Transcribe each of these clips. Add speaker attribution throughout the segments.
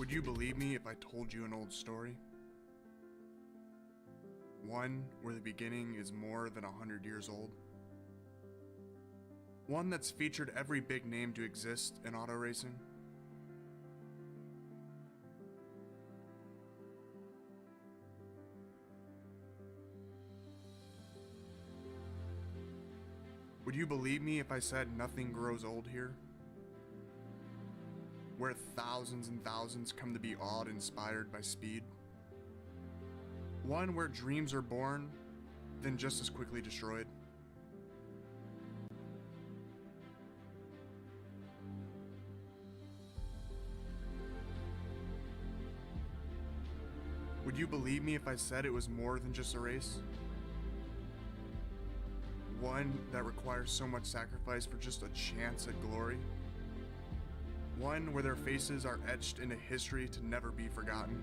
Speaker 1: Would you believe me if I told you an old story? One where the beginning is more than 100 years old? One that's featured every big name to exist in auto racing? Would you believe me if I said nothing grows old here? Where thousands and thousands come to be awed and inspired by speed? One where dreams are born, then just as quickly destroyed? Would you believe me if I said it was more than just a race? One that requires so much sacrifice for just a chance at glory? One where their faces are etched into history to never be forgotten?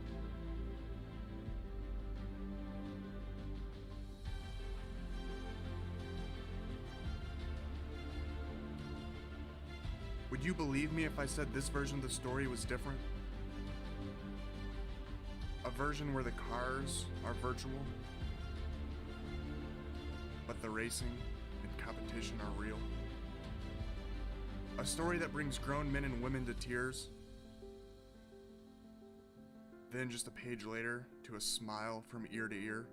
Speaker 1: Would you believe me if I said this version of the story was different? A version where the cars are virtual, but the racing and competition are real? A story that brings grown men and women to tears, then just a page later to a smile from ear to ear?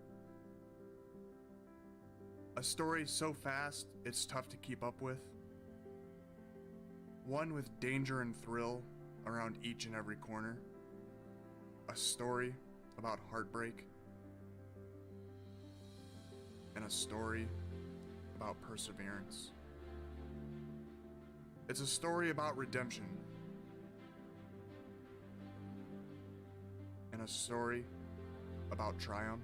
Speaker 1: A story so fast it's tough to keep up with? One with danger and thrill around each and every corner? A story about heartbreak? And a story about perseverance? It's a story about redemption. And a story about triumph.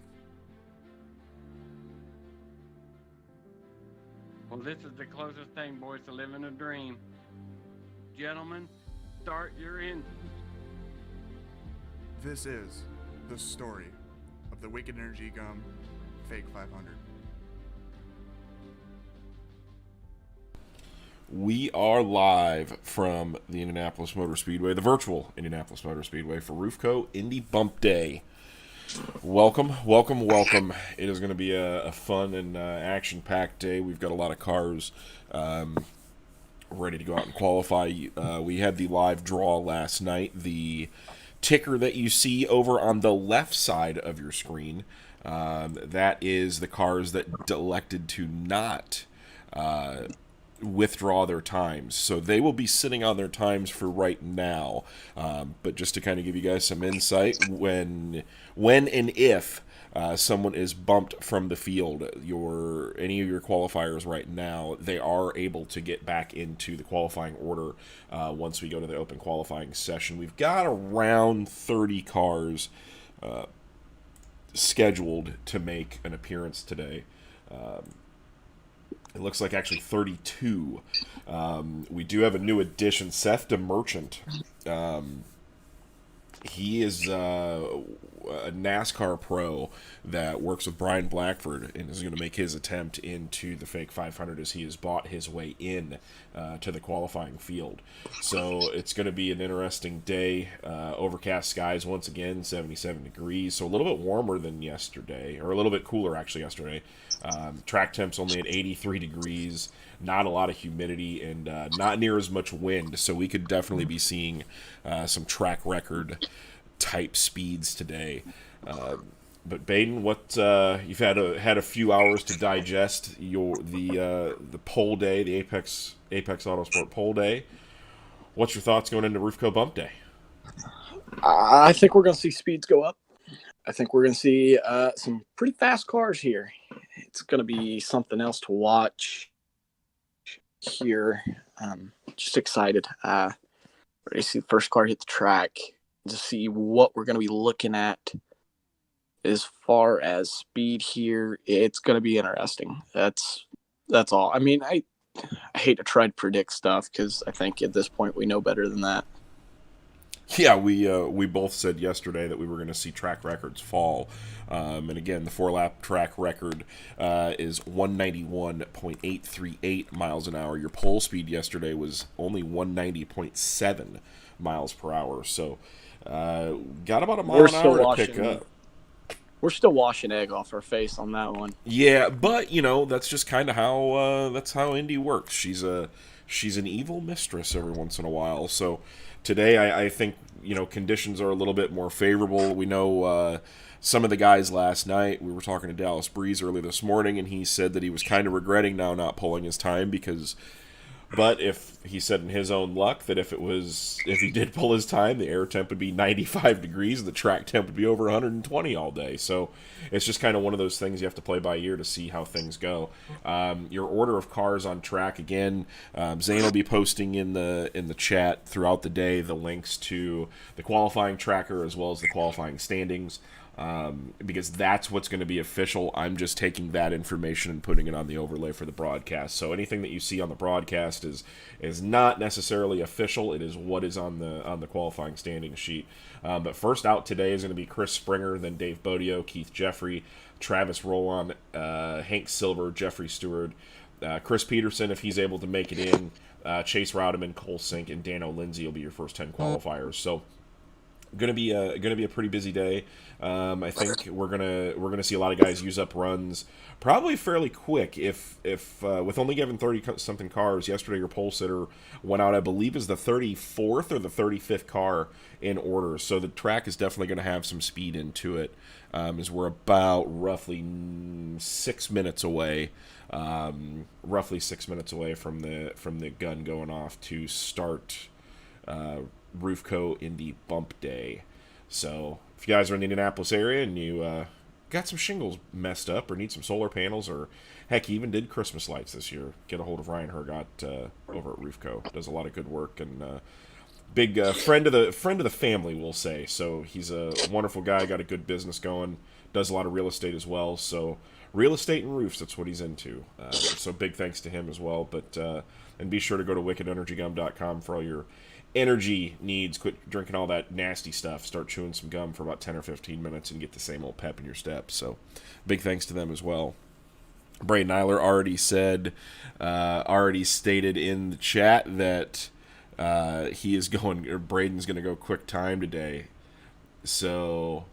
Speaker 2: Well, this is the closest thing, boys, to living a dream. Gentlemen, start your engines.
Speaker 1: This is the story of the Wicked Energy Gum Fake 500.
Speaker 3: We are live from the Indianapolis Motor Speedway, the virtual Indianapolis Motor Speedway for Roofco Indy Bump Day. Welcome, welcome, welcome. It is going to be a fun and action-packed day. We've got a lot of cars ready to go out and qualify. We had the live draw last night. The ticker that you see over on the left side of your screen, that is the cars that elected to not withdraw their times. So they will be sitting on their times for right now. But just to kind of give you guys some insight, when and if someone is bumped from the field, any of your qualifiers right now, they are able to get back into the qualifying order once we go to the open qualifying session. We've got around 30 cars scheduled to make an appearance today. It looks like actually 32. We do have a new addition, Seth DeMerchant. He is a NASCAR pro that works with Brian Blackford and is going to make his attempt into the Fake 500 as he has bought his way in to the qualifying field. So it's going to be an interesting day. Overcast skies once again, 77 degrees, so a little bit warmer than yesterday, or a little bit cooler actually yesterday. Track temps only at 83 degrees, not a lot of humidity, and not near as much wind, so we could definitely be seeing some track record type speeds today. But Baden, what you've had a few hours to digest the pole day, the Apex Autosport pole day. What's your thoughts going into Roofco Bump Day?
Speaker 4: I think we're going to see speeds go up. I think we're going to see some pretty fast cars here. It's going to be something else to watch here. Just excited. Ready to see the first car hit the track, to see what we're going to be looking at as far as speed here. It's going to be interesting. That's all. I mean, I hate to try to predict stuff because I think at this point we know better than that.
Speaker 3: Yeah, we both said yesterday that we were going to see track records fall. And again, the 4-lap track record is 191.838 miles an hour. Your pole speed yesterday was only 190.7 miles per hour. So got about a mile
Speaker 4: We're
Speaker 3: an
Speaker 4: still
Speaker 3: hour to pick
Speaker 4: washing.
Speaker 3: up.
Speaker 4: We're still washing egg off our face on that one.
Speaker 3: Yeah, but you know that's just kind of how that's how Indy works. She's an evil mistress every once in a while. So today I think you know conditions are a little bit more favorable. We know some of the guys last night. We were talking to Dallas Breeze early this morning, and he said that he was kind of regretting now not pulling his time because. But if he said in his own luck that if he did pull his time, the air temp would be 95 degrees and the track temp would be over 120 all day. So it's just kind of one of those things you have to play by ear to see how things go. Your order of cars on track again. Zane will be posting in the chat throughout the day the links to the qualifying tracker as well as the qualifying standings. Because that's what's going to be official. I'm just taking that information and putting it on the overlay for the broadcast. So anything that you see on the broadcast is not necessarily official. It is what is on the qualifying standing sheet. But first out today is going to be Chris Springer, then Dave Bodio, Keith Jeffrey, Travis Rowland, Hank Silver, Jeffrey Stewart, Chris Peterson if he's able to make it in, Chase Rowdeman, Cole Sink, and Dano Lindsay will be your first 10 qualifiers. So gonna be a pretty busy day. I think we're gonna see a lot of guys use up runs probably fairly quick. If with only given 30 something cars yesterday, your pole sitter went out I believe is the 34th or the 35th car in order. So the track is definitely going to have some speed into it. As we're about roughly 6 minutes away. Roughly 6 minutes away from the gun going off to start. Roofco Indy Bump Day. So if you guys are in the Indianapolis area and you got some shingles messed up or need some solar panels or heck even did Christmas lights this year, get a hold of Ryan Hergott over at Roofco. Does a lot of good work and big friend of the family, we'll say. So he's a wonderful guy, got a good business going, does a lot of real estate as well. So real estate and roofs, that's what he's into. So big thanks to him as well. But and be sure to go to wickedenergygum.com for all your energy needs. Quit drinking all that nasty stuff. Start chewing some gum for about 10 or 15 minutes and get the same old pep in your step. So big thanks to them as well. Braden Nyler already stated in the chat that he is going, or Braden's going to go quick time today. So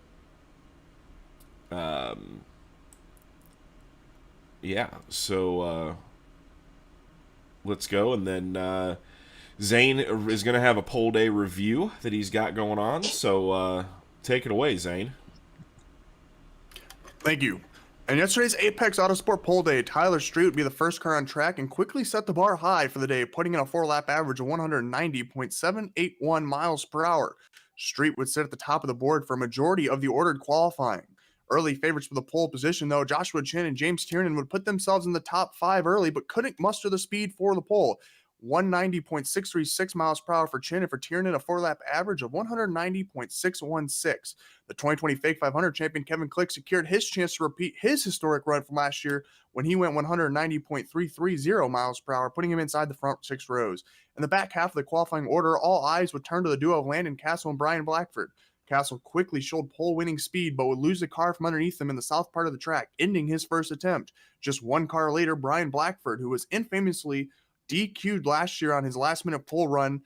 Speaker 3: yeah, so let's go. And then Zane is going to have a poll day review that he's got going on. So take it away, Zane.
Speaker 1: Thank you. In yesterday's Apex Autosport Pole Day, Tyler Street would be the first car on track and quickly set the bar high for the day, putting in a 4-lap average of 190.781 miles per hour. Street would sit at the top of the board for a majority of the ordered qualifying. Early favorites for the pole position, though, Joshua Chin and James Tiernan would put themselves in the top 5 early, but couldn't muster the speed for the pole. 190.636 miles per hour for Chin, and for Tiernan, a 4-lap average of 190.616. The 2020 Fake 500 champion Kevin Click secured his chance to repeat his historic run from last year when he went 190.330 miles per hour, putting him inside the front 6 rows. In the back half of the qualifying order, all eyes would turn to the duo of Landon Castle and Brian Blackford. Castle quickly showed pole-winning speed, but would lose the car from underneath him in the south part of the track, ending his first attempt. Just one car later, Brian Blackford, who was infamously DQ'd last year on his last-minute pole run,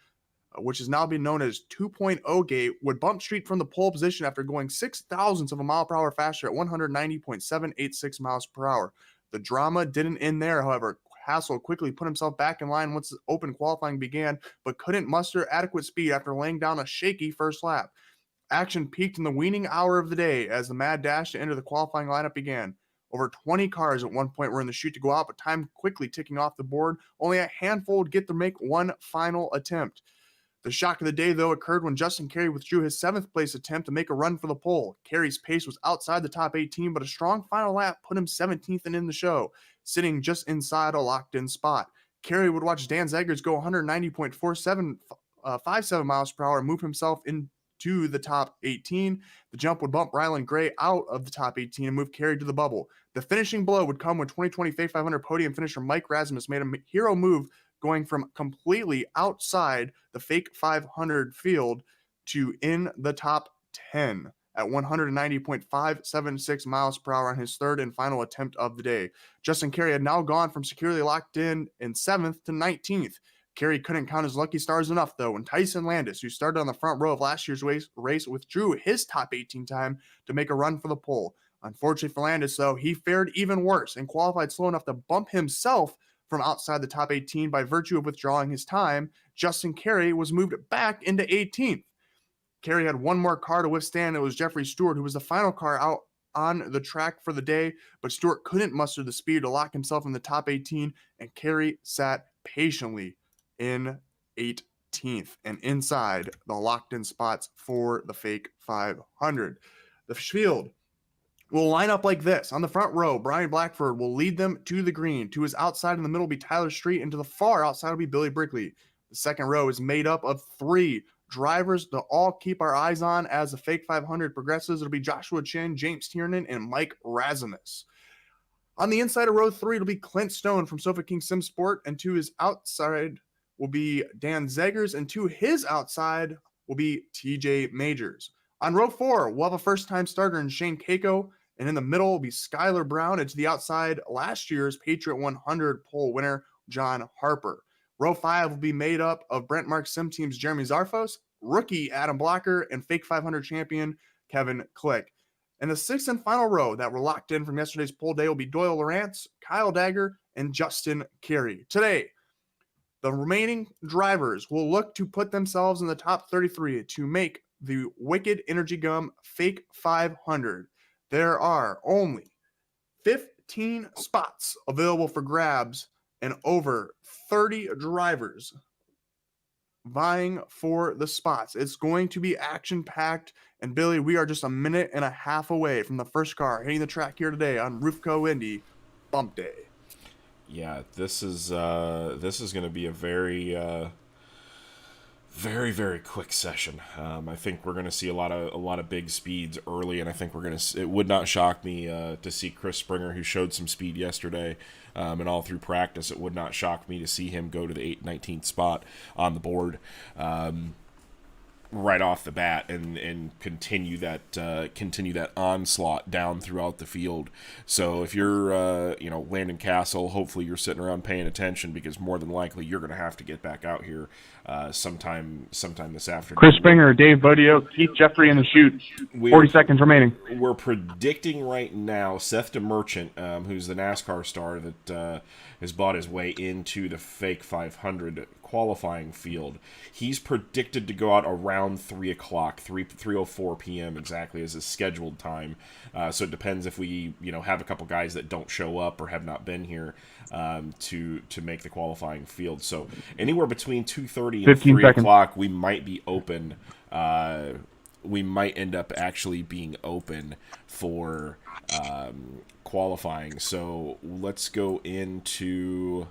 Speaker 1: which has now been known as 2.0 gate, would bump Street from the pole position after going 0.06 of a mile per hour faster at 190.786 miles per hour. The drama didn't end there, however. Hassel quickly put himself back in line once the open qualifying began, but couldn't muster adequate speed after laying down a shaky first lap. Action peaked in the weaning hour of the day as the mad dash to enter the qualifying lineup began. Over 20 cars at one point were in the chute to go out, but time quickly ticking off the board. Only a handful would get to make one final attempt. The shock of the day, though, occurred when Justin Carey withdrew his 7th place attempt to make a run for the pole. Carey's pace was outside the top 18, but a strong final lap put him 17th and in the show, sitting just inside a locked-in spot. Carey would watch Dan Zegers go 190.57 miles per hour and move himself into the top 18. The jump would bump Rylan Gray out of the top 18 and move Carey to the bubble. The finishing blow would come when 2020 Fake 500 podium finisher Mike Rasmus made a hero move, going from completely outside the Fake 500 field to in the top 10 at 190.576 miles per hour on his third and final attempt of the day. Justin Carey had now gone from securely locked in 7th to 19th. Kerry couldn't count his lucky stars enough, though, when Tyson Landis, who started on the front row of last year's race, withdrew his top 18 time to make a run for the pole. Unfortunately for Landis, though, he fared even worse and qualified slow enough to bump himself from outside the top 18 by virtue of withdrawing his time. Justin Kerry was moved back into 18th. Kerry had one more car to withstand. It was Jeffrey Stewart, who was the final car out on the track for the day, but Stewart couldn't muster the speed to lock himself in the top 18, and Kerry sat patiently in 18th and inside the locked-in spots for the fake 500. The field will line up like this. On the front row, Brian Blackford will lead them to the green. To his outside in the middle will be Tyler Street, and to the far outside will be Billy Brickley. The second row is made up of 3 drivers to all keep our eyes on as the fake 500 progresses. It'll be Joshua Chin, James Tiernan, and Mike Razimus. On the inside of row 3, it'll be Clint Stone from Sofa King Sim Sport, and to his outside will be Dan Zeggers, and to his outside will be TJ Majors. On row 4, we'll have a first-time starter in Shane Keiko, and in the middle will be Skylar Brown, and to the outside, last year's Patriot 100 pole winner, John Harper. Row 5 will be made up of Brent Mark Sim Team's Jeremy Zarfos, rookie Adam Blocker, and fake 500 champion Kevin Click. And the 6th and final row that were locked in from yesterday's pole day will be Doyle Lawrence, Kyle Dagger, and Justin Carey. Today, the remaining drivers will look to put themselves in the top 33 to make the Wicked Energy Gum Fake 500. There are only 15 spots available for grabs and over 30 drivers vying for the spots. It's going to be action-packed. And Billy, we are just a minute and a half away from the first car hitting the track here today on Roofco Indy Bump Day.
Speaker 3: Yeah, this is going to be a very, very quick session. I think we're going to see a lot of big speeds early, and I think it would not shock me to see Chris Springer, who showed some speed yesterday, and all through practice. It would not shock me to see him go to the 19th spot on the board right off the bat and continue that onslaught down throughout the field. So if you're Landon Castle, hopefully you're sitting around paying attention, because more than likely you're going to have to get back out here sometime this afternoon.
Speaker 5: Chris Springer, Dave Bodio, Keith Jeffrey in the chute. 40 seconds remaining.
Speaker 3: We're predicting right now Seth DeMerchant, who's the NASCAR star that has bought his way into the fake 500 qualifying field. He's predicted to go out around 3 o'clock, 3:04 p.m. exactly as his scheduled time. So it depends if we have a couple guys that don't show up or have not been here to make the qualifying field. So anywhere between 2:30 and 3 o'clock, we might be open. We might end up actually being open for qualifying. So let's go into...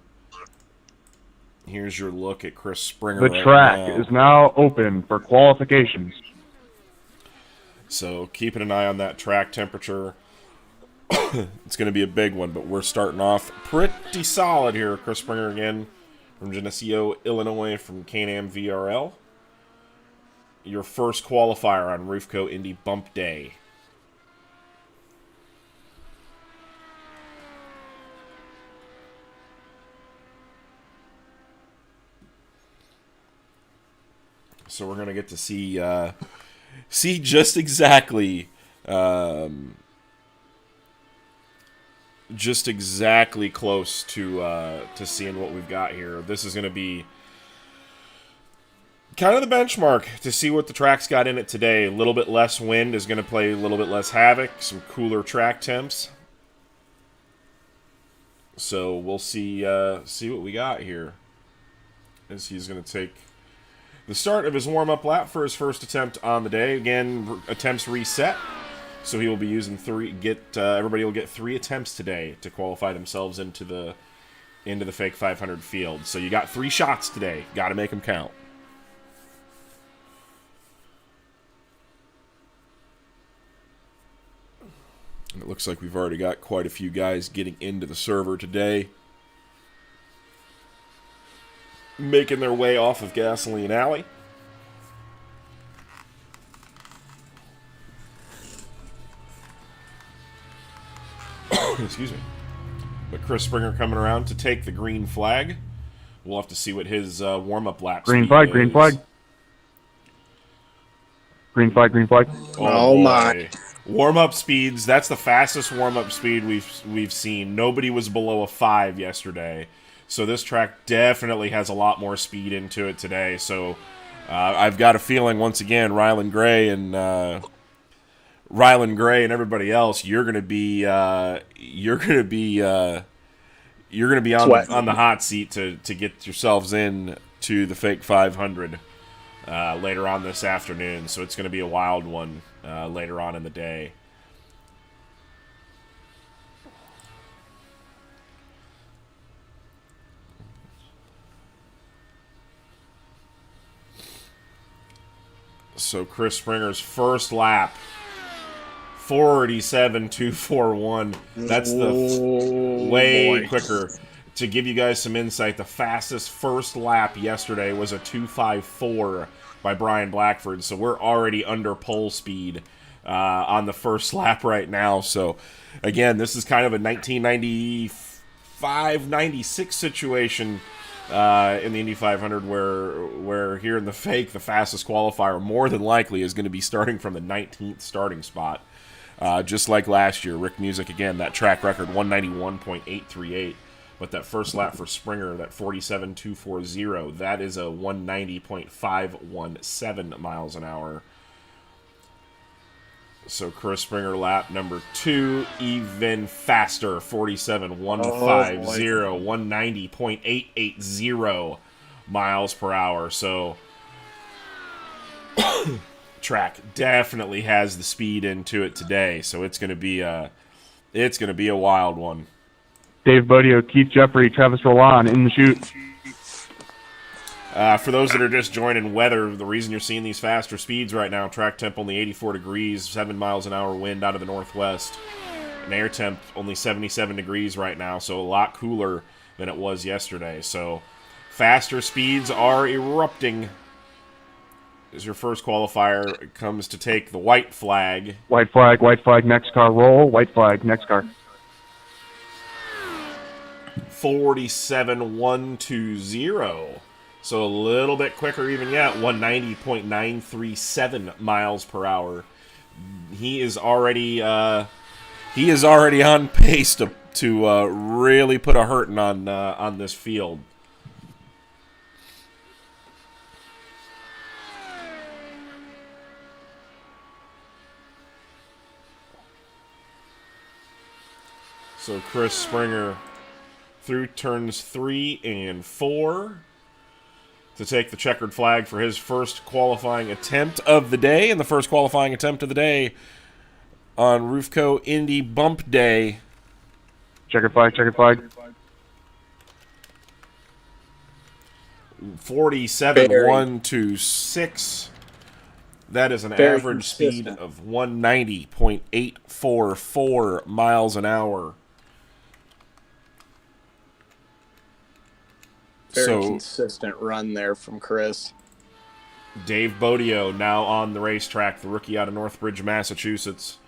Speaker 3: Here's your look at Chris Springer.
Speaker 5: The track is now open for qualifications.
Speaker 3: So keeping an eye on that track temperature. It's going to be a big one, but we're starting off pretty solid here. Chris Springer again from Geneseo, Illinois, from Can-Am VRL. Your first qualifier on Roofco Indy Bump Day. So we're gonna get to see just exactly close to seeing what we've got here. This is gonna be kind of the benchmark to see what the track's got in it today. A little bit less wind is gonna play a little bit less havoc. Some cooler track temps. So we'll see what we got here. As he's gonna take the start of his warm-up lap for his first attempt on the day. Again, attempts reset, so he will be using everybody will get 3 attempts today to qualify themselves into the fake 500 field. So you got 3 shots today. Got to make them count. And it looks like we've already got quite a few guys getting into the server today, making their way off of Gasoline Alley. Excuse me. But Chris Springer coming around to take the green flag we'll have to see what his warm-up lap
Speaker 5: Green
Speaker 3: speed
Speaker 5: flag,
Speaker 3: is.
Speaker 5: green flag. Green flag, green flag.
Speaker 4: Oh, my.
Speaker 3: Warm-up speeds, that's the fastest warm-up speed we've seen. Nobody was below a 5 yesterday. So this track definitely has a lot more speed into it today. So I've got a feeling, once again, Ryland Gray and everybody else, you're gonna be on the hot seat to get yourselves in to the fake 500 later on this afternoon. So it's gonna be a wild one later on in the day. So Chris Springer's first lap, 47.241. That's way quicker. To give you guys some insight, the fastest first lap yesterday was a 2:54 by Brian Blackford. So we're already under pole speed on the first lap right now. So again, this is kind of a 1995-96 situation in the Indy 500 where here in the fake, the fastest qualifier more than likely is going to be starting from the 19th starting spot. Just like last year, Rick Music, again, that track record, 191.838. But that first lap for Springer, that 47.240, that is a 190.517 miles an hour. So Chris Springer lap number 2, even faster, 47.150, 190.880 miles per hour. So track definitely has the speed into it today. So it's going to be a wild one.
Speaker 5: Dave Bodio, Keith Jeffrey, Travis Roland in the chute.
Speaker 3: For those that are just joining, weather, the reason you're seeing these faster speeds right now, track temp only 84 degrees, 7 miles an hour wind out of the northwest, and air temp only 77 degrees right now, so a lot cooler than it was yesterday. So faster speeds are erupting as your first qualifier comes to take the white flag.
Speaker 5: White flag, next car, roll. White flag, next car.
Speaker 3: 47.120. So a little bit quicker even yet, 190.937 miles per hour. He is already on pace to really put a hurting on this field. So Chris Springer through turns 3 and 4 to take the checkered flag for his first qualifying attempt of the day, and the first qualifying attempt of the day on Roofco Indy Bump Day.
Speaker 5: Checkered flag.
Speaker 3: 47.126. That is an average speed of 190.844 miles an hour.
Speaker 4: Very consistent run there from Chris.
Speaker 3: Dave Bodio now on the racetrack, the rookie out of Northbridge, Massachusetts,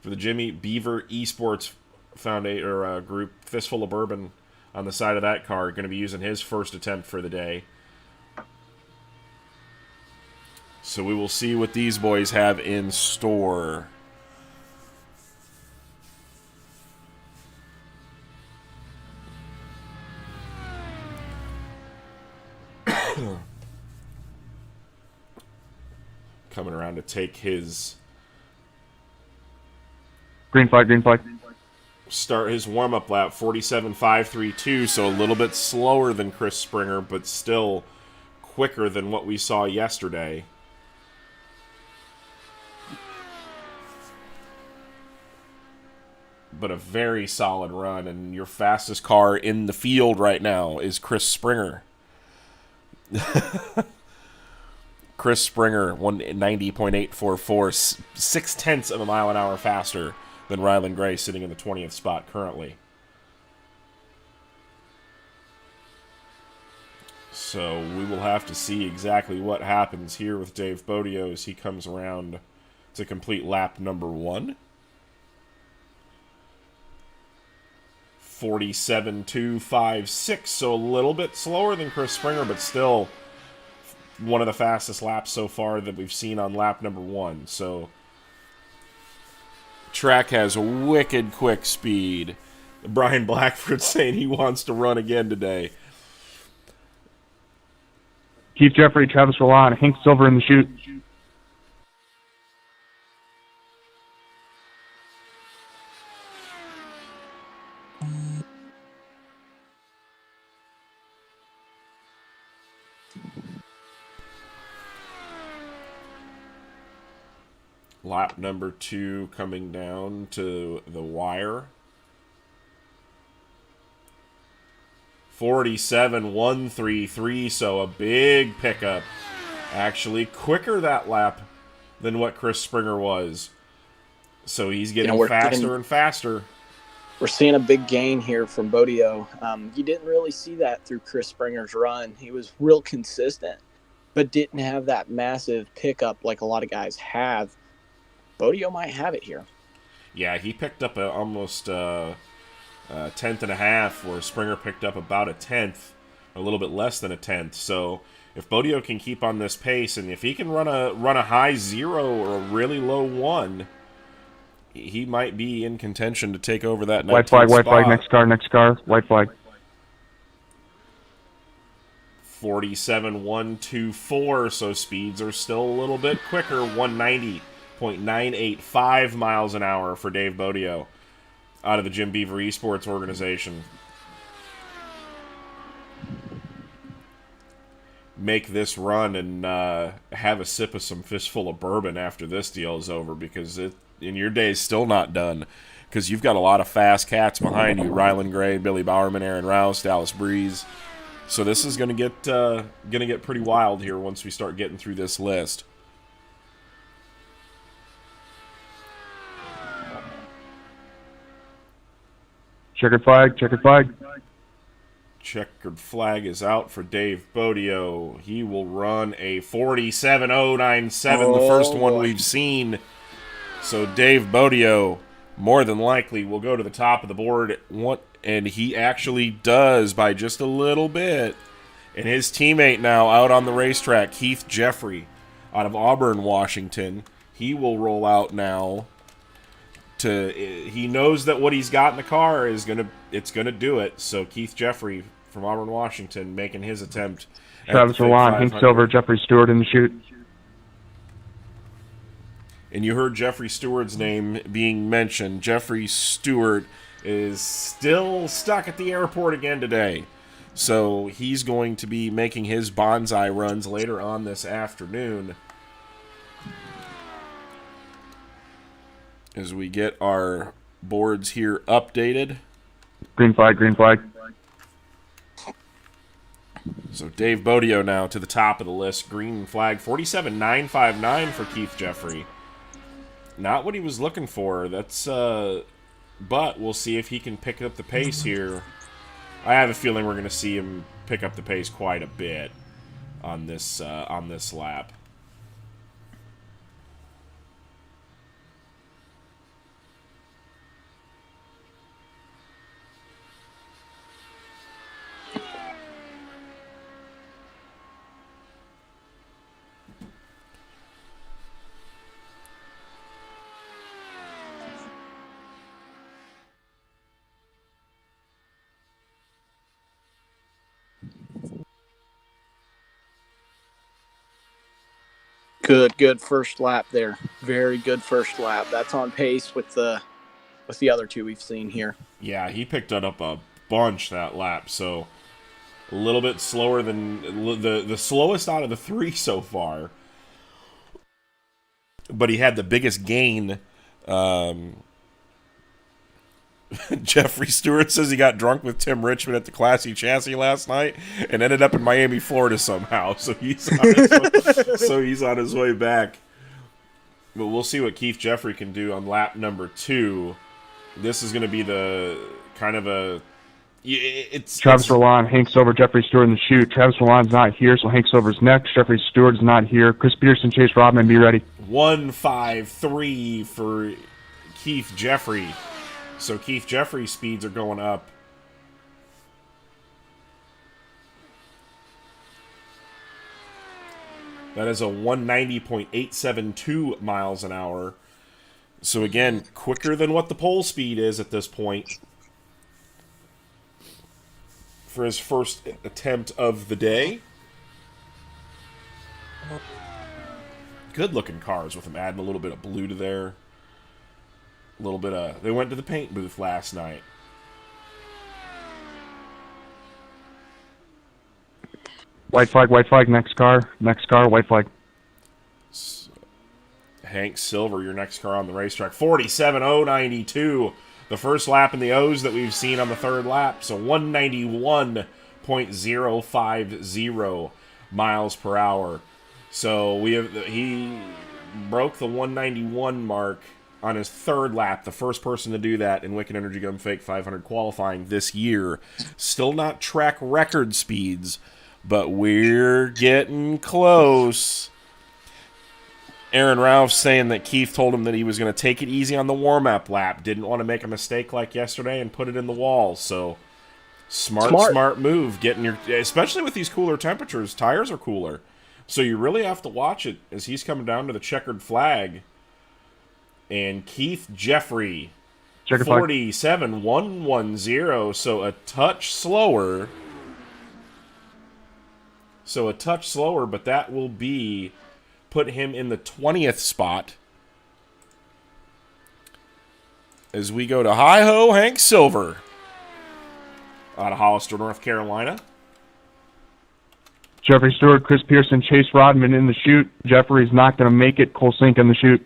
Speaker 3: for the Jimmy Beaver Esports Foundation group. Fistful of bourbon on the side of that car. Going to be using his first attempt for the day. So we will see what these boys have in store. Coming around to take his
Speaker 5: green flag.
Speaker 3: Start his warm-up lap, 47.532, so a little bit slower than Chris Springer, but still quicker than what we saw yesterday. But a very solid run, and your fastest car in the field right now is Chris Springer. Chris Springer, 190.844, 0.6 of a mile an hour faster than Ryland Gray, sitting in the 20th spot currently. So we will have to see exactly what happens here with Dave Bodio as he comes around to complete lap number 1. 47.256, so a little bit slower than Chris Springer, but still one of the fastest laps so far that we've seen on lap number 1. So track has wicked quick speed. Brian Blackford saying he wants to run again today.
Speaker 5: Keith Jeffrey, Travis Roland, Hank Silver in the chute.
Speaker 3: Lap number 2 coming down to the wire. 47.133, so a big pickup. Actually quicker that lap than what Chris Springer was. So he's getting faster and faster.
Speaker 4: We're seeing a big gain here from Bodio. You didn't really see that through Chris Springer's run. He was real consistent, but didn't have that massive pickup like a lot of guys have. Bodio might have it here.
Speaker 3: Yeah, he picked up almost a tenth and a half, where Springer picked up about a tenth, a little bit less than a tenth. So if Bodio can keep on this pace, and if he can run a high 0 or a really low 1, he might be in contention to take over that 19th
Speaker 5: White flag,
Speaker 3: spot.
Speaker 5: white flag, next car, white flag.
Speaker 3: 47.124, so speeds are still a little bit quicker. 190.985 miles an hour for Dave Bodio out of the Jim Beaver Esports organization. Make this run and have a sip of some fistful of bourbon after this deal is over, because in your day's still not done, because you've got a lot of fast cats behind you. Rylan Gray, Billy Bowerman, Aaron Rouse, Dallas Breeze. So this is going to get pretty wild here once we start getting through this list.
Speaker 5: Checkered flag, checkered flag.
Speaker 3: Checkered flag is out for Dave Bodio. He will run a 47.097, the first one we've seen. So Dave Bodio, more than likely, will go to the top of the board, and he actually does by just a little bit. And his teammate now out on the racetrack, Keith Jeffrey, out of Auburn, Washington, he will roll out now. He knows that what he's got in the car is gonna do it. So Keith Jeffrey from Auburn, Washington, making his attempt.
Speaker 5: Travis Roland, Hank Silver, Jeffrey Stewart in the chute.
Speaker 3: And you heard Jeffrey Stewart's name being mentioned. Jeffrey Stewart is still stuck at the airport again today. So he's going to be making his bonsai runs later on this afternoon, as we get our boards here updated.
Speaker 5: Green flag, green flag.
Speaker 3: So Dave Bodio now to the top of the list. Green flag, 47.959 for Keith Jeffrey. Not what he was looking for. That's but we'll see if he can pick up the pace here. I have a feeling we're going to see him pick up the pace quite a bit on this lap.
Speaker 4: Good first lap there. Very good first lap. That's on pace with the other two we've seen here.
Speaker 3: Yeah, he picked it up a bunch that lap, so a little bit slower than the slowest out of the three so far. But he had the biggest gain. Jeffrey Stewart says he got drunk with Tim Richmond at the Classy Chassis last night and ended up in Miami, Florida somehow. So he's on his way back. But we'll see what Keith Jeffrey can do on lap number 2. This is going to be the kind of a...
Speaker 5: Travis Roland, Hank Silver, Jeffrey Stewart in the chute. Travis Roland's not here, so Hank Silver's next. Jeffrey Stewart's not here. Chris Peterson, Chase Rodman, be ready.
Speaker 3: 153 for Keith Jeffrey. So Keith Jeffrey's speeds are going up That is a 190.872 miles an hour. So again, quicker than what the pole speed is at this point for his first attempt of the day. Good looking cars with him adding a little bit of blue to there. A little bit of... They went to the paint booth last night.
Speaker 5: White flag, next car, white flag.
Speaker 3: Hank Silver, your next car on the racetrack. 47.092. The first lap in the O's that we've seen on the third lap. So 191.050 miles per hour. So he broke the 191 mark on his third lap. The first person to do that in Wicked Energy Gun Fake 500 qualifying this year. Still not track record speeds, but we're getting close. Aaron Ralph saying that Keith told him that he was going to take it easy on the warm-up lap. Didn't want to make a mistake like yesterday and put it in the wall. So, smart move. Getting your, especially with these cooler temperatures, tires are cooler. So you really have to watch it as he's coming down to the checkered flag. And Keith Jeffrey, 47.110. So a touch slower. But that will be... put him in the 20th spot as we go to Hi-Ho Hank Silver out of Hollister, North Carolina.
Speaker 5: Jeffrey Stewart, Chris Pearson, Chase Rodman in the chute. Jeffrey's not going to make it. Cole Sink in the chute.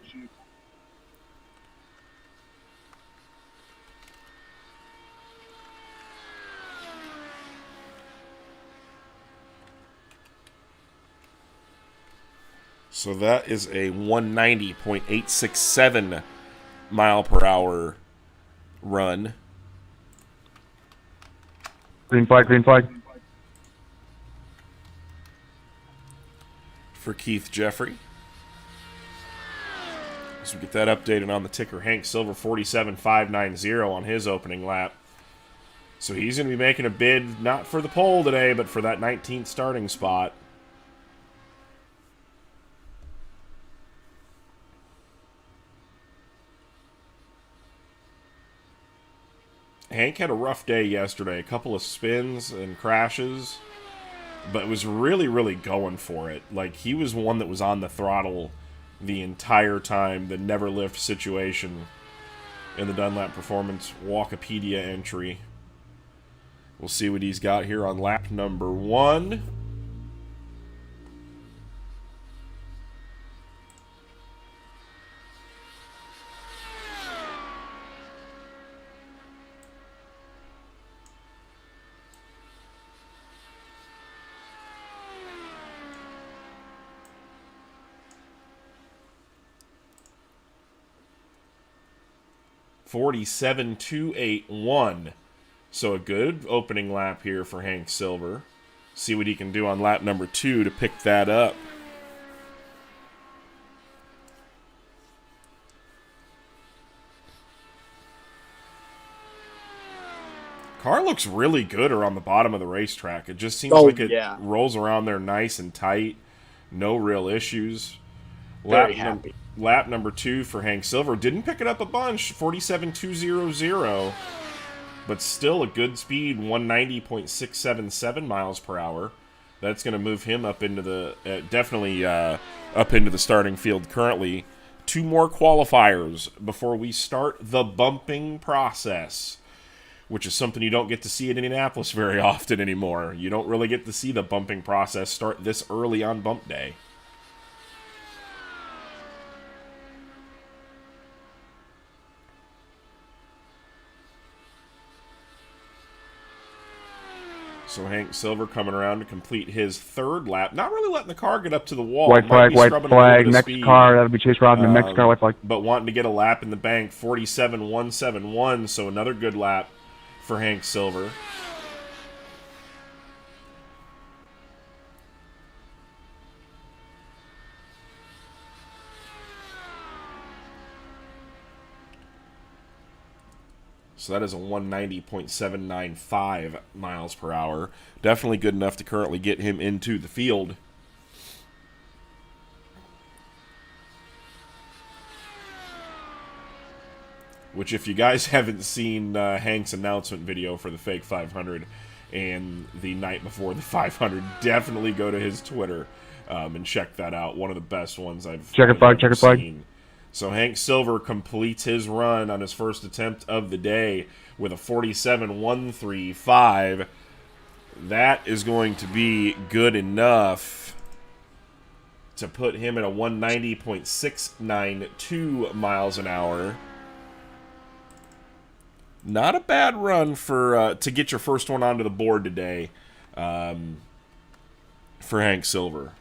Speaker 3: So that is a 190.867 mile per hour run.
Speaker 5: Green flag.
Speaker 3: For Keith Jeffrey. So we get that updated on the ticker. Hank Silver, 47.590 on his opening lap. So he's going to be making a bid not for the pole today, but for that 19th starting spot. Hank had a rough day yesterday. A couple of spins and crashes. But was really, really going for it. Like, he was one that was on the throttle the entire time. The never lift situation in the Dunlap Performance Walkipedia entry. We'll see what he's got here on lap number 1. $47.281. So a good opening lap here for Hank Silver. See what he can do on lap number 2 to pick that up. Car looks really good around the bottom of the racetrack. It just seems like it rolls around there nice and tight. No real issues.
Speaker 4: Very happy.
Speaker 3: Lap number 2 for Hank Silver. Didn't pick it up a bunch, 47.200, but still a good speed, 190.677 miles per hour. That's going to move him up into the, definitely up into the starting field currently. 2 more qualifiers before we start the bumping process, which is something you don't get to see at Indianapolis very often anymore. You don't really get to see the bumping process start this early on bump day. So Hank Silver coming around to complete his 3rd lap. Not really letting the car get up to the wall.
Speaker 5: White flag, next
Speaker 3: speed,
Speaker 5: car, that'll be Chase Rodman, next car, white flag.
Speaker 3: But wanting to get a lap in the bank, 47.171, so another good lap for Hank Silver. So that is a 190.795 miles per hour. Definitely good enough to currently get him into the field. which if you guys haven't seen Hank's announcement video for the fake 500 and the night before the 500, definitely go to his Twitter and check that out. One of the best ones I've
Speaker 5: Checkered flag,
Speaker 3: ever
Speaker 5: checkered flag.
Speaker 3: seen. So Hank Silver completes his run on his first attempt of the day with a 47.135. That is going to be good enough to put him at a 190.692 miles an hour. Not a bad run for to get your first one onto the board today for Hank Silver.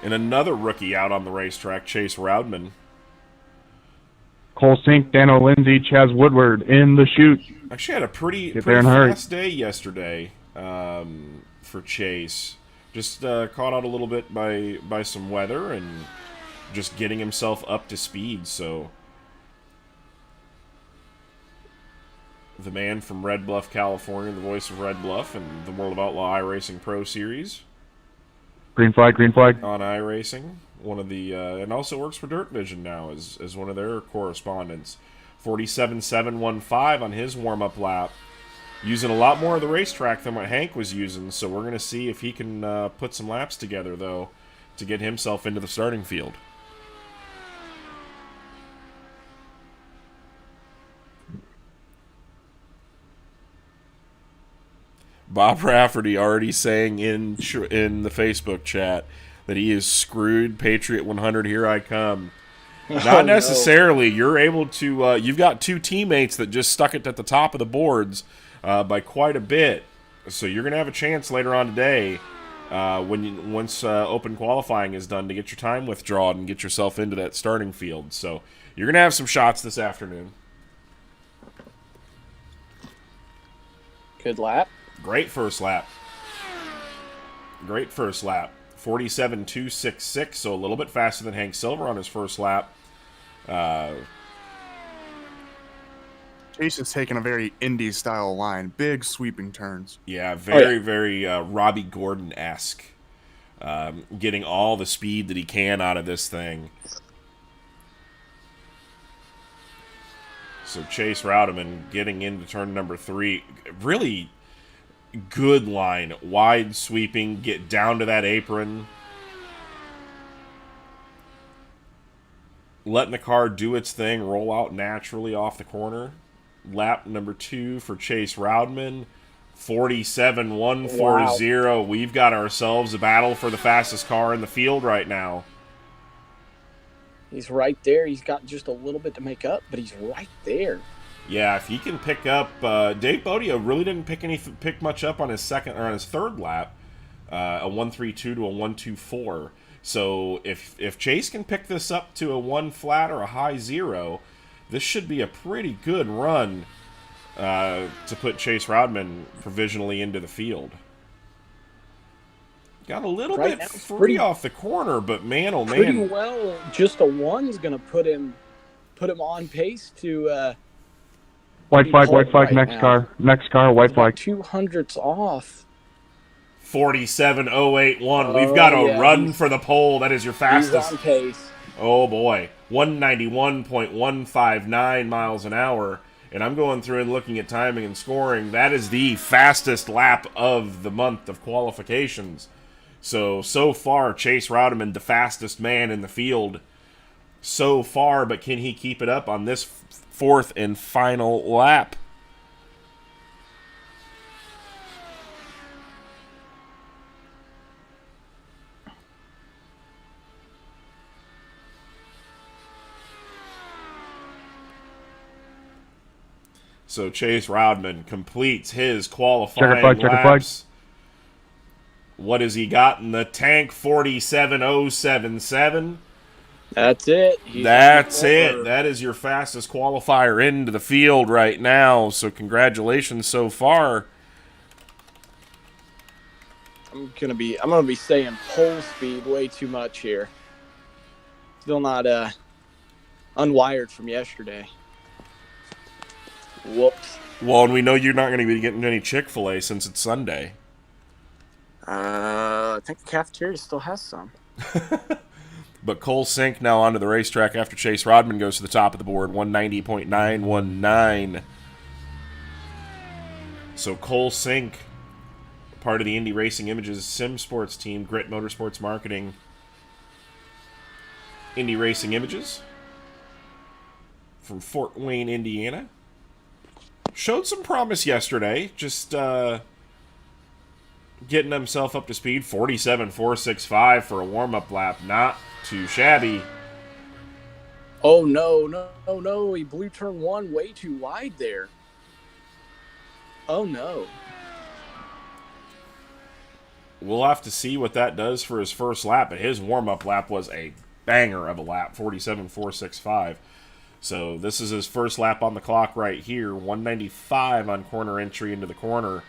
Speaker 3: And another rookie out on the racetrack, Chase Roudman.
Speaker 5: Cole Sink, Dano Lindsay, Chaz Woodward in the chute.
Speaker 3: Actually had a pretty
Speaker 5: there in a hurry.
Speaker 3: fast day yesterday for Chase. Just caught out a little bit by some weather and just getting himself up to speed. So the man from Red Bluff, California, the voice of Red Bluff and the World of Outlaw iRacing Pro Series.
Speaker 5: Green flag, green flag.
Speaker 3: On iRacing, one of the and also works for Dirt Vision now as one of their correspondents. 47.715 on his warm-up lap, using a lot more of the racetrack than what Hank was using. So we're going to see if he can put some laps together though to get himself into the starting field. Bob Rafferty already saying in the Facebook chat that he is screwed. Patriot 100, here I come. Not necessarily. No. You're able to. You've got two teammates that just stuck it at the top of the boards by quite a bit. So you're going to have a chance later on today, once open qualifying is done, to get your time withdrawn and get yourself into that starting field. So you're going to have some shots this afternoon.
Speaker 4: Good lap.
Speaker 3: Great first lap. Great first lap. 47.266, so a little bit faster than Hank Silver on his first lap.
Speaker 1: Chase is taking a very Indy style line, big sweeping turns.
Speaker 3: Yeah, very Robbie Gordon-esque. Getting all the speed that he can out of this thing. So Chase Rowdeman getting into turn number 3. Really good line, wide sweeping, get down to that apron. Letting the car do its thing, roll out naturally off the corner. Lap number 2 for Chase Roudman, 47.140. Wow. We've got ourselves a battle for the fastest car in the field right now.
Speaker 4: He's right there. He's got just a little bit to make up, but he's right there.
Speaker 3: Yeah, if he can pick up, Dave Bodio really didn't pick much up on his second or on his third lap, a 1.32 to a 1.24. So if Chase can pick this up to a 1 flat or a high 0, this should be a pretty good run to put Chase Roudman provisionally into the field. Got a little bit free off the corner, but man, oh man,
Speaker 4: pretty well. Just a 1's going to put him on pace to.
Speaker 5: White flag, next car, white flag.
Speaker 4: 200s off.
Speaker 3: 47.081. We've got a run for the pole. That is your fastest.
Speaker 4: He's on pace.
Speaker 3: Oh boy, 191.159 miles an hour. And I'm going through and looking at timing and scoring. That is the fastest lap of the month of qualifications. So far, Chase Rowdeman, the fastest man in the field so far, but can he keep it up on this fourth and final lap? So Chase Roudman completes his qualifying laps. What has he got in the tank? 47.077.
Speaker 4: That's it.
Speaker 3: That's it. That is your fastest qualifier into the field right now. So congratulations so far.
Speaker 4: I'm gonna be saying pole speed way too much here. Still not unwired from yesterday. Whoops.
Speaker 3: Well, and we know you're not going to be getting any Chick-fil-A since it's Sunday.
Speaker 4: I think the cafeteria still has some.
Speaker 3: But Cole Sink now onto the racetrack after Chase Rodman goes to the top of the board, 190.919. So Cole Sink, part of the Indy Racing Images Sim Sports team, Grit Motorsports Marketing, Indy Racing Images, from Fort Wayne, Indiana. Showed some promise yesterday, just getting himself up to speed. 47.465 for a warm-up lap. Not too shabby.
Speaker 4: Oh, no. He blew turn 1 way too wide there. Oh, no.
Speaker 3: We'll have to see what that does for his first lap, but his warm-up lap was a banger of a lap, 47.465. So this is his first lap on the clock right here, 195 on corner entry into the corner.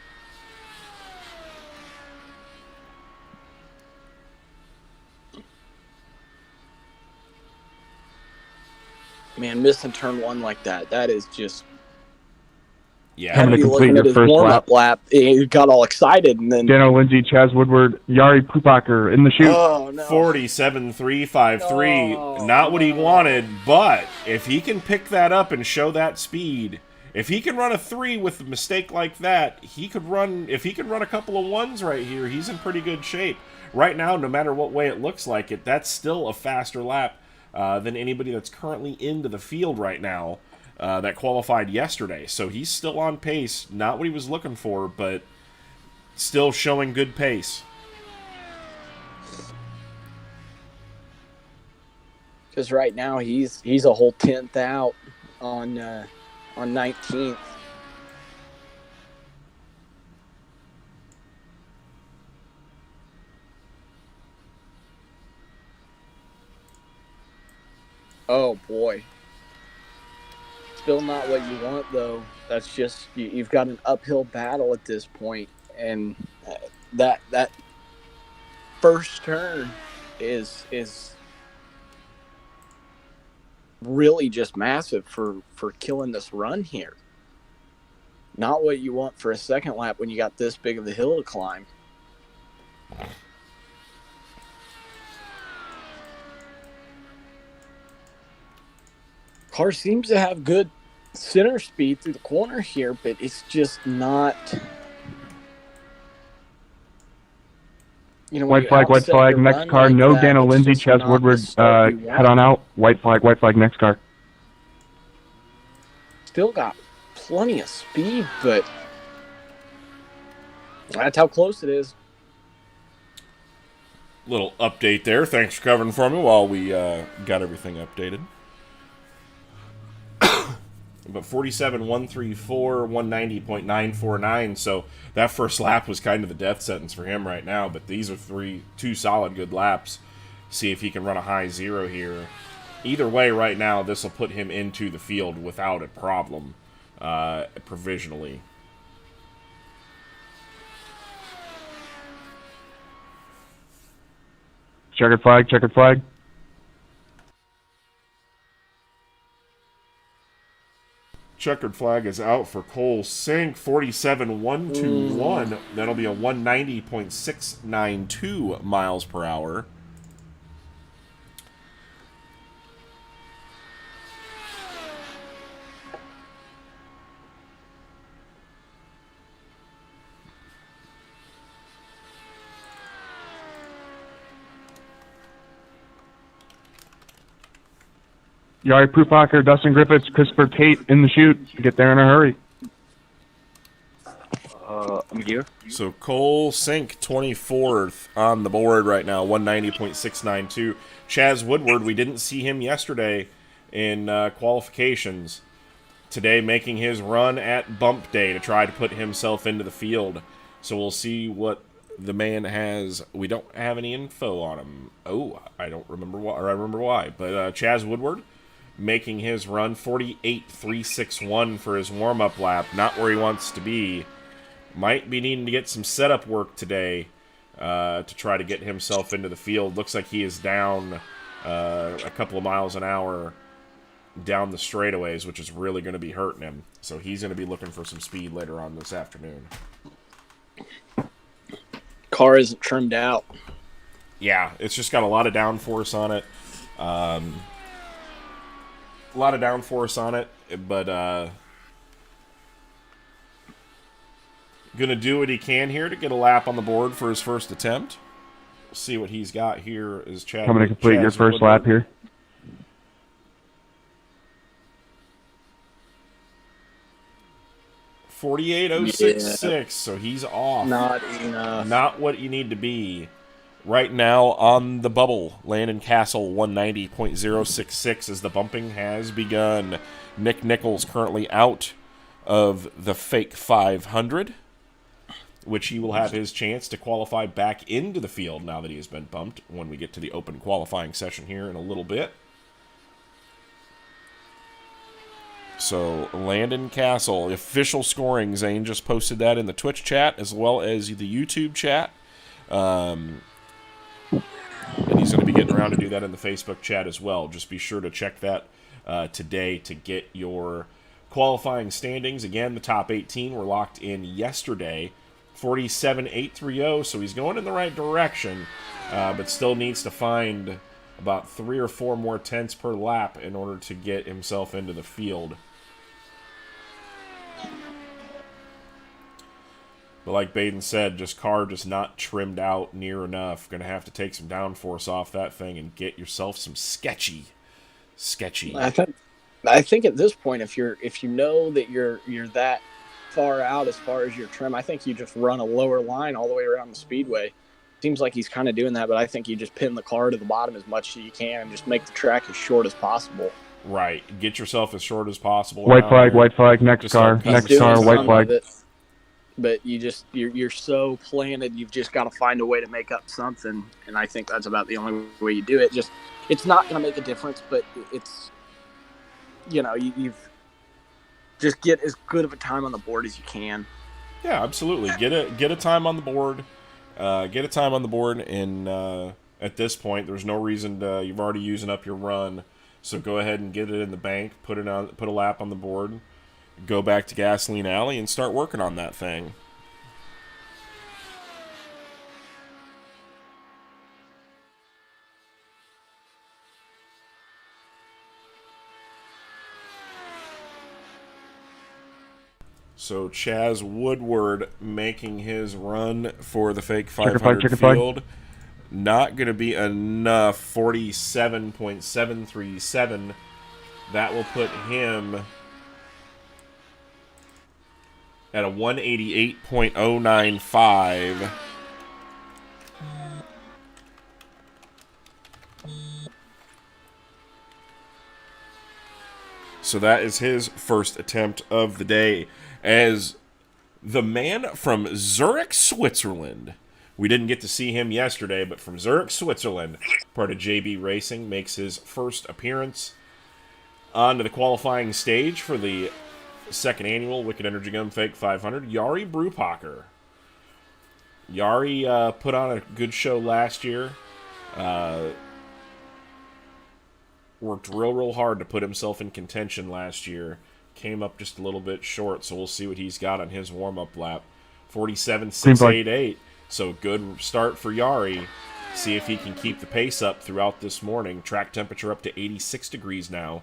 Speaker 4: Man, missing turn 1 like that is just...
Speaker 3: Yeah,
Speaker 5: Coming to complete your first
Speaker 4: warm-up lap. He got all excited, and then...
Speaker 5: Daniel Lindsay, Chaz Woodward, Yari Pupacher in the chute.
Speaker 4: Oh, no.
Speaker 3: 47.353.
Speaker 4: Oh,
Speaker 3: Not what he
Speaker 4: no.
Speaker 3: wanted, but if he can pick that up and show that speed, if he can run a 3 with a mistake like that, he could run. If he can run a couple of 1s right here, he's in pretty good shape. Right now, no matter what way it looks like it, that's still a faster lap than anybody that's currently into the field right now that qualified yesterday. So he's still on pace. Not what he was looking for, but still showing good pace.
Speaker 4: Because right now he's a whole 10th out on 19th. Oh boy. Still not what you want though. That's just you've got an uphill battle at this point, and that first turn is really just massive for killing this run here. Not what you want for a second lap when you got this big of a hill to climb. Car seems to have good center speed through the corner here, but it's just not...
Speaker 5: White flag, next car.
Speaker 4: Like
Speaker 5: no
Speaker 4: that,
Speaker 5: Daniel Lindsay,
Speaker 4: just
Speaker 5: Chaz
Speaker 4: not
Speaker 5: Woodward,
Speaker 4: the start you
Speaker 5: head on out. White flag, next car.
Speaker 4: Still got plenty of speed, but that's how close it is.
Speaker 3: Little update there. Thanks for covering for me while we got everything updated. But 47.134, 190.949. So that first lap was kind of the death sentence for him right now. But these are two solid good laps. See if he can run a high 0 here. Either way, right now, this will put him into the field without a problem, provisionally.
Speaker 5: Checkered flag.
Speaker 3: Checkered flag is out for Cole Sink, 47.121. That'll be a 190.692 miles per hour.
Speaker 5: Yari Pupacher, Dustin Griffiths, Christopher Tate in the chute. Get there in a hurry.
Speaker 6: I'm here.
Speaker 3: So Cole Sink, 24th on the board right now, 190.692. Chaz Woodward, we didn't see him yesterday in qualifications. Today making his run at bump day to try to put himself into the field. So we'll see what the man has. We don't have any info on him. Oh, I don't remember why, or I remember why. But Chaz Woodward making his run, 48.361 for his warm-up lap. Not where he wants to be. Might be needing to get some setup work today to try to get himself into the field. Looks like he is down a couple of miles an hour down the straightaways, which is really going to be hurting him. So he's going to be looking for some speed later on this afternoon.
Speaker 4: Car isn't trimmed out.
Speaker 3: Yeah, it's just got a lot of downforce on it. But gonna do what he can here to get a lap on the board for his first attempt. See what he's got here as Chad.
Speaker 5: I'm going to complete your first lap here.
Speaker 3: .48.066, so he's off.
Speaker 4: Not enough.
Speaker 3: Not what you need to be. Right now on the bubble, Landon Castle 190.066 as the bumping has begun. Nick Nichols currently out of the fake 500, which he will have his chance to qualify back into the field now that he has been bumped when we get to the open qualifying session here in a little bit. So, Landon Castle, official scoring. Zane just posted that in the Twitch chat as well as the YouTube chat. And he's going to be getting around to do that in the Facebook chat as well. Just be sure to check that today to get your qualifying standings. Again, the top 18 were locked in yesterday. 47.830, so he's going in the right direction, but still needs to find about 3 or 4 more tenths per lap in order to get himself into the field. But like Baden said, car just not trimmed out near enough. Going to have to take some downforce off that thing and get yourself some sketchy.
Speaker 4: I think at this point, if you know that you're that far out as far as your trim, I think you just run a lower line all the way around the speedway. Seems like he's kind of doing that, but I think you just pin the car to the bottom as much as you can and just make the track as short as possible.
Speaker 3: Right. Get yourself as short as possible.
Speaker 5: White flag, next car, white flag.
Speaker 4: But you're so planted, you've just got to find a way to make up something, and I think that's about the only way you do it. It's not going to make a difference, but it's, you've just get as good of a time on the board as you can.
Speaker 3: Yeah, absolutely. Get a time on the board. And at this point, there's no reason you've already using up your run, so go ahead and get it in the bank. Put a lap on the board. Go back to Gasoline Alley and start working on that thing. So Chaz Woodward making his run for the fake 500 field. Not going to be enough. 47.737. That will put him at a 188.095. So that is his first attempt of the day as the man from Zurich, Switzerland. We didn't get to see him yesterday, but from Zurich, Switzerland, part of JB Racing, makes his first appearance onto the qualifying stage for the second annual Wicked Energy Gum Fake 500. Jari Brupacher. Jari put on a good show last year. Worked real hard to put himself in contention last year. Came up just a little bit short, so we'll see what he's got on his warm-up lap. 47.688. So good start for Jari. See if he can keep the pace up throughout this morning. Track temperature up to 86 degrees now.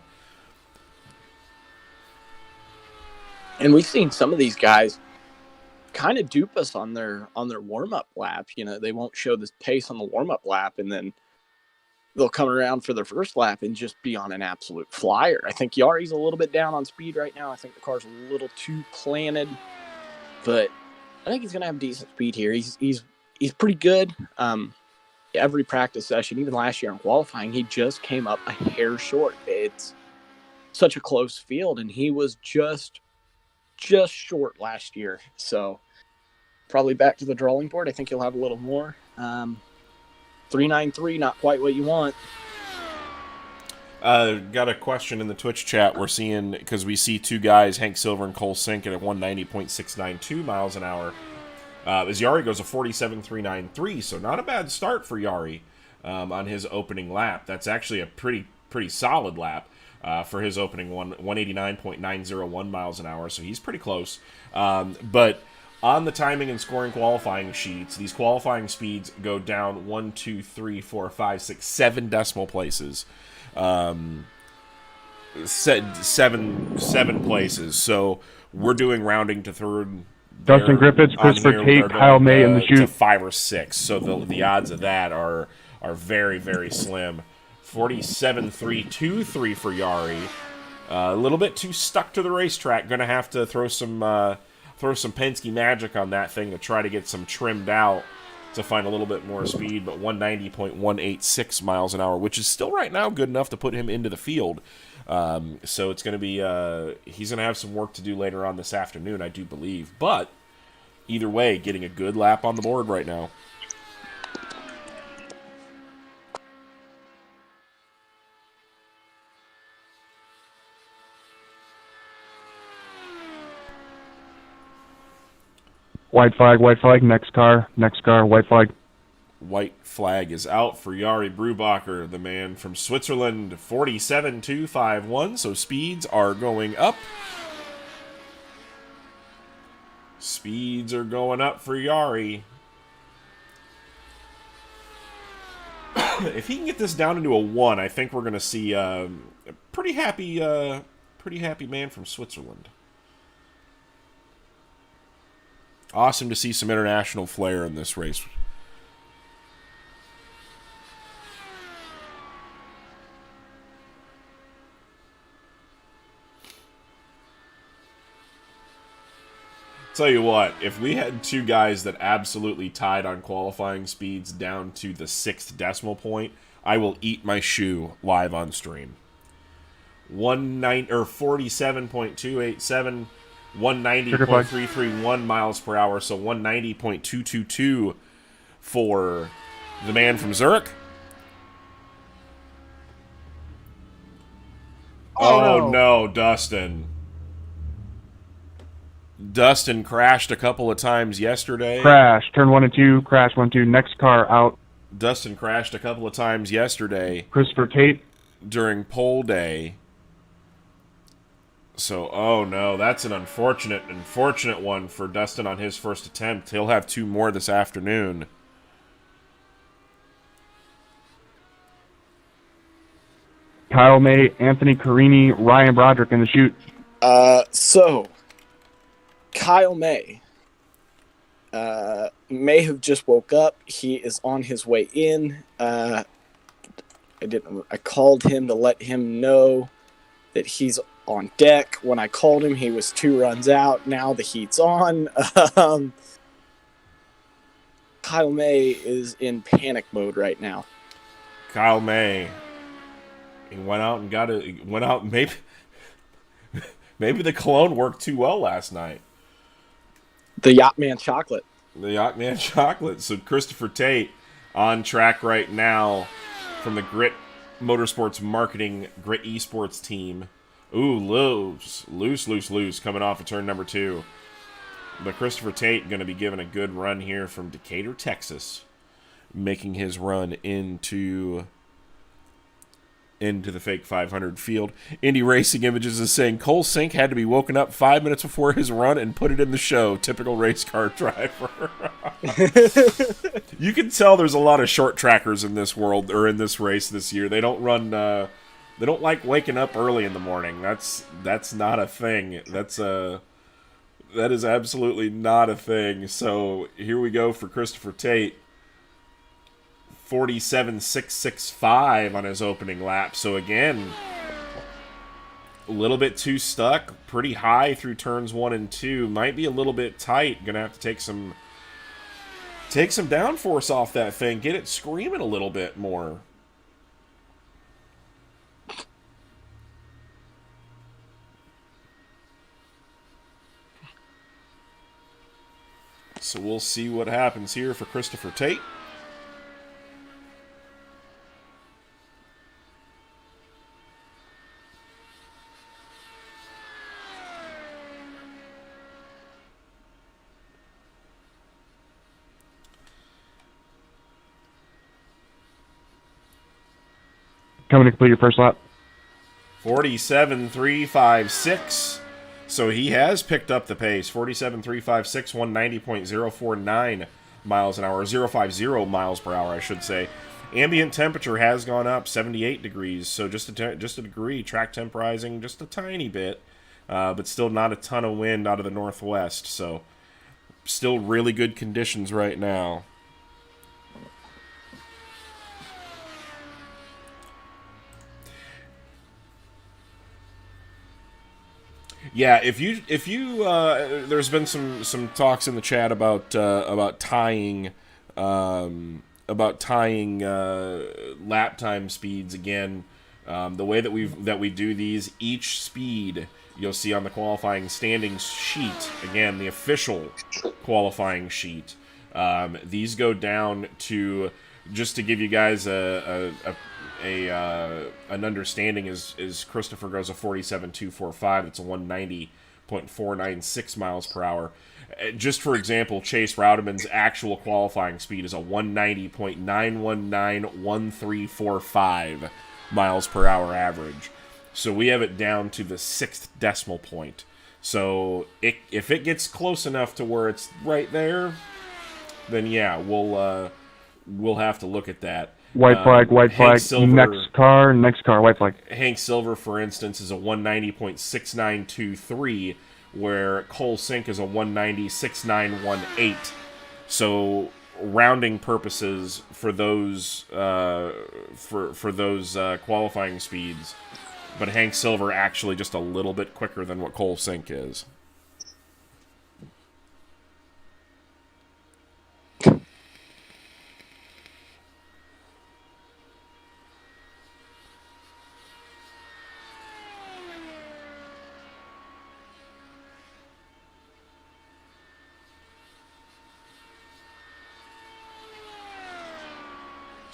Speaker 4: And we've seen some of these guys kind of dupe us on their warm-up lap. They won't show this pace on the warm-up lap, and then they'll come around for their first lap and just be on an absolute flyer. I think Yari's a little bit down on speed right now. I think the car's a little too planted, but I think he's going to have decent speed here. He's pretty good. Every practice session, even last year in qualifying, he just came up a hair short. It's such a close field, and he was just short last year. So probably back to the drawing board. I think he'll have a little more. 393, not quite what you want.
Speaker 3: Got a question in the Twitch chat. We're seeing, because we see two guys, Hank Silver and Cole Sink, at 190.692 miles an hour. As Jari goes a 47.393, so not a bad start for Jari on his opening lap. That's actually a pretty solid lap. for his opening 189.901 miles an hour, so he's pretty close. But on the timing and scoring qualifying sheets, these qualifying speeds go down 1, 2, 3, 4, 5, 6, 7 decimal places. Seven places. So we're doing rounding to third.
Speaker 5: Dustin Griffiths, Christopher Tate, Kyle May in the chute.
Speaker 3: To 5 or 6. So the odds of that are very, very slim. 47.323 for Yari. A little bit too stuck to the racetrack. Going to have to throw some Penske magic on that thing to try to get some trimmed out to find a little bit more speed. But 190.186 miles an hour, which is still right now good enough to put him into the field. So it's going to be he's going to have some work to do later on this afternoon, I do believe. But either way, getting a good lap on the board right now.
Speaker 5: White flag, next car, white flag.
Speaker 3: White flag is out for Jari Brubacher, the man from Switzerland, 47.251, so speeds are going up. Speeds are going up for Jari. If he can get this down into a 1, I think we're going to see a pretty happy man from Switzerland. Awesome to see some international flair in this race. Tell you what, if we had two guys that absolutely tied on qualifying speeds down to the 6th decimal point, I will eat my shoe live on stream. 47.287, 190.331 miles per hour, so 190.222 for the man from Zurich. Oh no, Dustin. Dustin crashed a couple of times yesterday.
Speaker 5: Crash, turn 1 and 2, crash 1, 2, next car out.
Speaker 3: Dustin crashed a couple of times yesterday.
Speaker 5: Christopher Tate.
Speaker 3: During pole day. So, oh no, that's an unfortunate one for Dustin on his first attempt. He'll have 2 more this afternoon.
Speaker 5: Kyle May, Anthony Carini, Ryan Broderick in the chute.
Speaker 4: So Kyle May have just woke up. He is on his way in. I called him to let him know that he's on deck. When I called him, he was 2 runs out. Now the heat's on. Kyle May is in panic mode right now.
Speaker 3: Kyle May, he went out and maybe the cologne worked too well last night.
Speaker 4: The Yachtman chocolate.
Speaker 3: The Yachtman chocolate. So Christopher Tate on track right now from the Grit Motorsports Marketing Grit Esports team. Ooh, loose coming off of turn number 2. But Christopher Tate going to be given a good run here from Decatur, Texas, making his run into the fake 500 field. Indy Racing Images is saying Cole Sink had to be woken up 5 minutes before his run and put it in the show. Typical race car driver. You can tell there's a lot of short trackers in this world, or in this race this year. They don't run. They don't like waking up early in the morning. That's not a thing. That is absolutely not a thing. So here we go for Christopher Tate. 47.665 on his opening lap. So again, a little bit too stuck. Pretty high through turns 1 and 2. Might be a little bit tight. Gonna have to take some downforce off that thing. Get it screaming a little bit more. So we'll see what happens here for Christopher Tate.
Speaker 5: Coming to complete your first lap.
Speaker 3: 47.356. So he has picked up the pace. 47.356, 190.049 miles an hour, 050 miles per hour, I should say. Ambient temperature has gone up 78 degrees, so just a degree. Track temp rising just a tiny bit, but still not a ton of wind out of the northwest. So still really good conditions right now. Yeah, if you there's been some talks in the chat about tying lap time speeds again. The way that we do these, each speed you'll see on the qualifying standings sheet, again the official qualifying sheet. These go down to, just to give you guys an understanding, is Christopher goes a 47.245. That's a 190.496 miles per hour. Just for example, Chase Rowdeman's actual qualifying speed is a 190.9191345 miles per hour average. So we have it down to the 6th decimal point. So if it gets close enough to where it's right there, then yeah, we'll have to look at that.
Speaker 5: White flag,
Speaker 3: Silver,
Speaker 5: next car, white flag.
Speaker 3: Hank Silver, for instance, is a 190.6923, where Cole Sink is a 190.6918. So rounding purposes for those qualifying speeds, but Hank Silver actually just a little bit quicker than what Cole Sink is.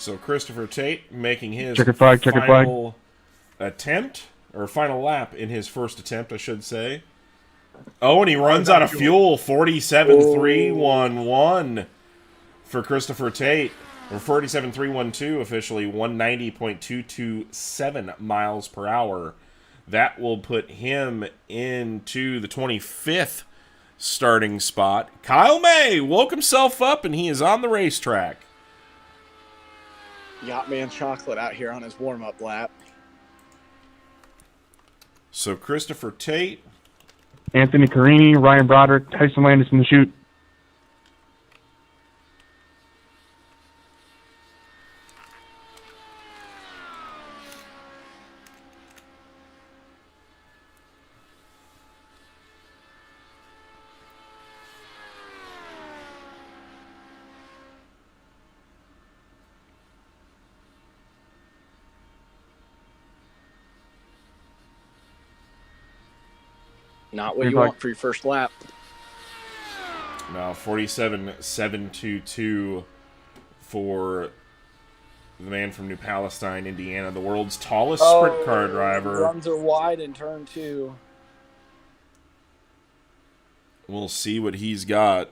Speaker 3: So Christopher Tate making his final attempt, or final lap in his first attempt, I should say. Oh, and he runs out of fuel. 47.311 for Christopher Tate. Or 47.312 officially, 190.227 miles per hour. That will put him into the 25th starting spot. Kyle May woke himself up, and he is on the racetrack.
Speaker 4: Yacht Man Chocolate out here on his warm-up lap.
Speaker 3: So Christopher Tate,
Speaker 5: Anthony Carini, Ryan Broderick, Tyson Landis in the chute.
Speaker 4: Not what you want for your first lap.
Speaker 3: Now 47.722 for the man from New Palestine, Indiana, the world's tallest sprint car driver.
Speaker 4: Runs are wide in turn 2.
Speaker 3: We'll see what he's got.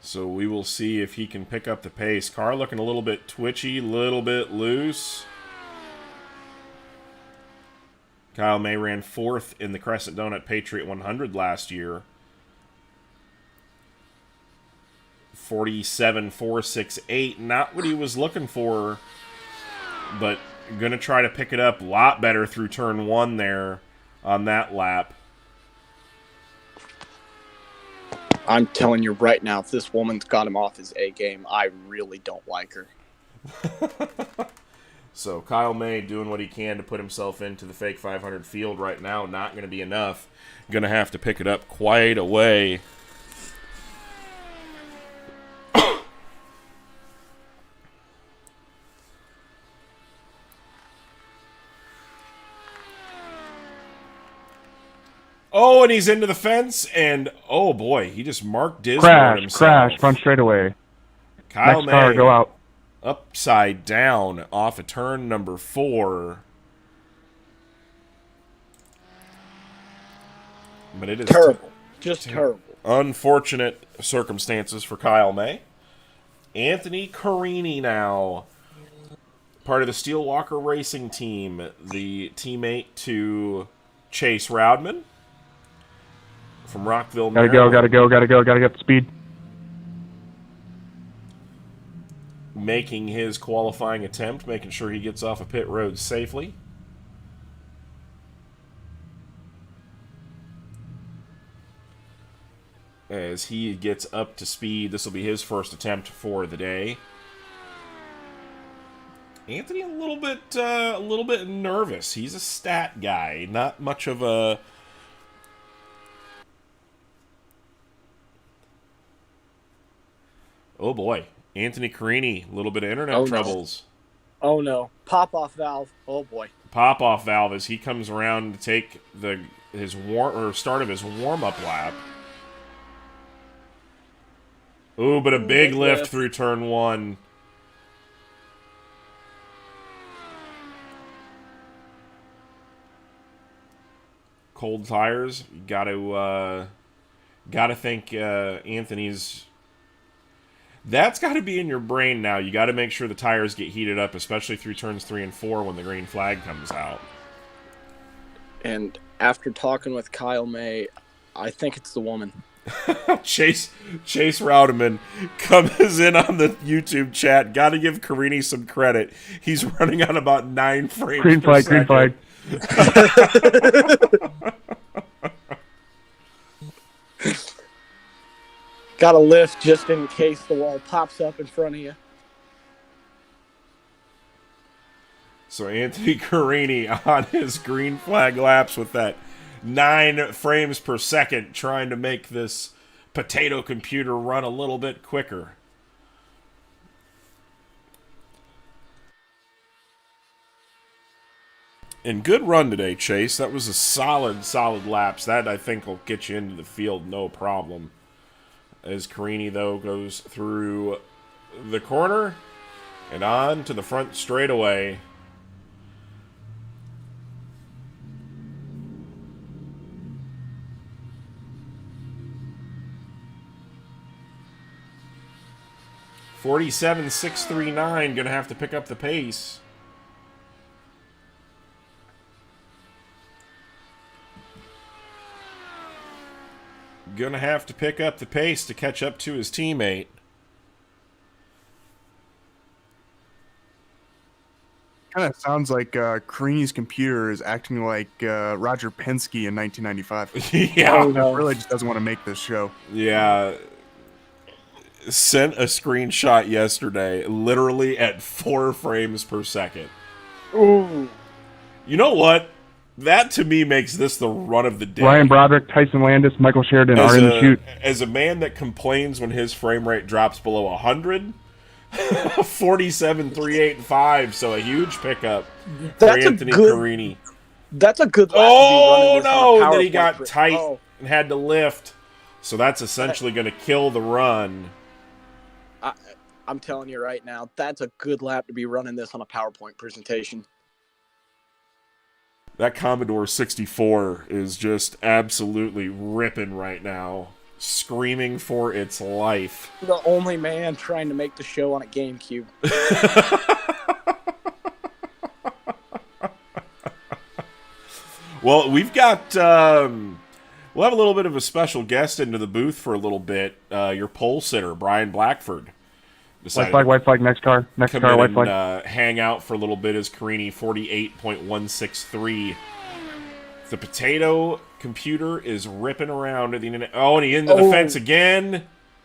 Speaker 3: So we will see if he can pick up the pace. Car looking a little bit twitchy, a little bit loose. Kyle May ran 4th in the Crescent Donut Patriot 100 last year. 47.468, not what he was looking for, but going to try to pick it up a lot better through turn 1 there on that lap.
Speaker 4: I'm telling you right now, if this woman's got him off his A game, I really don't like her.
Speaker 3: So Kyle May doing what he can to put himself into the fake 500 field right now. Not going to be enough. Going to have to pick it up quite a way. Oh, and he's into the fence, and oh boy, he just marked Disney on himself.
Speaker 5: Crash, front straightaway.
Speaker 3: Kyle
Speaker 5: Next car,
Speaker 3: May,
Speaker 5: go out.
Speaker 3: upside down off of turn number 4. But it is
Speaker 4: terrible. Just terrible.
Speaker 3: Unfortunate circumstances for Kyle May. Anthony Carini now. Part of the Steelwalker Racing team. The teammate to Chase Roudman. From Rockville, Maryland.
Speaker 5: Gotta get the speed.
Speaker 3: Making his qualifying attempt, making sure he gets off a pit road safely. As he gets up to speed, this will be his first attempt for the day. Anthony a little bit nervous. He's a stat guy, not much of a. Oh boy, Anthony Carini, a little bit of internet troubles.
Speaker 4: Oh no, pop-off valve. Oh boy.
Speaker 3: Pop-off valve as he comes around to take start of his warm-up lap. Ooh, but a big lift through turn 1. Cold tires. Gotta think Anthony's. That's got to be in your brain now. You got to make sure the tires get heated up, especially through turns 3 and 4 when the green flag comes out.
Speaker 4: And after talking with Kyle May, I think it's the woman.
Speaker 3: Chase Rowdeman comes in on the YouTube chat. Got to give Carini some credit. He's running on about 9 frames
Speaker 5: Green
Speaker 3: per
Speaker 5: flag,
Speaker 3: second.
Speaker 5: green flag.
Speaker 4: Got to lift just in case the wall pops up in front of you.
Speaker 3: So Anthony Carini on his green flag laps with that 9 frames per second, trying to make this potato computer run a little bit quicker. And good run today, Chase. That was a solid laps. That, I think, will get you into the field no problem. As Carini, though, goes through the corner and on to the front straightaway. .47.639, gonna have to pick up the pace. Gonna have to pick up the pace to catch up to his teammate.
Speaker 1: Kind of sounds like Carini's computer is acting like Roger Penske in 1995.
Speaker 3: Yeah.
Speaker 1: Oh, no. Really just doesn't want to make this show.
Speaker 3: Yeah. Sent a screenshot yesterday, literally at 4 frames per second.
Speaker 4: Ooh.
Speaker 3: You know what? That, to me, makes this the run of the day.
Speaker 5: Ryan Broderick, Tyson Landis, Michael Sheridan are in the chute.
Speaker 3: As a man that complains when his frame rate drops below 100, 47.385, so a huge pickup for Anthony Carini.
Speaker 4: That's a good lap
Speaker 3: Oh,
Speaker 4: to be running this on a
Speaker 3: no!
Speaker 4: power
Speaker 3: Then he got
Speaker 4: point.
Speaker 3: tight and had to lift. So that's essentially going to kill the run.
Speaker 4: I'm telling you right now, that's a good lap to be running this on a PowerPoint presentation.
Speaker 3: That Commodore 64 is just absolutely ripping right now, screaming for its life.
Speaker 4: The only man trying to make the show on a GameCube.
Speaker 3: Well, we've got, we'll have a little bit of a special guest into the booth for a little bit. Your pole sitter, Brian Blackford.
Speaker 5: White flag, next car, white flag.
Speaker 3: Hang out for a little bit as Carini 48.163. The potato computer is ripping around at the internet. Oh, and he into the fence again.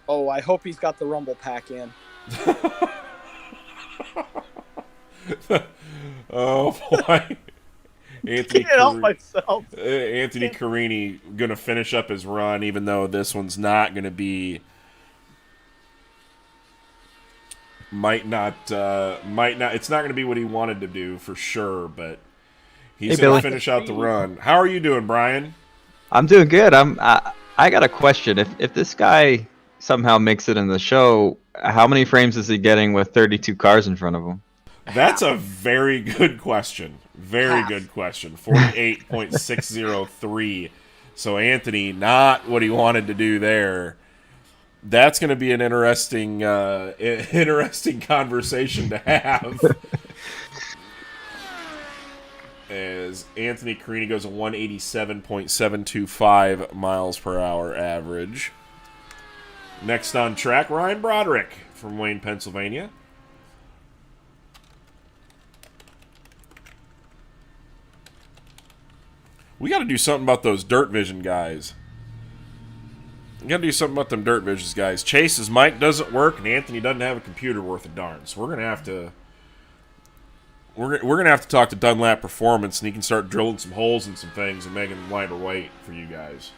Speaker 4: Oh, I hope he's got the rumble pack in.
Speaker 3: Oh boy.
Speaker 4: Anthony
Speaker 3: Carini gonna finish up his run, even though this one's not gonna be. Might not. It's not going to be what he wanted to do for sure, but he's going to finish out the run. How are you doing, Brian?
Speaker 6: I'm doing good. I got a question. If this guy somehow makes it in the show, how many frames is he getting with 32 cars in front of him?
Speaker 3: That's a very good question. Very good question. 48.603. So Anthony, not what he wanted to do there. That's going to be an interesting conversation to have. As Anthony Carini goes a 187.725 miles per hour average. Next on track, Ryan Broderick from Wayne, Pennsylvania. We got to do something about those Dirt Vision guys. We got to do something about them Dirt Visions guys. Chase's mic doesn't work, and Anthony doesn't have a computer worth a darn. So we're gonna have to. We're gonna have to talk to Dunlap Performance, and he can start drilling some holes in some things and making them lighter weight for you guys.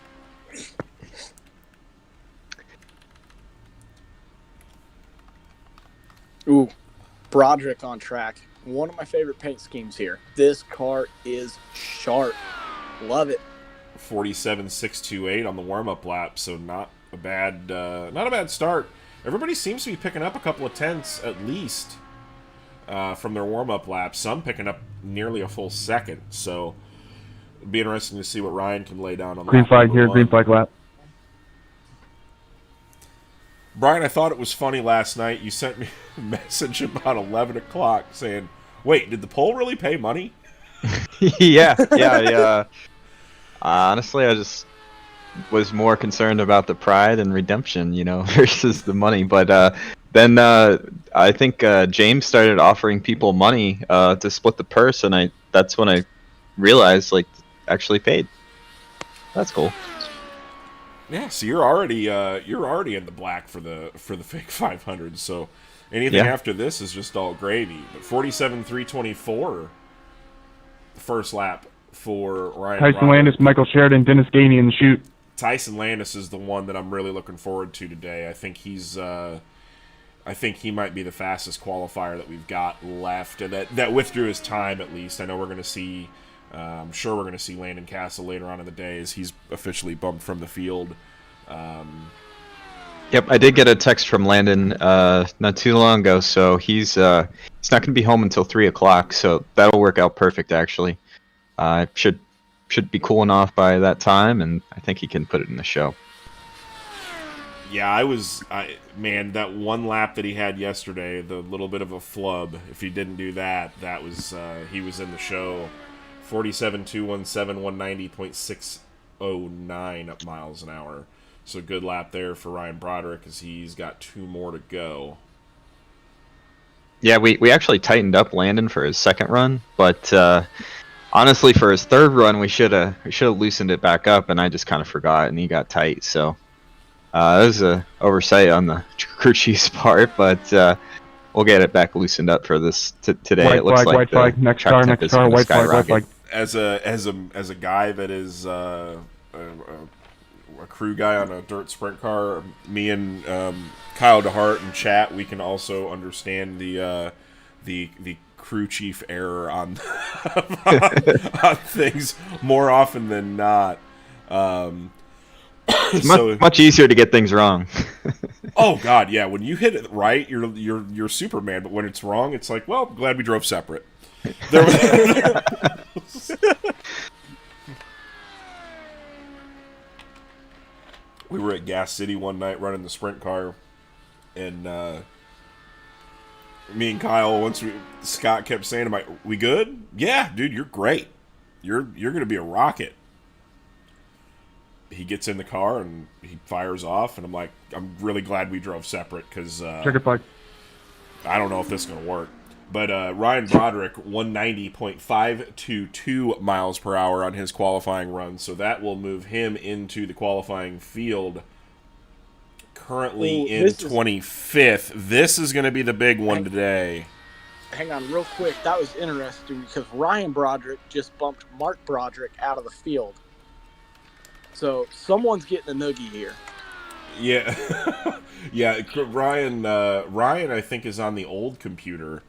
Speaker 4: Ooh, Broderick on track. One of my favorite paint schemes here. This car is sharp. Love it.
Speaker 3: 47.628 on the warm-up lap, so not a bad start. Everybody seems to be picking up a couple of tenths at least from their warm-up laps. Some picking up nearly a full second. So it'll be interesting to see what Ryan can lay down on.
Speaker 5: Green flag here, green flag lap.
Speaker 3: Brian, I thought it was funny last night. You sent me a message about 11 o'clock saying, "Wait, did the poll really pay money?"
Speaker 6: Yeah. Honestly, I just was more concerned about the pride and redemption, versus the money. But then I think James started offering people money to split the purse, and that's when I realized, actually paid. That's cool.
Speaker 3: Yeah, so you're already in the black for the fake 500. So anything after this is just all gravy. But 47.324, the first lap for Ryan.
Speaker 5: Tyson Landis, Michael Sheridan, Dennis Gainey in the chute.
Speaker 3: Tyson Landis is the one that I'm really looking forward to today. I think he might be the fastest qualifier that we've got left, and that withdrew his time at least. I know we're going to see. I'm sure we're going to see Landon Castle later on in the day as he's officially bumped from the field.
Speaker 6: Yep, I did get a text from Landon not too long ago, so he's not going to be home until 3 o'clock, so that'll work out perfect, actually. Should be cooling off by that time, and I think he can put it in the show.
Speaker 3: Yeah, that one lap that he had yesterday, the little bit of a flub, if he didn't do that was he was in the show. 47.217, 190.609 miles an hour. So good lap there for Ryan Broderick as he's got 2 more to go.
Speaker 6: Yeah, we actually tightened up Landon for his second run, but honestly, for his third run, we should have loosened it back up, and I just kind of forgot, and he got tight. So that was an oversight on the crew chief's part, but we'll get it back loosened up for this today.
Speaker 5: White
Speaker 6: it looks
Speaker 5: flag,
Speaker 6: like
Speaker 5: white flag, next car, white flag, white flag.
Speaker 3: As a guy that is a crew guy on a dirt sprint car, me and Kyle DeHart in chat, we can also understand the crew chief error on on things more often than not.
Speaker 6: It's much easier to get things wrong.
Speaker 3: Oh God, yeah. When you hit it right, you're Superman. But when it's wrong, it's like, well, glad we drove separate. We were at Gas City one night running the sprint car, and me and Kyle, Scott kept saying, "Am we good?" "Yeah, dude, you're great. You're gonna be a rocket." He gets in the car and he fires off, and I'm like, I'm really glad we drove separate because
Speaker 5: Checkered flag.
Speaker 3: I don't know if this is gonna work. But Ryan Broderick, 190.522 miles per hour on his qualifying run, so that will move him into the qualifying field. Currently in 25th. This is going to be the big one today.
Speaker 4: Hang on real quick. That was interesting because Ryan Broderick just bumped Mark Broderick out of the field. So someone's getting a noogie here.
Speaker 3: Yeah. Yeah, Ryan, I think, is on the old computer.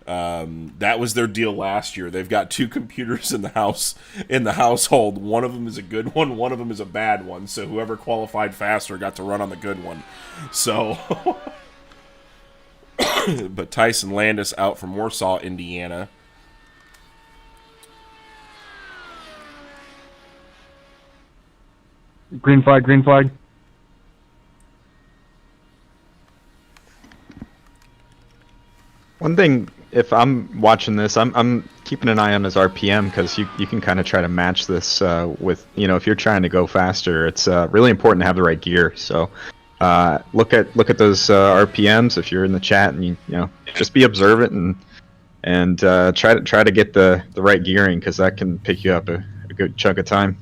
Speaker 3: That was their deal last year. They've got 2 computers in the household. One of them is a good one of them is a bad one. So whoever qualified faster got to run on the good one. So, but Tyson Landis out from Warsaw, Indiana.
Speaker 5: Green flag, green flag.
Speaker 6: One thing, if I'm watching this, I'm keeping an eye on his RPM because you can kind of try to match this with, you know, if you're trying to go faster, it's really important to have the right gear. So look at those RPMs if you're in the chat, and you know, just be observant and try to get the right gearing, because that can pick you up a good chunk of time.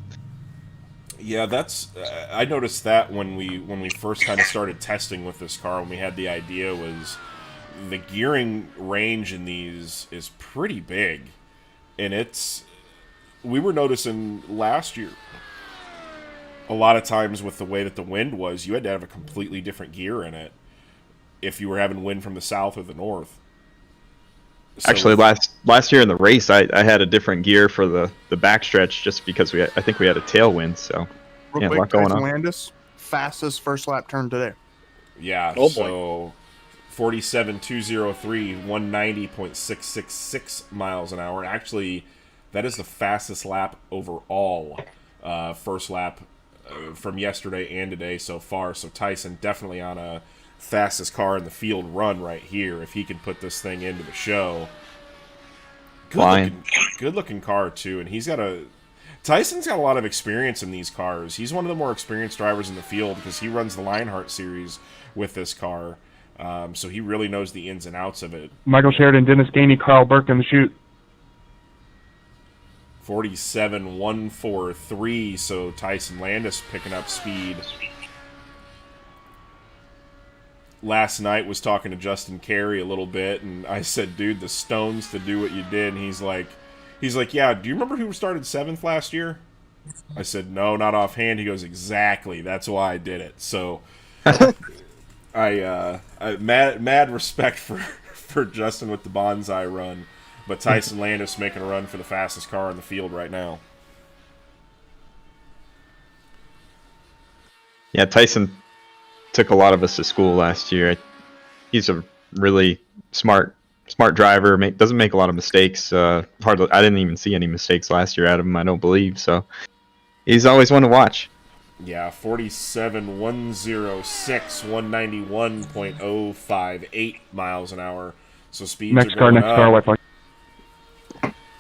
Speaker 3: Yeah, that's I noticed that when we first kind of started testing with this car, when we had the idea, was the gearing range in these is pretty big, and we were noticing last year a lot of times with the way that the wind was, you had to have a completely different gear in it if you were having wind from the south or the north. So
Speaker 6: Actually, last year in the race, I had a different gear for the backstretch just because I think we had a tailwind. So
Speaker 1: Real
Speaker 6: yeah, a
Speaker 1: quick,
Speaker 6: lot going
Speaker 1: Tyson
Speaker 6: on.
Speaker 1: Landis, fastest first lap turn today.
Speaker 3: yeah,
Speaker 4: Oh, boy.
Speaker 3: so 47,203, 190.666 miles an hour. Actually, that is the fastest lap overall, first lap from yesterday and today so far. So Tyson definitely on a fastest car in the field run right here. If he can put this thing into the show, good looking car too. And Tyson's got a lot of experience in these cars. He's one of the more experienced drivers in the field because he runs the Lionheart series with this car. So he really knows the ins and outs of it.
Speaker 5: Michael Sheridan, Dennis Gainey, Carl Burke in the chute.
Speaker 3: 47,143, so Tyson Landis picking up speed. Last night was talking to Justin Carey a little bit, and I said, dude, the stones to do what you did. And he's like, yeah, do you remember who started 7th last year? I said, no, not offhand. He goes, exactly, that's why I did it. So I mad respect for Justin with the bonsai run, but Tyson Landis making a run for the fastest car in the field right now.
Speaker 6: Yeah, Tyson took a lot of us to school last year. He's a really smart driver. Doesn't make a lot of mistakes. I didn't even see any mistakes last year out of him, I don't believe. So he's always one to watch.
Speaker 3: Yeah, 47,106, 191.058 miles an hour. So speeds
Speaker 5: Next
Speaker 3: are
Speaker 5: car,
Speaker 3: going
Speaker 5: next car,
Speaker 3: up.
Speaker 5: white flag.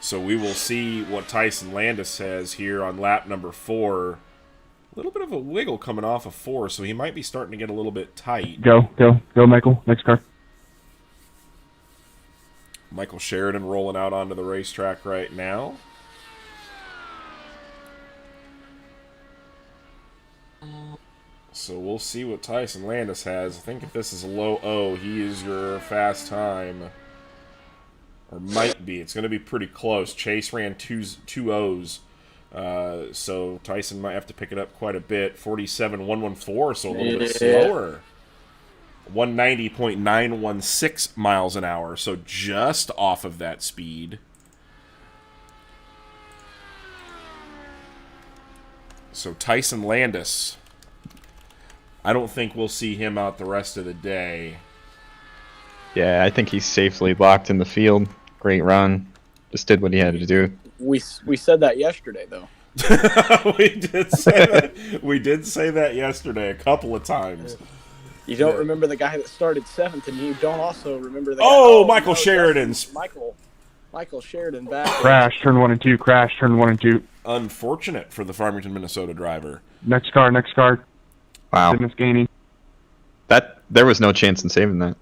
Speaker 3: So we will see what Tyson Landis has here on lap number 4. A little bit of a wiggle coming off of 4, so he might be starting to get a little bit tight.
Speaker 5: Go, Michael. Next car.
Speaker 3: Michael Sheridan rolling out onto the racetrack right now. So we'll see what Tyson Landis has. I think if this is a low O, he is your fast time. Or might be. It's going to be pretty close. Chase ran two O's. So Tyson might have to pick it up quite a bit. 47,114, so a little bit slower. 190.916 miles an hour, so just off of that speed. So Tyson Landis, I don't think we'll see him out the rest of the day.
Speaker 6: Yeah, I think he's safely locked in the field. Great run. Just did what he had to do.
Speaker 4: We said that yesterday, though.
Speaker 3: We did say that yesterday a couple of times.
Speaker 4: You don't remember the guy that started 7th, and you don't also remember the guy.
Speaker 3: Oh, Michael Sheridan's.
Speaker 4: Michael Sheridan back.
Speaker 5: Crash, turn 1 and 2, crash, turn 1 and 2.
Speaker 3: Unfortunate for the Farmington, Minnesota driver.
Speaker 5: Next car.
Speaker 6: Wow.
Speaker 5: Dennis Gainey.
Speaker 6: There was no chance in saving that.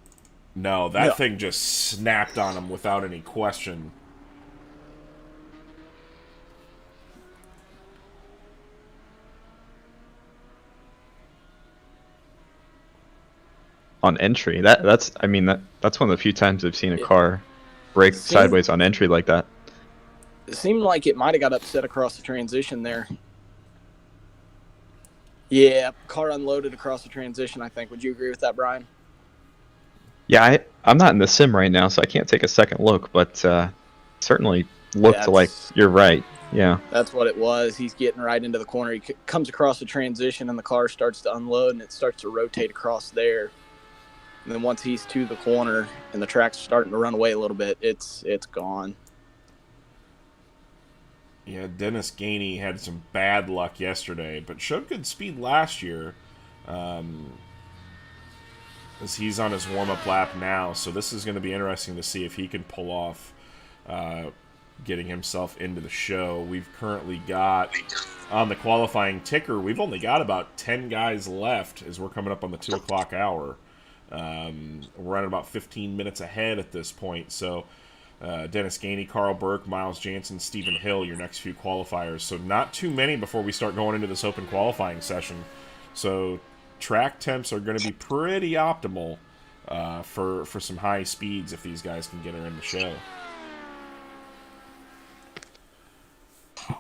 Speaker 3: No, that thing just snapped on him without any question.
Speaker 6: On entry, that's one of the few times I've seen a car break sideways on entry like that.
Speaker 4: It seemed like it might have got upset across the transition there. Yeah, car unloaded across the transition, I think. Would you agree with that, Brian?
Speaker 6: Yeah, I'm not in the sim right now, so I can't take a second look, but certainly looked like you're right. Yeah.
Speaker 4: That's what it was. He's getting right into the corner. He comes across the transition, and the car starts to unload, and it starts to rotate across there. And then once he's to the corner and the track's starting to run away a little bit, it's gone.
Speaker 3: Yeah, Dennis Gainey had some bad luck yesterday, but showed good speed last year. As he's on his warm-up lap now, so this is going to be interesting to see if he can pull off getting himself into the show. We've currently got, on the qualifying ticker, we've only got about 10 guys left as we're coming up on the 2 o'clock hour. We're at about 15 minutes ahead at this point, so Dennis Gainey, Carl Burke, Miles Jansen, Stephen Hill, your next few qualifiers. So not too many before we start going into this open qualifying session. So track temps are going to be pretty optimal for some high speeds if these guys can get her in the show.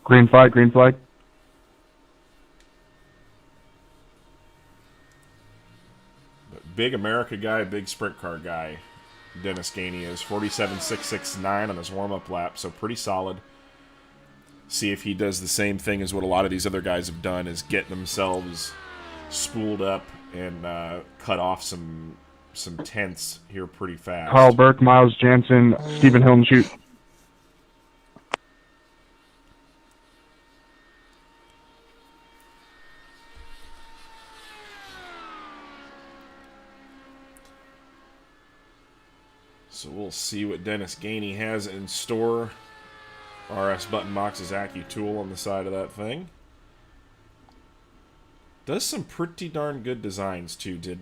Speaker 5: Green flag, green flag.
Speaker 3: But big America guy, big sprint car guy, Dennis Gainey is 47.669 on his warm-up lap, so pretty solid. See if he does the same thing as what a lot of these other guys have done, is get themselves spooled up and cut off some tenths here pretty fast.
Speaker 5: Carl Burke, Miles Jansen, Stephen Hill, and shoot.
Speaker 3: So we'll see what Dennis Gainey has in store. RS Button Box's AccuTool on the side of that thing. Does some pretty darn good designs, too. Did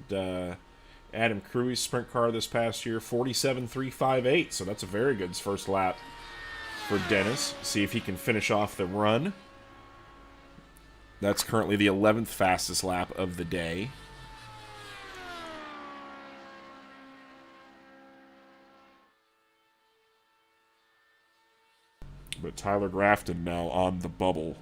Speaker 3: Adam Crui's sprint car this past year, 47.358. So that's a very good first lap for Dennis. See if he can finish off the run. That's currently the 11th fastest lap of the day. But Tyler Grafton now on the bubble.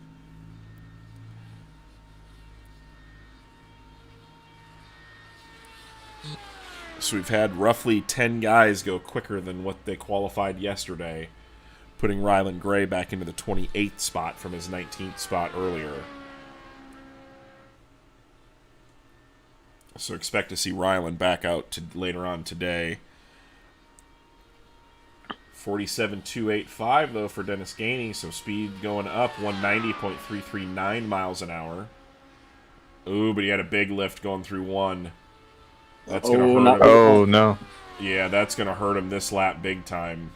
Speaker 3: So we've had roughly 10 guys go quicker than what they qualified yesterday, putting Rylan Gray back into the 28th spot from his 19th spot earlier. So expect to see Rylan back out later on today. 47.285 though for Dennis Gainey, so speed going up, 190.339 miles an hour. Ooh, but he had a big lift going through one. That's gonna hurt him.
Speaker 6: Oh no!
Speaker 3: Yeah, that's gonna hurt him this lap big time.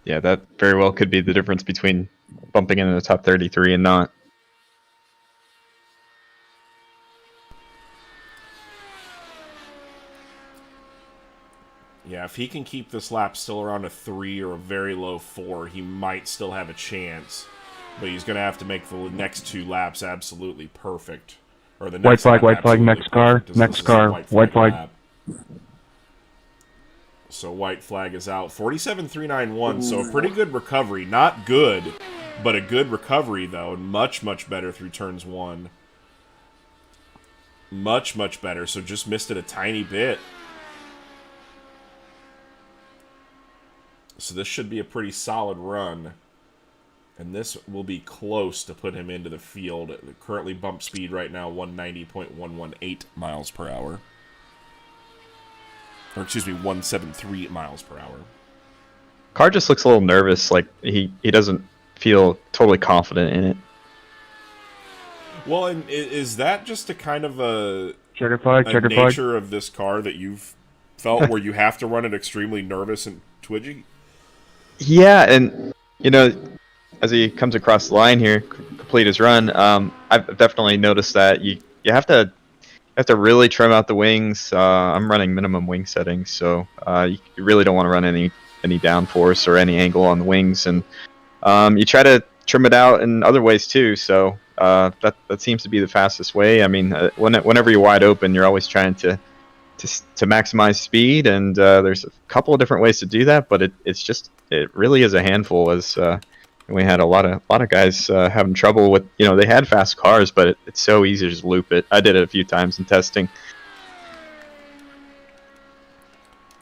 Speaker 6: Yeah, that very well could be the difference between bumping into the top 33 and not.
Speaker 3: Yeah, if he can keep this lap still around a 3 or a very low 4, he might still have a chance. But he's going to have to make the next 2 laps absolutely perfect. Or the next
Speaker 5: White flag, next car, next car, white flag.
Speaker 3: Lap. So white flag is out. 47.391, so a pretty good recovery. Not good, but a good recovery, though. Much, much better through turns 1. Much, much better, so just missed it a tiny bit. So this should be a pretty solid run. And this will be close to put him into the field. Currently bump speed right now, 190.118 miles per hour. Or excuse me, 173 miles per hour.
Speaker 6: Car just looks a little nervous, like he doesn't feel totally confident in it.
Speaker 3: Well, and is that just a kind of a
Speaker 5: Checker flag, checker flag.
Speaker 3: nature of this car that you've felt where you have to run it extremely nervous and twitchy?
Speaker 6: Yeah, and you know, as he comes across the line here, complete his run, I've definitely noticed that you have to really trim out the wings. I'm running minimum wing settings, so you really don't want to run any downforce or any angle on the wings, and you try to trim it out in other ways too. So that seems to be the fastest way. I mean, whenever you're wide open, you're always trying to maximize speed, and there's a couple of different ways to do that, but it really is a handful. As we had a lot of guys having trouble with, they had fast cars, but it's so easy to just loop it. I did it a few times in testing.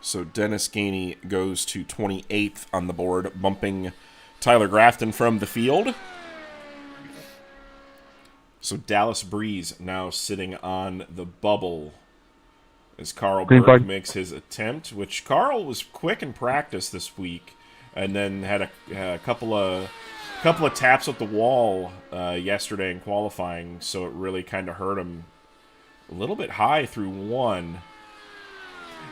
Speaker 3: So Dennis Gainey goes to 28th on the board, bumping Tyler Grafton from the field. So Dallas Breeze now sitting on the bubble as Carl
Speaker 5: Green
Speaker 3: Burke
Speaker 5: flag.
Speaker 3: makes his attempt, which Carl was quick in practice this week, and then had a couple of taps at the wall yesterday in qualifying, so it really kind of hurt him a little bit high through one.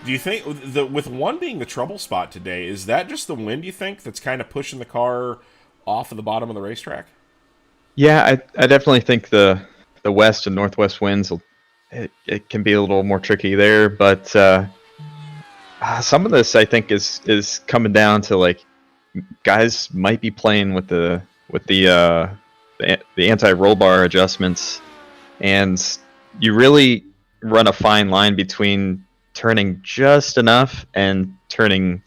Speaker 3: Do you think, with one being the trouble spot today, is that just the wind, you think, that's kind of pushing the car off of the bottom of the racetrack?
Speaker 6: Yeah, I definitely think the west and northwest winds, it can be a little more tricky there, but some of this I think is coming down to like guys might be playing with the anti-roll bar adjustments, and you really run a fine line between turning just enough and turning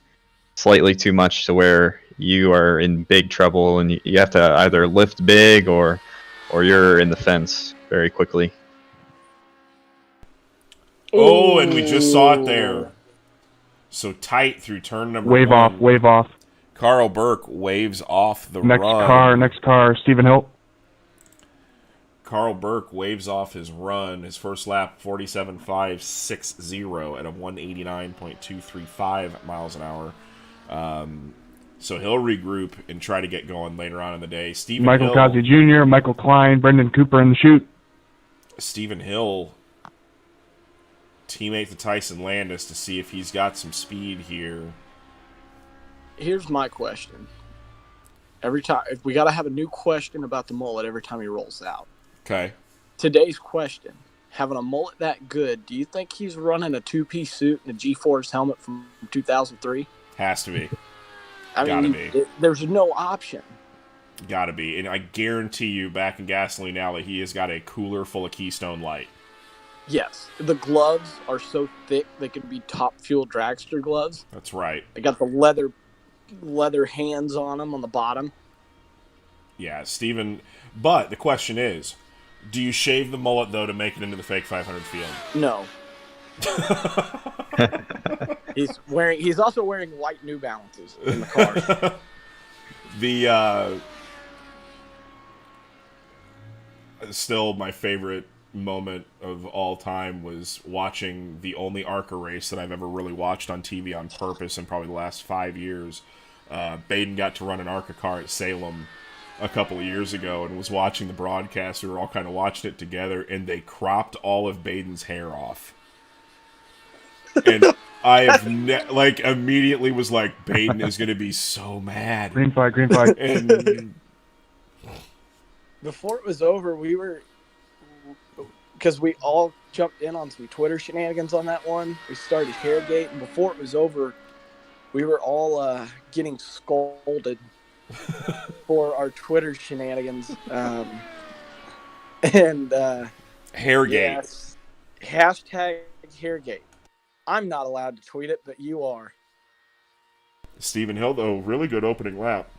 Speaker 6: slightly too much to where you are in big trouble and you have to either lift big or you're in the fence very quickly.
Speaker 3: Oh, and we just saw it there. So tight through turn number
Speaker 5: Wave
Speaker 3: one.
Speaker 5: wave off.
Speaker 3: Carl Burke waves off the
Speaker 5: Next
Speaker 3: run.
Speaker 5: car, Stephen Hill.
Speaker 3: Carl Burke waves off his run, his first lap, 47.560 at a 189.235 miles an hour. So he'll regroup and try to get going later on in the day.
Speaker 5: Michael Cosby Jr., Michael Klein, Brendan Cooper in the chute.
Speaker 3: Stephen Hill, teammate to Tyson Landis, to see if he's got some speed here.
Speaker 4: Here's my question. Every time, if we got to have a new question about the mullet every time he rolls out.
Speaker 3: Okay.
Speaker 4: Today's question: having a mullet that good, do you think he's running a two-piece suit and a G-Force helmet from 2003?
Speaker 3: Has to be.
Speaker 4: Gotta be. There's no option.
Speaker 3: Gotta be. And I guarantee you, back in Gasoline Alley, he has got a cooler full of Keystone Light.
Speaker 4: Yes. The gloves are so thick they could be Top Fuel dragster gloves.
Speaker 3: That's right.
Speaker 4: They got the leather hands on them on the bottom.
Speaker 3: Yeah, Steven. But the question is, do you shave the mullet, though, to make it into the fake 500 field?
Speaker 4: No. He's also wearing white New Balances in the car.
Speaker 3: Still my favorite moment of all time was watching the only ARCA race that I've ever really watched on TV on purpose in probably the last 5 years. Baden got to run an ARCA car at Salem a couple of years ago and was watching the broadcast. We were all kind of watching it together, and they cropped all of Baden's hair off. And I have immediately was like, Baden is going to be so mad.
Speaker 5: Green flag, green flag.
Speaker 3: And
Speaker 4: Before it was over, because we all jumped in on some Twitter shenanigans on that one. We started Hairgate, and before it was over, we were all getting scolded for our Twitter shenanigans. Hairgate. Yes, hashtag Hairgate. I'm not allowed to tweet it, but you are.
Speaker 3: Stephen Hill, though, really good opening lap.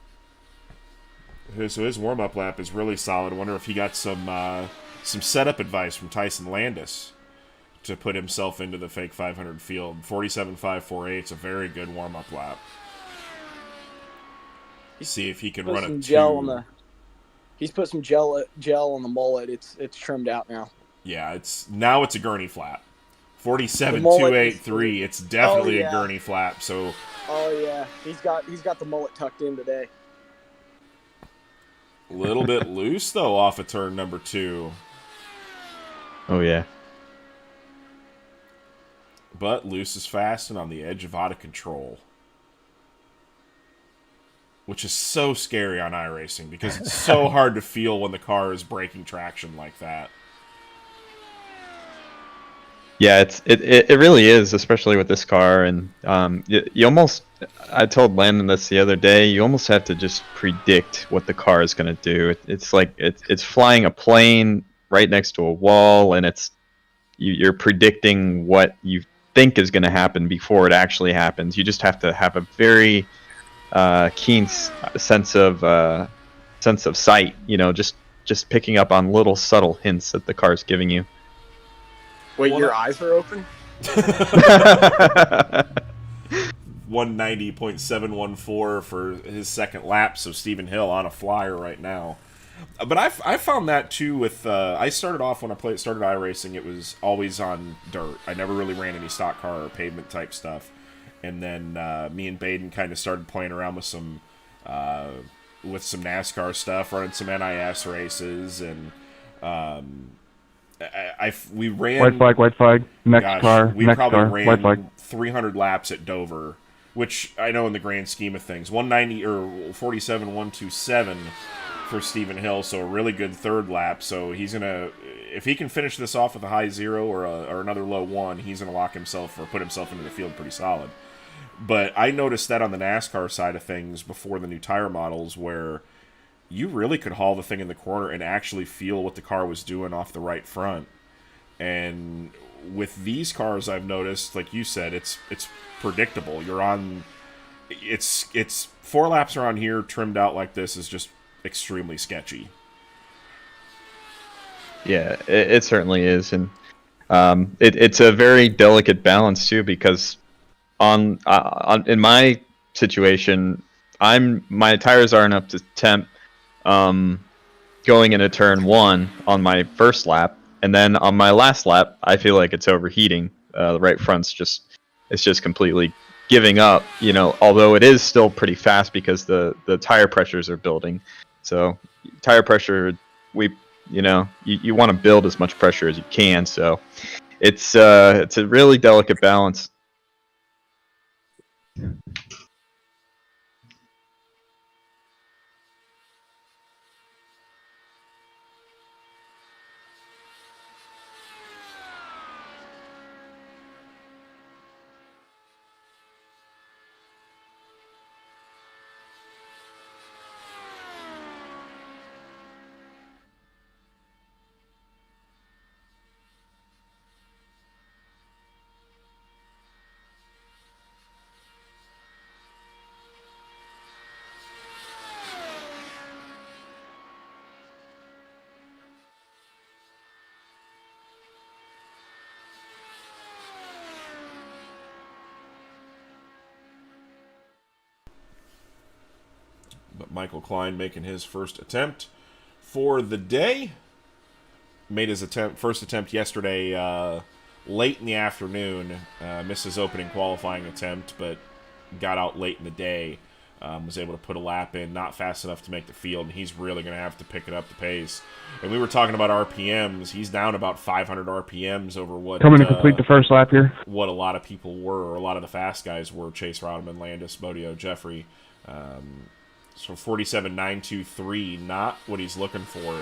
Speaker 3: So his warm-up lap is really solid. I wonder if he got some setup advice from Tyson Landis to put himself into the fake 500 field. 47.548. It's a very good warm-up lap. See if he can run a two.
Speaker 4: He's put some gel on the mullet. It's trimmed out now.
Speaker 3: Yeah, it's a gurney flap. 47.283. It's definitely a gurney flap. So.
Speaker 4: Oh yeah, he's got the mullet tucked in today.
Speaker 3: A little bit loose though off of turn number 2.
Speaker 6: Oh yeah.
Speaker 3: But loose is fast and on the edge of out of control. Which is so scary on iRacing because it's so hard to feel when the car is breaking traction like that.
Speaker 6: Yeah, it really is, especially with this car, and you almost. I told Landon this the other day. You almost have to just predict what the car is going to do. It's like it's flying a plane right next to a wall, and you're predicting what you think is going to happen before it actually happens. You just have to have a very keen sense of sight. You know, just picking up on little subtle hints that the car's giving you.
Speaker 4: Wait, your eyes are open?
Speaker 3: 190.714 for his second lap, so Stephen Hill on a flyer right now. But I found that too with I started off when I started iRacing, it was always on dirt. I never really ran any stock car or pavement type stuff. And then me and Baden kind of started playing around with some NASCAR stuff, running some NIS races, and we ran
Speaker 5: White flag, next car,
Speaker 3: we
Speaker 5: next
Speaker 3: probably
Speaker 5: car,
Speaker 3: ran
Speaker 5: white flag.
Speaker 3: 300 laps at Dover, which I know in the grand scheme of things, 190 or 47,127 for Stephen Hill, so a really good third lap. So he's gonna, if he can finish this off with a high 0 or another low 1, he's gonna lock himself or put himself into the field pretty solid. But I noticed that on the NASCAR side of things before the new tire models, where you really could haul the thing in the corner and actually feel what the car was doing off the right front. And with these cars, I've noticed, like you said, it's predictable. You're on, it's 4 laps around here trimmed out like this is just extremely sketchy.
Speaker 6: Yeah, it certainly is, and it's a very delicate balance too, because on in my situation, my tires aren't up to temp going into turn 1 on my first lap, and then on my last lap, I feel like it's overheating. The right front's just completely giving up. You know, although it is still pretty fast because the tire pressures are building. So tire pressure, you want to build as much pressure as you can. So it's a really delicate balance.
Speaker 3: But Michael Klein making his first attempt for the day. Made his first attempt yesterday late in the afternoon. Missed his opening qualifying attempt, but got out late in the day. Was able to put a lap in, not fast enough to make the field, and he's really going to have to pick it up the pace. And we were talking about RPMs. He's down about 500 RPMs over what...
Speaker 5: Coming to complete the first lap here.
Speaker 3: What a lot of people were, or a lot of the fast guys were. Chase Rodman, Landis, Bodio, Jeffrey. So 47.923, not what he's looking for.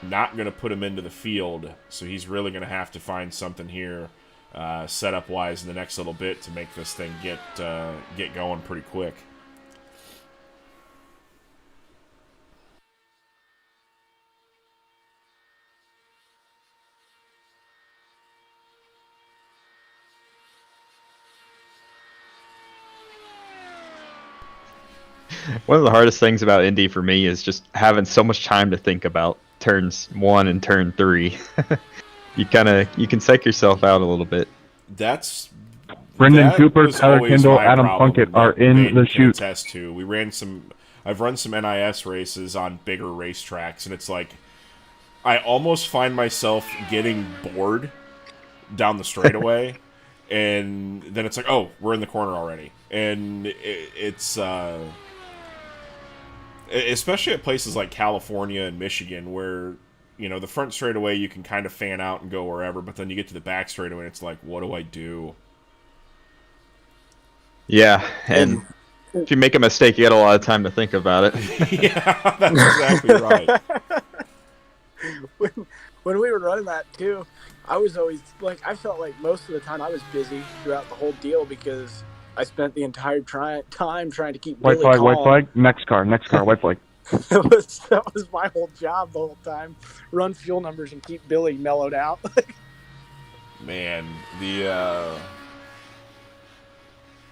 Speaker 3: Not going to put him into the field, so he's really going to have to find something here setup-wise in the next little bit to make this thing get going pretty quick.
Speaker 6: One of the hardest things about Indy for me is just having so much time to think about turns 1 and turn 3. You can psych yourself out a little bit.
Speaker 5: Brendan Cooper, Tyler Kendall, Adam Plunkett are in the chute.
Speaker 3: I've run some NIS races on bigger racetracks, and it's like I almost find myself getting bored down the straightaway, and then it's like, oh, we're in the corner already, and it's especially at places like California and Michigan where, you know, the front straightaway you can kind of fan out and go wherever, but then you get to the back straightaway and it's like, what do I do?
Speaker 6: Yeah, and if you make a mistake, you got a lot of time to think about it.
Speaker 3: Yeah, that's exactly right.
Speaker 4: When we were running that too, I was always like, I felt like most of the time I was busy throughout the whole deal because I spent the entire time trying to keep
Speaker 5: White
Speaker 4: Billy
Speaker 5: flag, white
Speaker 4: calm.
Speaker 5: flag, next car, white flag.
Speaker 4: That was my whole job the whole time. Run fuel numbers and keep Billy mellowed out.
Speaker 3: Man, the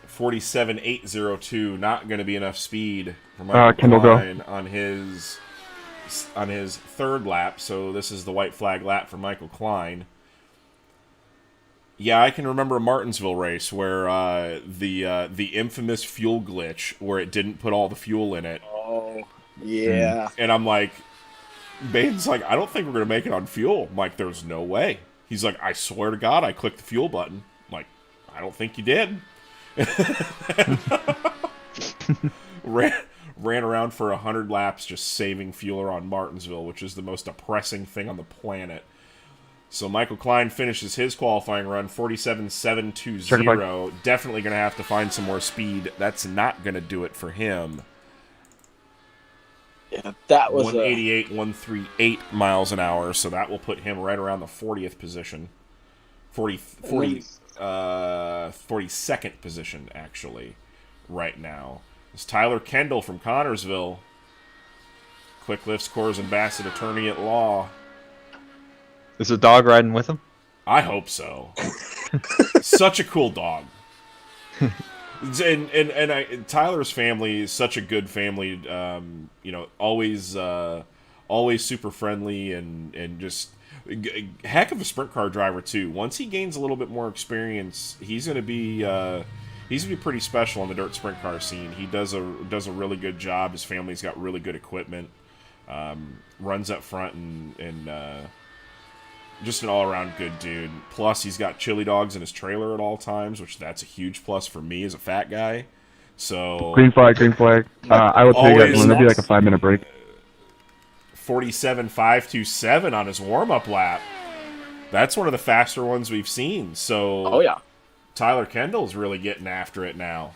Speaker 3: 47.802 not going to be enough speed for Michael Klein on his third lap. So this is the white flag lap for Michael Klein. Yeah, I can remember a Martinsville race where the infamous fuel glitch, where it didn't put all the fuel in it.
Speaker 4: Oh. Yeah.
Speaker 3: And I'm like, Baden's like, I don't think we're going to make it on fuel. I'm like, there's no way. He's like, I swear to God, I clicked the fuel button. I'm like, I don't think you did. ran around for 100 laps just saving fuel around Martinsville, which is the most depressing thing on the planet. So Michael Klein finishes his qualifying run 47.720. Definitely going to have to find some more speed. That's not going to do it for him.
Speaker 4: Yeah, that was
Speaker 3: 188.138 miles an hour, so that will put him right around the 40th position. 42nd position, actually, right now. It's Tyler Kendall from Connorsville. Quick Lift Scores Ambassador Attorney at Law.
Speaker 6: Is the dog riding with him?
Speaker 3: I hope so. Such a cool dog. Tyler's family is such a good family. Always super friendly and just heck of a sprint car driver too. Once he gains a little bit more experience, he's gonna be pretty special in the dirt sprint car scene. He does a really good job. His family's got really good equipment. Runs up front and just an all-around good dude. Plus, he's got chili dogs in his trailer at all times, which that's a huge plus for me as a fat guy. So
Speaker 5: Green flag. I will take it. There'll be like a 5-minute break.
Speaker 3: 47.527 on his warm-up lap. That's one of the faster ones we've seen. So,
Speaker 4: Oh yeah.
Speaker 3: Tyler Kendall's really getting after it now.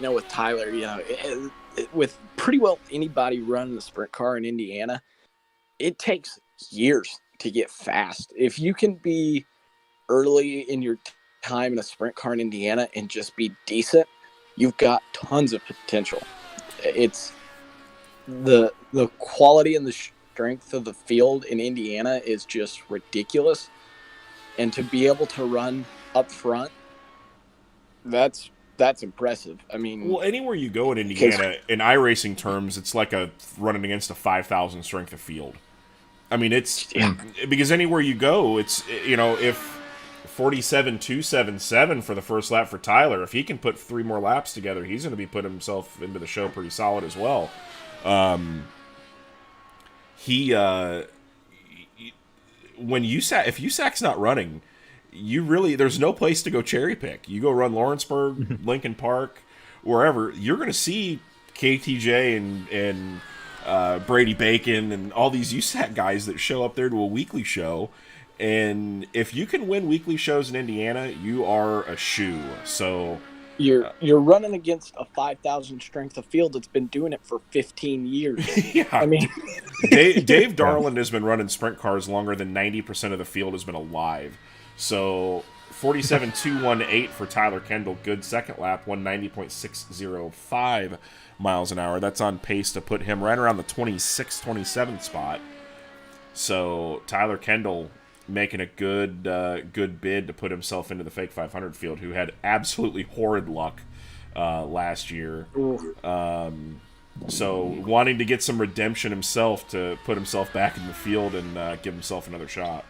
Speaker 4: With Tyler, with pretty well anybody running a sprint car in Indiana, it takes years to get fast. If you can be early in your time in a sprint car in Indiana and just be decent, you've got tons of potential. It's the quality and the strength of the field in Indiana is just ridiculous. And to be able to run up front, that's impressive. I mean,
Speaker 3: well, anywhere you go in Indiana, in iRacing terms, it's like running against a 5,000 strength of field. I mean, it's because anywhere you go, it's if 47.277 for the first lap for Tyler, if he can put 3 more laps together, he's going to be putting himself into the show pretty solid as well. If USAC's not running, there's no place to go cherry pick. You go run Lawrenceburg, Lincoln Park, wherever, you're going to see KTJ and Brady Bacon and all these USAC guys that show up there to a weekly show. And if you can win weekly shows in Indiana, you are a shoo. So
Speaker 4: you're running against a 5,000 strength of field that's been doing it for 15 years.
Speaker 3: Yeah.
Speaker 4: I mean,
Speaker 3: Dave Darland has been running sprint cars longer than 90% of the field has been alive. So 47.218 for Tyler Kendall. Good second lap, 190.605 miles an hour. That's on pace to put him right around the 26th, 27th spot. So Tyler Kendall making a good bid to put himself into the fake 500 field, who had absolutely horrid luck last year. So wanting to get some redemption himself to put himself back in the field and give himself another shot.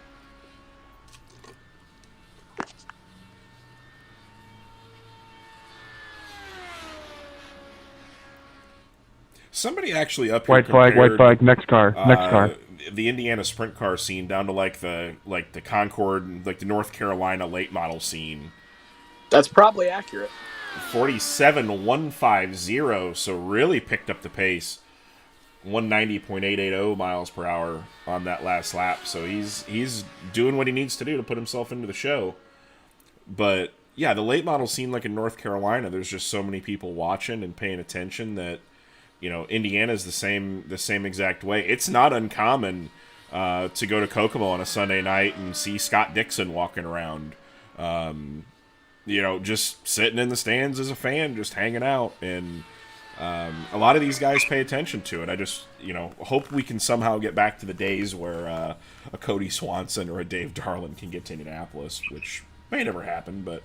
Speaker 3: Somebody actually up here
Speaker 5: White flag, next car.
Speaker 3: The Indiana sprint car scene down to like the Concord, like the North Carolina late model scene.
Speaker 4: that's probably accurate.
Speaker 3: 47.150, so really picked up the pace. 190.880 miles per hour on that last lap. So he's doing what he needs to do to put himself into the show. But yeah, the late model scene, like in North Carolina, there's just so many people watching and paying attention that Indiana's the same exact way. It's not uncommon to go to Kokomo on a Sunday night and see Scott Dixon walking around, just sitting in the stands as a fan, just hanging out. And a lot of these guys pay attention to it. I just, hope we can somehow get back to the days where a Cody Swanson or a Dave Darland can get to Indianapolis, which may never happen, but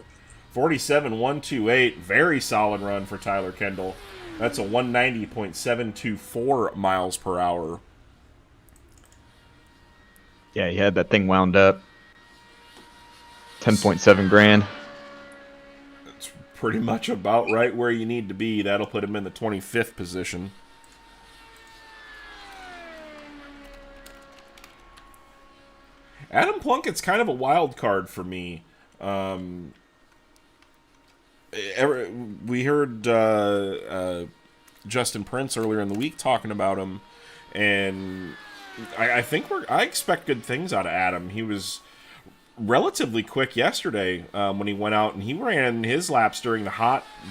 Speaker 3: 47.128, very solid run for Tyler Kendall. That's a 190.724 miles per hour.
Speaker 6: Yeah, he had that thing wound up. 10.7 grand.
Speaker 3: That's pretty much about right where you need to be. That'll put him in the 25th position. Adam Plunkett's kind of a wild card for me. We heard Justin Prince earlier in the week talking about him, and I think I expect good things out of Adam. He was relatively quick yesterday when he went out, and he ran his laps during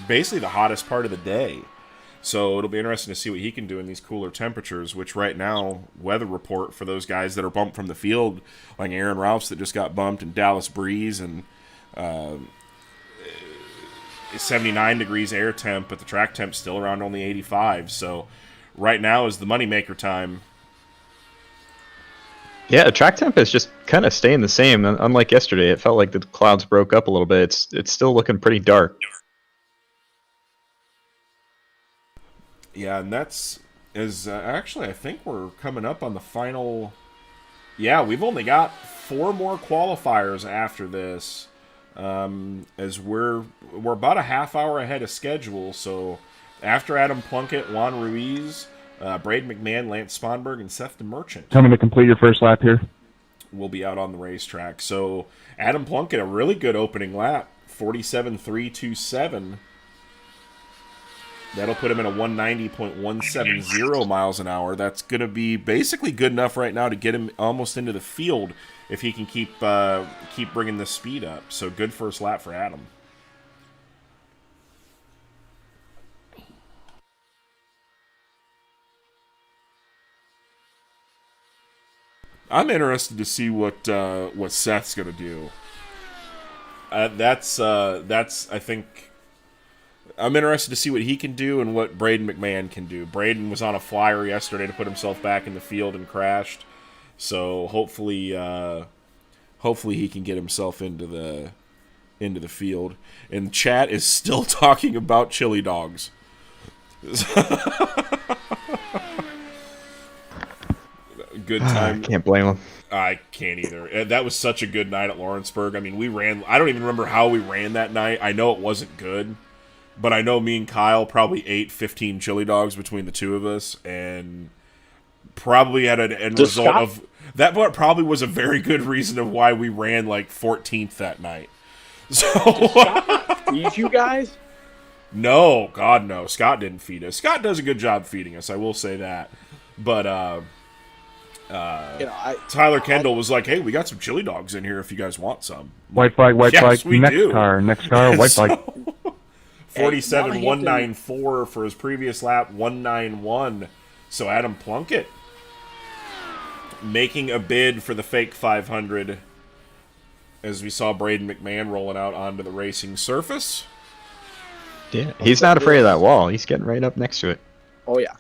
Speaker 3: basically the hottest part of the day. So it'll be interesting to see what he can do in these cooler temperatures, which right now, weather report for those guys that are bumped from the field, like Aaron Rouse that just got bumped, and Dallas Breeze, and 79 degrees air temp, but the track temp's still around only 85. So right now is the moneymaker time.
Speaker 6: Yeah, track temp is just kind of staying the same. Unlike yesterday, it felt like the clouds broke up a little bit. It's still looking pretty dark.
Speaker 3: Yeah, and actually, I think we're coming up on the final. Yeah, we've only got 4 more qualifiers after this, as we're about a half hour ahead of schedule. So after Adam Plunkett, Juan Ruiz, Braden McMahon, Lance Sponberg, and Seth the Merchant
Speaker 5: Coming to complete your first lap here.
Speaker 3: will be out on the racetrack. So Adam Plunkett, a really good opening lap, 47.327. That'll put him in a 190.170 miles an hour. That's going to be basically good enough right now to get him almost into the field if he can keep bringing the speed up. So good first lap for Adam. I'm interested to see what Seth's going to do. That's I think. I'm interested to see what he can do and what Braden McMahon can do. Braden was on a flyer yesterday to put himself back in the field and crashed. So hopefully he can get himself into the field. And chat is still talking about chili dogs. Good time.
Speaker 6: I can't blame him.
Speaker 3: I can't either. That was such a good night at Lawrenceburg. I mean, I don't even remember how we ran that night. I know it wasn't good. But I know me and Kyle probably ate 15 chili dogs between the two of us, and probably had an end result of that. Probably was a very good reason of why we ran like 14th that night. So
Speaker 4: feed you guys?
Speaker 3: No, God no. Scott didn't feed us. Scott does a good job feeding us. I will say that. But Tyler Kendall was like, "Hey, we got some chili dogs in here if you guys want some."
Speaker 5: White flag, white
Speaker 3: Yes,
Speaker 5: flag.
Speaker 3: we
Speaker 5: Next
Speaker 3: do.
Speaker 5: car, white flag.
Speaker 3: 47.194 for his previous lap, 191. So Adam Plunkett making a bid for the fake 500 as we saw Braden McMahon rolling out onto the racing surface.
Speaker 6: Yeah, he's not afraid of that wall. He's getting right up next to it.
Speaker 4: Oh, yeah.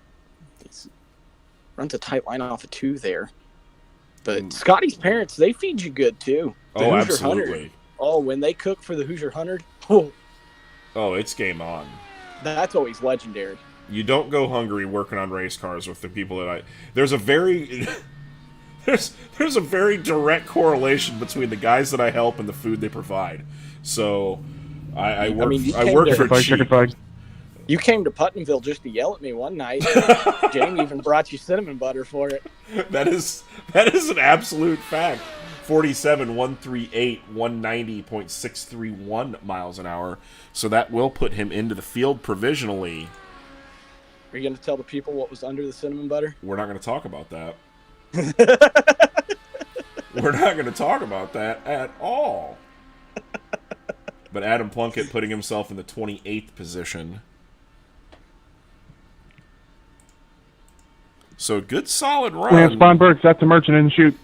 Speaker 4: Runs a tight line off of 2 there. But Scotty's parents, they feed you good, too. The Hoosier
Speaker 3: absolutely.
Speaker 4: 100. Oh, when they cook for the Hoosier 100,
Speaker 3: Oh, it's game on.
Speaker 4: That's always legendary.
Speaker 3: You don't go hungry working on race cars with the people that there's a very there's a very direct correlation between the guys that I help and the food they provide. So I work for cheap.
Speaker 4: You came to Putnamville just to yell at me one night. Jamie even brought you cinnamon butter for it.
Speaker 3: That is an absolute fact. 47.138, 190.631 miles an hour. So that will put him into the field provisionally.
Speaker 4: Are you going to tell the people what was under the cinnamon butter?
Speaker 3: We're not going to talk about that. We're not going to talk about that at all. But Adam Plunkett putting himself in the 28th position. So good solid run.
Speaker 5: Lance Sponberg, that's the Merchant in the chute.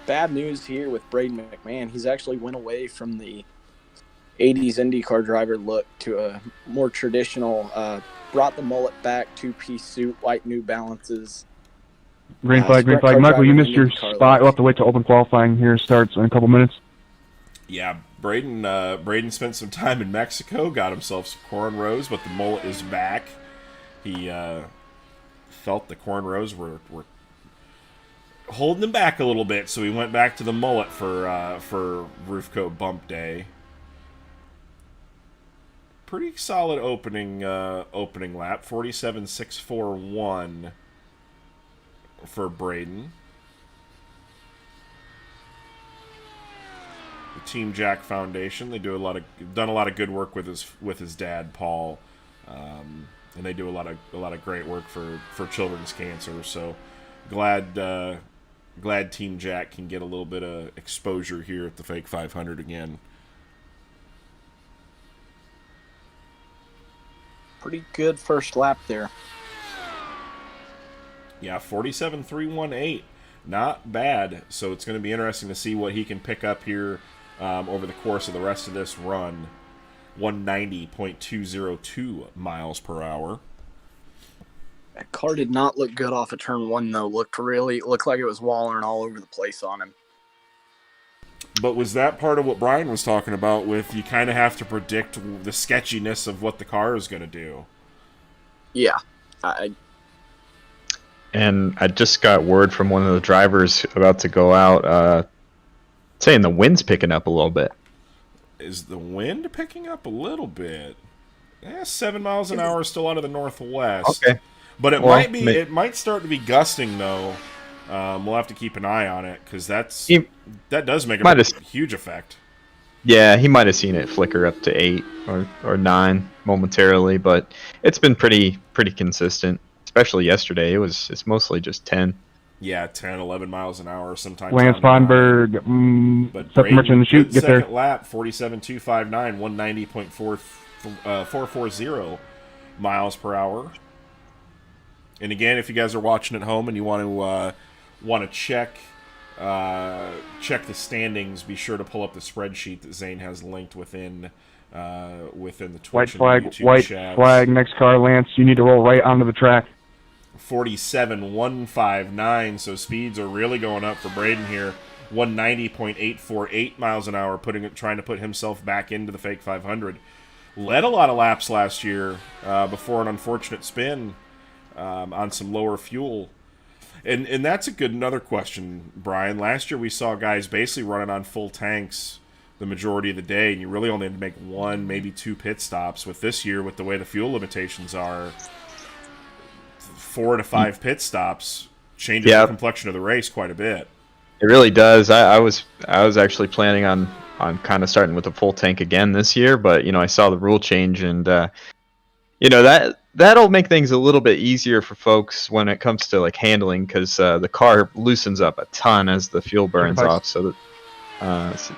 Speaker 4: Bad news here with Braden McMahon. He's actually went away from the 80s IndyCar driver look to a more traditional, brought the mullet back, 2-piece suit, white New Balances.
Speaker 5: Green flag, green flag. Michael, you missed your spot. We'll have to wait till open qualifying here starts in a couple minutes.
Speaker 3: Yeah, Braden spent some time in Mexico, got himself some cornrows, but the mullet is back. He felt the cornrows were holding him back a little bit, so he went back to the mullet for Roofco Bump Day. Pretty solid opening lap, 47.641 for Braden. Team Jack Foundation. They do done a lot of good work with his dad Paul, and they do a lot of great work for children's cancer. So glad Team Jack can get a little bit of exposure here at the Fake 500 again.
Speaker 4: Pretty good first lap there.
Speaker 3: Yeah, 47.318. Not bad. So it's going to be interesting to see what he can pick up here over the course of the rest of this run. 190.202 miles per hour.
Speaker 4: That car did not look good off of turn 1, though. Looked like it was wallering all over the place on him.
Speaker 3: But was that part of what Brian was talking about with you kind of have to predict the sketchiness of what the car is going to do?
Speaker 4: Yeah.
Speaker 6: And I just got word from one of the drivers about to go out saying the wind's picking up a little bit.
Speaker 3: Is the wind picking up a little bit? 7 miles an hour still out of the northwest.
Speaker 6: Okay.
Speaker 3: But it might start to be gusting, though. We'll have to keep an eye on it, because that does make a huge effect.
Speaker 6: Yeah, he might have seen it flicker up to 8 or 9 momentarily, but it's been pretty consistent. Especially yesterday, it's mostly just 10.
Speaker 3: Yeah, 10, 11 miles an hour sometimes.
Speaker 5: Lance Bonberg, set the merchant in the chute, get there.
Speaker 3: Second lap, 47.259, 190.440 miles per hour. And again, if you guys are watching at home and you want to check the standings, be sure to pull up the spreadsheet that Zane has linked within the Twitch and YouTube chats.
Speaker 5: Flag, next car, Lance. You need to roll right onto the track.
Speaker 3: 47.159, so speeds are really going up for Braden here. 190.848 miles an hour, trying to put himself back into the Fake 500. Led a lot of laps last year before an unfortunate spin on some lower fuel. And that's another question, Brian. Last year we saw guys basically running on full tanks the majority of the day, and you really only had to make 1, maybe 2 pit stops. With this year, with the way the fuel limitations are, 4 to 5 pit stops changes the complexion of the race quite a bit.
Speaker 6: It really does. I was actually planning on kind of starting with a full tank again this year, but I saw the rule change, and that'll make things a little bit easier for folks when it comes to like handling, because the car loosens up a ton as the fuel burns off. So that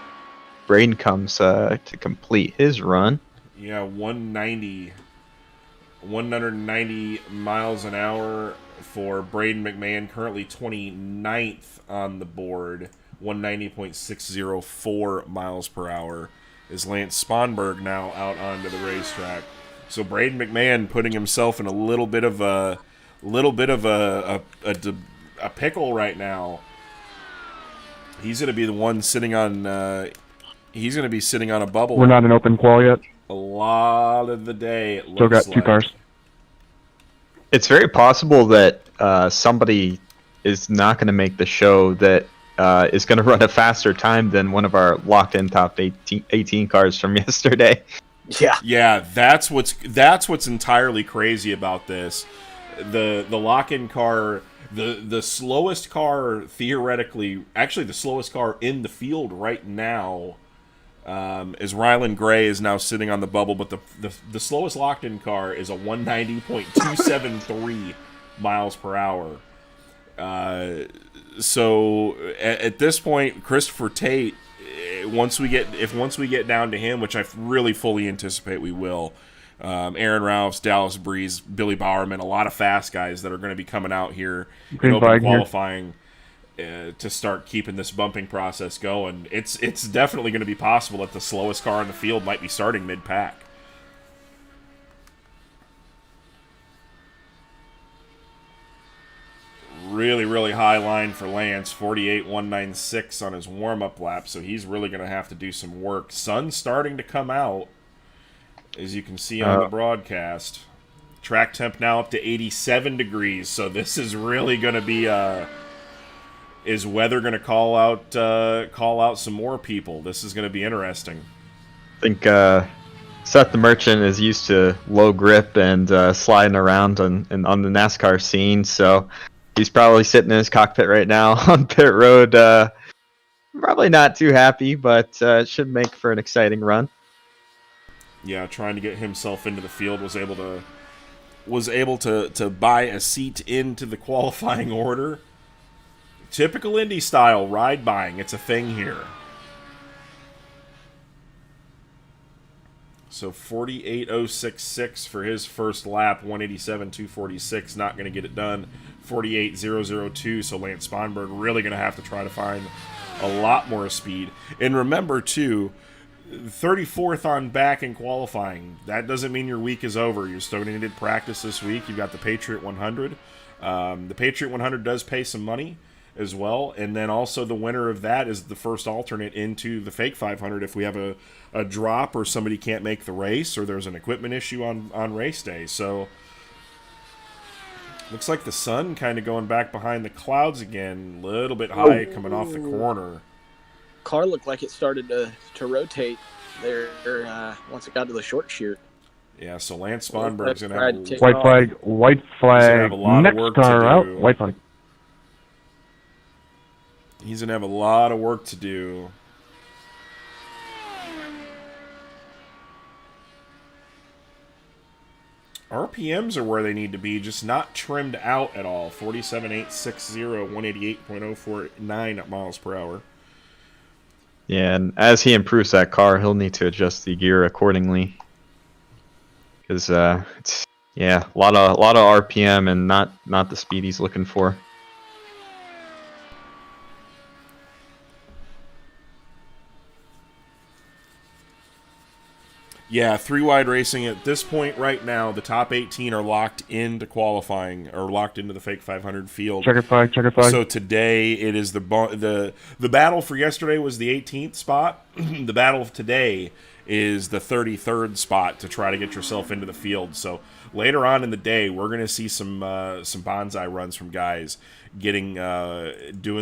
Speaker 6: Braden comes to complete his run.
Speaker 3: Yeah, 190 miles an hour for Braden McMahon, currently 29th on the board. 190.604 miles per hour is Lance Sponberg now out onto the racetrack. So Braden McMahon putting himself in a little bit of a pickle right now. He's going to be the one sitting on. He's going to be sitting on a bubble.
Speaker 5: We're not in open qual yet.
Speaker 3: A lot of the day. It
Speaker 5: Still got
Speaker 3: looks
Speaker 5: 2 cars.
Speaker 6: It's very possible that somebody is not going to make the show that is going to run a faster time than one of our locked-in top 18 cars from yesterday.
Speaker 3: Yeah, that's what's entirely crazy about this. The lock-in car, the slowest car theoretically, actually the slowest car in the field right now, is Rylan Gray is now sitting on the bubble, but the slowest locked-in car is a 190.273 miles per hour. So at this point, Christopher Tate, once we get down to him, which I really fully anticipate we will, Aaron Ralphs, Dallas Breeze, Billy Bowerman, a lot of fast guys that are going to be coming out here in open qualifying to start keeping this bumping process going. It's definitely going to be possible that the slowest car in the field might be starting mid-pack. Really, really high line for Lance, 48.196 on his warm-up lap, so he's really going to have to do some work. Sun's starting to come out, as you can see on the broadcast. Track temp now up to 87 degrees, so this is really going to be is weather going to call out some more people? This is going to be interesting.
Speaker 6: I think Seth the Merchant is used to low grip and sliding around on the NASCAR scene, so he's probably sitting in his cockpit right now on pit road, Probably not too happy, but it should make for an exciting run.
Speaker 3: Yeah, trying to get himself into the field, was able to buy a seat into the qualifying order. Typical Indy style ride buying. It's a thing here. So 48.066 for his first lap, 187.246, not going to get it done. 48.002, so Lance Spanberg really going to have to try to find a lot more speed. And remember, too, 34th on back in qualifying. That doesn't mean your week is over. You're still going to need practice this week. You've got the Patriot 100. The Patriot 100 does pay some money as well, and then also the winner of that is the first alternate into the fake 500 if we have a drop or somebody can't make the race or there's an equipment issue on race day. So looks like the sun kind of going back behind the clouds again, a little bit high coming off the corner.
Speaker 4: Car looked like it started to rotate there once it got to the short chute.
Speaker 3: Yeah, so Lance Spanberg's going to have
Speaker 5: white flag, next car out, white flag.
Speaker 3: He's going to have a lot of work to do. RPMs are where they need to be, just not trimmed out at all. 47.860, 188.049 miles per hour.
Speaker 6: Yeah, and as he improves that car, he'll need to adjust the gear accordingly. Because it's a lot of RPM and not the speed he's looking for.
Speaker 3: Yeah, 3-wide racing at this point right now, the top 18 are locked into qualifying, or locked into the fake 500 field.
Speaker 5: Checker flag.
Speaker 3: So today it is the battle for yesterday was the 18th spot. The battle of today is the 33rd spot to try to get yourself into the field. So later on in the day, we're going to see some bonsai runs from guys doing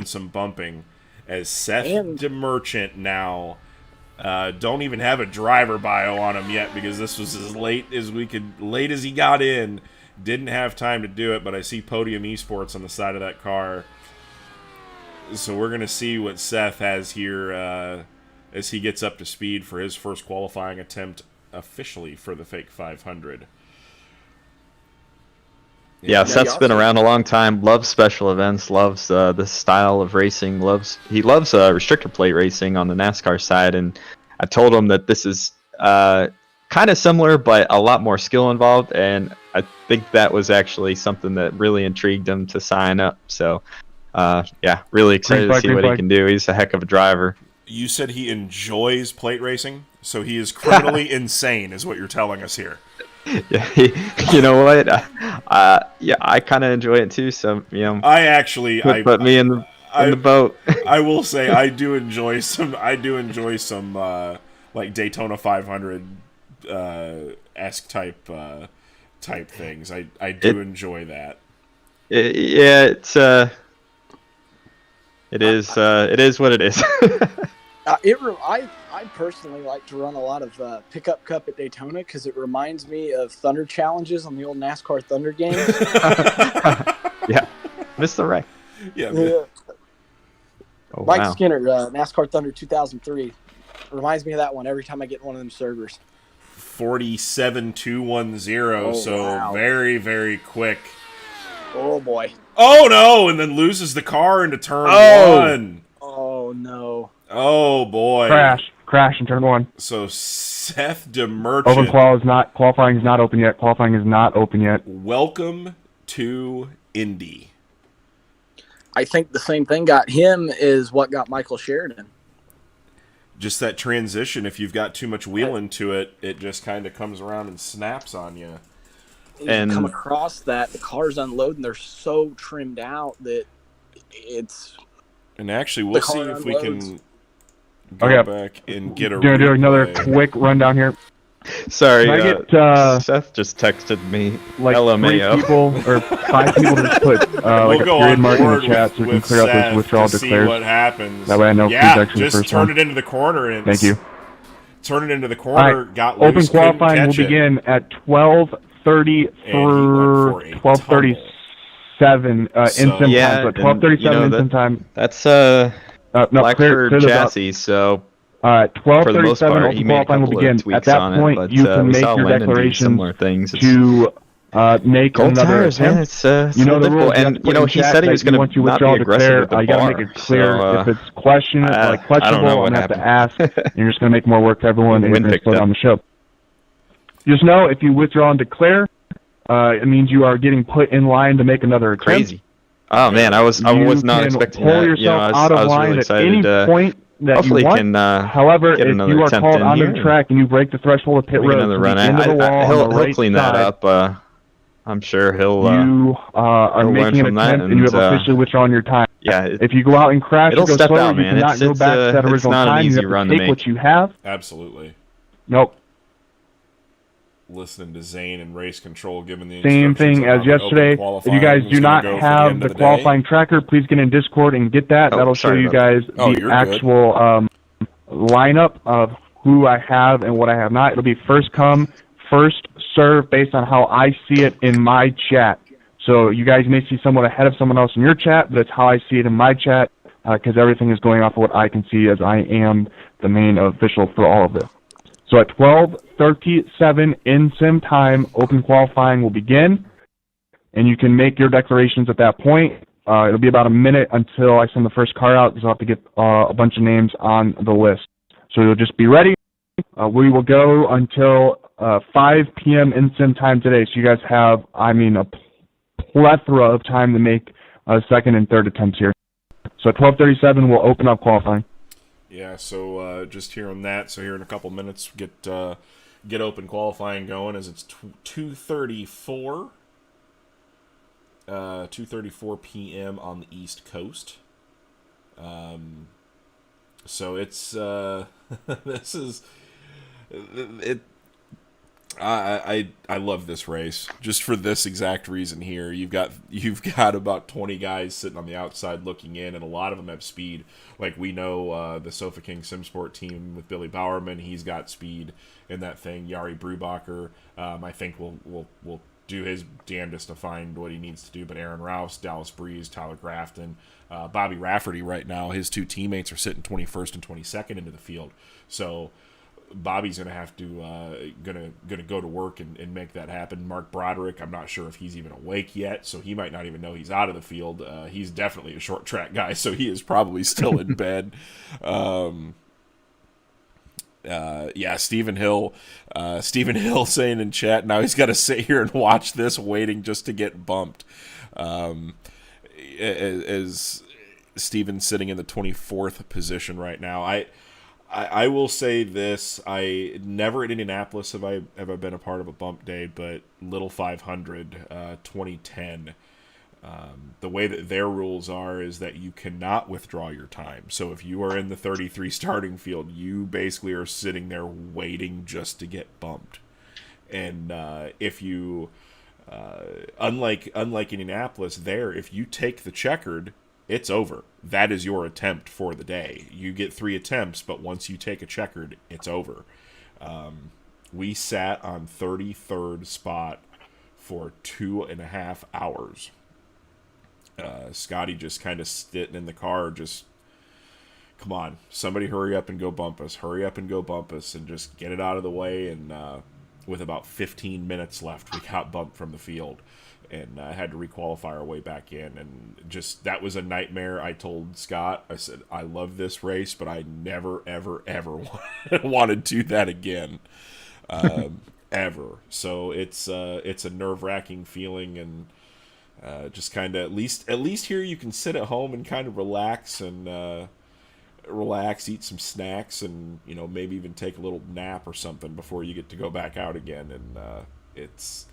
Speaker 3: some bumping as Seth DeMerchant now. Don't even have a driver bio on him yet because this was as late as he got in. Didn't have time to do it, but I see Podium Esports on the side of that car. So we're going to see what Seth has here as he gets up to speed for his first qualifying attempt officially for the fake 500.
Speaker 6: Yeah, Seth's been around a long time, loves special events, loves this style of racing, he loves restrictor plate racing on the NASCAR side, and I told him that this is kind of similar but a lot more skill involved, and I think that was actually something that really intrigued him to sign up. So, really excited to see what he can do. He's a heck of a driver.
Speaker 3: You said he enjoys plate racing, so he is criminally insane is what you're telling us here.
Speaker 6: Yeah, you know what? I kind of enjoy it too. So put me in the boat.
Speaker 3: I will say I do enjoy some like Daytona 500 esque type things. I do enjoy that.
Speaker 6: It is what it is.
Speaker 4: I personally like to run a lot of pickup cup at Daytona because it reminds me of Thunder challenges on the old NASCAR Thunder games.
Speaker 6: Yeah, Mr. Ray.
Speaker 3: Yeah.
Speaker 6: Oh,
Speaker 4: Mike
Speaker 6: wow.
Speaker 4: Skinner, NASCAR Thunder 2003, reminds me of that one every time I get one of them servers.
Speaker 3: 47.210. Wow. Very, very quick.
Speaker 4: Oh boy.
Speaker 3: Oh no! And then loses the car into turn one.
Speaker 4: Oh no.
Speaker 3: Oh boy!
Speaker 5: Crash in turn one.
Speaker 3: So Seth DeMerchant.
Speaker 5: Qualifying is not open yet. Qualifying is not open yet.
Speaker 3: Welcome to Indy.
Speaker 4: I think the same thing got him is what got Michael Sheridan.
Speaker 3: Just that transition. If you've got too much wheel into it, it just kind of comes around and snaps on you.
Speaker 4: And you come across that, the car's unloading. They're so trimmed out that it's.
Speaker 3: And actually, we'll see if we can go back and get a.
Speaker 5: Gonna do another quick rundown here.
Speaker 6: Sorry, Seth just texted me.
Speaker 5: Like
Speaker 6: LMAO.
Speaker 5: 3 people or 5 people just put like a period mark in the chat so we can clear up those withdrawal declares.
Speaker 3: See what happens.
Speaker 5: That way I know who's actually the
Speaker 3: just
Speaker 5: first
Speaker 3: turn
Speaker 5: one.
Speaker 3: it into the corner. And
Speaker 5: Thank you.
Speaker 3: Turn it into the corner.
Speaker 5: Right.
Speaker 3: Got loose.
Speaker 5: Open qualifying will begin at 12:30 through 12:37 in sim time. So 12:37 in sim time.
Speaker 6: That's
Speaker 5: No,
Speaker 6: Blackford
Speaker 5: clear the belt.
Speaker 6: chassis, so
Speaker 5: 12:37
Speaker 6: part, he
Speaker 5: open
Speaker 6: made a
Speaker 5: qualifying will
Speaker 6: couple of
Speaker 5: begin. At
Speaker 6: tweaks
Speaker 5: that
Speaker 6: on it,
Speaker 5: point,
Speaker 6: but,
Speaker 5: you can
Speaker 6: we
Speaker 5: make
Speaker 6: saw
Speaker 5: your
Speaker 6: Landon do
Speaker 5: declaration
Speaker 6: similar things.
Speaker 5: to make
Speaker 6: Gold
Speaker 5: another
Speaker 6: tires, man.
Speaker 5: attempt.
Speaker 6: It's a
Speaker 5: You know the
Speaker 6: little
Speaker 5: rules.
Speaker 6: difficult.
Speaker 5: You have
Speaker 6: And
Speaker 5: to put in
Speaker 6: he
Speaker 5: chat
Speaker 6: said he
Speaker 5: that
Speaker 6: was
Speaker 5: you
Speaker 6: going
Speaker 5: want
Speaker 6: to
Speaker 5: to
Speaker 6: not
Speaker 5: withdraw
Speaker 6: be
Speaker 5: and
Speaker 6: aggressive
Speaker 5: declare.
Speaker 6: with the
Speaker 5: You got to
Speaker 6: bar.
Speaker 5: make it clear.
Speaker 6: So,
Speaker 5: If it's questionable,
Speaker 6: I don't
Speaker 5: questionable,
Speaker 6: know
Speaker 5: I'm
Speaker 6: what
Speaker 5: going to have to
Speaker 6: happened.
Speaker 5: ask. And you're just going to make more work for everyone, and you're
Speaker 6: Wind
Speaker 5: going to
Speaker 6: picked
Speaker 5: slow
Speaker 6: up.
Speaker 5: down the show. Just know if you withdraw and declare, it means you are getting put in line to make another attempt.
Speaker 6: Crazy. Oh man, I was not
Speaker 5: You
Speaker 6: expecting
Speaker 5: can pull
Speaker 6: that.
Speaker 5: yourself out of
Speaker 6: I was
Speaker 5: line
Speaker 6: really
Speaker 5: at any
Speaker 6: excited.
Speaker 5: point that
Speaker 6: Hopefully
Speaker 5: you want.
Speaker 6: can
Speaker 5: However,
Speaker 6: get
Speaker 5: if
Speaker 6: another
Speaker 5: you are
Speaker 6: attempt
Speaker 5: called
Speaker 6: in
Speaker 5: onto
Speaker 6: here.
Speaker 5: the track and you break the threshold of pit
Speaker 6: Make
Speaker 5: road
Speaker 6: another
Speaker 5: to
Speaker 6: run.
Speaker 5: the end of the wall
Speaker 6: He'll
Speaker 5: on the right
Speaker 6: clean
Speaker 5: side,
Speaker 6: that up. I'm sure he'll.
Speaker 5: you are
Speaker 6: he'll
Speaker 5: making
Speaker 6: learn
Speaker 5: an
Speaker 6: from that,
Speaker 5: attempt and you have
Speaker 6: and,
Speaker 5: officially withdrawn your time.
Speaker 6: Yeah,
Speaker 5: If you go out and crash
Speaker 6: it'll
Speaker 5: or go
Speaker 6: step
Speaker 5: slower,
Speaker 6: out,
Speaker 5: you
Speaker 6: man.
Speaker 5: cannot go back to that
Speaker 6: it's
Speaker 5: original
Speaker 6: not an
Speaker 5: time. You
Speaker 6: easy
Speaker 5: have to
Speaker 6: run to
Speaker 5: take what
Speaker 6: make.
Speaker 5: you have.
Speaker 3: Absolutely.
Speaker 5: Nope.
Speaker 3: Listening to Zane and Race Control giving the
Speaker 5: Same
Speaker 3: instructions
Speaker 5: thing
Speaker 3: on
Speaker 5: as
Speaker 3: how the open
Speaker 5: yesterday. If
Speaker 3: qualifying
Speaker 5: you guys
Speaker 3: is
Speaker 5: do
Speaker 3: gonna
Speaker 5: not
Speaker 3: go for
Speaker 5: have
Speaker 3: end
Speaker 5: the
Speaker 3: of day.
Speaker 5: qualifying tracker, please get in Discord and get that.
Speaker 6: Oh,
Speaker 5: That'll show
Speaker 6: sorry
Speaker 5: you
Speaker 6: about
Speaker 5: guys
Speaker 3: Oh,
Speaker 5: the
Speaker 3: you're
Speaker 5: actual lineup of who I have and what I have not. It'll be first come, first serve based on how I see it in my chat. So you guys may see someone ahead of someone else in your chat, but it's how I see it in my chat because everything is going off of what I can see as I am the main official for all of this. So at 12:37 in sim time, open qualifying will begin, and you can make your declarations at that point. It'll be about a minute until I send the first car out because I'll have to get a bunch of names on the list. So you'll just be ready. We will go until 5 p.m. in sim time today. So you guys have, a plethora of time to make second and third attempts here. So at 12:37, we'll open up qualifying.
Speaker 3: Yeah, so just here on that. So here in a couple minutes, get open qualifying going as it's 2:34. 2:34 p.m. on the East Coast. So it's this is it. I love this race just for this exact reason here. You've got about 20 guys sitting on the outside looking in, and a lot of them have speed. Like we know the Sofa King Simsport team with Billy Bowerman, he's got speed in that thing. Yari Brubacher, I think will do his damnedest to find what he needs to do. But Aaron Rouse, Dallas Breeze, Tyler Grafton, Bobby Rafferty right now, his two teammates are sitting 21st and 22nd into the field. So Bobby's gonna have to gonna go to work and make that happen. Mark Broderick, I'm not sure if he's even awake yet, so he might not even know he's out of the field. He's definitely a short track guy, so he is probably still in bed. Yeah, Stephen Hill saying in chat now he's got to sit here and watch this, waiting just to get bumped. As Stephen's sitting in the 24th position right now. I will say this: I never at Indianapolis have I been a part of a bump day, but Little 500, 2010. The way that their rules are is that you cannot withdraw your time. So if you are in the 33 starting field, you basically are sitting there waiting just to get bumped. And if you, unlike Indianapolis, there if you take the checkered, it's over. That is your attempt for the day. You get 3 attempts, but once you take a checkered, it's over. We sat on 33rd spot for 2.5 hours. Scotty just kind of sitting in the car, just, come on, somebody hurry up and go bump us. Hurry up and go bump us and just get it out of the way. And with about 15 minutes left, we got bumped from the field. And I had to requalify our way back in, and just that was a nightmare. I told Scott, I said, I love this race, but I never, ever, ever want to do that again, ever. So it's a nerve-wracking feeling, and just kind of at least here you can sit at home and kind of relax, eat some snacks, and maybe even take a little nap or something before you get to go back out again, and it's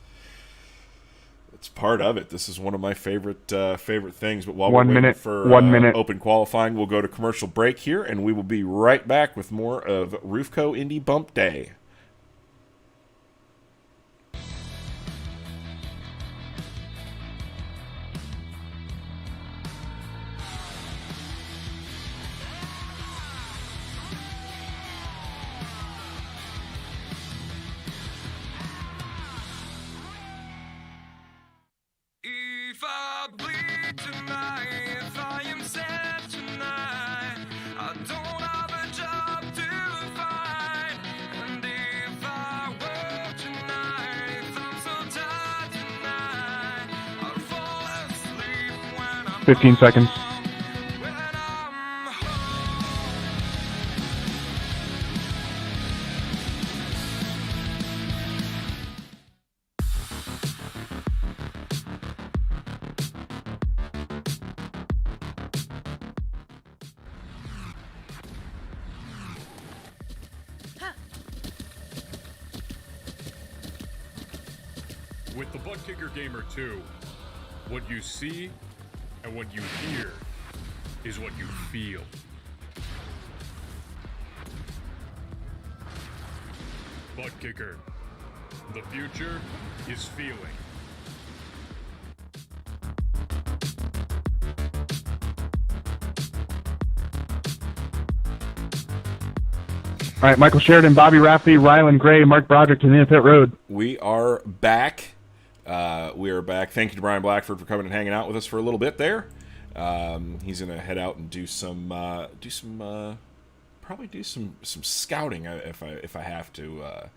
Speaker 3: part of it. This is one of my favorite things. But while we're waiting for open qualifying, we'll go to commercial break here, and we will be right back with more of Roofco Indy Bump Day.
Speaker 7: If I bleed tonight, if I am sad tonight,
Speaker 5: 15 seconds.
Speaker 7: With the Butt Kicker Gamer 2, what you see and what you hear is what you feel. Butt Kicker. The future is feeling.
Speaker 5: All right, Michael Sheridan, Bobby Rafferty, Rylan Gray, Mark Broderick to the end of pit road.
Speaker 3: We are back. We are back. Thank you to Brian Blackford for coming and hanging out with us for a little bit there. He's gonna head out and do some scouting if I have to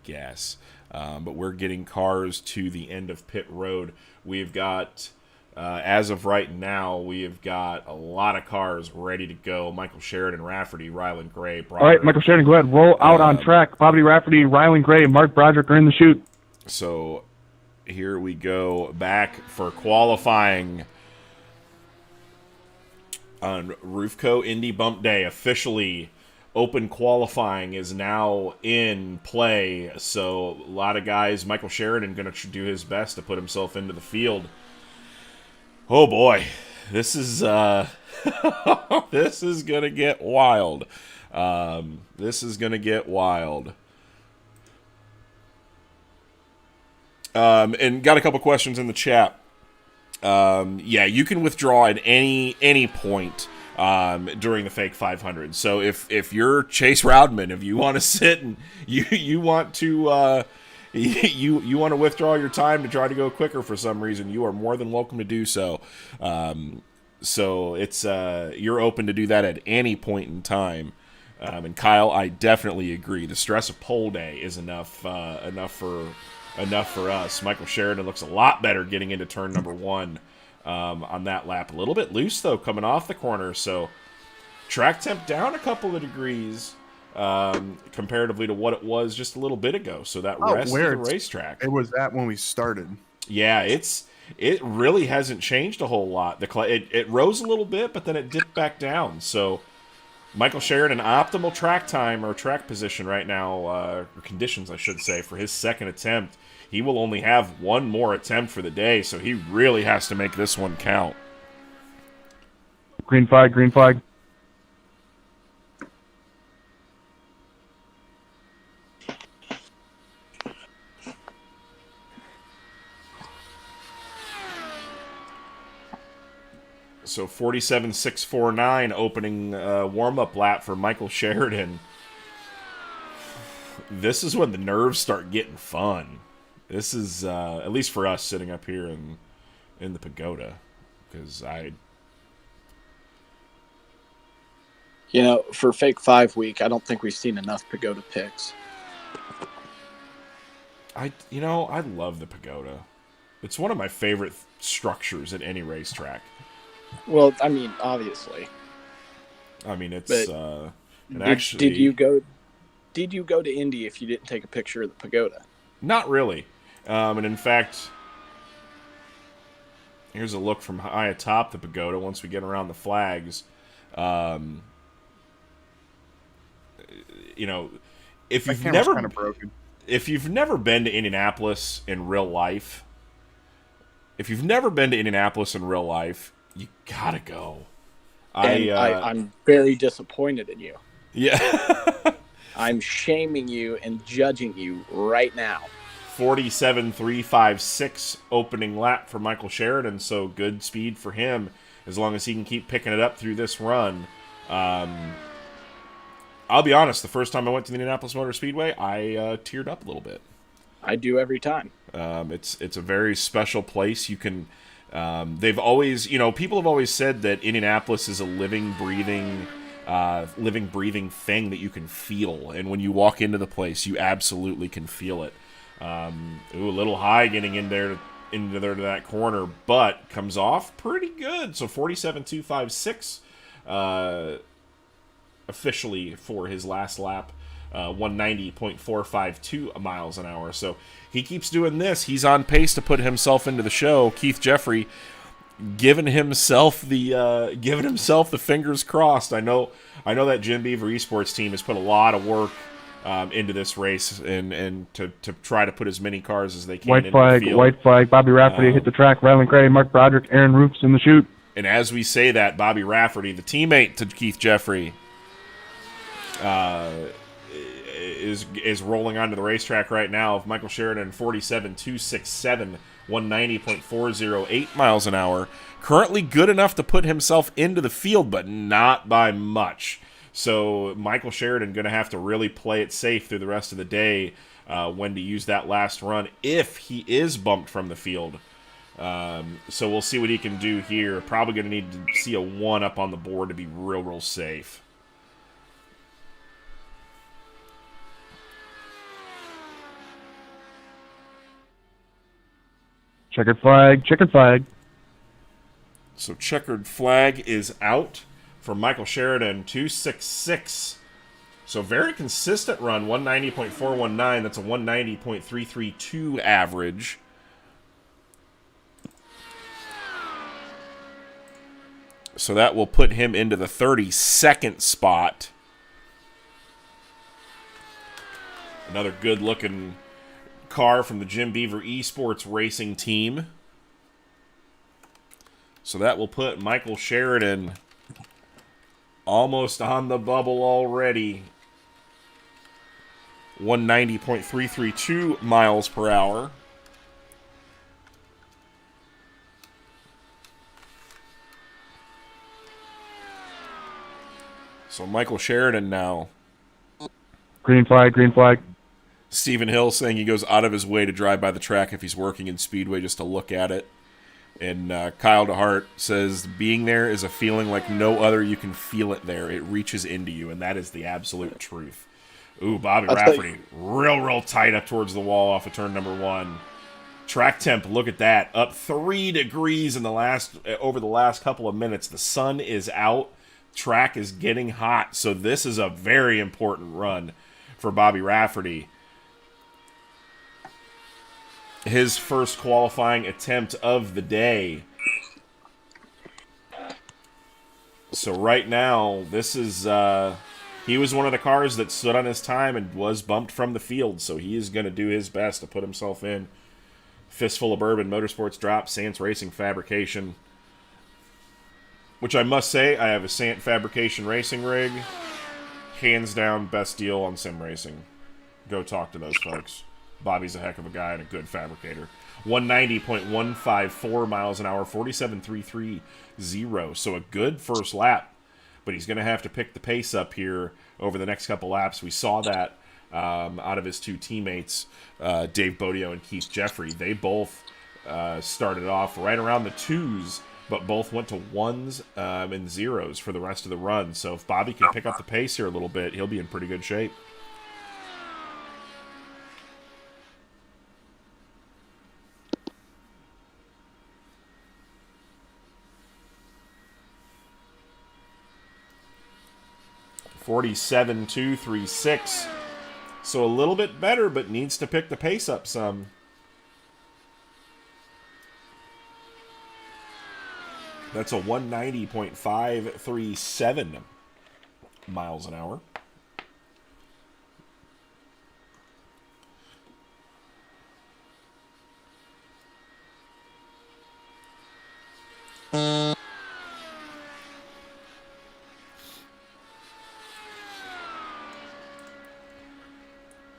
Speaker 3: guess. But we're getting cars to the end of pit road. We've got. As of right now, we have got a lot of cars ready to go. Michael Sheridan, Rafferty, Rylan Gray, Broderick.
Speaker 5: All right, Michael Sheridan, go ahead. Roll out on track. Bobby Rafferty, Rylan Gray, Mark Broderick are in the chute.
Speaker 3: So here we go back for qualifying on Roofco Indy Bump Day. Officially, open qualifying is now in play. So a lot of guys, Michael Sheridan going to do his best to put himself into the field. Oh boy, this is this is gonna get wild. This is gonna get wild. And got a couple questions in the chat. Yeah, you can withdraw at any point during the fake 500. So if you're Chase Roudman, if you want to sit and you want to. You want to withdraw your time to try to go quicker for some reason, you are more than welcome to do so. So it's you're open to do that at any point in time. And Kyle, I definitely agree. The stress of pole day is enough for us. Michael Sheridan looks a lot better getting into turn number 1 on that lap. A little bit loose though coming off the corner, so track temp down a couple of degrees. Comparatively to what it was just a little bit ago. So that rest of the racetrack.
Speaker 1: It was that when we started.
Speaker 3: Yeah, it really hasn't changed a whole lot. It rose a little bit, but then it dipped back down. So Michael Sheridan, optimal track time or track position right now, or conditions I should say, for his second attempt. He will only have one more attempt for the day, so he really has to make this one count.
Speaker 5: Green flag, green flag.
Speaker 3: So 47.649 opening warm-up lap for Michael Sheridan. This is when the nerves start getting fun. This is, at least for us sitting up here in the pagoda. Because
Speaker 4: for Fake 5 week, I don't think we've seen enough pagoda picks.
Speaker 3: I love the pagoda. It's one of my favorite structures at any racetrack.
Speaker 4: Well, I mean, obviously.
Speaker 3: I mean, it's
Speaker 4: actually. Did you go to Indy if you didn't take a picture of the pagoda?
Speaker 3: Not really. And in fact, here's a look from high atop the pagoda. Once we get around the flags, if you've never been to Indianapolis in real life, you gotta go.
Speaker 4: I'm very disappointed in you.
Speaker 3: Yeah.
Speaker 4: I'm shaming you and judging you right now.
Speaker 3: 47.356 opening lap for Michael Sheridan, so good speed for him as long as he can keep picking it up through this run. I'll be honest, the first time I went to the Indianapolis Motor Speedway, I teared up a little bit.
Speaker 4: I do every time.
Speaker 3: It's a very special place. You can... they've always, people have always said that Indianapolis is a living, breathing thing that you can feel. And when you walk into the place, you absolutely can feel it. A little high getting in there into that corner, but comes off pretty good. So 47.256 officially for his last lap. 190.452 miles an hour. So he keeps doing this. He's on pace to put himself into the show. Keith Jeffrey giving himself the fingers crossed. I know that Jim Beaver Esports team has put a lot of work into this race and to try to put as many cars as they can into the field.
Speaker 5: White flag. Bobby Rafferty hit the track. Rylan Gray, Mark Broderick, Aaron Roofs in the chute.
Speaker 3: And as we say that, Bobby Rafferty, the teammate to Keith Jeffrey, is rolling onto the racetrack right now. Michael Sheridan, 47.267, 190.408 miles an hour. Currently good enough to put himself into the field, but not by much. So Michael Sheridan going to have to really play it safe through the rest of the day when to use that last run if he is bumped from the field. So we'll see what he can do here. Probably going to need to see a 1 up on the board to be real safe.
Speaker 5: Checkered flag.
Speaker 3: So checkered flag is out for Michael Sheridan, 266. So very consistent run, 190.419. That's a 190.332 average. So that will put him into the 32nd spot. Another good-looking car from the Jim Beaver Esports racing team. So that will put Michael Sheridan almost on the bubble already. 190.332 miles per hour. So Michael Sheridan now.
Speaker 5: Green flag.
Speaker 3: Stephen Hill saying he goes out of his way to drive by the track if he's working in Speedway just to look at it. And Kyle DeHart says, being there is a feeling like no other. You can feel it there. It reaches into you, and that is the absolute truth. Ooh, Bobby Rafferty, real tight up towards the wall off of turn number 1. Track temp, look at that. Up 3 degrees in over the last couple of minutes. The sun is out. Track is getting hot. So this is a very important run for Bobby Rafferty. His first qualifying attempt of the day. So right now, this is he was one of the cars that stood on his time and was bumped from the field, so he is going to do his best to put himself in. Fistful of Bourbon, Motorsports Drop, Sants Racing Fabrication. Which I must say, I have a Sant Fabrication racing rig. Hands down, best deal on sim racing. Go talk to those folks. Bobby's a heck of a guy and a good fabricator. 190.154 miles an hour, 47.330. So a good first lap, but he's going to have to pick the pace up here over the next couple laps. We saw that out of his two teammates, Dave Bodio and Keith Jeffrey. They both started off right around the 2s, but both went to 1s and 0s for the rest of the run. So if Bobby can pick up the pace here a little bit, he'll be in pretty good shape. .47.236. So a little bit better, but needs to pick the pace up some. That's a 190.537 miles an hour.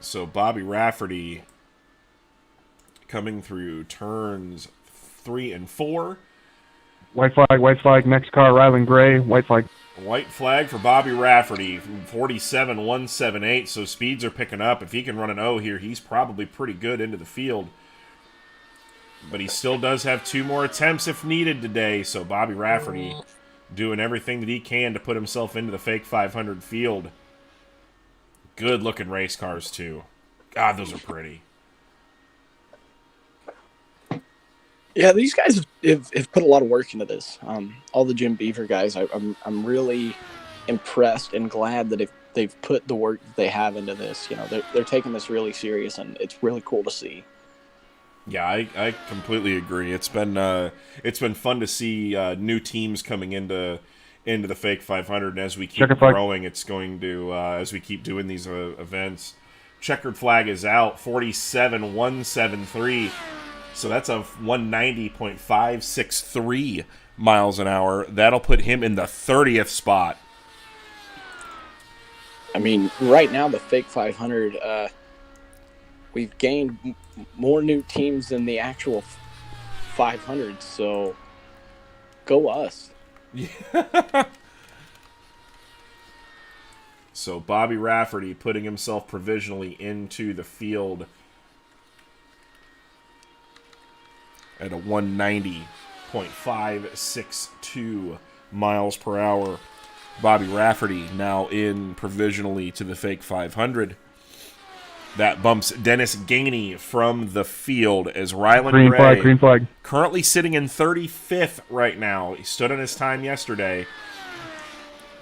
Speaker 3: So Bobby Rafferty coming through turns 3 and 4.
Speaker 5: White flag, next car, Rylan Gray, white flag.
Speaker 3: White flag for Bobby Rafferty, 47.178, so speeds are picking up. If he can run an O here, he's probably pretty good into the field. But he still does have 2 more attempts if needed today, so Bobby Rafferty doing everything that he can to put himself into the fake 500 field. Good-looking race cars, too. God, those are pretty.
Speaker 4: Yeah, these guys have put a lot of work into this. All the Jim Beaver guys, I'm really impressed and glad that they've put the work that they have into this. You know, they're taking this really serious, and it's really cool to see.
Speaker 3: Yeah, I completely agree. It's been fun to see new teams coming into the Fake 500, and as we keep growing, it's going to as we keep doing these events. Checkered flag is out, 47.173. So that's a 190.563 miles an hour. That'll put him in the 30th spot.
Speaker 4: I mean, right now the Fake 500, we've gained more new teams than the actual 500. So go us.
Speaker 3: Yeah. So Bobby Rafferty putting himself provisionally into the field at a 190.562 miles per hour. Bobby Rafferty now in provisionally to the Fake 500. That bumps Dennis Gainey from the field as Ryland Gray,
Speaker 5: green flag.
Speaker 3: currently sitting in 35th right now. He stood on his time yesterday,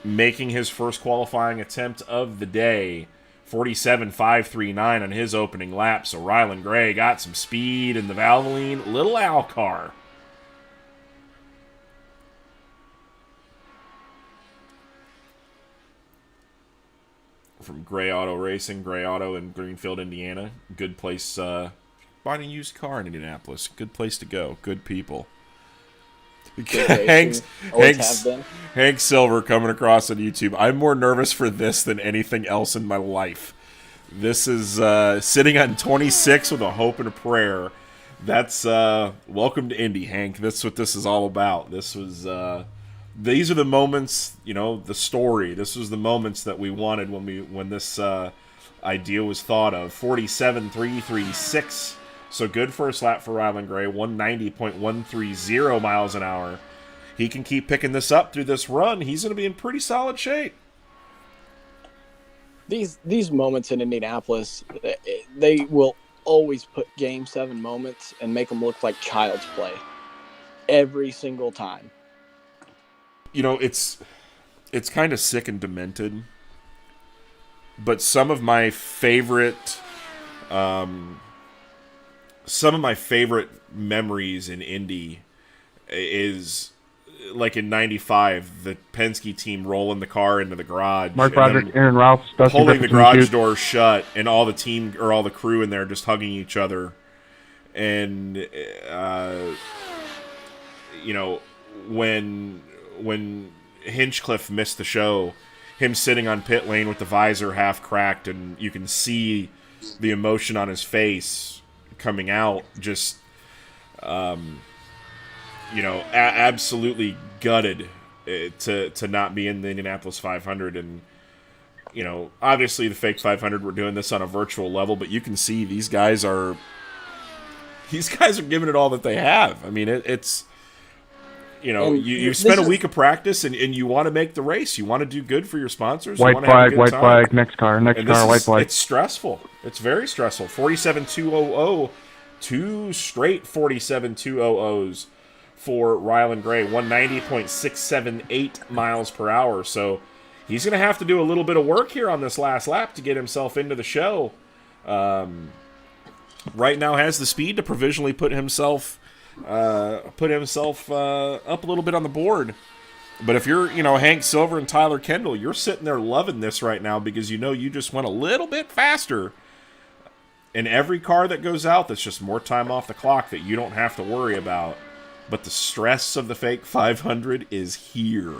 Speaker 3: making his first qualifying attempt of the day. 47.539 on his opening lap. So Ryland Gray got some speed in the Valvoline Little Al car. From Gray Auto Racing, Gray Auto in Greenfield, Indiana. Good place, buying a used car in Indianapolis. Good place to go. Good people. Hank Silver coming across on YouTube. I'm more nervous for this than anything else in my life. This is sitting on 26 with a hope and a prayer. That's welcome to Indy, Hank. That's what this is all about. This was these are the moments, you know, the story. This was the moments that we wanted when this idea was thought of. 47.336. So good first lap for Ryland Gray, 190.130 miles an hour. He can keep picking this up through this run. He's going to be in pretty solid shape.
Speaker 4: These moments in Indianapolis, they will always put Game 7 moments and make them look like child's play. Every single time.
Speaker 3: You know, it's kind of sick and demented. But some of my favorite memories in Indy is like in '95, the Penske team rolling the car into the garage,
Speaker 5: Mark Broderick, Aaron Ralph,
Speaker 3: holding the garage door shut, and all the team or all the crew in there just hugging each other, and you know, when Hinchcliffe missed the show, him sitting on pit lane with the visor half cracked, and you can see the emotion on his face coming out, just you know, absolutely gutted to not be in the Indianapolis 500. And you know, obviously the Fake 500, we're doing this on a virtual level, but you can see these guys are giving it all that they have. I mean, it's you know, you spent a week of practice and you want to make the race. You want to do good for your sponsors.
Speaker 5: White flag, next car, white flag.
Speaker 3: It's stressful. It's very stressful. 47.200, two straight 47.200s for Ryland Gray, 190.678 miles per hour. So he's going to have to do a little bit of work here on this last lap to get himself into the show. Right now has the speed to provisionally put himself up a little bit on the board. But if you're, you know, Hank Silver and Tyler Kendall, you're sitting there loving this right now because you know you just went a little bit faster. And every car that goes out, that's just more time off the clock that you don't have to worry about. But the stress of the Fake 500 is here.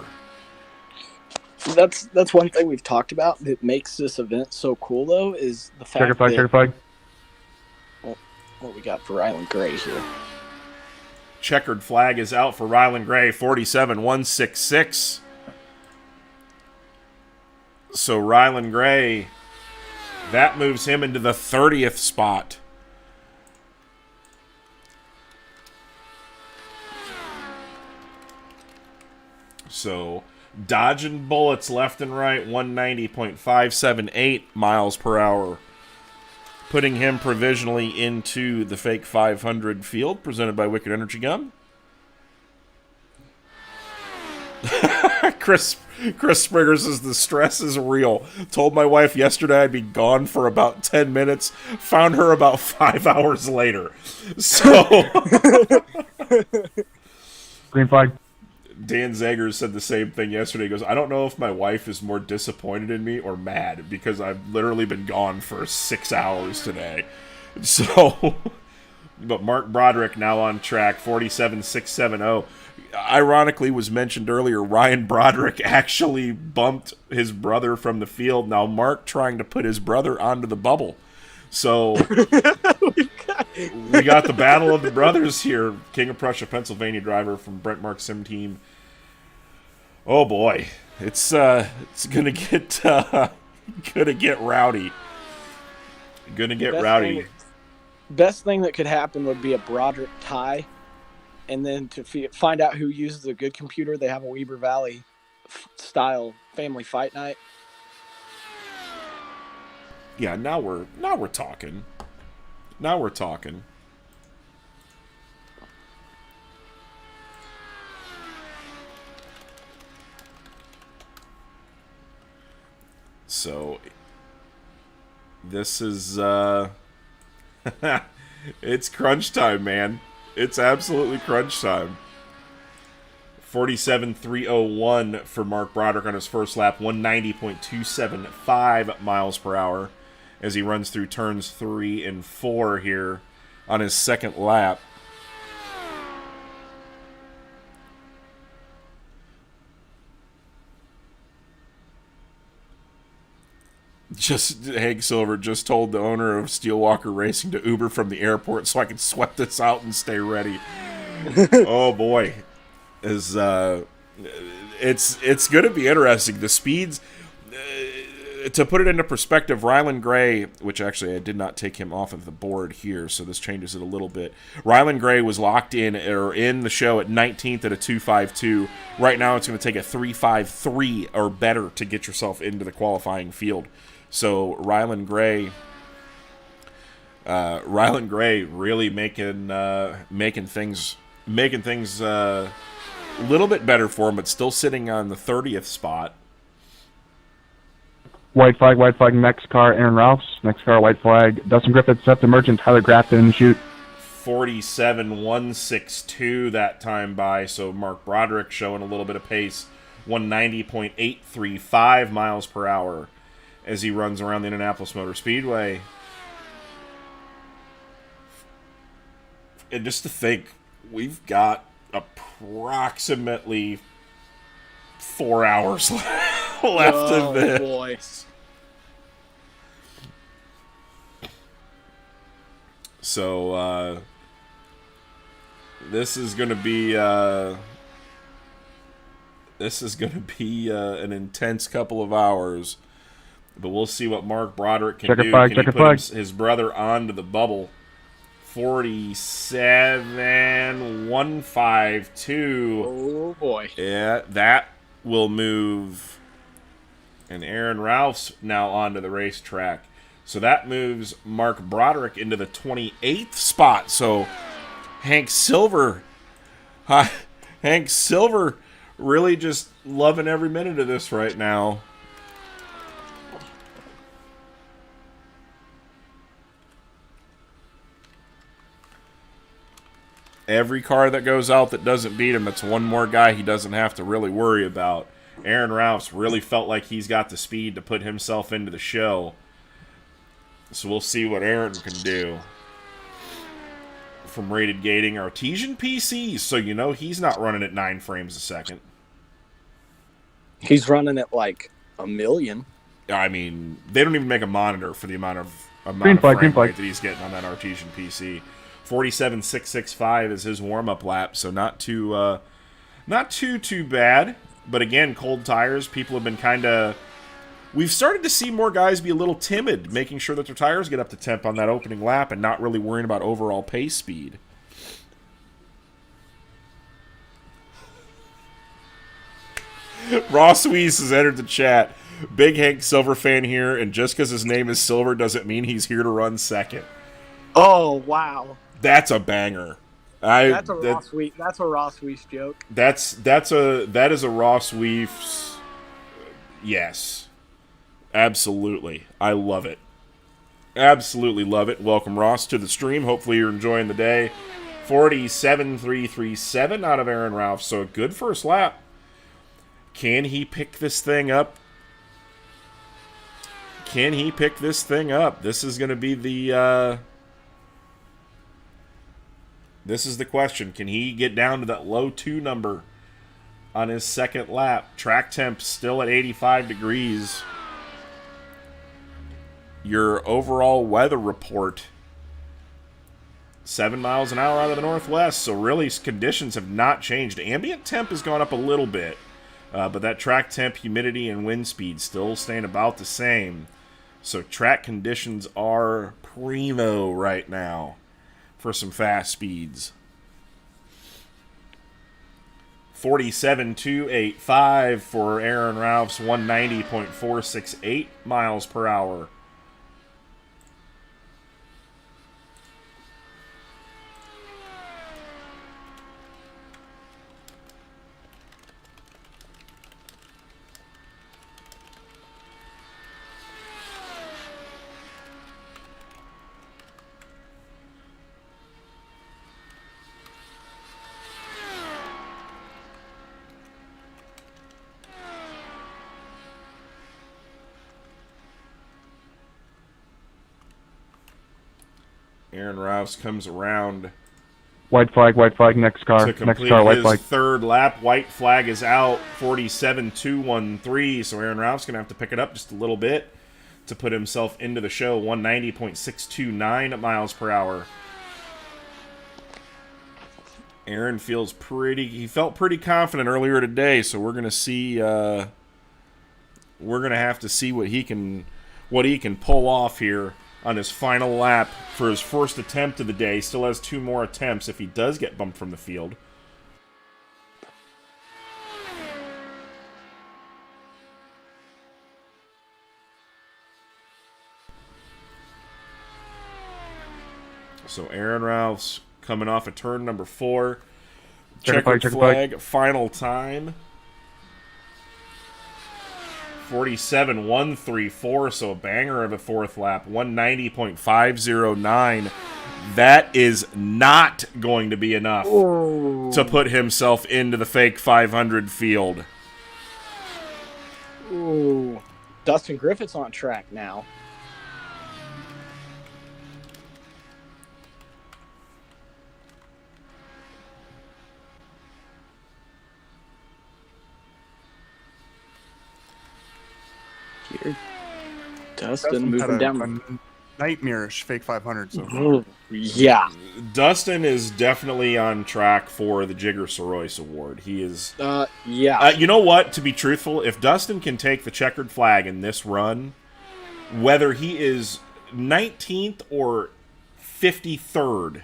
Speaker 4: That's one thing we've talked about that makes this event so cool, though, is the fact
Speaker 5: Checker flag.
Speaker 4: Well, what we got for Ryland Gray here.
Speaker 3: Checkered flag is out for Ryland Gray, 47.166. So Ryland Gray, that moves him into the 30th spot. So dodging bullets left and right, 190.578 miles per hour. putting him provisionally into the fake 500 field presented by Wicked Energy Gum. Chris Springer says the stress is real. Told my wife yesterday I'd be gone for about 10 minutes. Found her about 5 hours later. So
Speaker 5: Green flag.
Speaker 3: Dan Zagers said the same thing yesterday. He goes, I don't know if my wife is more disappointed in me or mad because I've literally been gone for 6 hours today. So, but Mark Broderick now on track, 47.670. Ironically, was mentioned earlier, Ryan Broderick actually bumped his brother from the field. Now Mark trying to put his brother onto the bubble. So we got the battle of the brothers here. King of Prussia, Pennsylvania driver from Brent Mark Sim Team. Oh boy, it's gonna get rowdy. Gonna get rowdy.
Speaker 4: Best thing that could happen would be a Broderick tie, and then to find out who uses a good computer, they have a Weber Valley style family fight night.
Speaker 3: Yeah, now we're talking. Now we're talking. So this is it's crunch time, man. It's absolutely crunch time. 47.301 for Mark Broderick on his first lap, 190.275 miles per hour as he runs through turns 3 and 4 here on his second lap. Hank Silver just told the owner of Steelwalker Racing to Uber from the airport so I can sweat this out and stay ready. Oh boy. It's going to be interesting. The speeds, to put it into perspective, Ryland Gray, which actually I did not take him off of the board here, so this changes it a little bit. Ryland Gray was locked in the show at 19th at a 2.52. Right now it's going to take a 3.53 or better to get yourself into the qualifying field. So Ryland Gray really making things a little bit better for him, but still sitting on the 30th spot.
Speaker 5: White flag, next car, Aaron Ralphs. Next car, white flag, Dustin Griffith, Seth Emergent, Tyler Grafton in the chute.
Speaker 3: 47.162 that time by, so Mark Broderick showing a little bit of pace. 190.835 miles per hour as he runs around the Indianapolis Motor Speedway. And just to think, we've got approximately 4 hours left of this.
Speaker 4: Boy.
Speaker 3: So this is going to be an intense couple of hours, but we'll see what Mark Broderick can do. Can he put his brother onto the bubble? 47.152.
Speaker 4: Oh boy.
Speaker 3: Yeah, that will move. And Aaron Ralph's now onto the racetrack. So that moves Mark Broderick into the 28th spot. So Hank Silver really just loving every minute of this right now. Every car that goes out that doesn't beat him, it's one more guy he doesn't have to really worry about. Aaron Ralphs really felt like he's got the speed to put himself into the show. So we'll see what Aaron can do. From Rated Gating, Artesian PCs, so you know he's not running at 9 frames a second.
Speaker 4: He's running at like a million.
Speaker 3: I mean, they don't even make a monitor for the amount of frame rate that he's getting on that Artesian PC. 47.665 is his warm-up lap, so not too bad. But again, cold tires, people have been kind of... We've started to see more guys be a little timid, making sure that their tires get up to temp on that opening lap and not really worrying about overall pace speed. Ross Weiss has entered the chat. Big Hank Silver fan here, and just because his name is Silver doesn't mean he's here to run second.
Speaker 4: Oh wow,
Speaker 3: That's a banger.
Speaker 4: that's a Ross Weeks. That's a Ross Weeks joke.
Speaker 3: That is a Ross Weefs. Yes, absolutely. I love it. Absolutely love it. Welcome Ross to the stream. Hopefully you're enjoying the day. 47.337 out of Aaron Ralph. So a good first lap. Can he pick this thing up? Can he pick this thing up? This is going to be the this is the question. Can he get down to that low 2 number on his second lap? Track temp still at 85 degrees. Your overall weather report, 7 miles an hour out of the northwest, so really conditions have not changed. Ambient temp has gone up a little bit, but that track temp, humidity, and wind speed still staying about the same. So track conditions are primo right now for some fast speeds. 47.285 for Aaron Ralph's 190.468 miles per hour. Aaron Rouse comes around
Speaker 5: White flag, next car.
Speaker 3: to
Speaker 5: Next
Speaker 3: complete
Speaker 5: car, white
Speaker 3: his
Speaker 5: flag.
Speaker 3: third lap. White flag is out, 47.213, so Aaron Rouse going to have to pick it up just a little bit to put himself into the show, 190.629 miles per hour. Aaron felt pretty confident earlier today, so we're going to see we're going to have to see what he can pull off here on his final lap for his first attempt of the day. Still has 2 more attempts if he does get bumped from the field. So Aaron Rouse coming off of turn number 4. Checkered flag, final time. 47.134, so a banger of a fourth lap, 190.509. That is not going to be enough to put himself into the fake 500 field.
Speaker 4: Ooh, Dustin Griffith's on track now. Here, Dustin moving down.
Speaker 1: A nightmarish fake 500. So
Speaker 4: Ooh, yeah.
Speaker 3: Dustin is definitely on track for the Jigger Sorois Award. He is.
Speaker 4: Yeah.
Speaker 3: You know what? To be truthful, if Dustin can take the checkered flag in this run, whether he is 19th or 53rd,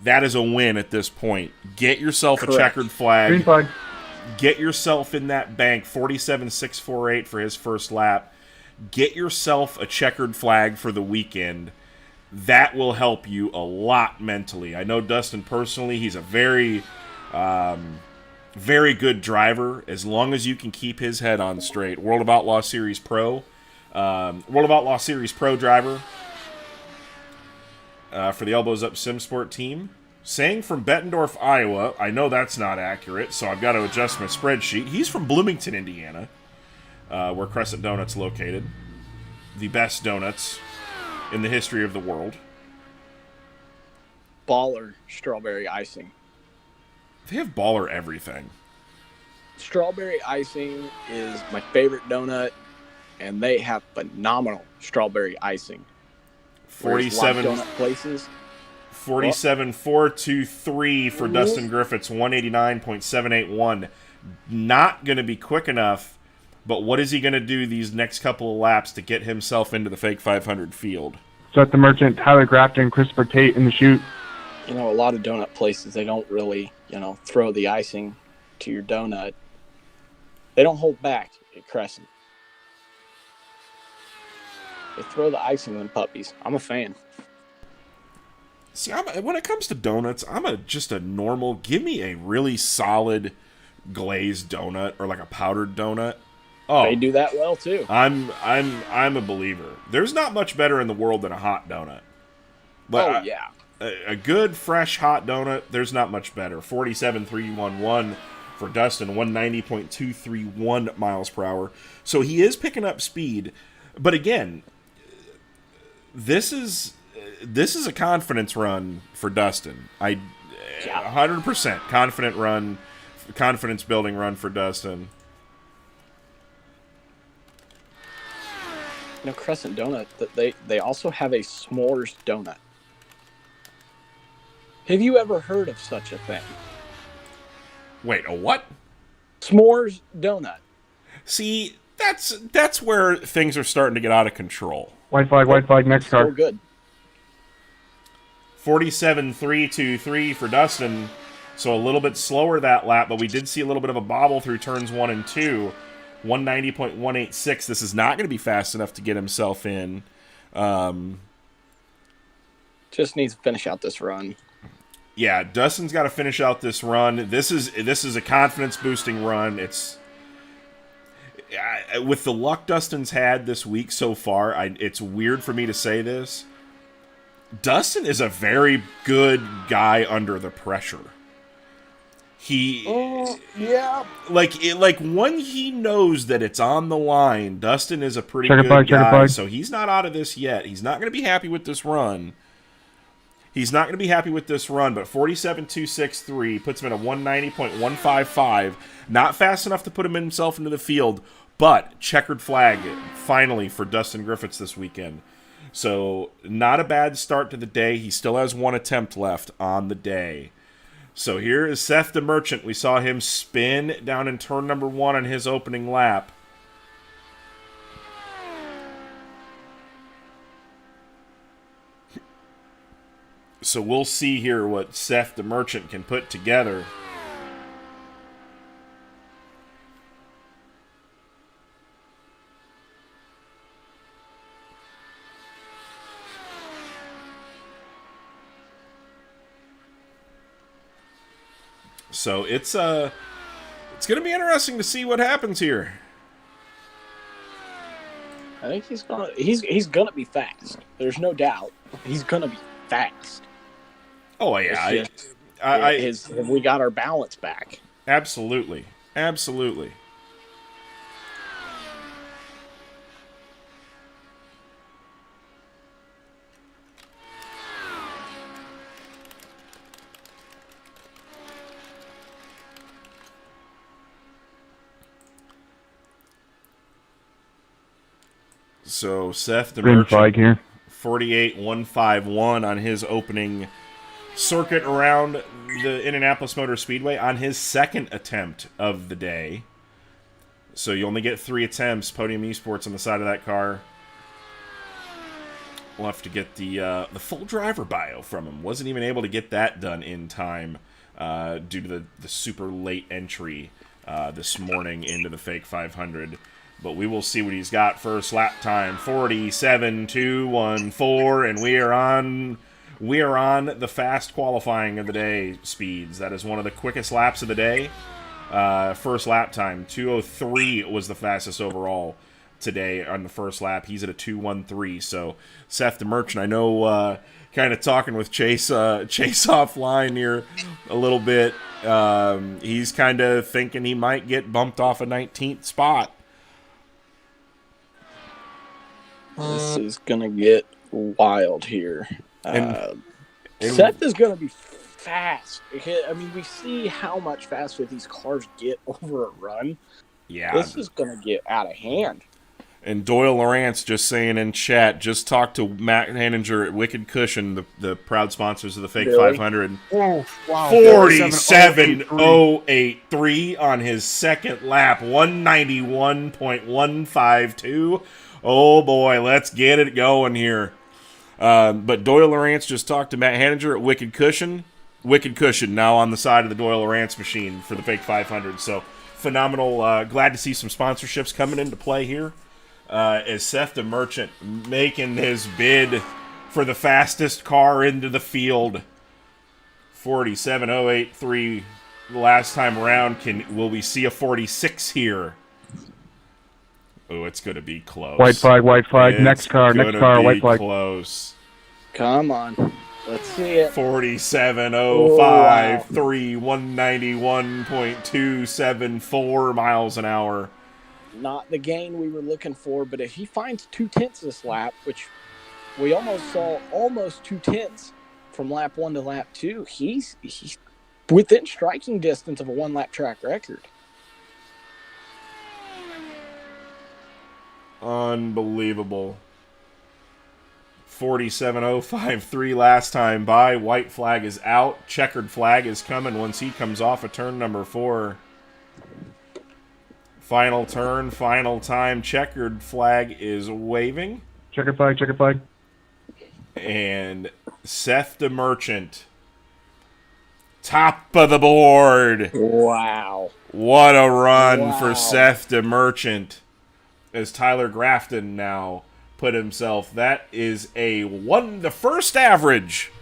Speaker 3: that is a win at this point. Get yourself
Speaker 4: Correct.
Speaker 3: a checkered flag.
Speaker 5: Green flag.
Speaker 3: Get yourself in that bank, 47.648 for his first lap. Get yourself a checkered flag for the weekend. That will help you a lot mentally. I know Dustin personally, he's a very, very good driver as long as you can keep his head on straight. World of Outlaw Series Pro. World of Outlaw Series Pro driver for the Elbows Up SimSport team. Saying from Bettendorf, Iowa. I know that's not accurate, so I've got to adjust my spreadsheet. He's from Bloomington, Indiana, where Crescent Donut's located. The best donuts in the history of the world.
Speaker 4: Baller strawberry icing.
Speaker 3: They have baller everything.
Speaker 4: Strawberry icing is my favorite donut, and they have phenomenal strawberry icing. Whereas a lot of
Speaker 3: 47
Speaker 4: donut places.
Speaker 3: 47.423 for Dustin Griffiths, 189.781. Not going to be quick enough, but what is he going to do these next couple of laps to get himself into the fake 500 field?
Speaker 5: Seth the Merchant, Tyler Grafton, Christopher Tate in the chute.
Speaker 4: You know, a lot of donut places, they don't really, throw the icing to your donut. They don't hold back at Crescent. They throw the icing on puppies. I'm a fan.
Speaker 3: See, when it comes to donuts, just a normal. Give me a really solid glazed donut or like a powdered donut. Oh,
Speaker 4: They do that well too.
Speaker 3: I'm a believer. There's not much better in the world than a hot donut.
Speaker 4: Oh yeah.
Speaker 3: A good fresh hot donut. There's not much better. 47.311 for Dustin, 190.231 miles per hour. So he is picking up speed, but again, this is a confidence run for Dustin. 100% confident run, confidence building run for Dustin.
Speaker 4: Crescent Donut, they also have a s'mores donut. Have you ever heard of such a thing?
Speaker 3: Wait, a what?
Speaker 4: S'mores donut.
Speaker 3: See, that's where things are starting to get out of control.
Speaker 5: White flag, next
Speaker 4: Still
Speaker 5: car.
Speaker 4: good.
Speaker 3: 47.323 for Dustin, so a little bit slower that lap, but we did see a little bit of a bobble through turns 1 and 2. 190.186. This is not going to be fast enough to get himself in.
Speaker 4: Just needs to finish out this run.
Speaker 3: Yeah, Dustin's got to finish out this run. This is a confidence boosting run. It's with the luck Dustin's had this week so far. It's weird for me to say this. Dustin is a very good guy under the pressure.
Speaker 4: Yeah.
Speaker 3: Like when he knows that it's on the line, Dustin is a pretty
Speaker 5: Check it
Speaker 3: good
Speaker 5: flag, check it
Speaker 3: guy.
Speaker 5: flag.
Speaker 3: So he's not out of this yet. He's not going to be happy with this run. He's not going to be happy with this run, but 47.263 puts him at a 190.155. Not fast enough to put him himself into the field, but checkered flag finally for Dustin Griffiths this weekend. So not a bad start to the day. He still has one attempt left on the day. So here is Seth the Merchant. We saw him spin down in turn number 1 on his opening lap. So we'll see here what Seth the Merchant can put together. So it's going to be interesting to see what happens here.
Speaker 4: I think he's gonna be fast. There's no doubt. He's gonna be fast.
Speaker 3: Oh yeah,
Speaker 4: Have we got our balance back?
Speaker 3: Absolutely. Absolutely. So Seth the
Speaker 5: Green flag
Speaker 3: Merchant,
Speaker 5: here.
Speaker 3: 48.151 on his opening circuit around the Indianapolis Motor Speedway on his second attempt of the day. So you only get 3 attempts. Podium Esports on the side of that car. We'll have to get the full driver bio from him. Wasn't even able to get that done in time due to the super late entry this morning into the fake 500. But we will see what he's got first lap time. 47.214, and we are on the fast qualifying of the day speeds. That is one of the quickest laps of the day. First lap time, 2:03 was the fastest overall today on the first lap. He's at a 2:13. So Seth the Merchant, I know, kind of talking with Chase offline here a little bit. He's kind of thinking he might get bumped off a 19th spot.
Speaker 4: This is gonna get wild here.
Speaker 3: And
Speaker 4: Seth is gonna be fast. I mean, we see how much faster these cars get over a run.
Speaker 3: Yeah,
Speaker 4: This is gonna get out of hand.
Speaker 3: And Doyle Lawrence just saying in chat, just talked to Matt Hanninger at Wicked Cushion, the proud sponsors of the Fake
Speaker 4: Really?
Speaker 3: 500.
Speaker 1: Oh, wow.
Speaker 3: 47.083 on his second lap, 191.152. Oh boy, let's get it going here. But Doyle Lawrence just talked to Matt Hanninger at Wicked Cushion. Wicked Cushion now on the side of the Doyle Lawrence machine for the Fake 500. So phenomenal. Glad to see some sponsorships coming into play here. as Seth the Merchant making his bid for the fastest car into the field. 47.083 last time around. Will we see a 46 here? Oh, it's going to be close.
Speaker 5: White flag, white flag.
Speaker 3: It's
Speaker 5: Next car, white flag.
Speaker 3: Close.
Speaker 4: Come on. Let's see it.
Speaker 3: 47.053, 191.274 miles an hour.
Speaker 4: Not the gain we were looking for, but if he finds 2/10 this lap, which we almost saw almost 2/10 from lap 1 to lap 2, he's within striking distance of a 1-lap track record.
Speaker 3: Unbelievable. 47.053 last time by. White flag is out. Checkered flag is coming once he comes off of turn number 4. Final turn, final time. Checkered flag is waving.
Speaker 5: Checkered flag, checkered flag.
Speaker 3: And Seth the Merchant, top of the board.
Speaker 4: Wow.
Speaker 3: What a run for
Speaker 4: Wow.
Speaker 3: Seth the Merchant. As Tyler Grafton now put himself. That is the first average.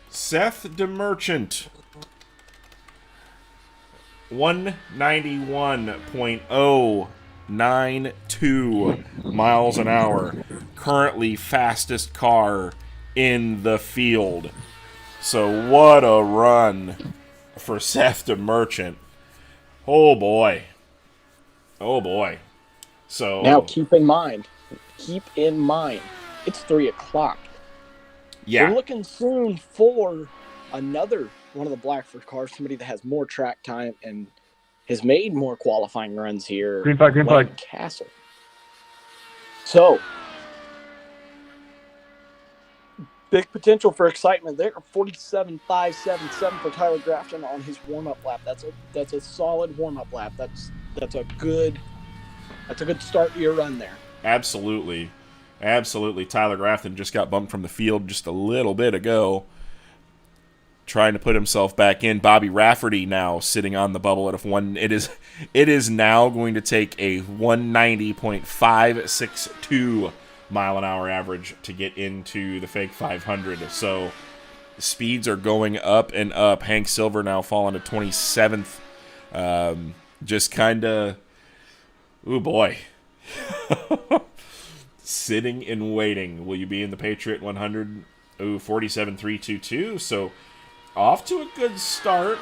Speaker 3: Seth the Merchant, 191.092 miles an hour. Currently fastest car in the field. So what a run for Seth the Merchant. Oh boy. Oh boy. So
Speaker 4: Now keep in mind, it's 3 o'clock.
Speaker 3: yeah.
Speaker 4: We're looking soon for another one of the Blackford cars, somebody that has more track time and has made more qualifying runs here.
Speaker 5: Green flag, green
Speaker 4: Ryan
Speaker 5: flag.
Speaker 4: Castle. So, big potential for excitement there. 47.577 for Tyler Grafton on his warm-up lap. That's a solid warm-up lap. That's a good start to your run there.
Speaker 3: Absolutely. Absolutely. Tyler Grafton just got bumped from the field just a little bit ago. Trying to put himself back in. Bobby Rafferty now sitting on the bubble at it is now going to take a 190.562 mile an hour average to get into the fake 500. So speeds are going up and up. Hank Silver now falling to 27th. Just kind of, ooh boy. Sitting and waiting. Will you be in the Patriot 100? Ooh, 47.322. So off to a good start.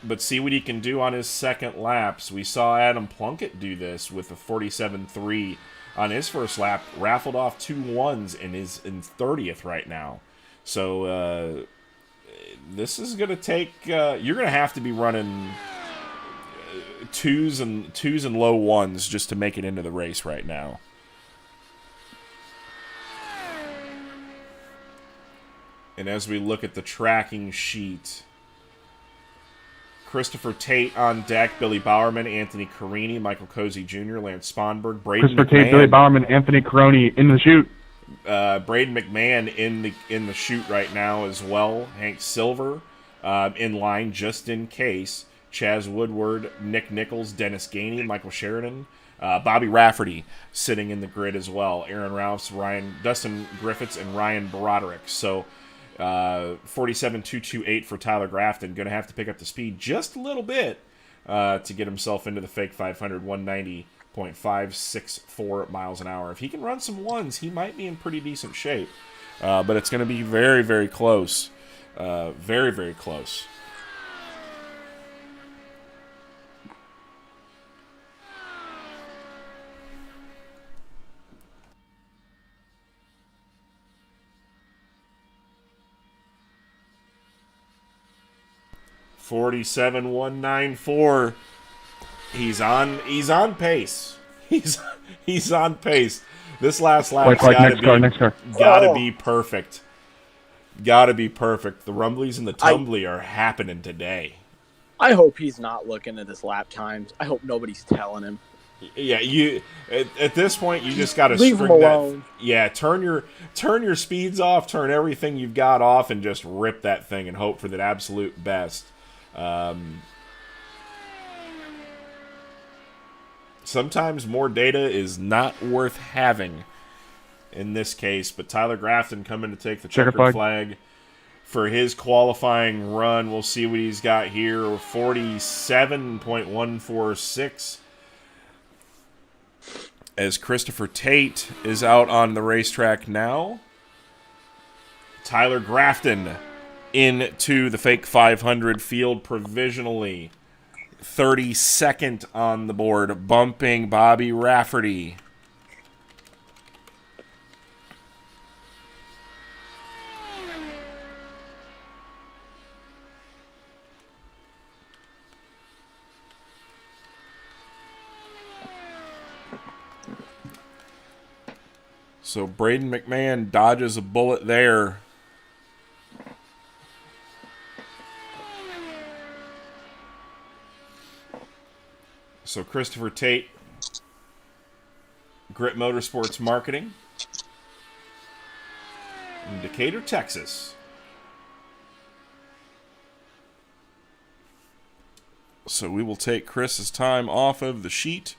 Speaker 3: But see what he can do on his second laps. We saw Adam Plunkett do this with a 47.3 on his first lap. Raffled off 2 1s and is in 30th right now. So this is going to take... you're going to have to be running twos and low ones just to make it into the race right now. And as we look at the tracking sheet, Christopher Tate on deck, Billy Bowerman, Anthony Carini, Michael Cozy Jr., Lance Sponberg, Braden
Speaker 5: Christopher
Speaker 3: McMahon.
Speaker 5: Tate, Billy Bowerman, Anthony Caroni in the chute.
Speaker 3: Braden McMahon in the chute right now as well. Hank Silver in line just in case. Chaz Woodward, Nick Nichols, Dennis Gainey, Michael Sheridan, Bobby Rafferty sitting in the grid as well. Aaron Rouse, Dustin Griffiths, and Ryan Broderick. So 47.228 for Tyler Grafton. Going to have to pick up the speed just a little bit to get himself into the fake 500, 190.564 miles an hour. If he can run some ones, he might be in pretty decent shape. But it's going to be very, very close. Very, very close. $47,194. He's on pace. He's on pace. This last lap's gotta be perfect. Gotta be perfect. The rumblies and the tumbly are happening today.
Speaker 4: I hope he's not looking at his lap times. I hope nobody's telling him.
Speaker 3: Yeah, you at this point you just gotta
Speaker 4: leave him alone.
Speaker 3: Turn your speeds off, turn everything you've got off, and just rip that thing and hope for the absolute best. sometimes more data is not worth having in this case. But Tyler Grafton coming to take the checkered flag for his qualifying run. We'll see what he's got here. 47.146. As Christopher Tate is out on the racetrack now. Tyler Grafton into the fake 500 field provisionally. 32nd on the board, bumping Bobby Rafferty. So Braden McMahon dodges a bullet there. So Christopher Tate, Grit Motorsports Marketing in Decatur, Texas. So we will take Chris's time off of the sheet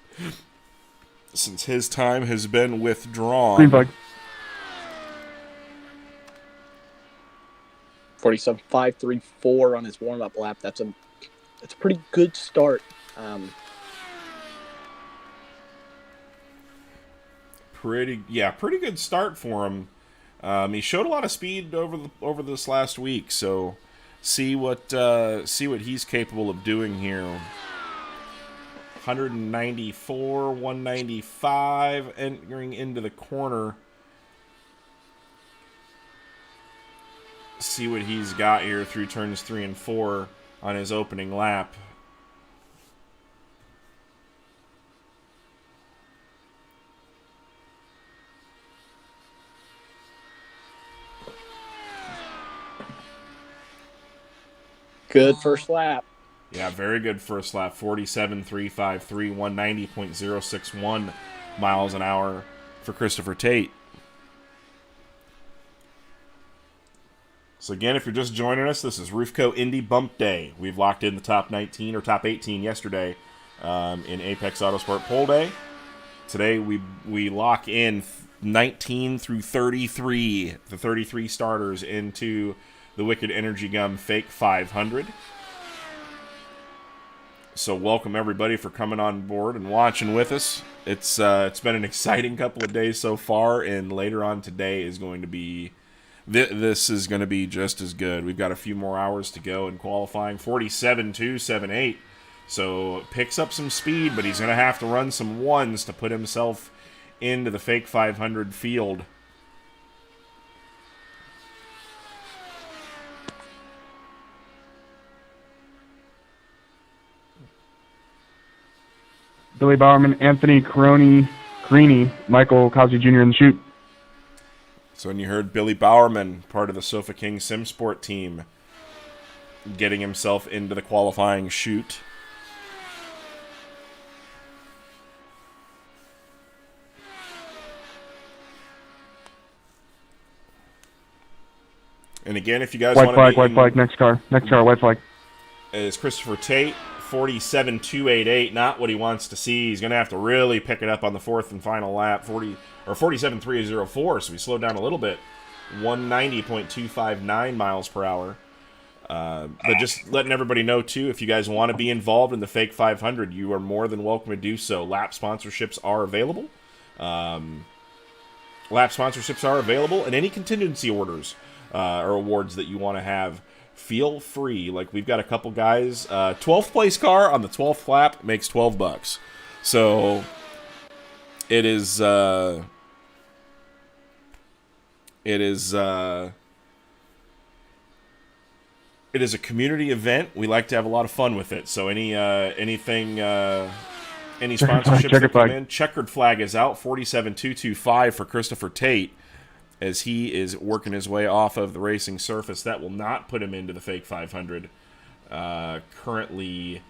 Speaker 3: since his time has been withdrawn.
Speaker 5: Green flag.
Speaker 4: 47.534 on his warm-up lap. That's a pretty good start.
Speaker 3: Pretty good start for him. He showed a lot of speed over this last week, so see what he's capable of doing here. 194, 195, entering into the corner. See what he's got here through turns 3 and 4 on his opening lap.
Speaker 4: Good first lap.
Speaker 3: Yeah, very good first lap. 47.353, 190.061 miles an hour for Christopher Tate. So again, if you're just joining us, this is Roofco Indy Bump Day. We've locked in the top 19 or top 18 yesterday in Apex Autosport Pole Day. Today we lock in 19 through 33, the 33 starters into the Wicked Energy Gum Fake 500. So welcome everybody for coming on board and watching with us. It's been an exciting couple of days so far, and later on today is going to be this is going to be just as good. We've got a few more hours to go in qualifying. 47.278. So picks up some speed, but he's going to have to run some ones to put himself into the fake 500 field.
Speaker 5: Billy Bowerman, Anthony Carini, Michael Cosby Jr. in the chute.
Speaker 3: So when you heard Billy Bowerman, part of the Sofa King Sim Sport team, getting himself into the qualifying chute. And again, if you guys want to
Speaker 5: white flag, next car, white flag.
Speaker 3: Is Christopher Tate, 47.288, not what he wants to see. He's going to have to really pick it up on the fourth and final lap, 47.304, so he slowed down a little bit, 190.259 miles per hour. But just letting everybody know, too, if you guys want to be involved in the Fake 500, you are more than welcome to do so. Lap sponsorships are available. And any contingency orders or awards that you want to have, feel free. Like, we've got a couple guys. 12th place car on the 12th lap makes $12. So it is a community event. We like to have a lot of fun with it. So any sponsorships that come in, checkered flag is out. 47.225 for Christopher Tate, as he is working his way off of the racing surface. That will not put him into the fake 500. Currently,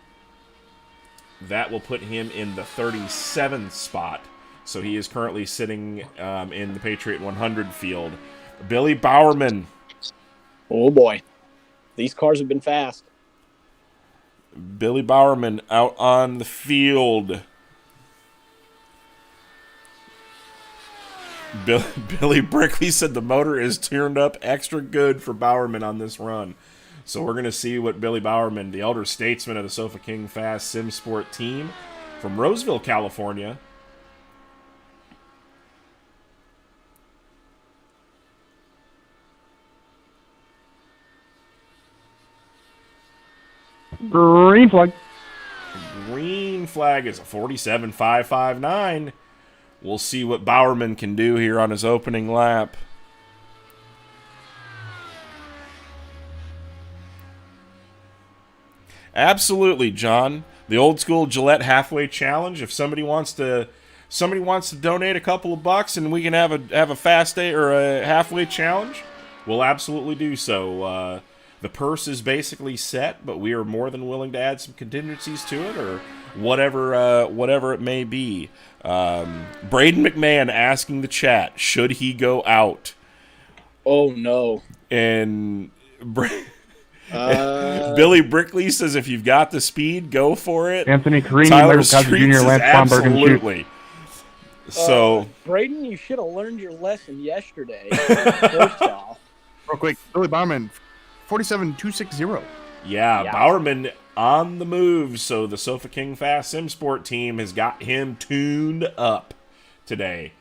Speaker 3: that will put him in the 37th spot. So he is currently sitting in the Patriot 100 field. Billy Bowerman.
Speaker 4: Oh, boy. These cars have been fast.
Speaker 3: Billy Bowerman out on the field. Billy Brickley said the motor is tuned up extra good for Bowerman on this run. So we're going to see what Billy Bowerman, the elder statesman of the Sofa King Fast Sim Sport team from Roseville, California.
Speaker 5: Green flag.
Speaker 3: Green flag is a 47.559. We'll see what Bowerman can do here on his opening lap. Absolutely, John. The old school Gillette halfway challenge. If somebody wants to donate a couple of bucks and we can have a fast day or a halfway challenge, we'll absolutely do so. The purse is basically set, but we are more than willing to add some contingencies to it or whatever it may be. Braden McMahon asking the chat, should he go out?
Speaker 4: Oh no.
Speaker 3: And Billy Brickley says, if you've got the speed, go for it.
Speaker 5: Anthony Carini,
Speaker 3: Tyler
Speaker 5: Michael Cousins
Speaker 3: Streets
Speaker 5: Jr.,
Speaker 3: is
Speaker 5: Lance Bomberg, and shoot.
Speaker 3: absolutely. So,
Speaker 4: Braden, you should have learned your lesson yesterday. First off.
Speaker 1: Real quick, Billy Bowerman, 47.260.
Speaker 3: yeah, Bowerman on the move. So the Sofa King Fast Sim Sport team has got him tuned up today.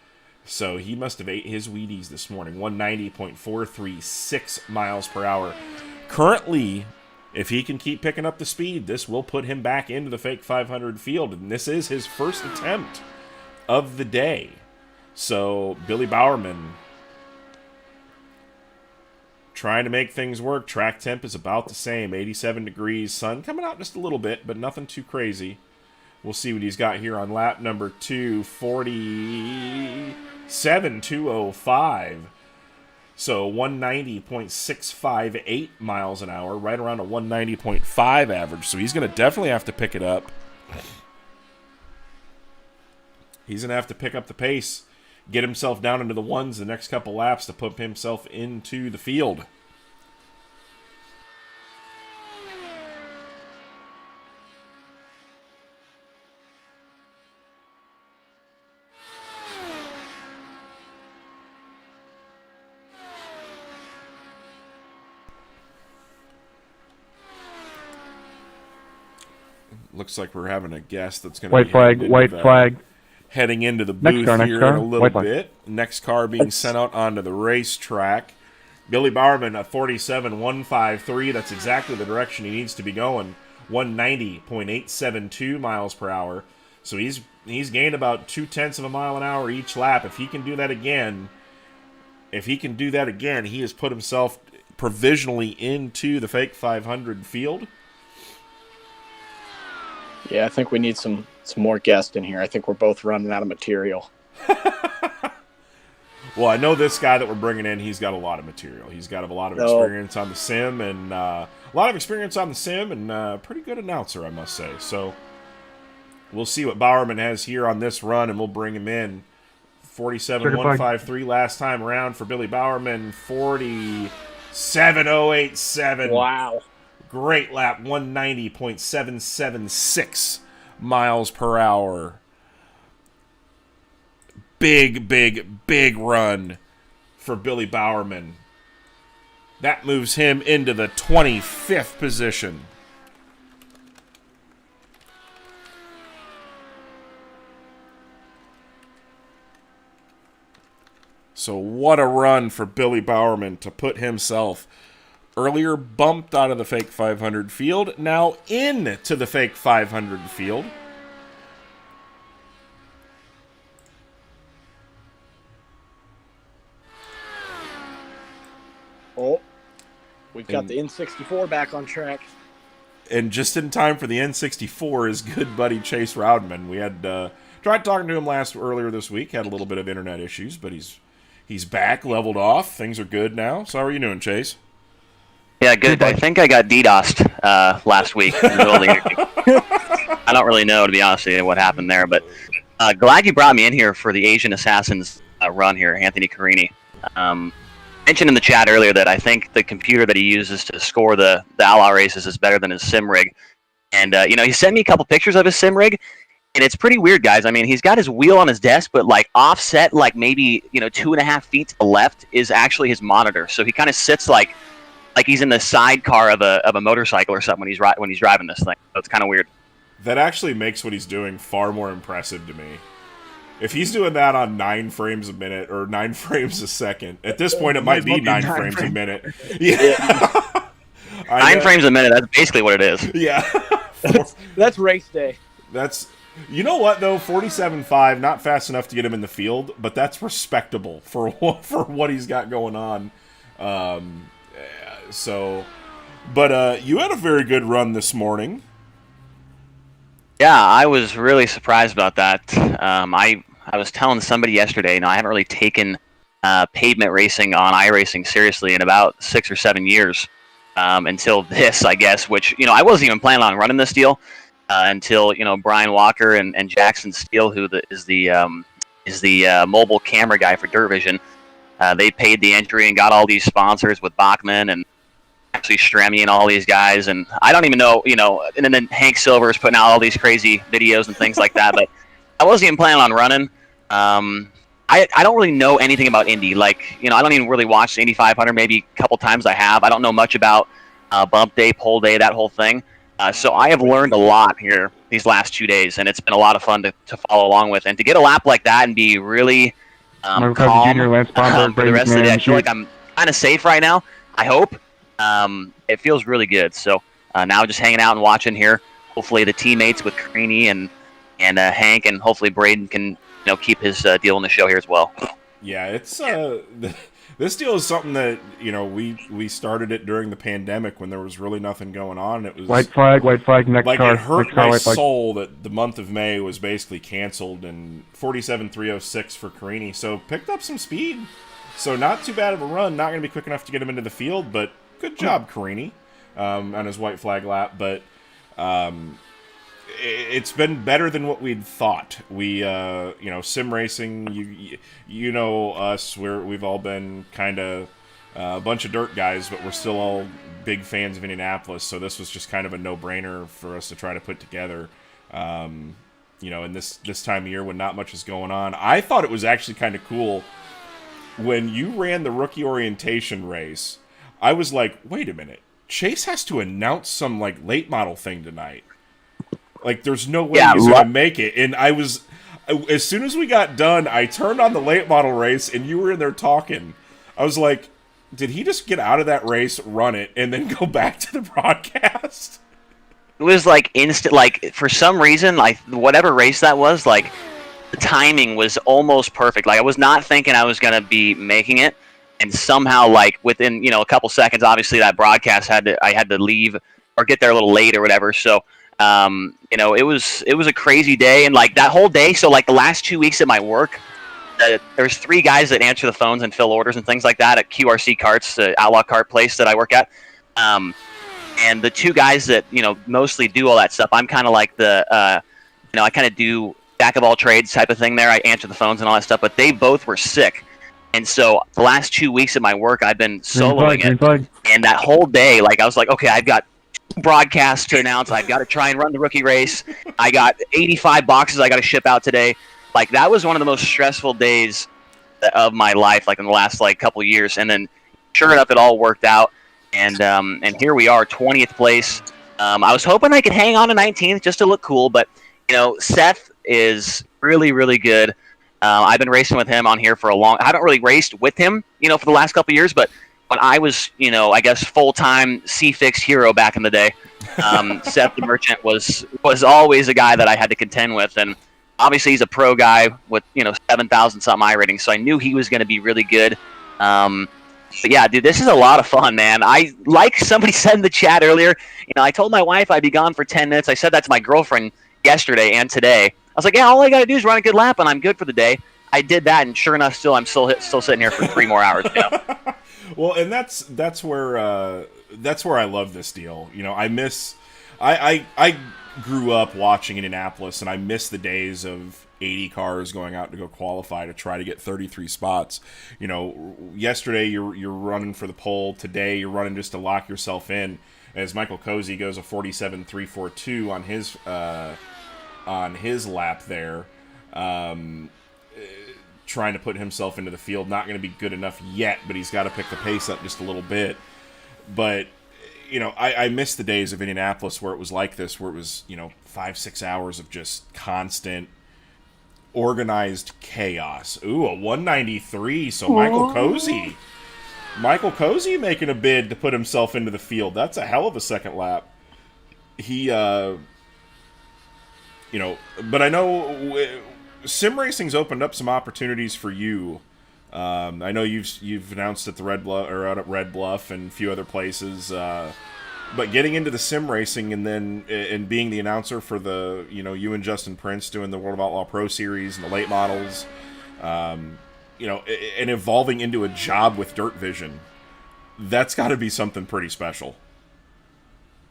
Speaker 3: So he must have ate his Wheaties this morning. 190.436 miles per hour. Currently, if he can keep picking up the speed, this will put him back into the fake 500 field. And this is his first attempt of the day. So Billy Bowerman trying to make things work. Track temp is about the same, 87 degrees. Sun coming out just a little bit, but nothing too crazy. We'll see what he's got here on lap number 2, 47.205. So 190.658 miles an hour, right around a 190.5 average. So he's going to definitely have to pick it up. He's going to have to pick up the pace, get himself down into the ones the next couple laps to put himself into the field. Looks like we're having a guest that's going to
Speaker 5: White flag.
Speaker 3: Heading into the
Speaker 5: Next
Speaker 3: booth
Speaker 5: car,
Speaker 3: here in a little
Speaker 5: White flag.
Speaker 3: bit. Next car being sent out onto the racetrack. Billy Bowerman, a 47.153. That's exactly the direction he needs to be going. 190.872 miles per hour. So he's gained about 0.2 of a mile an hour each lap. If he can do that again, he has put himself provisionally into the fake 500 field.
Speaker 4: Yeah, I think we need some more guests in here. I think we're both running out of material.
Speaker 3: Well, I know this guy that we're bringing in, he's got a lot of material. He's got a lot of experience on the sim and pretty good announcer, I must say. So we'll see what Bowerman has here on this run, and we'll bring him in. 47.153 last time around for Billy Bowerman. 47.087.
Speaker 4: Wow.
Speaker 3: Great lap, 190.776 miles per hour. Big run for Billy Bowerman. That moves him into the 25th position. So what a run for Billy Bowerman to put himself earlier bumped out of the fake 500 field, now into the fake 500 field.
Speaker 4: Oh, we've got the N64 back on track.
Speaker 3: And just in time for the N64 is good buddy Chase Roudman. We had tried talking to him earlier this week, had a little bit of internet issues, but he's back, leveled off. Things are good now. So how are you doing, Chase?
Speaker 8: Yeah, good. I think I got DDoSed last week. In the middle of the interview. I don't really know, to be honest with you, what happened there, but glad you brought me in here for the Asian Assassins run here, Anthony Carini. Mentioned in the chat earlier that I think the computer that he uses to score the outlaw races is better than his sim rig. And, he sent me a couple pictures of his sim rig, And it's pretty weird, guys. I mean, he's got his wheel on his desk, but like offset, like maybe 2.5 feet to the left is actually his monitor. So he kind of sits like he's in the sidecar of a motorcycle or something when he's driving this thing. So it's kind of weird.
Speaker 3: That actually makes what he's doing far more impressive to me. If he's doing that on 9 frames a minute or 9 frames a second, at this point it might be 9 frames a minute. Yeah.
Speaker 8: 9 frames a minute, that's basically what it is.
Speaker 3: Yeah.
Speaker 4: That's race day.
Speaker 3: That's, you know what though, 47.5, not fast enough to get him in the field, but that's respectable for what he's got going on. But you had a very good run this morning.
Speaker 8: Yeah, I was really surprised about that. I was telling somebody yesterday, I haven't really taken pavement racing on iRacing seriously in about 6 or 7 years until this, I guess, which, I wasn't even planning on running this deal until, Brian Walker and Jackson Steele, who is the mobile camera guy for Dirt Vision. They paid the entry and got all these sponsors with Bachman and actually Stremi and all these guys, and I don't even know, and then Hank Silver is putting out all these crazy videos and things like that, but I wasn't even planning on running. I don't really know anything about Indy. Like, I don't even really watch the Indy 500. Maybe a couple times I have. I don't know much about bump day, pole day, that whole thing. So I have learned a lot here these last 2 days, and it's been a lot of fun to follow along with. And to get a lap like that and be really calm for the rest of the day, I feel like I'm kind of safe right now, I hope. It feels really good. So now just hanging out and watching here. Hopefully the teammates with Carini and Hank, and hopefully Braden can keep his deal in the show here as well.
Speaker 3: Yeah, it's this deal is something that we started it during the pandemic when there was really nothing going on. It was
Speaker 5: white flag, next
Speaker 3: like
Speaker 5: car.
Speaker 3: It hurt
Speaker 5: next car,
Speaker 3: my soul that the month of May was basically canceled, and 47.306 for Carini. So picked up some speed. So not too bad of a run. Not going to be quick enough to get him into the field, but good job, Carini, on his white flag lap. But it's been better than what we'd thought. We, sim racing, you know us, we've all been kind of a bunch of dirt guys, but we're still all big fans of Indianapolis, so this was just kind of a no-brainer for us to try to put together. And this time of year when not much is going on. I thought it was actually kind of cool when you ran the rookie orientation race. I was like, wait a minute, Chase has to announce some late model thing tonight. There's no way he's going to make it. And as soon as we got done, I turned on the late model race, and you were in there talking. I was like, did he just get out of that race, run it, and then go back to the broadcast?
Speaker 8: It was instant. For some reason, whatever race that was, the timing was almost perfect. I was not thinking I was going to be making it. And somehow, within, a couple seconds, obviously that broadcast I had to leave or get there a little late or whatever. So, it was a crazy day, and that whole day. So the last 2 weeks at my work, there's 3 guys that answer the phones and fill orders and things like that at QRC Carts, the Outlaw Cart place that I work at. And the 2 guys that mostly do all that stuff, I'm kind of like the I kind of do jack of all trades type of thing there. I answer the phones and all that stuff, but they both were sick. And so the last 2 weeks at my work, I've been soloing it. And that whole day, I was like, okay, I've got 2 broadcasts to announce. I've got to try and run the rookie race. I got 85 boxes I got to ship out today. That was one of the most stressful days of my life, in the last couple of years. And then, sure enough, it all worked out. And here we are, 20th place. I was hoping I could hang on to 19th just to look cool, but Seth is really, really good. I've been racing with him on here for I haven't really raced with him, for the last couple of years, but when I was, I guess full-time C-Fix hero back in the day, Seth the Merchant was always a guy that I had to contend with, and obviously he's a pro guy with 7,000 something iRating, so I knew he was going to be really good. But yeah, dude, this is a lot of fun, man. Like somebody said in the chat earlier, I told my wife I'd be gone for 10 minutes. I said that to my girlfriend yesterday and today. I was like, yeah, all I got to do is run a good lap, and I'm good for the day. I did that, and sure enough, I'm still sitting here for 3 more hours.
Speaker 3: Well, and that's where I love this deal. I grew up watching Indianapolis, and I miss the days of 80 cars going out to go qualify to try to get 33 spots. Yesterday you're running for the pole. Today you're running just to lock yourself in. As Michael Cozy goes a 47.342 on his lap there, trying to put himself into the field. Not going to be good enough yet, but he's got to pick the pace up just a little bit. But, you know, I miss the days of Indianapolis where it was like this, where it was, you know, 5-6 hours of just constant organized chaos. Ooh, a 193. So Michael Cozy making a bid to put himself into the field. That's a hell of a second lap. He, you know, but I know sim racing's opened up some opportunities for you. I know you've announced at the Red Bluff and a few other places. But getting into the sim racing and being the announcer for the, you know, you and Justin Prince doing the World of Outlaw Pro Series and the late models, you know, and evolving into a job with Dirt Vision, that's got to be something pretty special.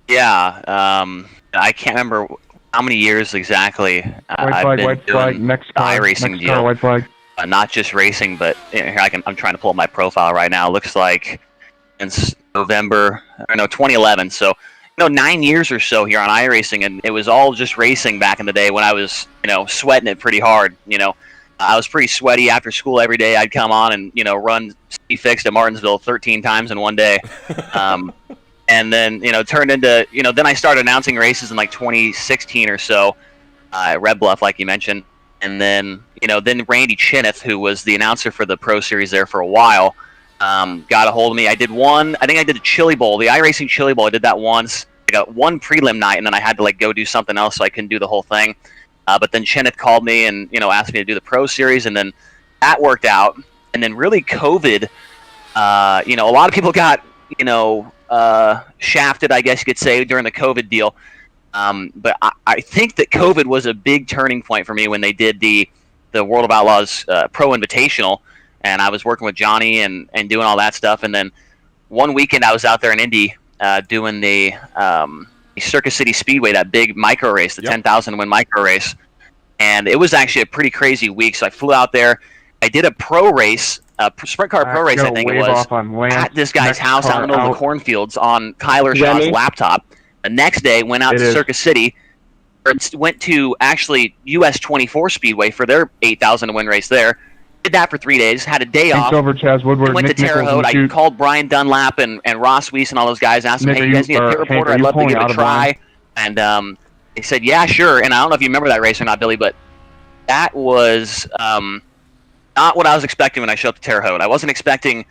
Speaker 8: Yeah, I can't remember how many years exactly I've been doing the iRacing deal.
Speaker 5: White flag.
Speaker 8: Not just racing, but here I'm trying to pull up my profile right now. It looks like it's November, 2011. So, 9 years or so here on iRacing, and it was all just racing back in the day when I was, sweating it pretty hard. I was pretty sweaty after school every day. I'd come on and, run fixed at Martinsville 13 times in one day. And then, turned into, then I started announcing races in like 2016 or so at Red Bluff, like you mentioned. And then, then Randy Chineth, who was the announcer for the Pro Series there for a while, got a hold of me. I did I think I did a Chili Bowl, the iRacing Chili Bowl. I did that once. I got one prelim night, and then I had to go do something else, so I couldn't do the whole thing. But then Chineth called me and, asked me to do the Pro Series, and then that worked out. And then really COVID, a lot of people got, shafted, I guess you could say, during the COVID deal. But I think that COVID was a big turning point for me when they did the World of Outlaws Pro Invitational, and I was working with Johnny and doing all that stuff. And then one weekend I was out there in Indy doing the Circus City Speedway, that big micro race, the 10,000 win micro race. And it was actually a pretty crazy week. So I flew out there. I did a pro race, a sprint car pro race, I think it was, at this guy's house out in the middle of the cornfields on Kyler Shaw's laptop. The next day, went out to Circus City, went to actually US 24 Speedway for their 8,000 win race there. Did that for 3 days, had a day off.
Speaker 5: Over Chaz Woodward,
Speaker 8: went to Terre Haute. I called Brian Dunlap and Ross Weiss and all those guys, asked them, hey, you guys need a pit reporter? I'd love to give it a try. And they said, yeah, sure. And I don't know if you remember that race or not, Billy, but that was not what I was expecting when I showed up to Terre Haute. I wasn't expecting,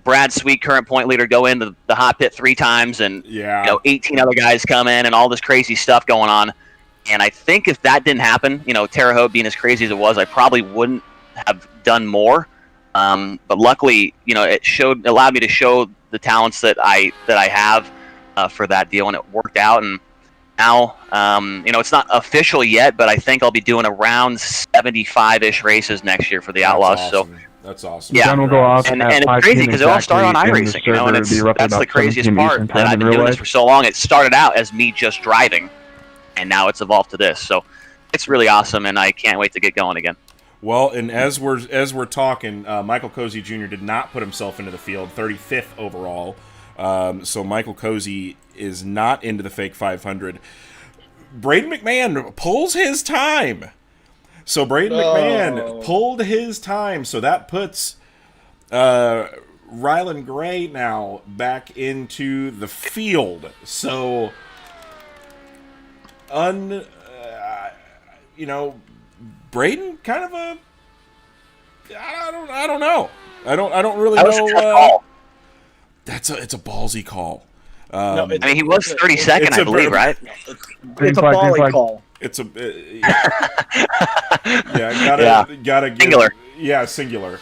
Speaker 8: Brad Sweet, current point leader, go in the hot pit 3 times and 18 other guys come in and all this crazy stuff going on. And I think if that didn't happen, Terre Haute being as crazy as it was, I probably wouldn't have done more. But luckily, it allowed me to show the talents that I have for that deal, and it worked out. And now, it's not official yet, but I think I'll be doing around 75-ish races next year for the Outlaws.
Speaker 3: Awesome.
Speaker 8: So
Speaker 3: that's awesome.
Speaker 8: Yeah,
Speaker 5: will go off
Speaker 8: and it's crazy because it all started on iRacing, and that's the craziest part, that I've been doing this for so long. It started out as me just driving, and now it's evolved to this. So it's really awesome, and I can't wait to get going again.
Speaker 3: Well, and as we're talking, Michael Cozy Jr. did not put himself into the field, 35th overall. So Michael Cozy is not into the fake 500. Braden McMahon pulls his time. So Braden McMahon pulled his time. So that puts Rylan Gray now back into the field. So, Braden kind of a, I don't know. I don't really know. It's a ballsy call.
Speaker 8: He was 32nd, I believe, right?
Speaker 4: It's a volley call.
Speaker 3: It's a gotta
Speaker 8: singular.
Speaker 3: Singular.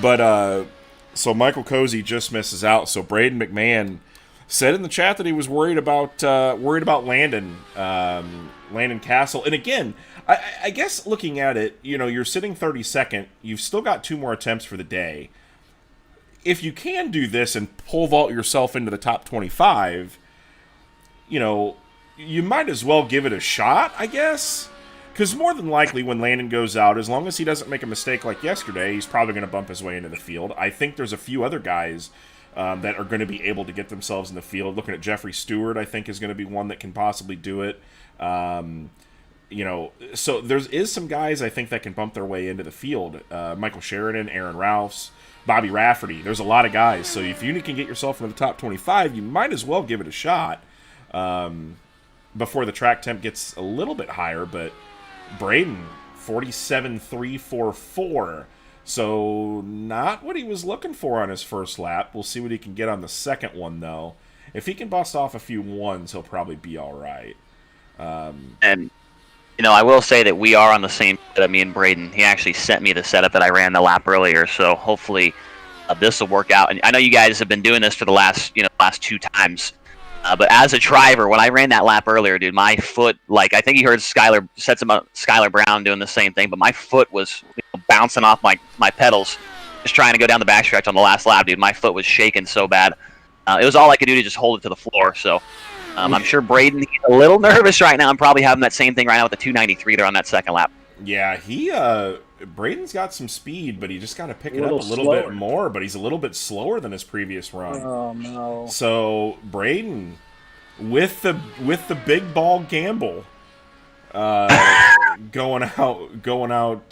Speaker 3: But so Michael Cozy just misses out. So Braden McMahon said in the chat that he was worried about Landon Castle. And again, I guess looking at it, you're sitting 32nd. You've still got 2 more attempts for the day. If you can do this and pole vault yourself into the top 25, you might as well give it a shot, I guess. Because more than likely when Landon goes out, as long as he doesn't make a mistake like yesterday, he's probably going to bump his way into the field. I think there's a few other guys that are going to be able to get themselves in the field. Looking at Jeffrey Stewart, I think, is going to be one that can possibly do it. so is some guys I think that can bump their way into the field. Michael Sheridan, Aaron Ralphs, Bobby Rafferty. There's a lot of guys. So if you can get yourself into the top 25, you might as well give it a shot before the track temp gets a little bit higher. But Braden, 47.344. So not what he was looking for on his first lap. We'll see what he can get on the second one, though. If he can bust off a few ones, he'll probably be all right.
Speaker 8: And I will say that we are on the same set, me and Braden. He actually sent me the setup that I ran the lap earlier, so hopefully this will work out. And I know you guys have been doing this for the last 2 times. But as a driver, when I ran that lap earlier, dude, my foot, I think you heard Skylar Brown doing the same thing, but my foot was bouncing off my pedals, just trying to go down the backstretch on the last lap, dude. My foot was shaking so bad. It was all I could do to just hold it to the floor. So I'm sure Braden, he's a little nervous right now. I'm probably having that same thing right now with the 293 there on that second lap.
Speaker 3: Yeah, Braden's got some speed, but he just got to pick it up a little bit more. But he's a little bit slower than his previous run.
Speaker 4: Oh no!
Speaker 3: So Braden, with the big ball gamble, going out,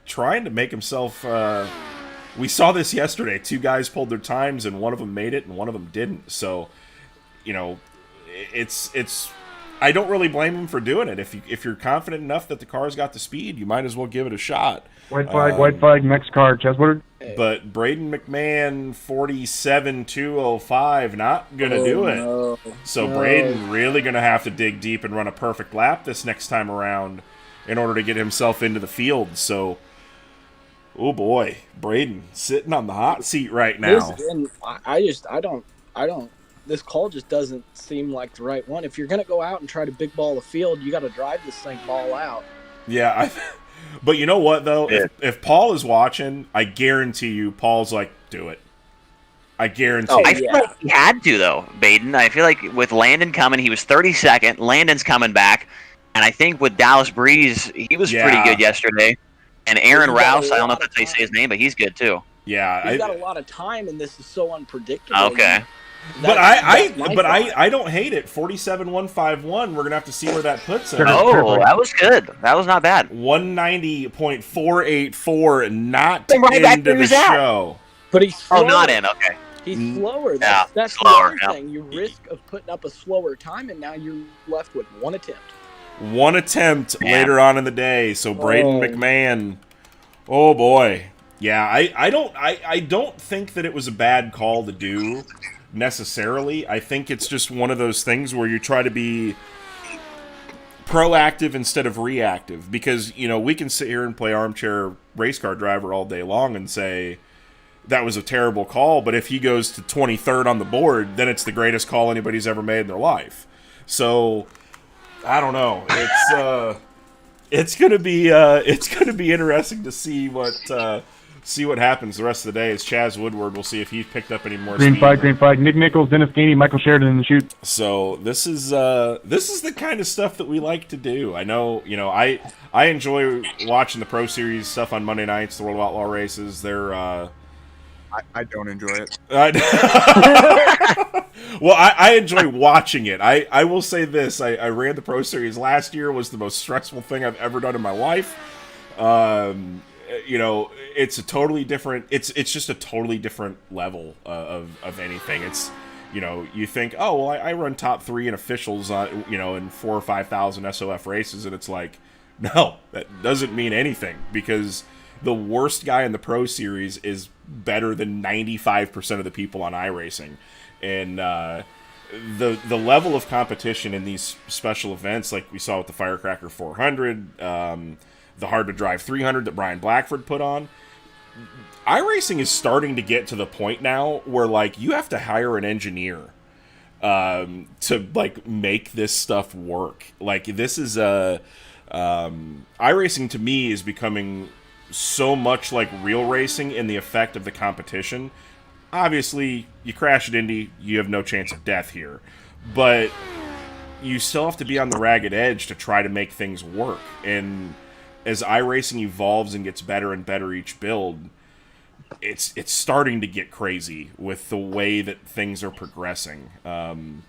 Speaker 3: trying to make himself. We saw this yesterday. 2 guys pulled their times, and one of them made it, and one of them didn't. So, it's. I don't really blame him for doing it. If you're confident enough that the car's got the speed, you might as well give it a shot.
Speaker 5: White flag, next car, Chaz Woodard.
Speaker 3: But Braden McMahon, 47.205, not gonna do it.
Speaker 4: No.
Speaker 3: So Braden really gonna have to dig deep and run a perfect lap this next time around in order to get himself into the field. So, oh boy, Braden sitting on the hot seat right now.
Speaker 4: I don't. This call just doesn't seem like the right one. If you're going to go out and try to big ball the field, you got to drive this thing ball out.
Speaker 3: Yeah, but you know what, though? If Paul is watching, I guarantee you Paul's like, do it. I guarantee
Speaker 8: I feel like he had to, though, Baden. I feel like with Landon coming, he was 32nd. Landon's coming back. And I think with Dallas Breeze, he was pretty good yesterday. And Aaron Rouse, I don't know if that's how you say his name, but he's good, too.
Speaker 3: Yeah.
Speaker 4: He's got a lot of time, and this is so unpredictable.
Speaker 8: Okay.
Speaker 3: But I don't hate it. 47.151. We're gonna have to see where that puts it.
Speaker 8: Oh, that was good. That was not bad.
Speaker 3: 190.484. Not
Speaker 8: right
Speaker 3: into the show.
Speaker 4: But he's slower.
Speaker 8: Oh, not in. Okay.
Speaker 4: He's slower. That's
Speaker 8: slower.
Speaker 4: The other thing. You risk of putting up a slower time, and now you're left with one attempt.
Speaker 3: One attempt later on in the day. So Braden McMahon. Oh boy. Yeah, I don't think that it was a bad call to do necessarily. I think it's just one of those things where you try to be proactive instead of reactive, because we can sit here and play armchair race car driver all day long and say that was a terrible call, but if he goes to 23rd on the board, then it's the greatest call anybody's ever made in their life. So I don't know. It's gonna be interesting to see what happens the rest of the day. As Chaz Woodward, we'll see if he's picked up any more
Speaker 5: green
Speaker 3: speed.
Speaker 5: flag. Nick Nichols, Dennis Gainey, Michael Sheridan in the chute.
Speaker 3: So this is the kind of stuff that we like to do. I know, I enjoy watching the Pro Series stuff on Monday nights, the World of Outlaw races. They're
Speaker 1: I don't enjoy it.
Speaker 3: Well, I enjoy watching it. I will say this: I ran the Pro Series last year. Was the most stressful thing I've ever done in my life. It's a totally different. It's just a totally different level of anything. It's you think, oh well, I run top 3 in officials on in 4,000 or 5,000 SOF races, and it's like, no, that doesn't mean anything, because the worst guy in the Pro Series is better than 95% of the people on iRacing, and the level of competition in these special events, like we saw with the Firecracker 400, the Hard to Drive 300 that Brian Blackford put on. iRacing is starting to get to the point now where you have to hire an engineer to make this stuff work. This is iRacing to me is becoming so much like real racing in the effect of the competition. Obviously, you crash at Indy, you have no chance of death here, but you still have to be on the ragged edge to try to make things work. And as iRacing evolves and gets better and better each build, it's starting to get crazy with the way that things are progressing on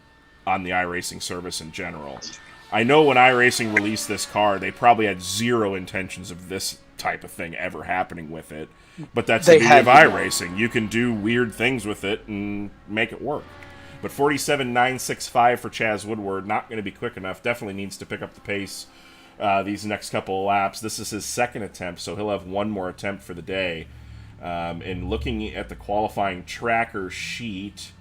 Speaker 3: the iRacing service in general. I know when iRacing released this car, they probably had zero intentions of this type of thing ever happening with it. But that's the beauty of iRacing. You can do weird things with it and make it work. But 47.965 for Chaz Woodward, not going to be quick enough. Definitely needs to pick up the pace these next couple of laps. This is his second attempt, so he'll have one more attempt for the day. And looking at the qualifying tracker sheet,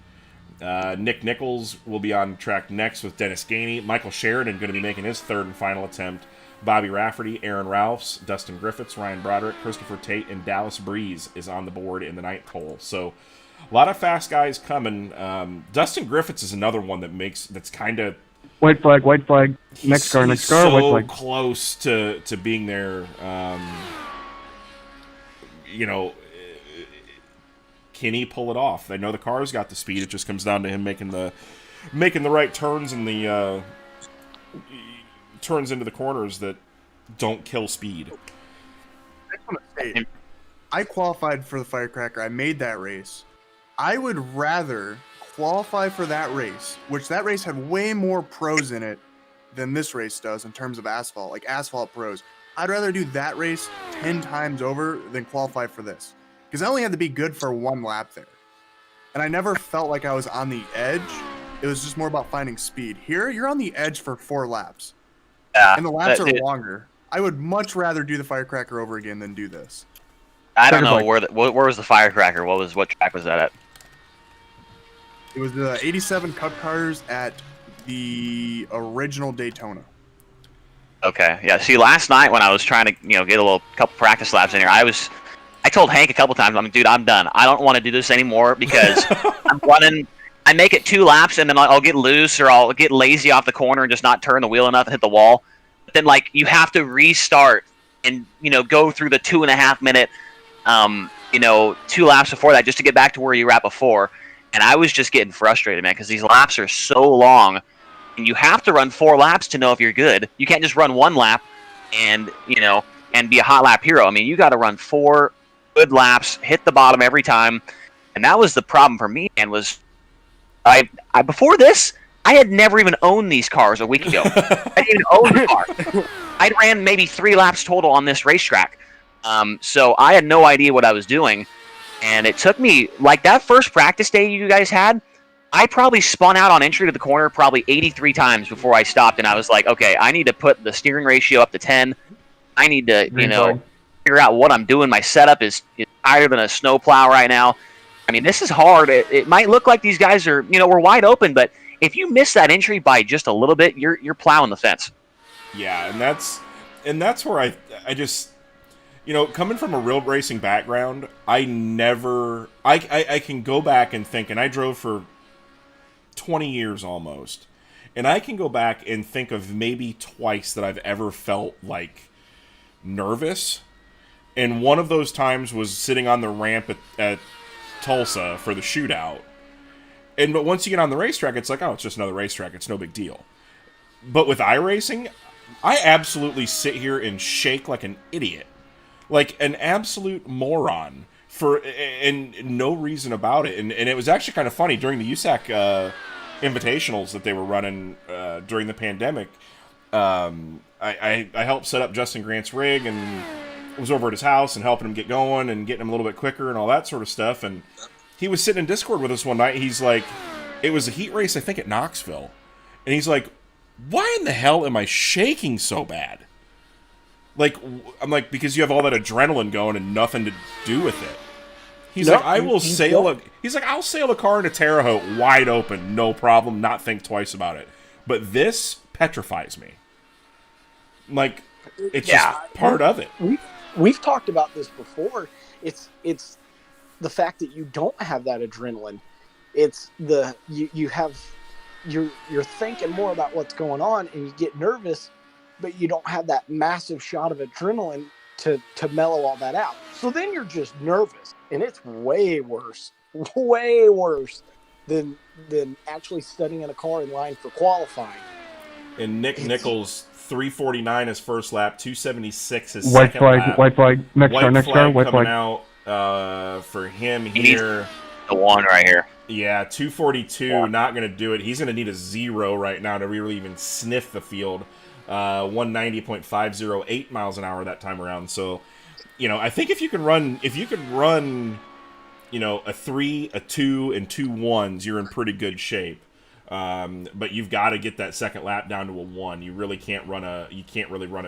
Speaker 3: Nick Nichols will be on track next with Dennis Gainey. Michael Sheridan going to be making his third and final attempt. Bobby Rafferty, Aaron Ralphs, Dustin Griffiths, Ryan Broderick, Christopher Tate, and Dallas Breeze is on the board in the ninth pole. So a lot of fast guys coming. Dustin Griffiths is another one that's kind of
Speaker 5: white flag. Next car.
Speaker 3: So
Speaker 5: white flag.
Speaker 3: Close to being there. Can he pull it off? I know the car's got the speed. It just comes down to him making the right turns and the turns into the corners that don't kill speed.
Speaker 1: I just want to say, I qualified for the Firecracker. I made that race. I would rather qualify for that race, which that race had way more pros in it than this race does in terms of asphalt, like asphalt pros. I'd rather do that race 10 times over than qualify for this. Because I only had to be good for one lap there. And I never felt like I was on the edge. It was just more about finding speed. Here, you're on the edge for 4 laps.
Speaker 8: Yeah,
Speaker 1: and the laps are longer. I would much rather do the Firecracker over again than do this.
Speaker 8: I don't know where was the Firecracker. What track was that at?
Speaker 1: It was the 87 Cup cars at the original Daytona.
Speaker 8: Okay, yeah. See, last night when I was trying to get a couple practice laps in here, I told Hank a couple times, dude, I'm done. I don't want to do this anymore because I'm running. I make it 2 laps and then I'll get loose or I'll get lazy off the corner and just not turn the wheel enough and hit the wall. But then you have to restart and go through the 2.5 minute 2 laps before that just to get back to where you were at before. And I was just getting frustrated, man, because these laps are so long, and you have to run 4 laps to know if you're good. You can't just run 1 lap and and be a hot lap hero. I mean, you got to run 4 good laps, hit the bottom every time, and that was the problem for me. And I before this, I had never even owned these cars a week ago. I didn't even own the car. I ran maybe 3 laps total on this racetrack, so I had no idea what I was doing. And it took me, that first practice day you guys had, I probably spun out on entry to the corner probably 83 times before I stopped. And I was like, okay, I need to put the steering ratio up to 10. I need to, figure out what I'm doing. My setup is higher than a snowplow right now. I mean, this is hard. It might look like these guys are, we're wide open, but if you miss that entry by just a little bit, you're plowing the fence.
Speaker 3: Yeah, and that's where I just... coming from a real racing background, I can go back and think, and I drove for 20 years almost, and I can go back and think of maybe twice that I've ever felt nervous, and one of those times was sitting on the ramp at Tulsa for the shootout. But once you get on the racetrack, it's it's just another racetrack, it's no big deal. But with iRacing, I absolutely sit here and shake like an idiot. Like an absolute moron and no reason about it. And it was actually kind of funny during the USAC invitationals that they were running during the pandemic. I helped set up Justin Grant's rig and was over at his house and helping him get going and getting him a little bit quicker and all that sort of stuff. And he was sitting in Discord with us one night. He's like, it was a heat race, I think, at Knoxville. And he's like, why in the hell am I shaking so bad? I'm like, because you have all that adrenaline going and nothing to do with it. He's like, I'll sail a car into Terre Haute wide open, no problem, not think twice about it. But this petrifies me. It's just part of it.
Speaker 4: We've talked about this before. It's the fact that you don't have that adrenaline. It's you're thinking more about what's going on and you get nervous, but you don't have that massive shot of adrenaline to mellow all that out. So then you're just nervous, and it's way worse than actually studying in a car in line for qualifying.
Speaker 3: And Nichols, 349 his first lap, 276 his second lap.
Speaker 5: White flag. Next car.
Speaker 3: Coming out for him here.
Speaker 8: the one right here.
Speaker 3: Yeah, 242, not going to do it. He's going to need a 0 right now to really even sniff the field. 190.508 miles an hour that time around. So, I think if you could run, a 3, a 2, and 2 1s, you're in pretty good shape. But you've got to get that second lap down to a 1. You really can't run a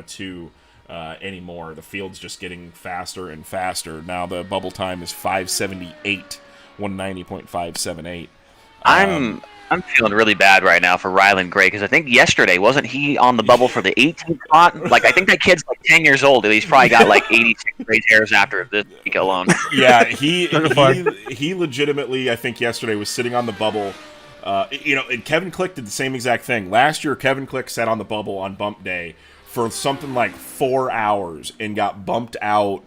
Speaker 3: 2 anymore. The field's just getting faster and faster. Now the bubble time is 5:78, 190.578.
Speaker 8: I'm feeling really bad right now for Ryland Gray because I think yesterday wasn't he on the bubble for the 18th spot? Like I think that kid's like 10 years old. He's probably got like 86 gray hairs after this week alone.
Speaker 3: Yeah, he legitimately, I think yesterday was sitting on the bubble. And Kevin Click did the same exact thing. Last year, Kevin Click sat on the bubble on bump day for something like 4 hours and got bumped out.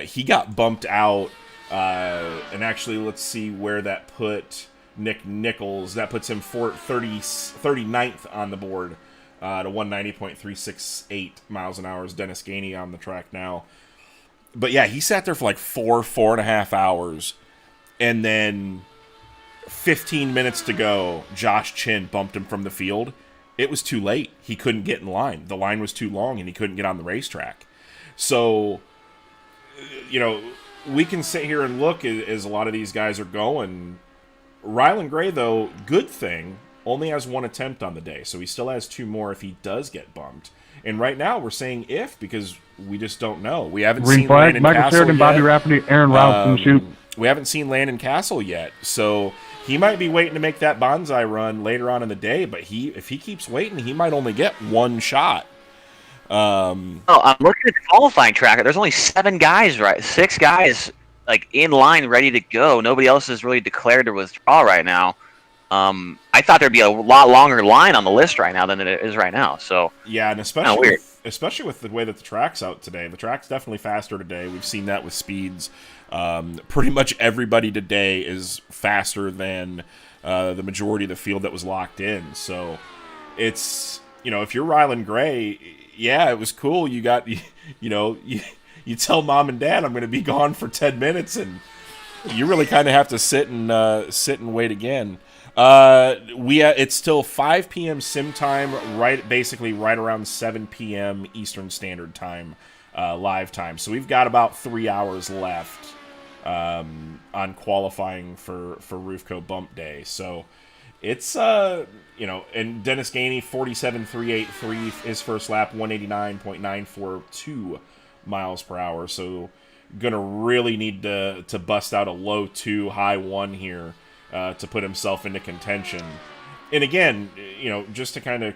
Speaker 3: He got bumped out, and actually, let's see where that put Nick Nichols. That puts him 39th on the board to 190.368 miles an hour. Is Dennis Gainey on the track now. But yeah, he sat there for like 4.5 hours, and then 15 minutes to go, Josh Chin bumped him from the field. It was too late. He couldn't get in line. The line was too long, and he couldn't get on the racetrack. So, we can sit here and look as a lot of these guys are going. Ryland Gray, though, good thing, only has 1 attempt on the day, so he still has 2 more if he does get bumped. And right now, we're saying if, because we just don't know. We haven't seen Landon
Speaker 5: Michael
Speaker 3: Castle
Speaker 5: Sheridan,
Speaker 3: yet.
Speaker 5: Bobby Rafferty, Aaron Rouse, shoot.
Speaker 3: We haven't seen Landon Castle yet, so he might be waiting to make that bonsai run later on in the day, but if he keeps waiting, he might only get 1 shot.
Speaker 8: I'm looking at the qualifying tracker. There's only 6 guys like in line ready to go. Nobody else has really declared to withdraw right now. I thought there'd be a lot longer line on the list right now than it is right now. So
Speaker 3: yeah, and especially with the way that the track's out today. The track's definitely faster today. We've seen that with speeds. Pretty much everybody today is faster than the majority of the field that was locked in. So it's, if you're Ryland Gray, yeah, it was cool. You got, you tell mom and dad I'm going to be gone for 10 minutes, and you really kind of have to sit and wait again. It's still 5 p.m. sim time, basically right around 7 p.m. Eastern Standard Time, live time. So we've got about 3 hours left on qualifying for Roofco Bump Day. So it's and Dennis Gainey 47.383 his first lap, 189.942 miles per hour. So gonna really need to bust out a low 2, high 1 here to put himself into contention. And again, just to kind of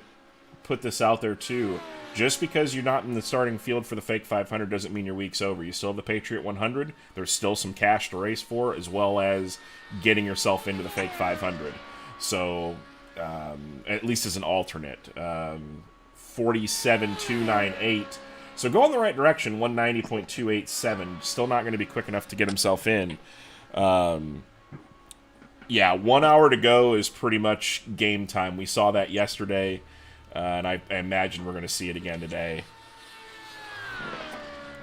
Speaker 3: put this out there too, just because you're not in the starting field for the Fake 500 doesn't mean your week's over. You still have the Patriot 100. There's still some cash to race for, as well as getting yourself into the Fake 500. So, at least as an alternate, 47.298. So go in the right direction, 190.287. Still not going to be quick enough to get himself in. Yeah, 1 hour to go is pretty much game time. We saw that yesterday, and I imagine we're going to see it again today.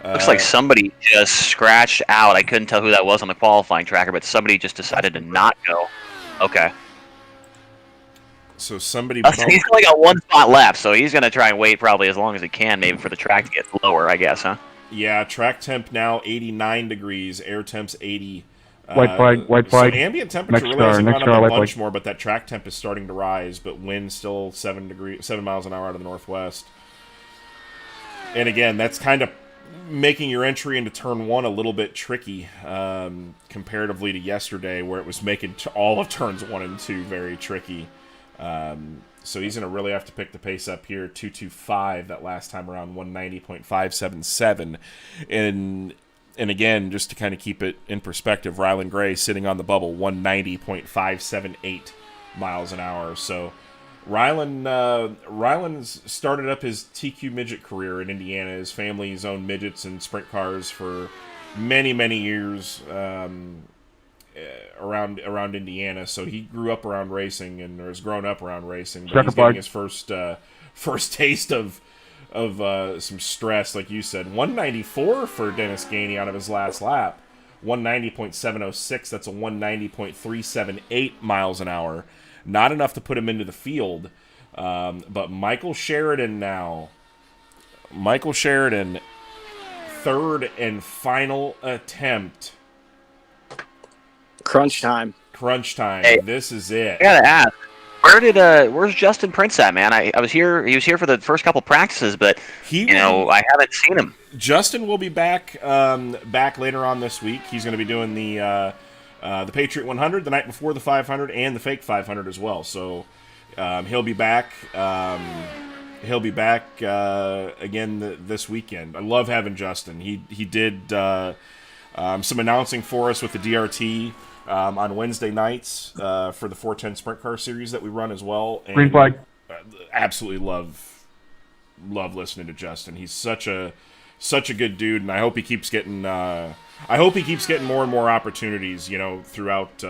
Speaker 8: Looks like somebody just scratched out. I couldn't tell who that was on the qualifying tracker, but somebody just decided to not go. Okay.
Speaker 3: So somebody...
Speaker 8: So he's only got 1 spot left, so he's going to try and wait probably as long as he can, maybe for the track to get lower, I guess, huh?
Speaker 3: Yeah, track temp now 89 degrees, air temp's 80.
Speaker 5: White flag.
Speaker 3: So ambient temperature really hasn't gone up a bunch more, but that track temp is starting to rise, but wind still 7 miles an hour out of the northwest. And again, that's kind of making your entry into turn 1 a little bit tricky comparatively to yesterday, where it was making all of turns 1 and 2 very tricky. So he's going to really have to pick the pace up here. 225 that last time around, 190.577. And again, just to kind of keep it in perspective, Ryland Gray sitting on the bubble, 190.578 miles an hour. So Ryland's started up his TQ midget career in Indiana. His family's owned midgets and sprint cars for many, many years around Indiana. So he grew up around racing and has grown up around racing. But he's getting his first taste of some stress, like you said. 194 for Dennis Gainey out of his last lap. 190.706. That's a 190.378 miles an hour. Not enough to put him into the field. But Michael Sheridan now. Michael Sheridan, third and final attempt.
Speaker 4: Crunch time.
Speaker 3: Crunch time.
Speaker 8: Hey,
Speaker 3: this is it.
Speaker 8: I gotta ask, where's Justin Prince at, man? I was here. He was here for the first couple practices, but I haven't seen him.
Speaker 3: Justin will be back later on this week. He's going to be doing the Patriot 100 the night before the 500 and the fake 500 as well. So he'll be back. He'll be back again this weekend. I love having Justin. He did some announcing for us with the DRT on Wednesday nights for the 410 Sprint Car Series that we run as well. And
Speaker 5: Green flag.
Speaker 3: Absolutely love listening to Justin. He's such a good dude, and I hope he keeps getting more and more opportunities, throughout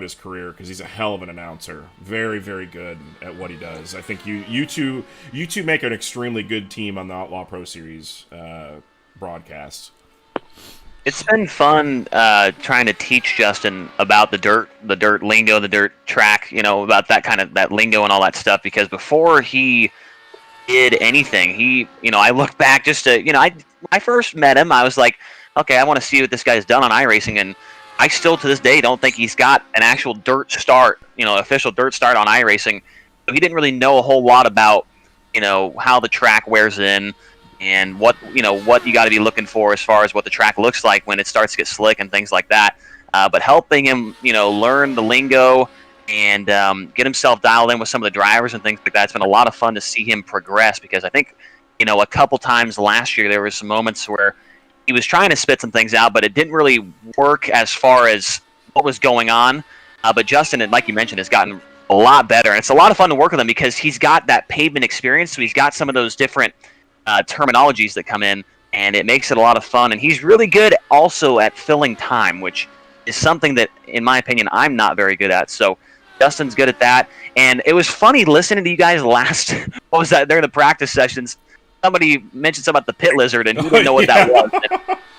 Speaker 3: his career, because he's a hell of an announcer. Very, very good at what he does. I think you two make an extremely good team on the Outlaw Pro Series broadcasts.
Speaker 8: It's been fun trying to teach Justin about the dirt lingo, the dirt track, about that lingo and all that stuff, because before he did anything, I look back just to, when I first met him, I was like, okay, I want to see what this guy's done on iRacing, and I still to this day don't think he's got an actual dirt start, official dirt start on iRacing. So he didn't really know a whole lot about, how the track wears in, and what you got to be looking for as far as what the track looks like when it starts to get slick and things like that. But helping him, learn the lingo and get himself dialed in with some of the drivers and things like that. It's been a lot of fun to see him progress, because I think, a couple times last year there were some moments where he was trying to spit some things out, but it didn't really work as far as what was going on. But Justin, like you mentioned, has gotten a lot better, and it's a lot of fun to work with him because he's got that pavement experience, so he's got some of those different terminologies that come in, and it makes it a lot of fun. And he's really good also at filling time, which is something that, in my opinion, I'm not very good at. So Justin's good at that. And it was funny listening to you guys last, what was that, during the practice sessions, somebody mentioned something about the pit lizard, and you didn't know what that was.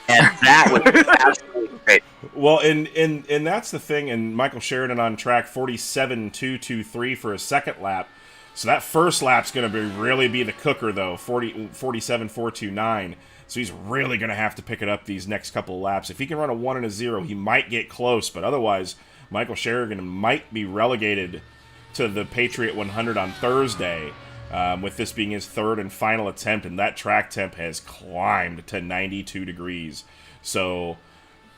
Speaker 8: And that was absolutely great.
Speaker 3: Well, and that's the thing, and Michael Sheridan on track 47.223 for his second lap. So that first lap's going to really be the cooker, though, 47.429. So he's really going to have to pick it up these next couple of laps. If he can run a 1 and a 0, he might get close, but otherwise, Michael Sheridan might be relegated to the Patriot 100 on Thursday, with this being his third and final attempt, and that track temp has climbed to 92 degrees. So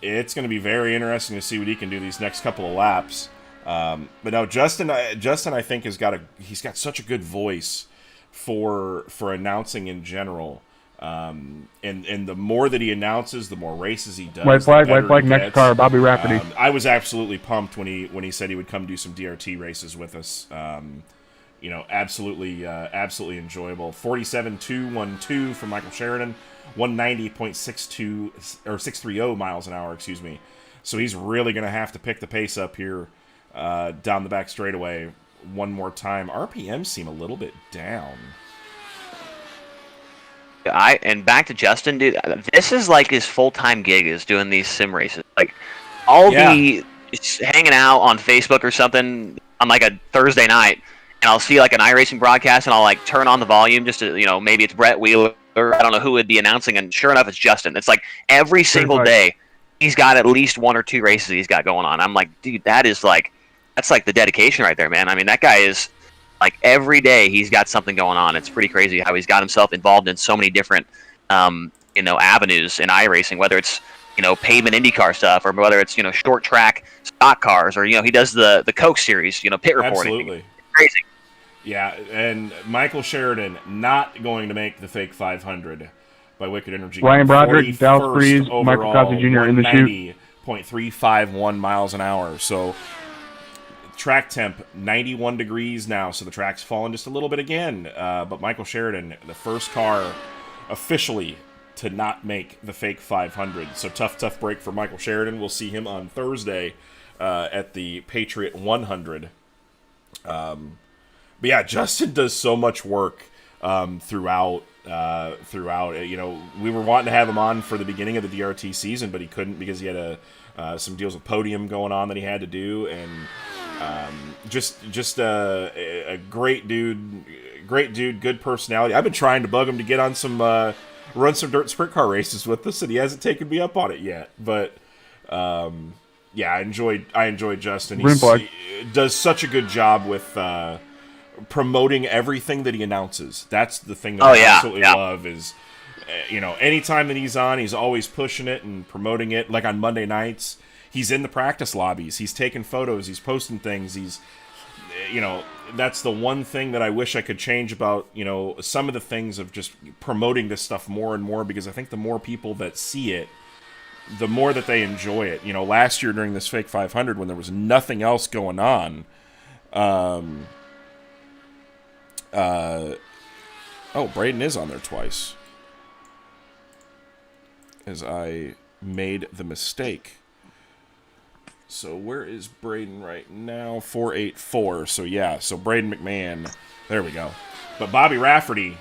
Speaker 3: it's going to be very interesting to see what he can do these next couple of laps. But now Justin, I think he's got such a good voice for announcing in general. And the more that he announces, the more races he does.
Speaker 5: White flag, next car, Bobby Rafferty.
Speaker 3: I was absolutely pumped when he said he would come do some DRT races with us. Absolutely enjoyable. 47.212 from Michael Sheridan, 190.62 or 630 miles an hour, excuse me. So he's really going to have to pick the pace up here down the back straightaway one more time. RPMs seem a little bit down.
Speaker 8: And back to Justin, dude. This is like his full-time gig, is doing these sim races. Like, I'll be hanging out on Facebook or something on like a Thursday night, and I'll see like an iRacing broadcast, and I'll like turn on the volume just to, maybe it's Brett Wheeler, or I don't know who would be announcing, and sure enough, it's Justin. It's like every single day he's got at least 1 or 2 races he's got going on. I'm like, dude, that's like the dedication right there, man. I mean, that guy is like every day he's got something going on. It's pretty crazy how he's got himself involved in so many different, avenues in iRacing, whether it's, pavement IndyCar stuff, or whether it's, short track stock cars, or, he does the Coke series, pit reporting.
Speaker 3: Absolutely.
Speaker 8: It's crazy.
Speaker 3: Yeah, and Michael Sheridan not going to make the fake 500 by Wicked Energy.
Speaker 5: Ryan Broderick, Dallas Breeze, Michael Cosby Jr. in the shoot.
Speaker 3: 90.351 miles an hour. So track temp 91 degrees now, so the track's fallen just a little bit again. But Michael Sheridan, the first car officially to not make the fake 500. So tough break for Michael Sheridan. We'll see him on Thursday at the Patriot 100. But yeah, Justin does so much work throughout throughout. We were wanting to have him on for the beginning of the DRT season, but he couldn't because he had some deals with Podium going on that he had to do, and just a great dude, good personality. I've been trying to bug him to get on some run some dirt sprint car races with us, and he hasn't taken me up on it yet. But yeah, I enjoyed Justin. He does such a good job with promoting everything that he announces. That's the thing that I absolutely love is, anytime that he's on, he's always pushing it and promoting it. Like on Monday nights, he's in the practice lobbies. He's taking photos. He's posting things. He's, that's the one thing that I wish I could change about, some of the things of just promoting this stuff more and more, because I think the more people that see it, the more that they enjoy it. Last year during this Fake 500, when there was nothing else going on, Braden is on there twice, as I made the mistake. So where is Braden right now? 484. So yeah, so Braden McMahon. There we go. But Bobby Rafferty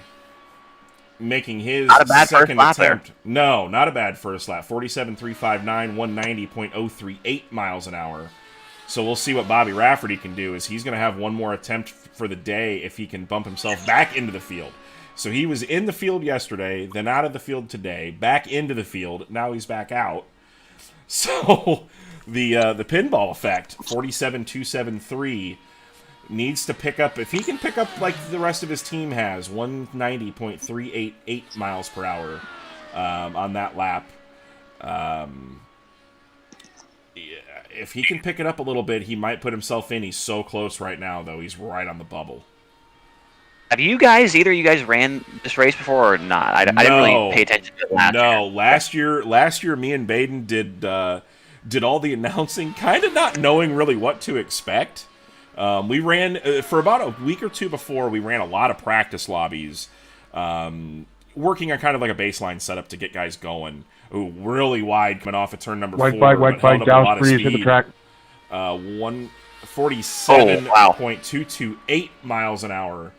Speaker 3: making his second attempt. There. No, not a bad first lap. 47.359, 190.038 miles an hour. So we'll see what Bobby Rafferty can do. Is he's going to have one more attempt for the day if he can bump himself back into the field. So he was in the field yesterday, then out of the field today, back into the field. Now he's back out. So the pinball effect, 47.273, needs to pick up, if he can pick up like the rest of his team has, 190.388 miles per hour on that lap. If he can pick it up a little bit, he might put himself in. He's so close right now, though. He's right on the bubble.
Speaker 8: Have either of you guys ran this race before or not? I didn't really pay attention to it last year.
Speaker 3: No, last year me and Baden did all the announcing, kind of not knowing really what to expect. We ran, for about a week or two before, we ran a lot of practice lobbies, working on kind of like a baseline setup to get guys going. Ooh, really wide coming off at turn number 4.
Speaker 5: White flag, down free, hit the track.
Speaker 3: 147.228 miles an hour.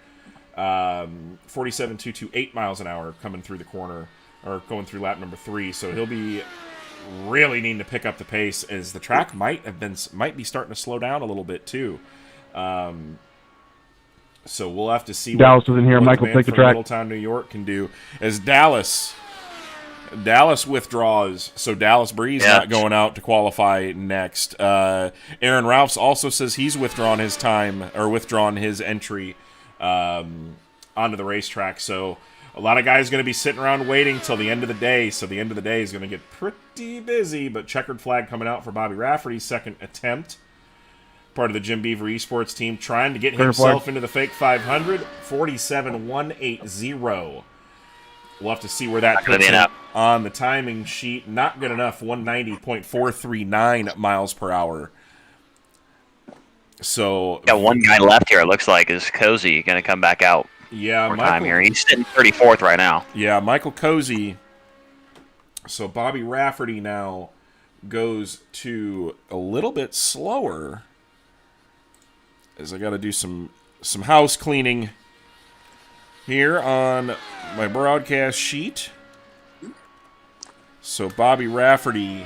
Speaker 3: 47.228 miles an hour coming through the corner, or going through lap number 3. So he'll be really needing to pick up the pace, as the track might be starting to slow down a little bit too. So we'll have to see.
Speaker 5: Dallas is in here. Michael, take the track.
Speaker 3: Middletown, New York can do as Dallas withdraws. So Dallas Breeze not going out to qualify next. Aaron Ralphs also says he's withdrawn his entry onto the racetrack. So a lot of guys going to be sitting around waiting till the end of the day. So the end of the day is going to get pretty busy. But checkered flag coming out for Bobby Rafferty's second attempt. Part of the Jim Beaver Esports team, trying to get himself into the Fake 500. 47.180. We'll have to see where that puts him on the timing sheet. Not good enough. 190.439 miles per hour. So
Speaker 8: got one guy left here. It looks like is Cozy going to come back out.
Speaker 3: Yeah,
Speaker 8: Michael, time here. He's sitting 34th right now.
Speaker 3: Yeah, Michael Cozy. So Bobby Rafferty now goes to a little bit slower, as I got to do some house cleaning here on my broadcast sheet. So Bobby Rafferty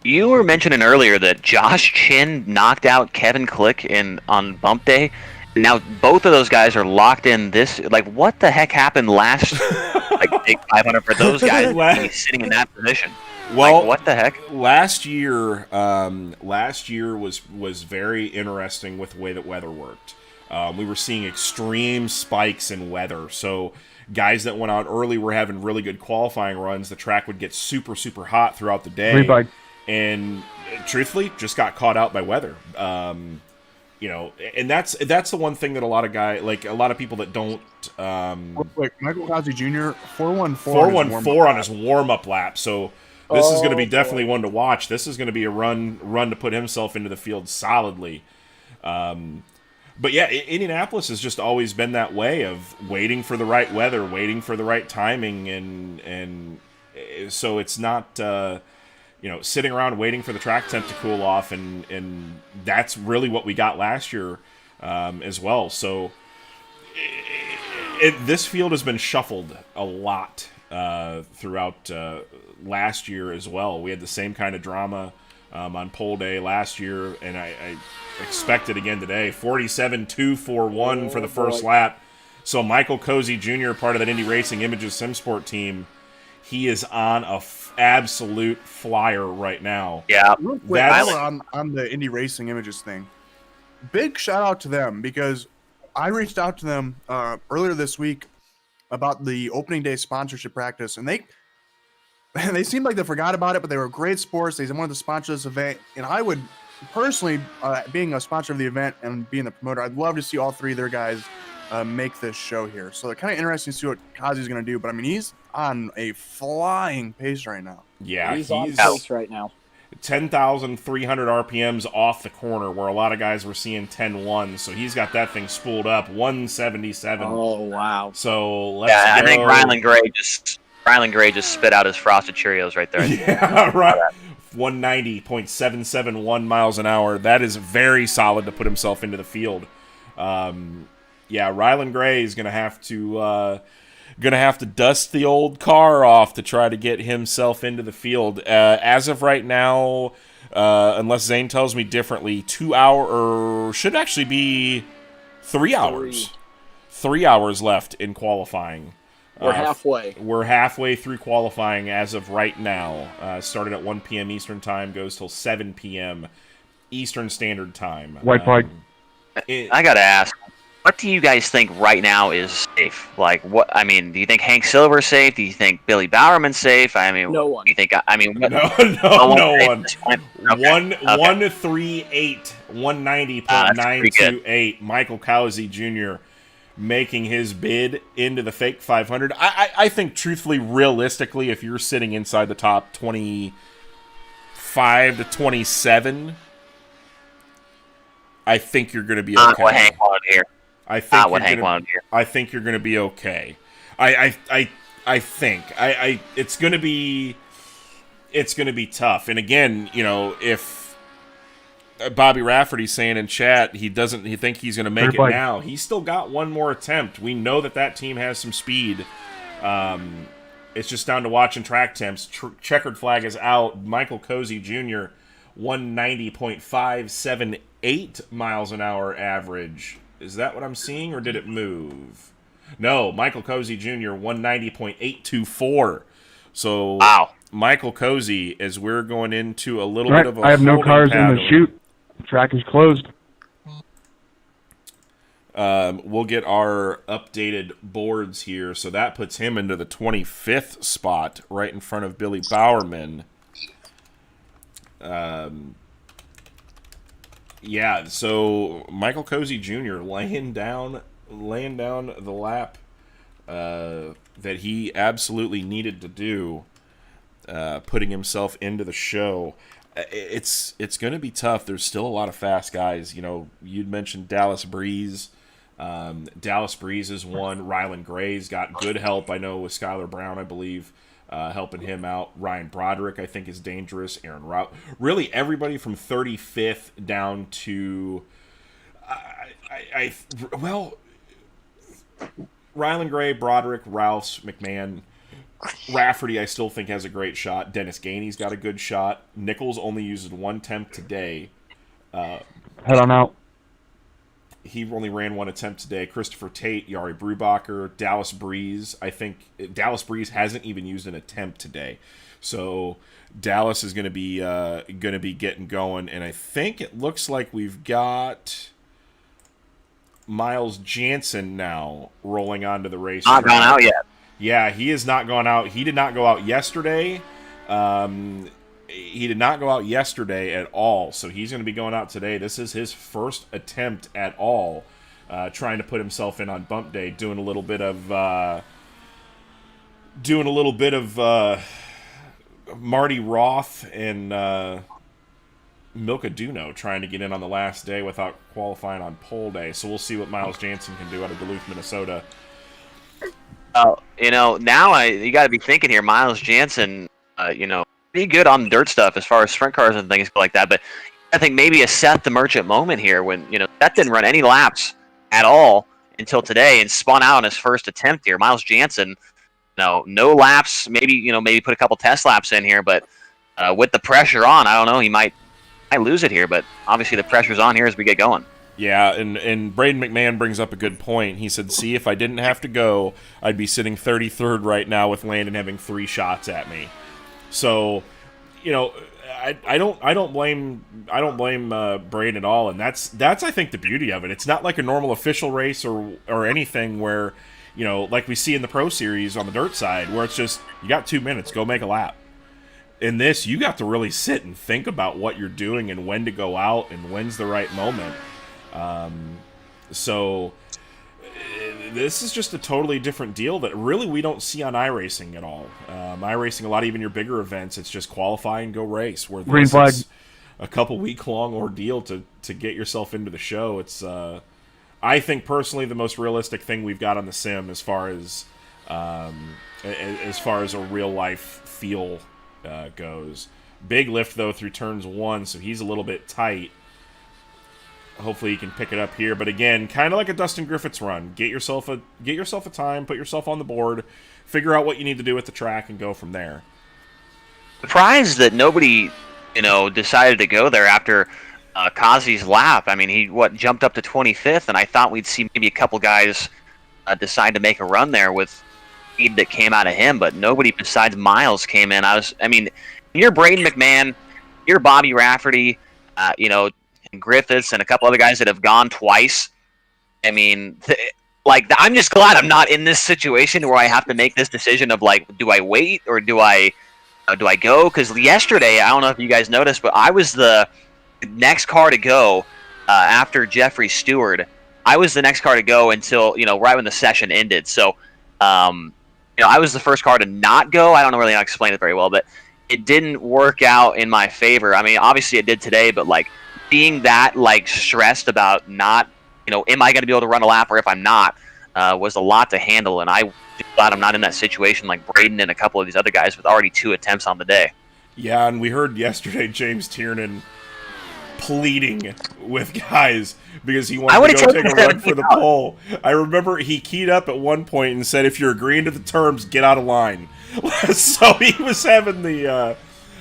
Speaker 8: You were mentioning earlier that Josh Chin knocked out Kevin Click on bump day. Now both of those guys are locked in this. Like, what the heck happened last big 500 for those guys sitting in that position?
Speaker 3: Well,
Speaker 8: like, what the heck?
Speaker 3: Last year was very interesting with the way that weather worked. We were seeing extreme spikes in weather. So guys that went out early were having really good qualifying runs. The track would get super, super hot throughout the day. And truthfully, just got caught out by weather. And that's the one thing that a lot of people that don't.
Speaker 1: Real quick, Michael Cosby Jr.
Speaker 3: 414 on his warm-up lap. So this is going to be definitely one to watch. This is going to be a run to put himself into the field solidly. But yeah, Indianapolis has just always been that way of waiting for the right weather, waiting for the right timing, and so it's not sitting around waiting for the track temp to cool off, and that's really what we got last year as well. So this field has been shuffled a lot throughout last year as well. We had the same kind of drama on pole day last year, and I expect it again today. 47.241 for the first lap. So Michael Cozy Jr., part of that Indy Racing Images SimSport team, he is on a absolute flyer right now.
Speaker 8: Yeah.
Speaker 1: Real quick, on the Indy Racing Images thing, big shout out to them, because I reached out to them earlier this week about the opening day sponsorship practice, and they seemed like they forgot about it, but they were great sports. They wanted to sponsor this event, and I would personally, being a sponsor of the event and being the promoter, I'd love to see all three of their guys make this show here. So it's kind of interesting to see what Kazi's going to do, but I mean, he's on a flying pace right now.
Speaker 3: Yeah,
Speaker 4: he's on pace right now.
Speaker 3: 10,300 RPMs off the corner, where a lot of guys were seeing 10.1, so he's got that thing spooled up 177.
Speaker 4: Oh wow!
Speaker 3: So let's
Speaker 8: go. I think
Speaker 3: Rylan
Speaker 8: Gray just spit out his frosted Cheerios right there.
Speaker 3: Yeah, right. 190.771 miles an hour. That is very solid to put himself into the field. Yeah, Rylan Gray is gonna have to dust the old car off to try to get himself into the field. As of right now, unless Zane tells me differently, 2 hour, or should actually be 3 hours. 3 hours left in qualifying.
Speaker 4: We're halfway.
Speaker 3: We're halfway through qualifying as of right now. Started at 1 p.m. Eastern Time, goes till 7 p.m. Eastern Standard Time.
Speaker 5: White flag.
Speaker 8: I gotta ask, what do you guys think right now is safe? Like, what? I mean, do you think Hank Silver's safe? Do you think Billy Bowerman's safe? I mean,
Speaker 4: no one.
Speaker 8: Do you think? I mean, what,
Speaker 3: no one.
Speaker 8: Okay.
Speaker 3: 138, 190.928. Michael Cowsey Jr. making his bid into the fake 500. I think, truthfully, realistically, if you're sitting inside the top 25 to 27, I think you're going to be okay.
Speaker 8: What Hank wanted here.
Speaker 3: I think you're going to be okay. I think it's going to be tough. And again, if Bobby Rafferty's saying in chat he think he's going to make it now, he's still got one more attempt. We know that team has some speed. It's just down to watching track temps. Checkered flag is out. Michael Cozy Jr. 190.578 miles an hour average. Is that what I'm seeing, or did it move? No, Michael Cozy Jr. 190.824. So
Speaker 8: wow.
Speaker 3: Michael Cozy, as we're going into a little bit of a
Speaker 5: I have no cars in the chute. Track is closed.
Speaker 3: We'll get our updated boards here. So that puts him into the 25th spot, right in front of Billy Bowerman. Yeah, so Michael Cozy Jr. laying down the lap that he absolutely needed to do, putting himself into the show. It's going to be tough. There's still a lot of fast guys. You'd mentioned Dallas Breeze. Dallas Breeze is one. Rylan Gray's got good help, I know, with Skylar Brown, I believe. Helping him out. Ryan Broderick, I think, is dangerous. Aaron Rout. Really, everybody from 35th down to... Rylan Gray, Broderick, Rouse, McMahon. Rafferty, I still think, has a great shot. Dennis Gainey's got a good shot. Nichols only used one temp today.
Speaker 5: Head on out.
Speaker 3: He only ran one attempt today. Christopher Tate, Yari Brubacher, Dallas Breeze. I think Dallas Breeze hasn't even used an attempt today, so Dallas is going to be getting going. And I think it looks like we've got Miles Jansen now rolling onto the race.
Speaker 8: Not gone out yet.
Speaker 3: Yeah, he has not gone out. He did not go out yesterday. He did not go out yesterday at all, so he's going to be going out today. This is his first attempt at all, trying to put himself in on bump day, doing a little bit of Marty Roth and Milka Duno trying to get in on the last day without qualifying on pole day. So we'll see what Miles Jansen can do out of Duluth, Minnesota.
Speaker 8: Now you got to be thinking here, Miles Jansen. pretty good on dirt stuff as far as sprint cars and things like that. But I think maybe a Seth the Merchant moment here when, Seth didn't run any laps at all until today and spun out on his first attempt here. Miles Jansen, no laps, maybe put a couple test laps in here, but with the pressure on, I don't know, he might lose it here, but obviously the pressure's on here as we get going.
Speaker 3: Yeah, and Braden McMahon brings up a good point. He said, see, if I didn't have to go, I'd be sitting 33rd right now with Landon having 3 shots at me. So, I don't blame Braden at all, and that's I think the beauty of it. It's not like a normal official race or anything where, like we see in the Pro Series on the dirt side, where it's just you got 2 minutes, go make a lap. In this, you got to really sit and think about what you're doing and when to go out and when's the right moment. So this is just a totally different deal that really we don't see on iRacing at all. iRacing, a lot of even your bigger events, it's just qualify and go race. Where
Speaker 5: Green
Speaker 3: this
Speaker 5: flag.
Speaker 3: is a couple week long ordeal to get yourself into the show. It's I think personally the most realistic thing we've got on the sim as far as a real life feel goes. Big lift though through turns 1, so he's a little bit tight. Hopefully he can pick it up here, but again, kind of like a Dustin Griffiths run. Get yourself a time, put yourself on the board, figure out what you need to do at the track, and go from there.
Speaker 8: Surprised that nobody, decided to go there after Kazi's lap. I mean, he jumped up to 25th, and I thought we'd see maybe a couple guys decide to make a run there with speed that came out of him, but nobody besides Miles came in. You're Braden McMahon, you're Bobby Rafferty, and Griffiths and a couple other guys that have gone twice. I mean, I'm just glad I'm not in this situation where I have to make this decision of do I wait or do I go? Because yesterday, I don't know if you guys noticed, but I was the next car to go after Jeffrey Stewart. I was the next car to go until right when the session ended. So, I was the first car to not go. I don't know really how to explain it very well, but it didn't work out in my favor. I mean, obviously it did today, but being that stressed about not, am I going to be able to run a lap or if I'm not, was a lot to handle. And I'm glad I'm not in that situation like Braden and a couple of these other guys with already 2 attempts on the day.
Speaker 3: Yeah, and we heard yesterday James Tiernan pleading with guys because he wanted to go take a run for the pole. I remember he keyed up at one point and said, if you're agreeing to the terms, get out of line. So he was having the...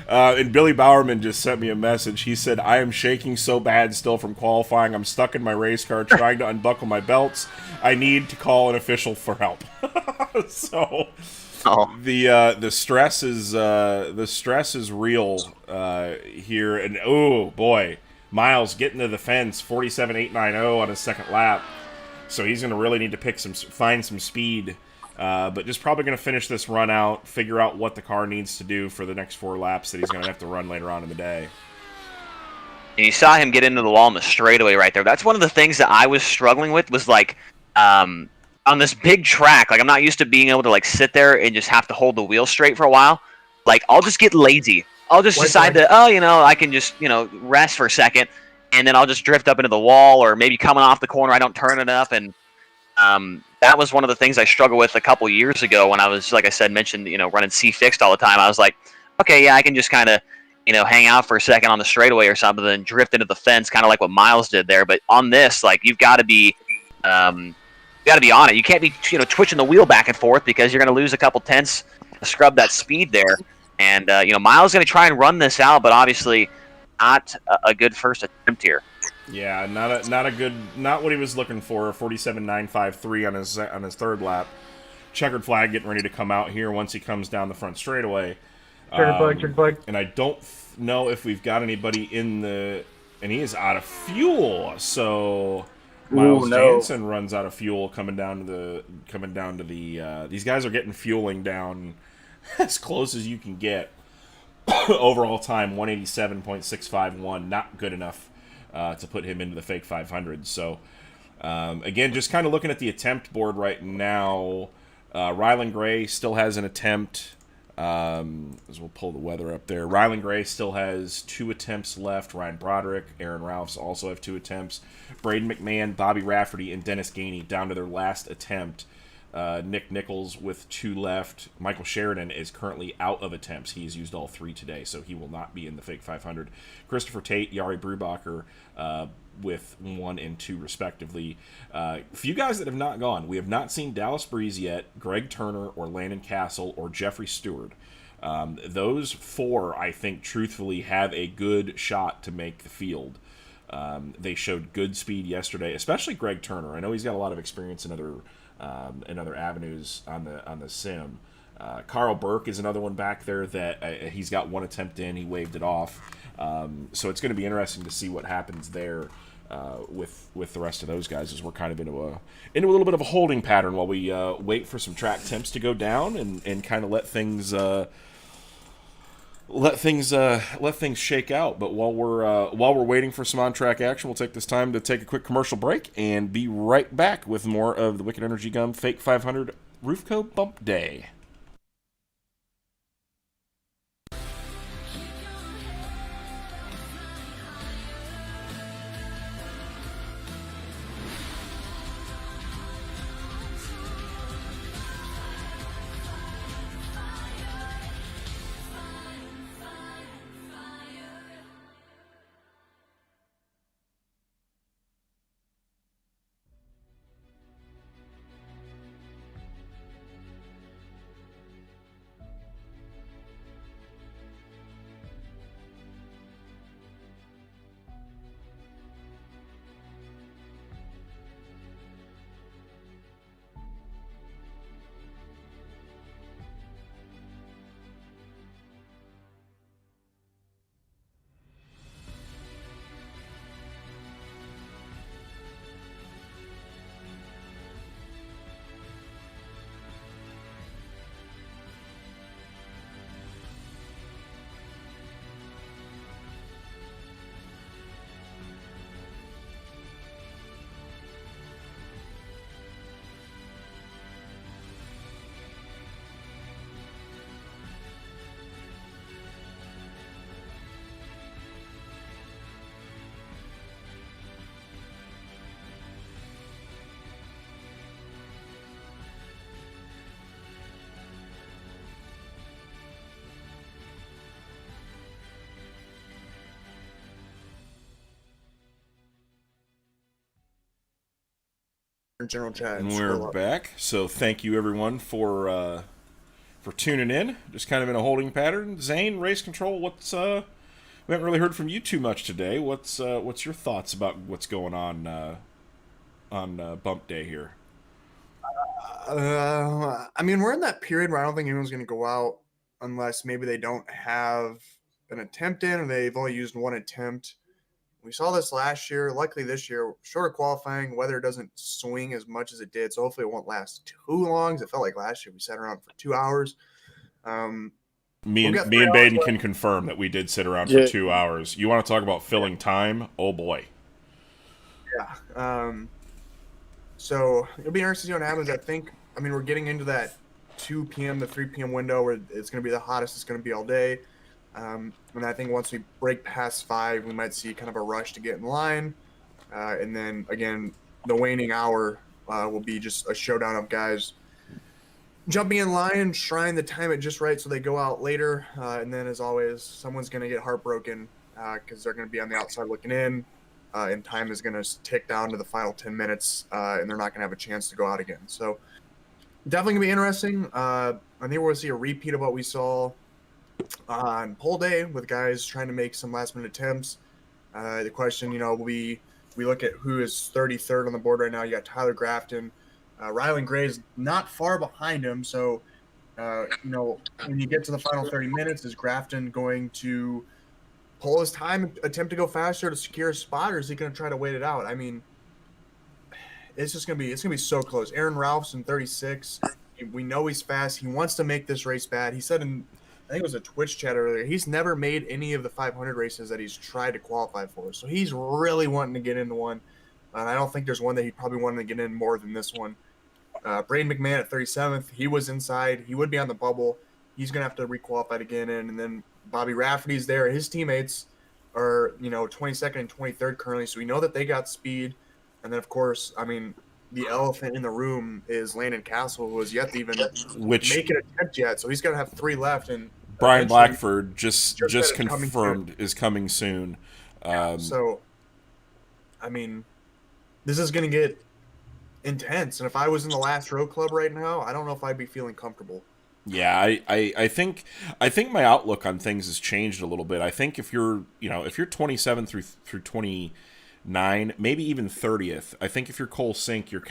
Speaker 3: and Billy Bowerman just sent me a message. He said, I am shaking so bad still from qualifying. I'm stuck in my race car trying to unbuckle my belts. I need to call an official for help. So the stress is real here. And oh boy, Miles getting to the fence, 47.890 on his second lap. So he's going to really need to find some speed. But just probably going to finish this run out, figure out what the car needs to do for the next 4 laps that he's going to have to run later on in the day.
Speaker 8: And you saw him get into the wall in the straightaway right there. That's one of the things that I was struggling with was on this big track, I'm not used to being able to sit there and just have to hold the wheel straight for a while. I'll just get lazy. I'll just decide that, I can just, rest for a second, and then I'll just drift up into the wall, or maybe coming off the corner, I don't turn enough, and that was one of the things I struggled with a couple years ago when I was, like I said, mentioned, running C-fixed all the time. I was like, okay, yeah, I can just kind of, hang out for a second on the straightaway or something, then drift into the fence, kind of like what Miles did there. But on this, you've got to be on it. You can't be, twitching the wheel back and forth because you're going to lose a couple tenths to scrub that speed there. And, Miles is going to try and run this out, but obviously not a good first attempt here.
Speaker 3: Yeah, not what he was looking for. 47.953 on his third lap. Checkered flag getting ready to come out here once he comes down the front straightaway.
Speaker 5: Checkered flag.
Speaker 3: And I don't know if we've got anybody in the, and he is out of fuel. So Miles Jansen runs out of fuel coming down to the. These guys are getting fueling down as close as you can get. Overall time 187.651, not good enough to put him into the fake 500. So again, just kind of looking at the attempt board right now, Rylan Gray still has an attempt. As we'll pull the weather up there, Rylan Gray still has 2 attempts left. Ryan Broderick, Aaron Ralphs also have 2 attempts. Braden McMahon, Bobby Rafferty, and Dennis Gainey down to their last attempt Nick Nichols with 2 left. Michael Sheridan is currently out of attempts. He's used all 3 today, so he will not be in the Fake 500. Christopher Tate, Yari Brubacher with 1 and 2 respectively. Few guys that have not gone. We have not seen Dallas Breeze yet, Greg Turner, or Landon Castle, or Jeffrey Stewart. Those 4, I think, truthfully, have a good shot to make the field. They showed good speed yesterday, especially Greg Turner. I know he's got a lot of experience in other avenues on the sim. Carl Burke is another one back there that he's got 1 attempt in. He waved it off. So it's going to be interesting to see what happens there with the rest of those guys, as we're kind of into a little bit of a holding pattern while we wait for some track temps to go down and kind of let things shake out. But while we're waiting for some on-track action, we'll take this time to take a quick commercial break and be right back with more of the Wicked Energy Gum Fake 500 Roofco Bump Day.
Speaker 1: General chat.
Speaker 3: And we're back. So thank you everyone for tuning in. Just kind of in a holding pattern. Zane, Race Control, what's we haven't really heard from you too much today. What's your thoughts about what's going on Bump Day here?
Speaker 1: I mean, we're in that period where I don't think anyone's going to go out unless maybe they don't have an attempt in, or they've only used 1 attempt. We saw this last year. Luckily this year, shorter qualifying, weather doesn't swing as much as it did, so hopefully it won't last too long. It felt like last year we sat around for 2 hours.
Speaker 3: Me and Baden can confirm that we did sit around for 2 hours. You want to talk about filling time? Oh boy.
Speaker 1: Yeah. So it'll be interesting to see what happens. I mean, we're getting into that 2 p.m. to 3 p.m. window where it's going to be the hottest it's going to be all day. And I think once we break past 5, we might see kind of a rush to get in line. And then, again, the waning hour will be just a showdown of guys jumping in line, trying to time it just right so they go out later. And then, as always, someone's going to get heartbroken because they're going to be on the outside looking in, and time is going to tick down to the final 10 minutes, and they're not going to have a chance to go out again. So definitely going to be interesting. I think we're going to see a repeat of what we saw on pole day with guys trying to make some last minute attempts. The question, we look at who is 33rd on the board right now. You got Tyler Grafton. Rylan Gray is not far behind him. So, when you get to the final 30 minutes, is Grafton going to pull his time, attempt to go faster to secure a spot, or is he going to try to wait it out? I mean, it's going to be so close. Aaron Ralph's in 36. We know he's fast. He wants to make this race bad. He said I think it was a Twitch chat earlier, he's never made any of the 500 races that he's tried to qualify for. So he's really wanting to get into one. And I don't think there's one that he probably wanted to get in more than this one. Braden McMahon at 37th, he was inside. He would be on the bubble. He's going to have to requalify to get in. And then Bobby Rafferty's there. His teammates are, 22nd and 23rd currently. So we know that they got speed. And then, of course, I mean, the elephant in the room is Landon Castle, who has yet to even
Speaker 3: Which
Speaker 1: make an attempt yet. So he's going to have 3 left, and
Speaker 3: Brian
Speaker 1: eventually-
Speaker 3: Blackford just
Speaker 1: said it's coming
Speaker 3: confirmed is coming soon.
Speaker 1: So, I mean, this is going to get intense. And if I was in the last row club right now, I don't know if I'd be feeling comfortable.
Speaker 3: Yeah, I think my outlook on things has changed a little bit. I think if you're 27 through 29, maybe even 30th, I think if you're Cole Sink, you're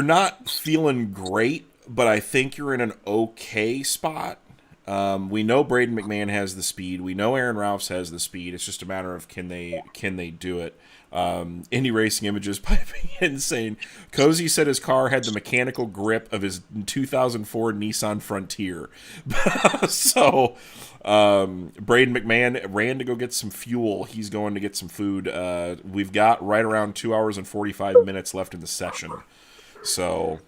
Speaker 3: not feeling great, but I think you're in an okay spot. We know Braden McMahon has the speed. We know Aaron Ralphs has the speed. It's just a matter of can they do it. Indy Racing Images piping in saying Cozy said his car had the mechanical grip of his 2004 Nissan Frontier. So Braden McMahon ran to go get some fuel. He's going to get some food. We've got right around 2 hours and 45 minutes left in the session. So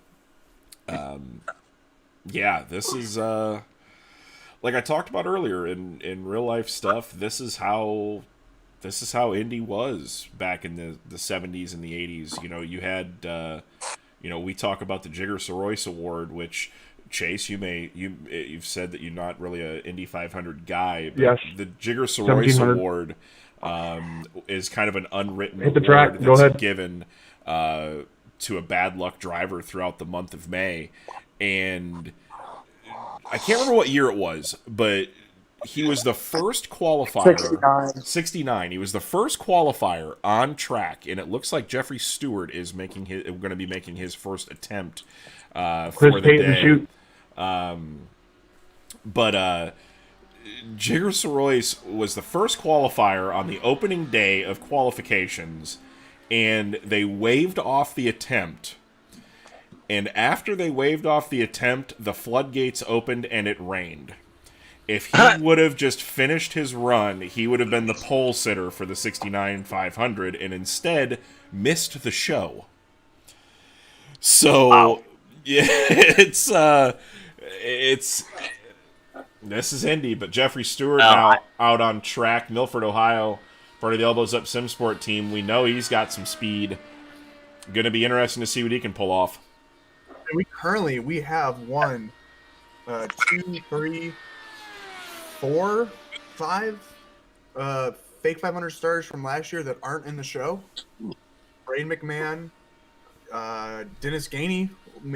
Speaker 3: yeah, this is like I talked about earlier in real life stuff. This is how Indy was back in the 70s and the 80s. You know, you had we talk about the Jigger Sorois Award, which Chase, you've said that you're not really a Indy 500 guy, but
Speaker 5: yes.
Speaker 3: The Jigger Sorois Award is kind of an unwritten
Speaker 5: Hit the
Speaker 3: award
Speaker 5: track. Go
Speaker 3: that's
Speaker 5: ahead.
Speaker 3: given to a bad luck driver throughout the month of May, and I can't remember what year it was, but he was the first qualifier. 69. He was the first qualifier on track, and it looks like Jeffrey Stewart is going to be making his first attempt for the day.
Speaker 5: Shoot.
Speaker 3: But Jigger Sorois was the first qualifier on the opening day of qualifications, and they waived off the attempt. And after they waived off the attempt, the floodgates opened and it rained. If he would have just finished his run, he would have been the pole sitter for the 69 500, and instead missed the show. So, wow. Yeah, it's this is Indy, but Jeffrey Stewart now out on track, Milford, Ohio, part of the Elbows Up Sim Sport team. We know he's got some speed. Going to be interesting to see what he can pull off.
Speaker 1: We have 1, 2, 3, 4, 5 fake 500 stars from last year that aren't in the show. Braden McMahon, Dennis Gainey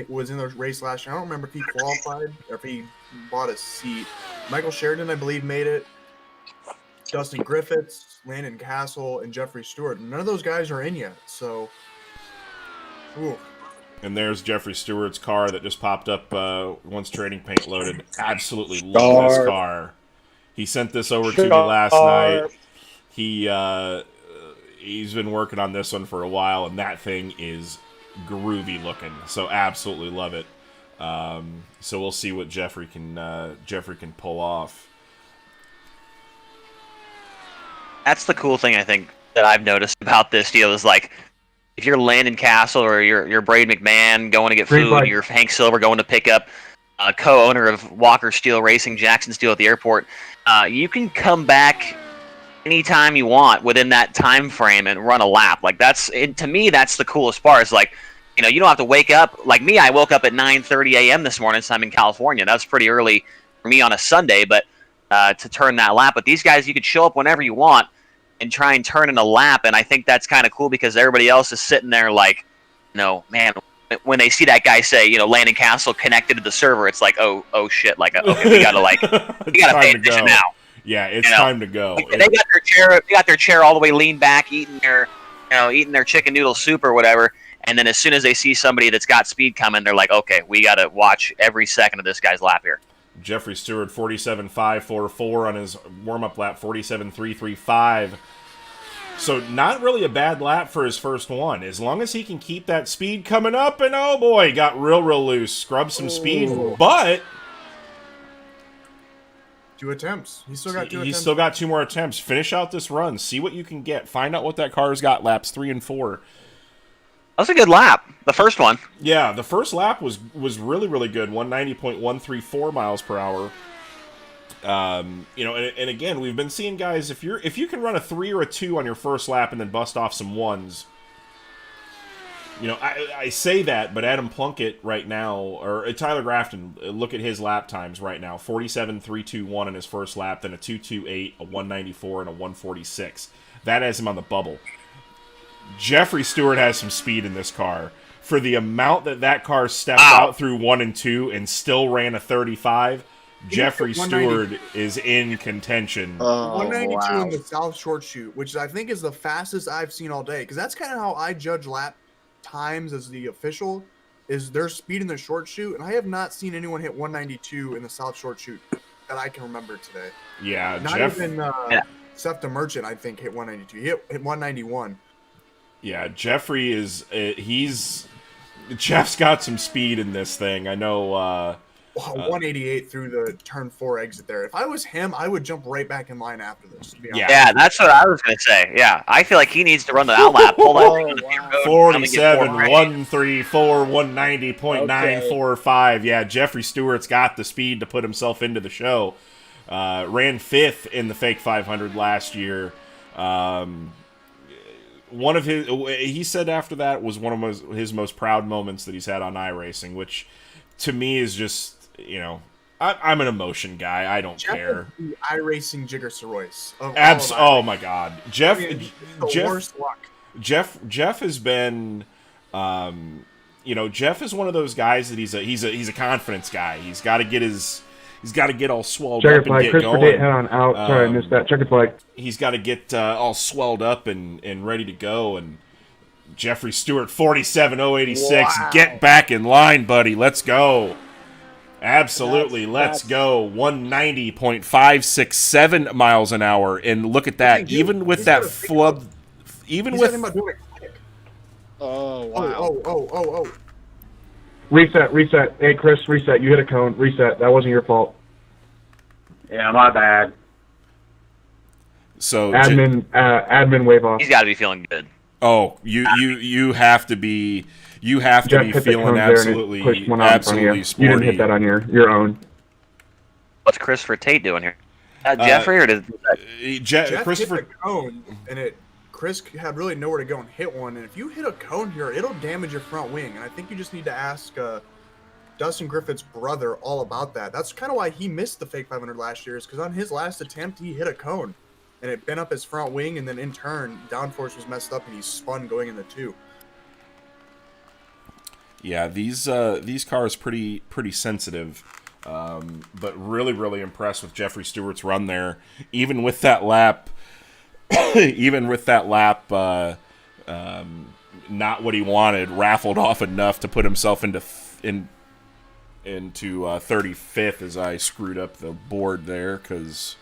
Speaker 1: was in the race last year. I don't remember if he qualified or if he bought a seat. Michael Sheridan, I believe, made it. Dustin Griffiths, Landon Castle, and Jeffrey Stewart. None of those guys are in yet. So, ooh.
Speaker 3: And there's Jeffrey Stewart's car that just popped up once trading paint loaded. Absolutely love this car. He sent this over to me last night. He's been working on this one for a while, and that thing is groovy looking. So absolutely love it. So we'll see what Jeffrey can pull off.
Speaker 8: That's the cool thing I think that I've noticed about this deal is like, if you're Landon Castle or you're Braden McMahon going to get food, you're Hank Silver going to pick up co-owner of Walker Steel Racing, Jackson Steel at the airport, you can come back anytime you want within that time frame and run a lap. Like to me, that's the coolest part. Is like, you don't have to wake up. Like me, I woke up at 9:30 a.m. this morning, so I'm in California. That's pretty early for me on a Sunday, but to turn that lap. But these guys, you could show up whenever you want and try and turn in a lap, and I think that's kind of cool because everybody else is sitting there like, man, when they see that guy say, Landon Castle connected to the server, it's like, oh shit, like, okay, we gotta pay attention now.
Speaker 3: Yeah, it's time to go.
Speaker 8: Like, they got their chair all the way leaned back, eating their chicken noodle soup or whatever, and then as soon as they see somebody that's got speed coming, they're like, okay, we gotta watch every second of this guy's lap here.
Speaker 3: Jeffrey Stewart, 47.544 on his warm-up lap, 47.335. So not really a bad lap for his first one. As long as he can keep that speed coming up, and oh boy, got real loose. Scrubbed some speed, but
Speaker 1: 2 attempts. He's
Speaker 3: still got 2 more attempts. Finish out this run. See what you can get. Find out what that car's got laps 3 and 4.
Speaker 8: That was a good lap, the first one.
Speaker 3: Yeah, the first lap was really, really good, 190.134 miles per hour. And again, we've been seeing guys, if you can run a 3 or a 2 on your first lap and then bust off some 1s, I say that, but Adam Plunkett right now, or Tyler Grafton, look at his lap times right now: 47.321 in his first lap, then a 2.28, a 1.94, and a 1.46. That has him on the bubble. Jeffrey Stewart has some speed in this car. For the amount that car stepped out through 1 and 2 and still ran a 35, Jeffrey Stewart is in contention.
Speaker 1: 192 in the South Short Chute, which I think is the fastest I've seen all day, because that's kind of how I judge lap times as the official, is their speed in the Short Chute, and I have not seen anyone hit 192 in the South Short Chute that I can remember today.
Speaker 3: Yeah,
Speaker 1: not even Seth the Merchant, I think, hit 192. He hit 191.
Speaker 3: Yeah, Jeffrey is Jeff's got some speed in this thing. I know.
Speaker 1: 188 through the turn 4 exit there. If I was him, I would jump right back in line after this. To be honest.
Speaker 8: Yeah, that's what I was going to say. Yeah, I feel like he needs to run the outlap. Pull that thing on the pit road,
Speaker 3: 47, 134, 190.945. Yeah, Jeffrey Stewart's got the speed to put himself into the show. Ran 5th in the Fake 500 last year. One of he said after that was one of his most proud moments that he's had on iRacing, which to me is just, I'm an emotion guy. I don't care.
Speaker 1: The iRacing Jigger Royce.
Speaker 3: Oh my God, Jeff!
Speaker 1: Worst luck.
Speaker 3: Jeff has been, Jeff is one of those guys that he's a confidence guy. He's got to get all swelled up and get going.
Speaker 5: Head on out. Sorry, I missed that. Checkered flag.
Speaker 3: He's got to get all swelled up and ready to go. And Jeffrey Stewart, 47.086.
Speaker 4: Wow.
Speaker 3: Get back in line, buddy. Let's go. Absolutely, let's go. 190.567 miles an hour. And look at that. Even with that flub,
Speaker 4: Oh, wow.
Speaker 1: Oh.
Speaker 5: Reset. Hey, Chris, reset. You hit a cone. Reset. That wasn't your fault.
Speaker 9: Yeah, my bad.
Speaker 3: So
Speaker 5: admin wave off.
Speaker 8: He's got to be feeling good.
Speaker 3: Oh, you have to be feeling absolutely sporty.
Speaker 5: You didn't hit that on your own.
Speaker 8: What's Christopher Tate doing here? Jeffrey or did
Speaker 1: Jeff
Speaker 3: Christopher
Speaker 1: hit the cone, and Chris had really nowhere to go and hit one. And if you hit a cone here, it'll damage your front wing. And I think you just need to ask Dustin Griffith's brother all about that. That's kind of why he missed the Fake 500 last year, is because on his last attempt he hit a cone, and it bent up his front wing, and then in turn downforce was messed up, and he spun going in the 2.
Speaker 3: Yeah, these cars pretty sensitive, but really impressed with Jeffrey Stewart's run there. Even with that lap, not what he wanted, raffled off enough to put himself into 35th. As I screwed up the board there, because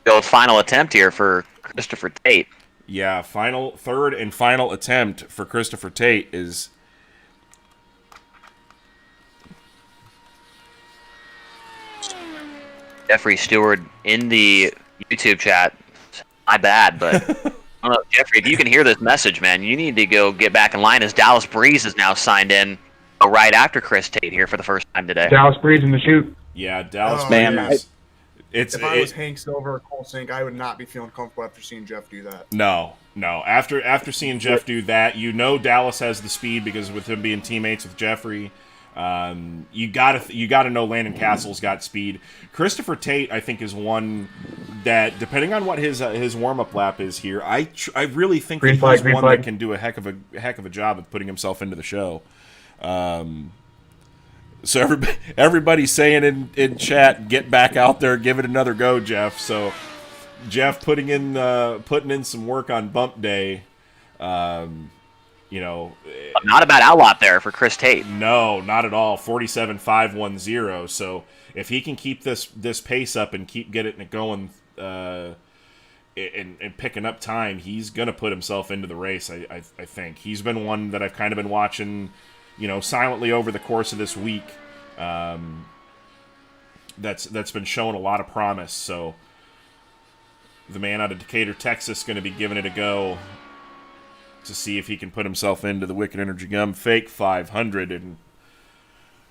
Speaker 8: the final attempt here for Christopher Tate.
Speaker 3: Yeah, third and final attempt for Christopher Tate is
Speaker 8: Jeffrey Stewart in the YouTube chat. My bad, but I don't know, Jeffrey, if you can hear this message, man, you need to go get back in line, as Dallas Breeze is now signed in right after Chris Tate here for the first time today.
Speaker 5: Dallas Breeze in the chute.
Speaker 3: Yeah, Dallas
Speaker 1: Breeze.
Speaker 3: Breeze.
Speaker 1: If I was Hank Silver or Cole Sink, I would not be feeling comfortable after seeing Jeff do that.
Speaker 3: No. After seeing Jeff do that, Dallas has the speed, because with him being teammates with Jeffrey, you gotta know Landon Castle's got speed. Christopher Tate, I think, is one that, depending on what his warm up lap is here, I really think he's one that can do a heck of a job of putting himself into the show. So everybody's saying in chat, get back out there, give it another go, Jeff. So Jeff putting in some work on bump day. Not
Speaker 8: a bad outlap there for Chris Tate.
Speaker 3: No, not at all. 47.510. So if he can keep this pace up and keep getting it going and picking up time, he's gonna put himself into the race. I think he's been one that I've kind of been watching, silently over the course of this week. That's been showing a lot of promise. So the man out of Decatur, Texas, going to be giving it a go to see if he can put himself into the Wicked Energy Gum Fake 500. And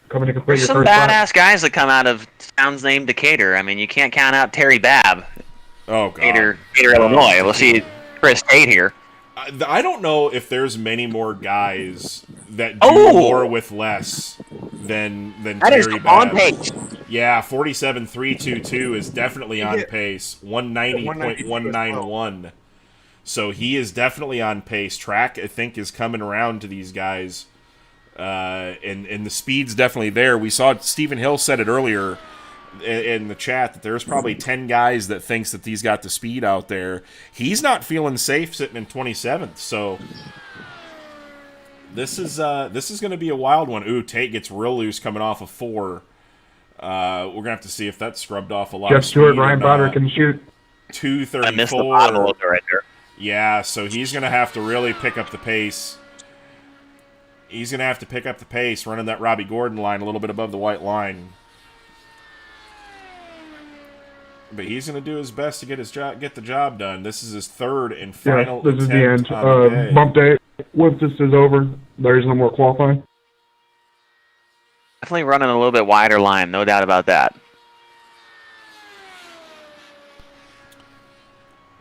Speaker 5: coming to complete
Speaker 8: there's
Speaker 5: your
Speaker 8: some
Speaker 5: first
Speaker 8: badass
Speaker 5: lap.
Speaker 8: guys that come out of towns named Decatur. I mean, you can't count out Terry Babb.
Speaker 3: Oh God,
Speaker 8: Decatur, Illinois. We'll see Chris Tate here.
Speaker 3: I don't know if there's many more guys that do more with less than
Speaker 8: that
Speaker 3: Terry
Speaker 8: is on
Speaker 3: Babbs.
Speaker 8: pace.
Speaker 3: Yeah, 47.322 is definitely on pace. 190.191. So he is definitely on pace. Track, I think, is coming around to these guys. And the speed's definitely there. We saw Stephen Hill said it earlier in the chat that there's probably 10 guys that thinks that these got the speed out there. He's not feeling safe sitting in 27th. So this is going to be a wild one. Ooh, Tate gets real loose coming off of 4. We're gonna have to see if that scrubbed off a lot.
Speaker 5: Jeff
Speaker 3: of
Speaker 5: Stewart,
Speaker 3: speed
Speaker 5: Ryan Broderick can shoot.
Speaker 3: 234.
Speaker 8: I missed the bottom right there.
Speaker 3: Yeah, so he's gonna have to really pick up the pace. He's gonna have to pick up the pace, running that Robbie Gordon line a little bit above the white line. But he's gonna do his best to get the job done. This is his third and final.
Speaker 5: This is the end.
Speaker 3: On the day.
Speaker 5: Bump day. Once this is over, there's no more qualifying.
Speaker 8: Definitely running a little bit wider line, no doubt about that.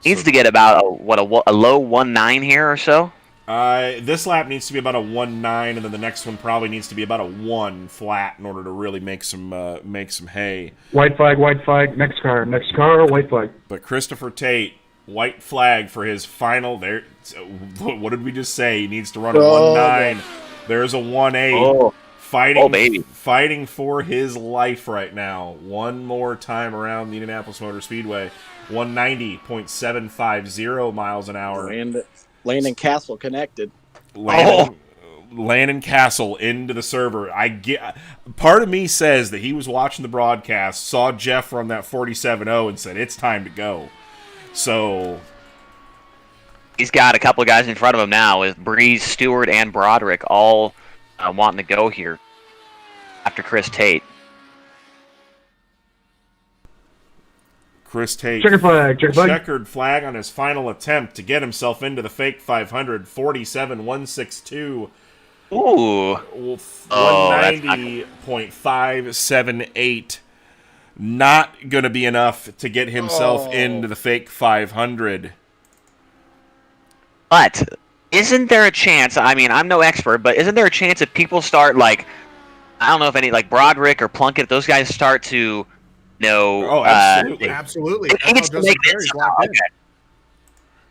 Speaker 8: Needs to get about a low 1.9 here or so.
Speaker 3: This lap needs to be about a 1.9, and then the next one probably needs to be about a 1 flat in order to really make some hay.
Speaker 5: White flag, next car, white flag.
Speaker 3: But Christopher Tate, white flag for his final. There, what did we just say? He needs to run a 1.9. There's a 1.8.
Speaker 8: Oh.
Speaker 3: Fighting for his life right now. One more time around the Indianapolis Motor Speedway. 190.750 miles an hour.
Speaker 4: Landon Castle connected.
Speaker 3: Landon Castle into the server. Part of me says that he was watching the broadcast, saw Jeff run that 47.0 and said, it's time to go. So
Speaker 8: he's got a couple of guys in front of him now with Breeze, Stewart, and Broderick all wanting to go here after Chris Tate.
Speaker 5: Checkered flag.
Speaker 3: Checkered flag on his final attempt to get himself into the fake 500. 47.162.
Speaker 8: Ooh.
Speaker 3: 190.578. Not going to be enough to get himself into the fake 500.
Speaker 8: But isn't there a chance, I mean, I'm no expert, but isn't there a chance if people start, like, I don't know if any, like Broderick or Plunkett, those guys start to,
Speaker 3: absolutely.
Speaker 1: Absolutely.
Speaker 8: It needs to make this.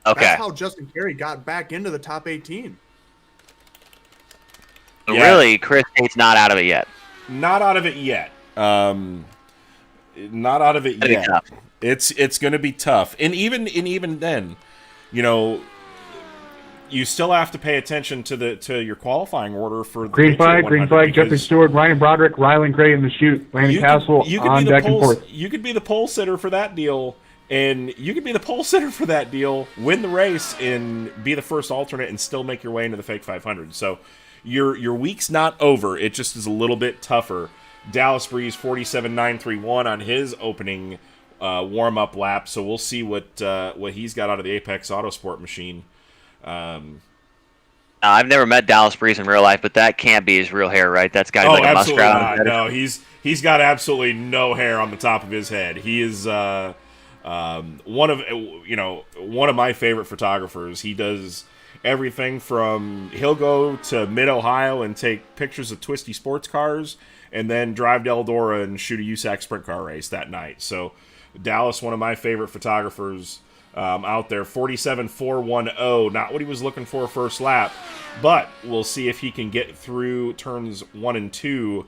Speaker 8: Okay.
Speaker 1: That's how Justin Carey got back into the top 18.
Speaker 8: Yeah. Really, Chris Tate's not out of it yet.
Speaker 3: Not out of it yet. Not out of it yet. It's going to be tough, and even then, you still have to pay attention to your qualifying order for the
Speaker 5: green flag. Jeffrey Stewart, Ryan Broderick, Rylan Gray in the chute, Landon Castle on deck and forth.
Speaker 3: You could be the pole sitter for that deal, and win the race, and be the first alternate, and still make your way into the fake 500. So your week's not over. It just is a little bit tougher. Dallas Breeze 47.931 on his opening warm-up lap. So we'll see what he's got out of the Apex Autosport machine.
Speaker 8: I've never met Dallas Breeze in real life, but that can't be his real hair, right? That's got to be like a muskrat on his head.
Speaker 3: No, he's got absolutely no hair on the top of his head. He is one of my favorite photographers. He does everything from he'll go to Mid-Ohio and take pictures of twisty sports cars, and then drive to Eldora and shoot a USAC sprint car race that night. So Dallas, one of my favorite photographers out there. 47.410, not what he was looking for first lap, but we'll see if he can get through turns 1 and 2.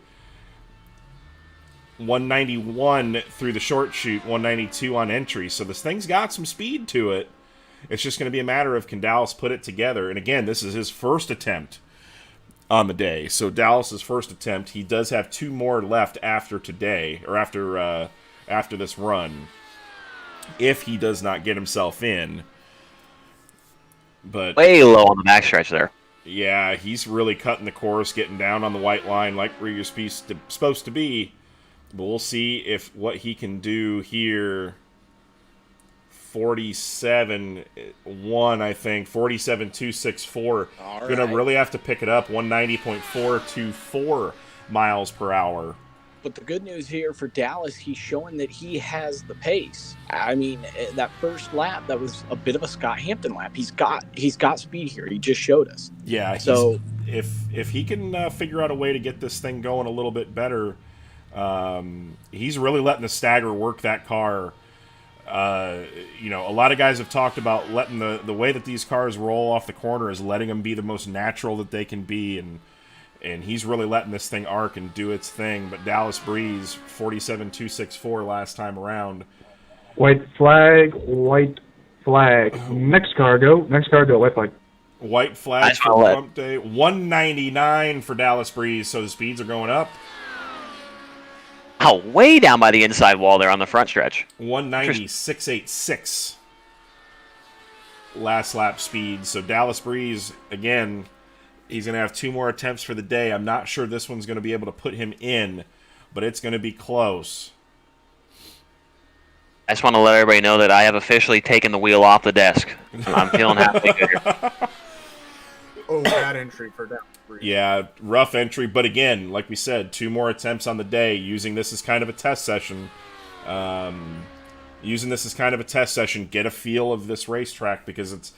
Speaker 3: 191 through the short chute, 192 on entry. So this thing's got some speed to it. It's just going to be a matter of, can Dallas put it together? And again, this is his first attempt on the day. So Dallas's first attempt. He does have 2 more left after today, or after this run, if he does not get himself in. But
Speaker 8: way low on the backstretch there.
Speaker 3: Yeah, he's really cutting the course, getting down on the white line like where you're supposed to be. But we'll see what he can do here. 47.1, I think. 47.264. Gonna really have to pick it up. 190.424 miles per hour.
Speaker 4: But the good news here for Dallas, he's showing that he has the pace. I mean, that first lap, that was a bit of a Scott Hampton lap. He's got speed here. He just showed us.
Speaker 3: Yeah.
Speaker 4: So
Speaker 3: if he can figure out a way to get this thing going a little bit better, he's really letting the stagger work that car. A lot of guys have talked about letting the way that these cars roll off the corner is letting them be the most natural that they can be, and he's really letting this thing arc and do its thing. But Dallas Breeze, 47.264 last time around.
Speaker 5: White flag. Next car, go. White flag.
Speaker 3: White flag for Pump Day. 199 for Dallas Breeze, so the speeds are going up.
Speaker 8: Oh, way down by the inside wall there on the front stretch.
Speaker 3: 190.686 last lap speed. So Dallas Breeze, again, he's going to have 2 more attempts for the day. I'm not sure this one's going to be able to put him in, but it's going to be close.
Speaker 8: I just want to let everybody know that I have officially taken the wheel off the desk. I'm feeling happy.
Speaker 1: Oh, bad entry for Dallas Breeze.
Speaker 3: Yeah, rough entry. But again, like we said, 2 more attempts on the day, using this as kind of a test session. Get a feel of this racetrack, because it's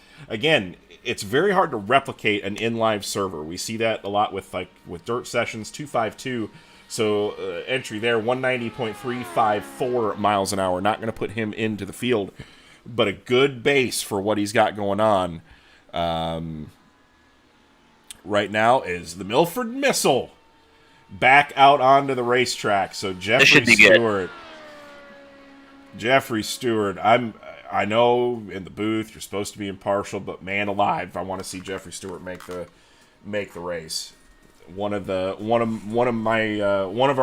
Speaker 3: very hard to replicate an in-live server. We see that a lot with Dirt Sessions 252. So entry there, 190.354 miles an hour. Not going to put him into the field, but a good base for what he's got going on. Right now is the Milford Missile back out onto the racetrack. So Jeffrey Stewart. I know in the booth you're supposed to be impartial, but man alive, I want to see Jeffrey Stewart make the race. One of our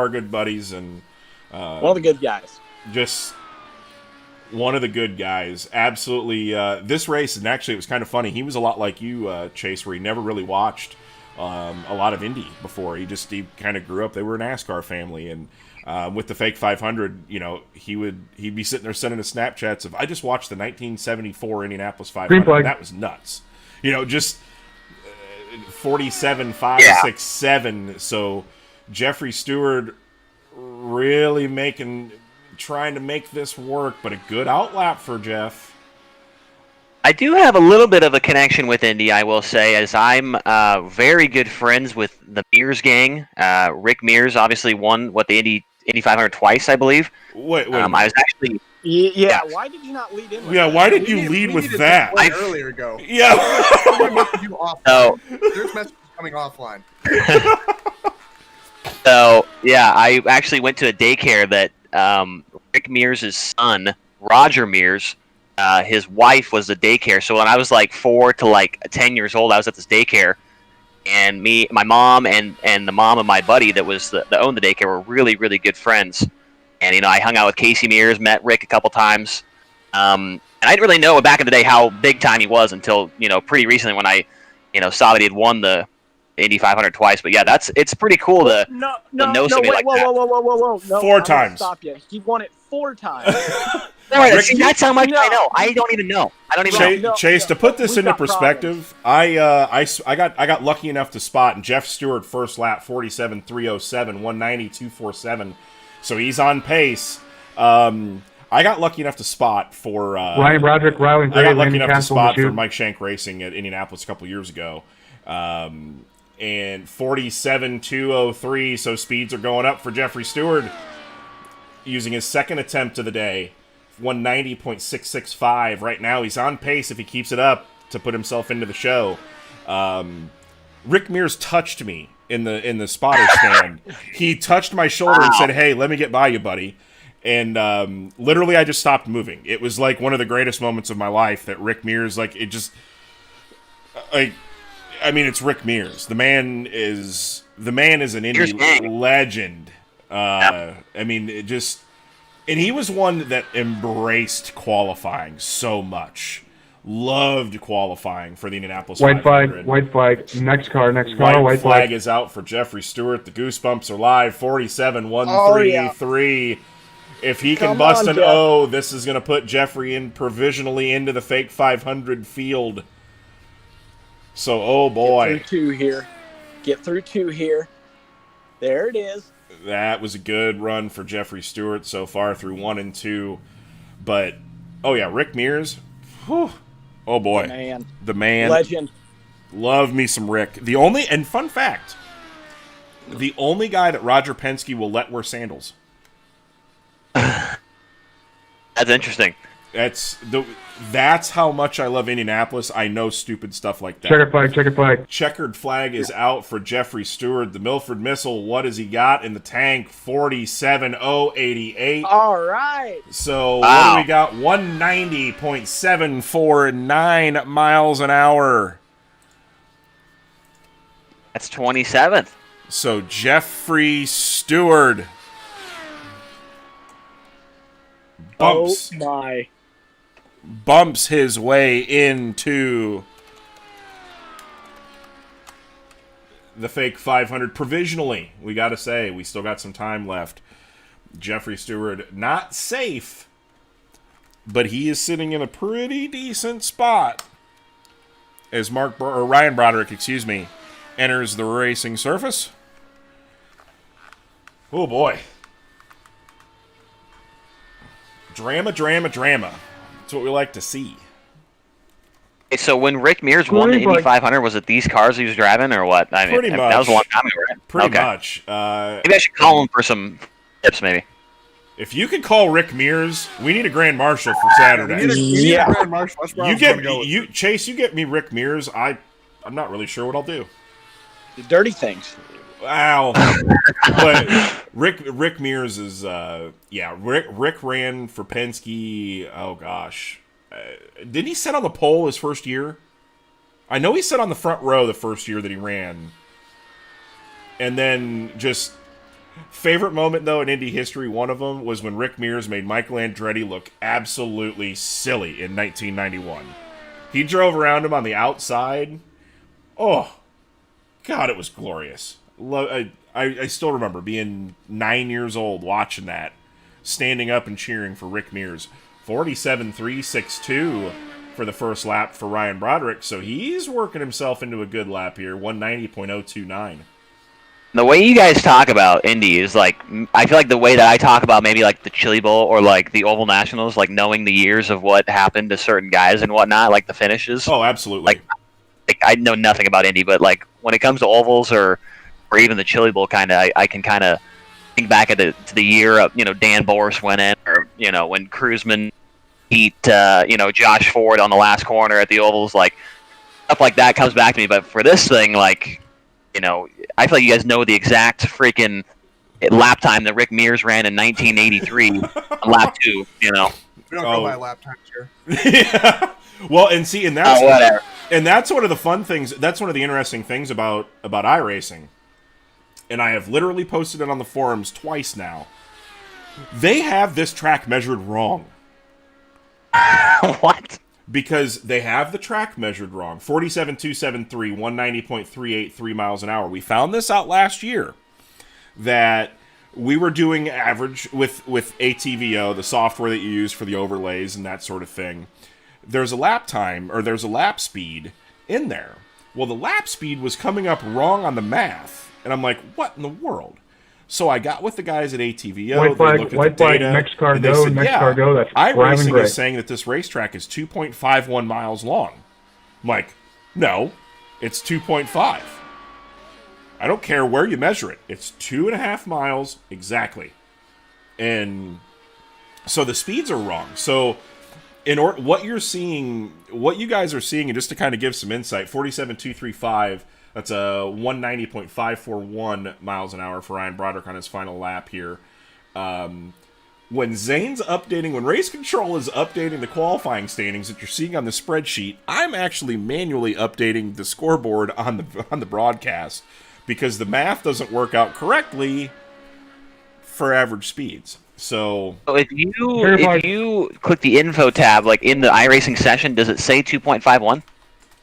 Speaker 3: good buddies, and
Speaker 4: one of the good guys.
Speaker 3: Just one of the good guys. Absolutely. This race, and actually it was kind of funny. He was a lot like you, Chase, where he never really watched a lot of Indy before. He kind of grew up. They were a NASCAR family, and with the fake 500, he'd be sitting there sending us Snapchats of, I just watched the 1974 Indianapolis 500. And that was nuts. Just 47.567. So Jeffrey Stewart really trying to make this work, but a good outlap for Jeff.
Speaker 8: I do have a little bit of a connection with Indy, I will say, as I'm very good friends with the Mears gang. Rick Mears obviously won the Indy 500 twice, I believe.
Speaker 3: Wait.
Speaker 8: I was actually.
Speaker 4: Yeah. Why did you not lead in?
Speaker 3: Why did you lead with that?
Speaker 1: Earlier ago.
Speaker 3: Yeah.
Speaker 8: So
Speaker 1: there's messages coming offline.
Speaker 8: So yeah, I actually went to a daycare that Rick Mears' son, Roger Mears, his wife was the daycare. So when I was like 4 to 10 years old, I was at this daycare, and my mom, and the mom of my buddy that owned the daycare were really, really good friends. And I hung out with Casey Mears, met Rick a couple times, and I didn't really know back in the day how big time he was until pretty recently when I saw that he had won the Indy 500 twice. But yeah, it's pretty cool to know somebody like that.
Speaker 4: Whoa. No,
Speaker 3: 4 times.
Speaker 4: Stop you. He won it 4 times.
Speaker 8: That's how much I know. I don't even know.
Speaker 3: Chase, to put this into perspective, I got lucky enough to spot, and Jeff Stewart first lap 47.307, 190.247. So he's on pace. I got lucky enough to spot for
Speaker 5: Ryan Broderick, Ryland Gray,
Speaker 3: I got lucky
Speaker 5: Randy
Speaker 3: enough to
Speaker 5: Castle,
Speaker 3: spot
Speaker 5: Michoud.
Speaker 3: for Mike Shank Racing at Indianapolis a couple years ago. And 47.203, so speeds are going up for Jeffrey Stewart, using his second attempt of the day, 190.665. Right now, he's on pace if he keeps it up to put himself into the show. Rick Mears touched me in the spotter stand. He touched my shoulder and said, "Hey, let me get by you, buddy." And literally, I just stopped moving. It was like one of the greatest moments of my life that Rick Mears, it's Rick Mears. The man is an Indy legend. And he was one that embraced qualifying so much. Loved qualifying for the Indianapolis 500.
Speaker 5: White flag. Next car.
Speaker 3: White flag is out for Jeffrey Stewart. The Goosebumps are live. 47.133. Yeah. If he can bust an O, this is going to put Jeffrey provisionally into the fake 500 field. So, oh boy.
Speaker 4: Get through two here. There it is.
Speaker 3: That was a good run for Jeffrey Stewart so far through 1 and 2. But, oh yeah, Rick Mears. Whew, oh boy. The man.
Speaker 4: Legend.
Speaker 3: Love me some Rick. And fun fact, the only guy that Roger Penske will let wear sandals.
Speaker 8: That's interesting.
Speaker 3: That's how much I love Indianapolis. I know stupid stuff like that.
Speaker 5: Checkered flag, checkered flag.
Speaker 3: Checkered flag is out for Jeffrey Stewart. The Milford Missile, what has he got in the tank? 47,088.
Speaker 4: All right.
Speaker 3: So
Speaker 8: Wow.
Speaker 3: what do we got? 190.749 miles an hour.
Speaker 8: That's 27th.
Speaker 3: So Jeffrey Stewart bumps
Speaker 4: Oh my.
Speaker 3: bumps his way into the fake 500 provisionally. We got to say, we still got some time left. Jeffrey Stewart, not safe, but he is sitting in a pretty decent spot as Ryan Broderick, enters the racing surface. Oh boy. Drama, drama, drama. That's what we like to see.
Speaker 8: Okay, so when Rick Mears won the Indy 500, was it these cars he was driving or what? I mean,
Speaker 3: Pretty much.
Speaker 8: That was a long time ago, right?
Speaker 3: Pretty
Speaker 8: Okay.
Speaker 3: much.
Speaker 8: Maybe I should call him for some tips, maybe.
Speaker 3: If you could call Rick Mears, we need a grand marshal for Saturday.
Speaker 1: We need a Grand Marshal. That's where I
Speaker 3: You
Speaker 1: was gonna go
Speaker 3: get
Speaker 1: with.
Speaker 3: you Chase. You get me Rick Mears. I'm not really sure what I'll do.
Speaker 4: The dirty things.
Speaker 3: Wow. But Rick Mears is Rick ran for Penske. Oh gosh, didn't he sit on the pole his first year? I know he sat on the front row the first year that he ran, and then just. Favorite moment, though, in Indy history, one of them was when Rick Mears made Michael Andretti look absolutely silly in 1991. He drove around him on the outside. Oh, God, it was glorious. I still remember being 9 years old watching that, standing up and cheering for Rick Mears. 47.362 for the first lap for Ryan Broderick, so he's working himself into a good lap here, 190.029.
Speaker 8: The way you guys talk about Indy is like, I feel like the way that I talk about maybe like the Chili Bowl or like the Oval Nationals, like knowing the years of what happened to certain guys and whatnot, like the finishes.
Speaker 3: Oh, absolutely.
Speaker 8: Like I know nothing about Indy, but like when it comes to ovals or even the Chili Bowl, kind of, I can kind of think back to the year of, Dan Boris went in, or when Cruzman beat Josh Ford on the last corner at the ovals, like stuff like that comes back to me. But for this thing, like. I feel like you guys know the exact freaking lap time that Rick Mears ran in 1983 on lap 2,
Speaker 1: We don't go by lap times here.
Speaker 3: Yeah. Well, and see, and that's
Speaker 8: whatever.
Speaker 3: And that's one of the fun things. That's one of the interesting things about iRacing. And I have literally posted it on the forums twice now. They have this track measured wrong.
Speaker 8: What?
Speaker 3: Because they have the track measured wrong. 47.273, 190.383 miles an hour. We found this out last year, that we were doing average with ATVO, the software that you use for the overlays and that sort of thing. There's a lap time, or there's a lap speed in there. Well, the lap speed was coming up wrong on the math. And I'm like, what in the world? So I got with the guys at ATVO.
Speaker 5: White flag,
Speaker 3: they looked at
Speaker 5: white
Speaker 3: the
Speaker 5: flag,
Speaker 3: data,
Speaker 5: next car
Speaker 3: and they
Speaker 5: go,
Speaker 3: said,
Speaker 5: next
Speaker 3: yeah,
Speaker 5: car go. That's
Speaker 3: iRacing
Speaker 5: Gray.
Speaker 3: is saying that this racetrack is 2.51 miles long. I'm like, no, it's 2.5. I don't care where you measure it. It's 2.5 miles exactly. And so the speeds are wrong. So what you're seeing, what you guys are seeing, and just to kind of give some insight, 47.235. That's a 190.541 miles an hour for Ryan Broderick on his final lap here. When Zane's updating, when Race Control is updating the qualifying standings that you're seeing on the spreadsheet, I'm actually manually updating the scoreboard on the broadcast because the math doesn't work out correctly for average speeds. So
Speaker 8: if you click the info tab, like in the iRacing session, does it say 2.51?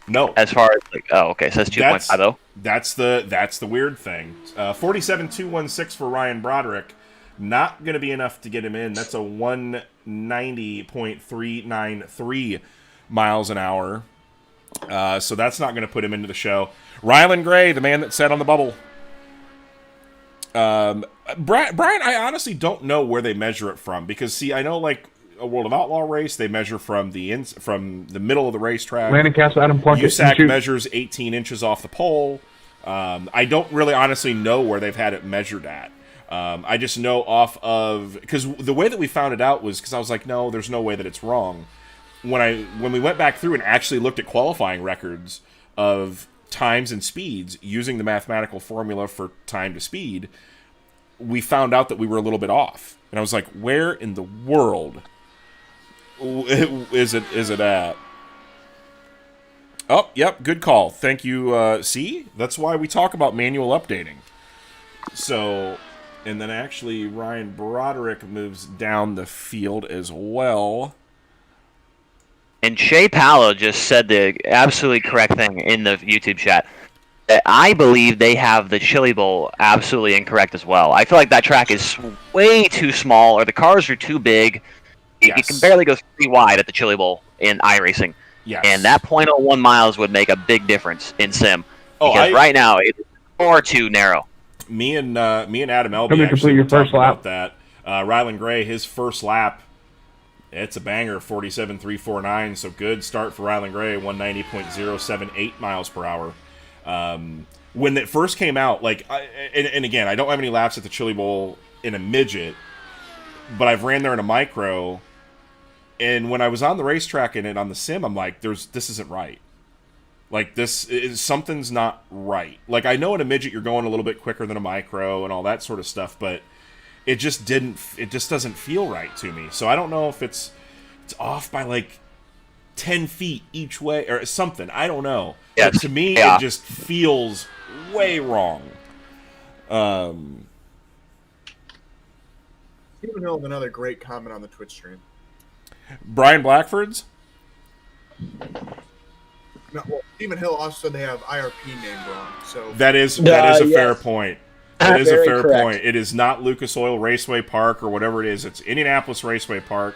Speaker 3: No.
Speaker 8: As far as okay, it says 2.50.
Speaker 3: That's the weird thing. 47.216 for Ryan Broderick. Not going to be enough to get him in. That's a 190.393 miles an hour. So that's not going to put him into the show. Rylan Gray, the man that sat on the bubble. Brian, I honestly don't know where they measure it from because, see, I know like a World of Outlaw race, they measure from the middle of the racetrack.
Speaker 5: Landon Castle, Adam Plunkett.
Speaker 3: USAC measures 18 inches off the pole. I don't really honestly know where they've had it measured at. I just know off of, because the way that we found it out was because I was like, no, there's no way that it's wrong. When we went back through and actually looked at qualifying records of times and speeds using the mathematical formula for time to speed, we found out that we were a little bit off. And I was like, where in the world is it at? Oh, yep, good call. Thank you. See? That's why we talk about manual updating. So, and then actually Ryan Broderick moves down the field as well.
Speaker 8: And Shea Paolo just said the absolutely correct thing in the YouTube chat. I believe they have the Chili Bowl absolutely incorrect as well. I feel like that track is way too small, or the cars are too big.
Speaker 3: Yes.
Speaker 8: It can barely go 3 wide at the Chili Bowl in iRacing.
Speaker 3: Yes.
Speaker 8: And that .01 miles would make a big difference in sim. Because right now, it's far too narrow.
Speaker 3: Me and Adam Elby
Speaker 5: Come to complete your first lap.
Speaker 3: about that. Rylan Gray, his first lap, it's a banger, 47.349. So good start for Rylan Gray, 190.078 miles per hour. When it first came out, like, and again, I don't have any laps at the Chili Bowl in a midget, but I've ran there in a micro. And when I was on the racetrack and on the sim, I'm like, this isn't right. Like, something's not right. Like, I know in a midget you're going a little bit quicker than a micro and all that sort of stuff, but it just doesn't feel right to me. So I don't know if it's off by like 10 feet each way or something. I don't know.
Speaker 8: Yeah,
Speaker 3: but to me, it just feels way wrong.
Speaker 1: Stephen Hill with another great comment on the Twitch stream.
Speaker 3: Brian Blackford's?
Speaker 1: No, well, Stephen Hill also said they have IRP named wrong. So
Speaker 3: That is a fair point. That is a
Speaker 4: Very
Speaker 3: fair
Speaker 4: correct.
Speaker 3: point. It is not Lucas Oil Raceway Park or whatever it is. It's Indianapolis Raceway Park.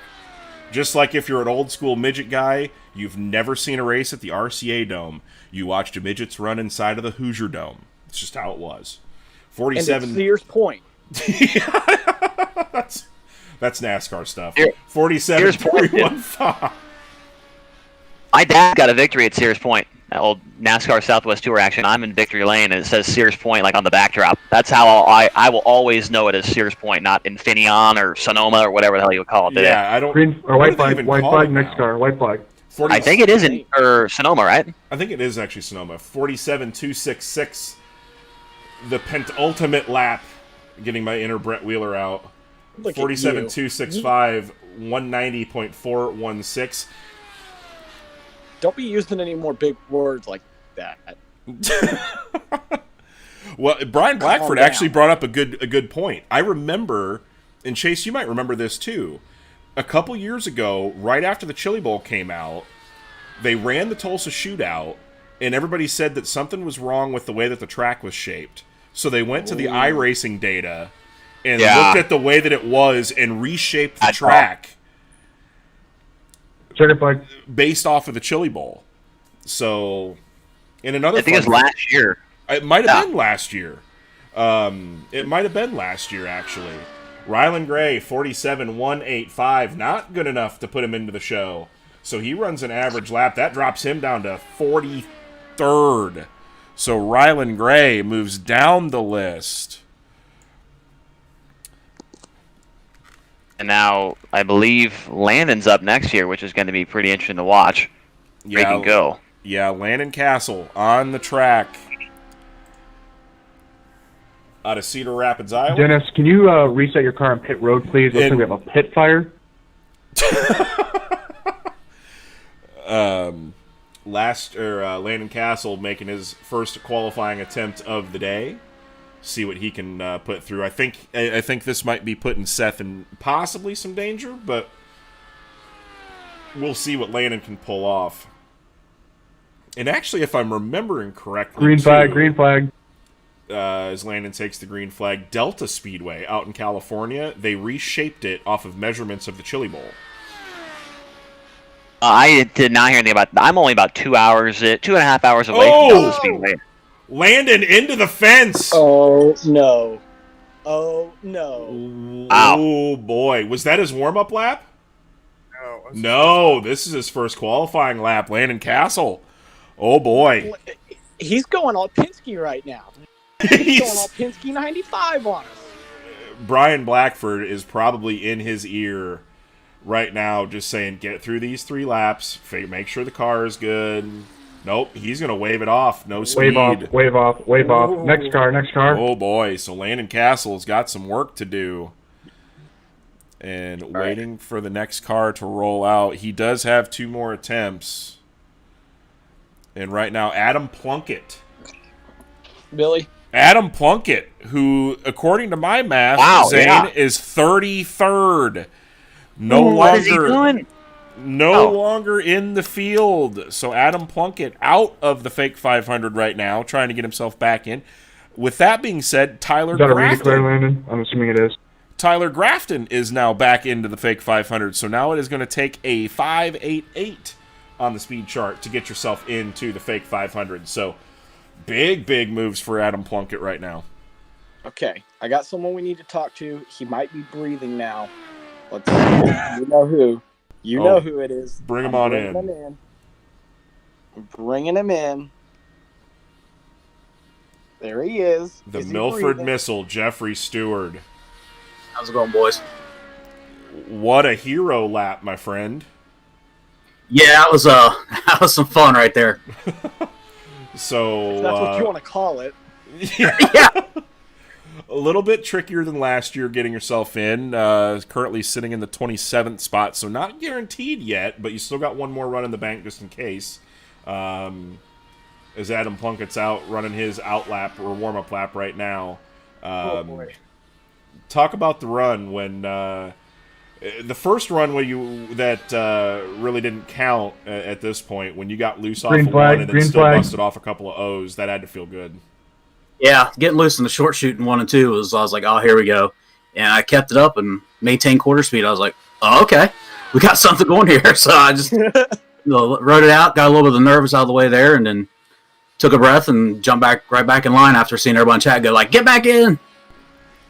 Speaker 3: Just like if you're an old school midget guy, you've never seen a race at the RCA Dome. You watched midgets run inside of the Hoosier Dome. It's just how it was. 47.
Speaker 4: And it's Sears Point.
Speaker 3: That's NASCAR stuff.
Speaker 8: 47.315. My dad got a victory at Sears Point, that old NASCAR Southwest Tour action. I'm in Victory Lane, and it says Sears Point like on the backdrop. That's how I will always know it as Sears Point, not Infineon or Sonoma or whatever the hell you would call it today.
Speaker 3: Yeah, I don't.
Speaker 5: Green or white flag,
Speaker 3: white
Speaker 5: flag next car, white flag.
Speaker 8: I think it is in Sonoma, right?
Speaker 3: I think it is actually Sonoma. 47.266. The penultimate lap. Getting my inner Brett Wheeler out. 47.265. 190.416.
Speaker 4: Don't be using any more big words like that.
Speaker 3: Well, Brian Blackford actually brought up a good point. I remember, and Chase, you might remember this too. A couple years ago, right after the Chili Bowl came out, they ran the Tulsa Shootout, and everybody said that something was wrong with the way that the track was shaped. So they went to the iRacing data and looked at the way that it was and reshaped the track based off of the Chili Bowl. So, in another,
Speaker 8: I think it was last year.
Speaker 3: It might have been last year. It might have been last year, actually. Rylan Gray, 47.185, not good enough to put him into the show. So he runs an average lap. That drops him down to 43rd. So Rylan Gray moves down the list.
Speaker 8: And now I believe Landon's up next year, which is going to be pretty interesting to watch. Where he can go.
Speaker 3: Yeah, Landon Castle on the track out of Cedar Rapids, Iowa.
Speaker 5: Dennis, can you reset your car on pit road, please? Looks like we have a pit fire.
Speaker 3: Landon Castle making his first qualifying attempt of the day. See what he can put through. I think this might be putting Seth in possibly some danger, but we'll see what Landon can pull off. And actually, if I'm remembering correctly,
Speaker 5: green flag.
Speaker 3: As Landon takes the green flag, Delta Speedway out in California, they reshaped it off of measurements of the Chili Bowl.
Speaker 8: I did not hear anything about that. I'm only about 2.5 hours away from Delta Speedway.
Speaker 3: Landon into the fence.
Speaker 4: Oh, no. Oh, no.
Speaker 3: Oh, boy. Was that his warm-up lap? No, this is his first qualifying lap. Landon Castle. Oh, boy.
Speaker 4: He's going all Penske right now. He's going all Penske 95 on us.
Speaker 3: Brian Blackford is probably in his ear right now just saying, get through these 3 laps, make sure the car is good. Nope, he's going to wave it off. No speed.
Speaker 5: Wave off. Next car.
Speaker 3: Oh, boy. So Landon Castle's got some work to do. And waiting for the next car to roll out. He does have 2 more attempts. And right now, Adam Plunkett.
Speaker 4: Billy?
Speaker 3: Adam Plunkett, who, according to my math, Zane, is 33rd.
Speaker 8: What is he doing?
Speaker 3: No longer in the field. So Adam Plunkett out of the fake 500 right now, trying to get himself back in. With that being said, Tyler
Speaker 5: Is that
Speaker 3: Grafton.
Speaker 5: a redeclare, Landon? I'm assuming it is.
Speaker 3: Tyler Grafton is now back into the fake 500. So now it is going to take a 588 on the speed chart to get yourself into the fake 500. So big moves for Adam Plunkett right now.
Speaker 4: Okay, I got someone we need to talk to. He might be breathing now. Let's see. You know who. You know who it is.
Speaker 3: Bring him on in.
Speaker 4: I'm bringing him in. There he is.
Speaker 3: The Milford Missile, Jeffrey Stewart.
Speaker 10: How's it going, boys?
Speaker 3: What a hero lap, my friend.
Speaker 10: Yeah, that was some fun right there.
Speaker 3: So
Speaker 4: If that's what you want to call it.
Speaker 3: yeah. A little bit trickier than last year getting yourself in. Currently sitting in the 27th spot, so not guaranteed yet, but you still got one more run in the bank just in case. As Adam Plunkett's out running his out lap or warm-up lap right now.
Speaker 4: Oh, boy.
Speaker 3: Talk about the run when the first run that really didn't count at this point, when you got loose off of one and then still busted off a couple of O's. That had to feel good.
Speaker 10: Yeah, getting loose in the short shoot in 1 and 2 I was like, oh, here we go. And I kept it up and maintained quarter speed. I was like, oh, okay, we got something going here. So I just wrote it out, got a little bit of the nerves out of the way there, and then took a breath and jumped right back in line after seeing everyone in chat go like, get back in.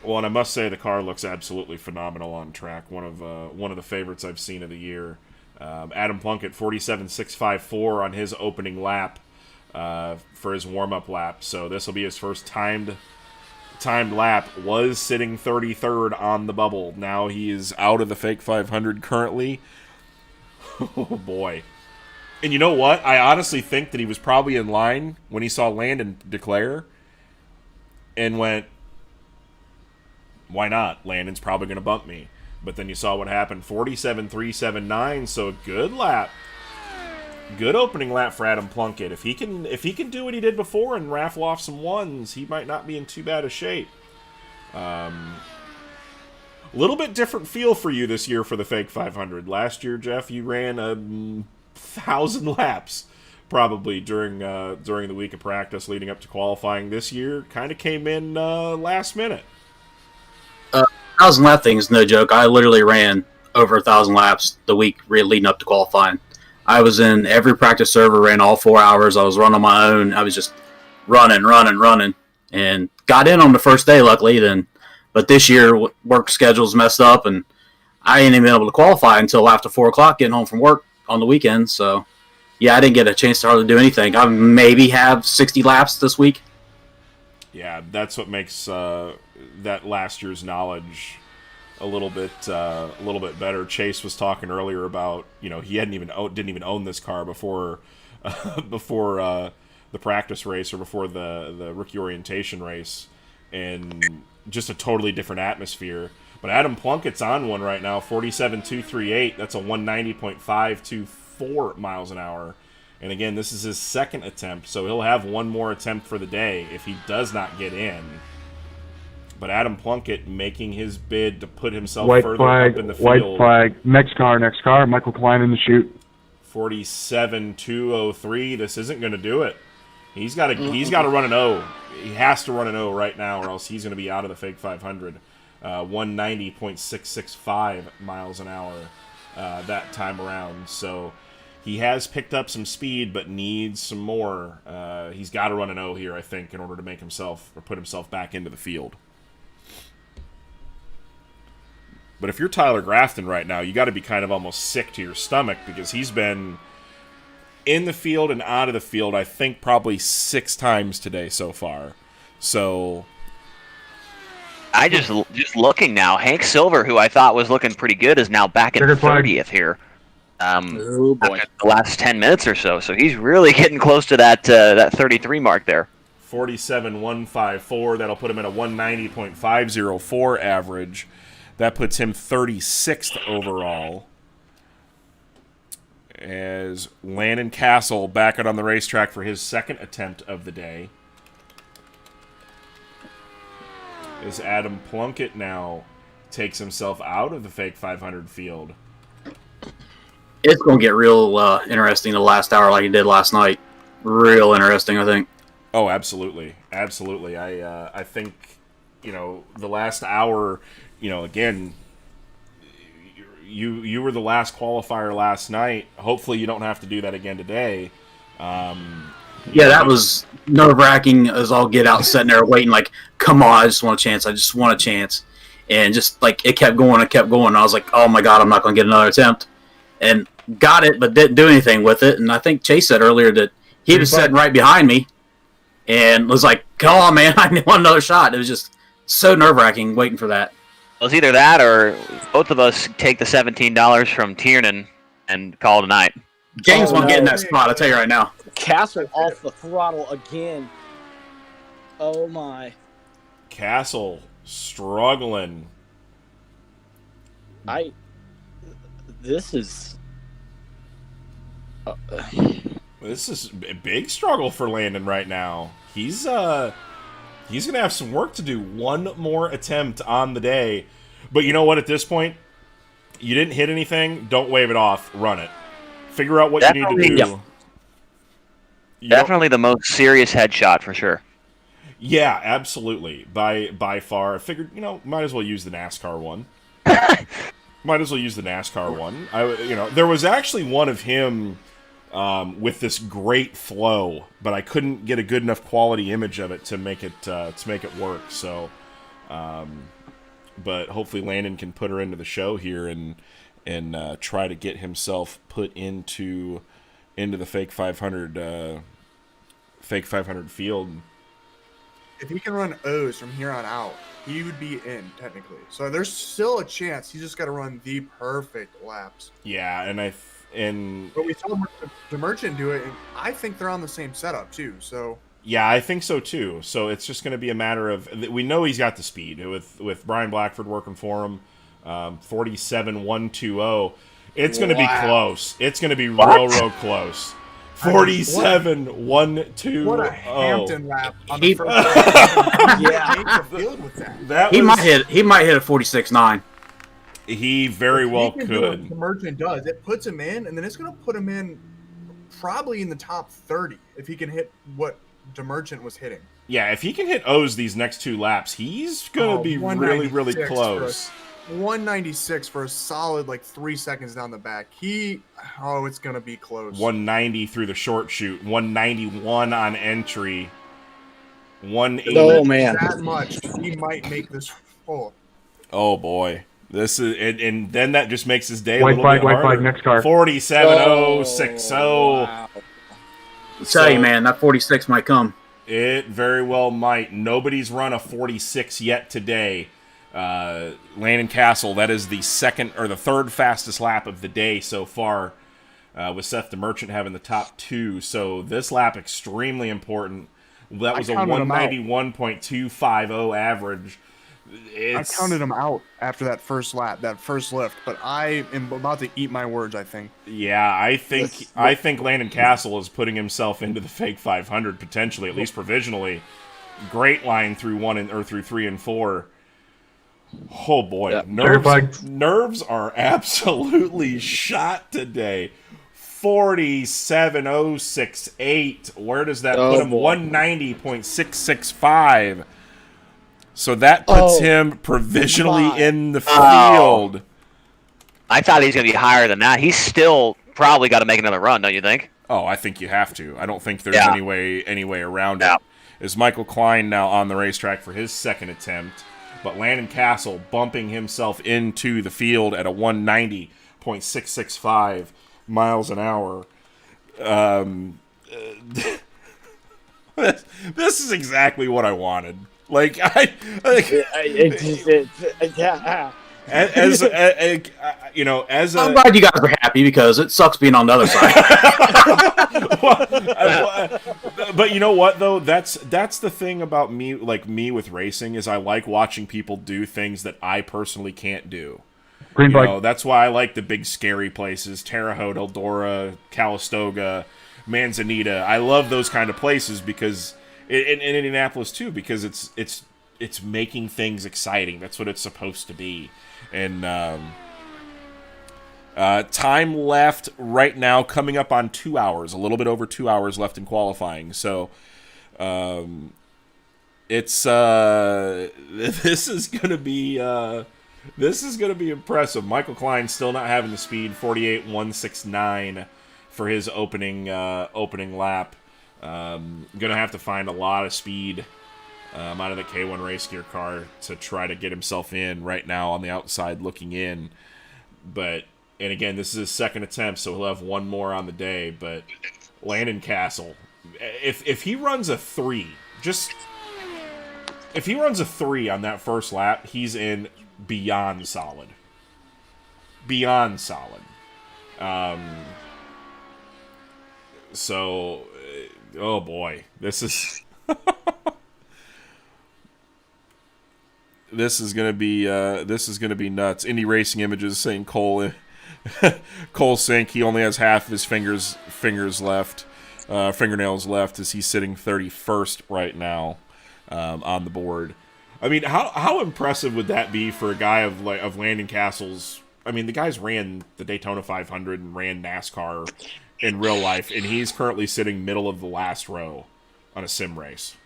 Speaker 3: Well, and I must say the car looks absolutely phenomenal on track. One of the favorites I've seen of the year. Adam Plunkett, 47.654 on his opening lap for his warm-up lap. So this will be his first timed lap. Was sitting 33rd on the bubble. Now he is out of the fake 500 currently. Oh, boy. And you know what? I honestly think that he was probably in line when he saw Landon declare and went, why not? Landon's probably going to bump me. But then you saw what happened. 47.379, so good lap. Good opening lap for Adam Plunkett. If he can do what he did before and raffle off some ones, he might not be in too bad a shape. A little bit different feel for you this year for the fake 500. Last year, Jeff, you ran 1,000 laps probably during the week of practice leading up to qualifying. This year kind of came in last minute.
Speaker 10: 1,000 lap thing is no joke. I literally ran over 1,000 laps the week leading up to qualifying. I was in every practice server, ran all 4 hours. I was running on my own. I was just running, and got in on the first day, luckily. But this year, work schedule's messed up, and I ain't even been able to qualify until after 4 o'clock, getting home from work on the weekend. So, yeah, I didn't get a chance to hardly do anything. I maybe have 60 laps this week.
Speaker 3: Yeah, that's what makes that last year's knowledge a little bit better. Chase was talking earlier about, he didn't even own this car before the practice race or before the rookie orientation race, and just a totally different atmosphere. But Adam Plunkett's on one right now, 47.238. That's a 190.524 miles an hour. And again, this is his second attempt, so he'll have one more attempt for the day if he does not get in. But Adam Plunkett making his bid to put himself further up in the field.
Speaker 5: White flag. Next car. Michael Klein in the chute.
Speaker 3: 47.203. This isn't going to do it. He's got to run an O. He has to run an O right now, or else he's going to be out of the fake 500. 190.665 miles an hour that time around. So he has picked up some speed, but needs some more. He's got to run an O here, I think, in order to make himself or put himself back into the field. But if you're Tyler Grafton right now, you got to be kind of almost sick to your stomach because he's been in the field and out of the field, I think, probably 6 times today so far. So
Speaker 8: I just looking now, Hank Silver, who I thought was looking pretty good, is now back in 30th here.
Speaker 4: Oh boy,
Speaker 8: The last 10 minutes or so. So he's really getting close to that 33 mark there.
Speaker 3: 47.154. That'll put him at a 190.504 average. That puts him 36th overall. As Landon Castle back out on the racetrack for his second attempt of the day. As Adam Plunkett now takes himself out of the fake 500 field.
Speaker 10: It's going to get real interesting the last hour like it did last night. Real interesting, I think.
Speaker 3: Oh, absolutely. Absolutely. I think, the last hour, again, you were the last qualifier last night. Hopefully you don't have to do that again today.
Speaker 10: Yeah, that was nerve-wracking as all get out, sitting there waiting like, come on, I just want a chance. I just want a chance. And just like it kept going. I was like, oh my God, I'm not going to get another attempt. And got it, but didn't do anything with it. And I think Chase said earlier that he was sitting right behind me and was like, come on, man, I want another shot. It was just so nerve-wracking waiting for that.
Speaker 8: It was either that or both of us take the $17 from Tiernan and call it a night.
Speaker 10: James won't get in that spot, I'll tell you right now.
Speaker 4: Castle off the throttle again. Oh my.
Speaker 3: Castle struggling.
Speaker 4: This is
Speaker 3: a big struggle for Landon right now. He's gonna have some work to do. One more attempt on the day, but you know what? At this point, you didn't hit anything. Don't wave it off. Run it. Figure out what you need to do.
Speaker 8: Definitely the most serious headshot for sure.
Speaker 3: Yeah, absolutely. By far. I figured, might as well use the NASCAR one. There was actually one of him with this great flow, but I couldn't get a good enough quality image of it to make it work. So, but hopefully Landon can put her into the show here and try to get himself put into the fake 500 field.
Speaker 1: If he can run O's from here on out, he would be in technically. So there's still a chance. He's just got to run the perfect laps.
Speaker 3: Yeah, but
Speaker 1: we saw the Merchant do it, and I think they're on the same setup too. So
Speaker 3: yeah, I think so too. So it's just going to be a matter of, we know he's got the speed with Brian Blackford working for him. 47.120. It's going to be close. It's going to be real close. 47.120.
Speaker 1: What a Hampton lap on the first
Speaker 10: He might hit a 46.9.
Speaker 3: He very well
Speaker 1: could. The Merchant does. It puts him in, and then it's going to put him in probably in the top 30 if he can hit what DeMerchant was hitting.
Speaker 3: Yeah, if he can hit O's these next 2 laps, he's going to be really, really close.
Speaker 1: 196 for a solid 3 seconds down the back. It's gonna be close.
Speaker 3: 190 through the short shoot. 191 on entry. 180.
Speaker 4: Oh man,
Speaker 1: that much he might make this full.
Speaker 3: Oh boy, this is and then that just makes his day
Speaker 5: white
Speaker 3: a little
Speaker 5: flag,
Speaker 3: bit harder.
Speaker 5: White flag, next car.
Speaker 3: 47.060.
Speaker 10: Wow. I'll tell you, man, that 46 might come.
Speaker 3: It very well might. Nobody's run a 46 yet today. Landon Castle, that is the third fastest lap of the day so far, with Seth DeMerchant having the top 2. So this lap extremely important. That was a 191.250 average.
Speaker 1: I counted him out after that first lap, that first lift, but I am about to eat my words, I think.
Speaker 3: Yeah, I think Landon Castle is putting himself into the fake 500 potentially, at least provisionally. Great line through 3 and 4. Oh boy, yeah. Nerves are absolutely shot today. 47.068. Where does that put him? 190.665. So that puts him provisionally in the field.
Speaker 8: I thought he was going to be higher than that. He's still probably got to make another run, don't you think?
Speaker 3: Oh, I think you have to. I don't think there's any way around it. Is Michael Klein now on the racetrack for his second attempt? but Landon Castle bumping himself into the field at a 190.665 miles an hour. This is exactly what I wanted. Like as
Speaker 10: I'm glad you guys are happy because it sucks being on the other side.
Speaker 3: But you know what though? That's the thing about me, like me with racing, is I like watching people do things that I personally can't do.
Speaker 5: Green flag.
Speaker 3: That's why I like the big scary places: Terre Haute, Eldora, Calistoga, Manzanita. I love those kind of places because in Indianapolis too, because it's making things exciting. That's what it's supposed to be. And time left right now, coming up on 2 hours, a little bit over 2 hours left in qualifying. So it's this is gonna be impressive. Michael Klein still not having the speed, 48.169 for his opening lap. Gonna have to find a lot of speed out of the K1 race gear car to try to get himself in right now on the outside looking in. And again, this is his second attempt, so he'll have one more on the day. But Landon Castle, if he runs a 3, if he runs a 3 on that first lap, he's in beyond solid. Beyond solid. So, oh boy, this is this is gonna be nuts. Indy Racing Images saying Cole Sink. He only has half of his fingernails left as he's sitting 31st right now on the board. I mean, how impressive would that be for a guy of Landon Castle's? I mean, the guy's ran the Daytona 500 and ran NASCAR in real life, and he's currently sitting middle of the last row on a sim race.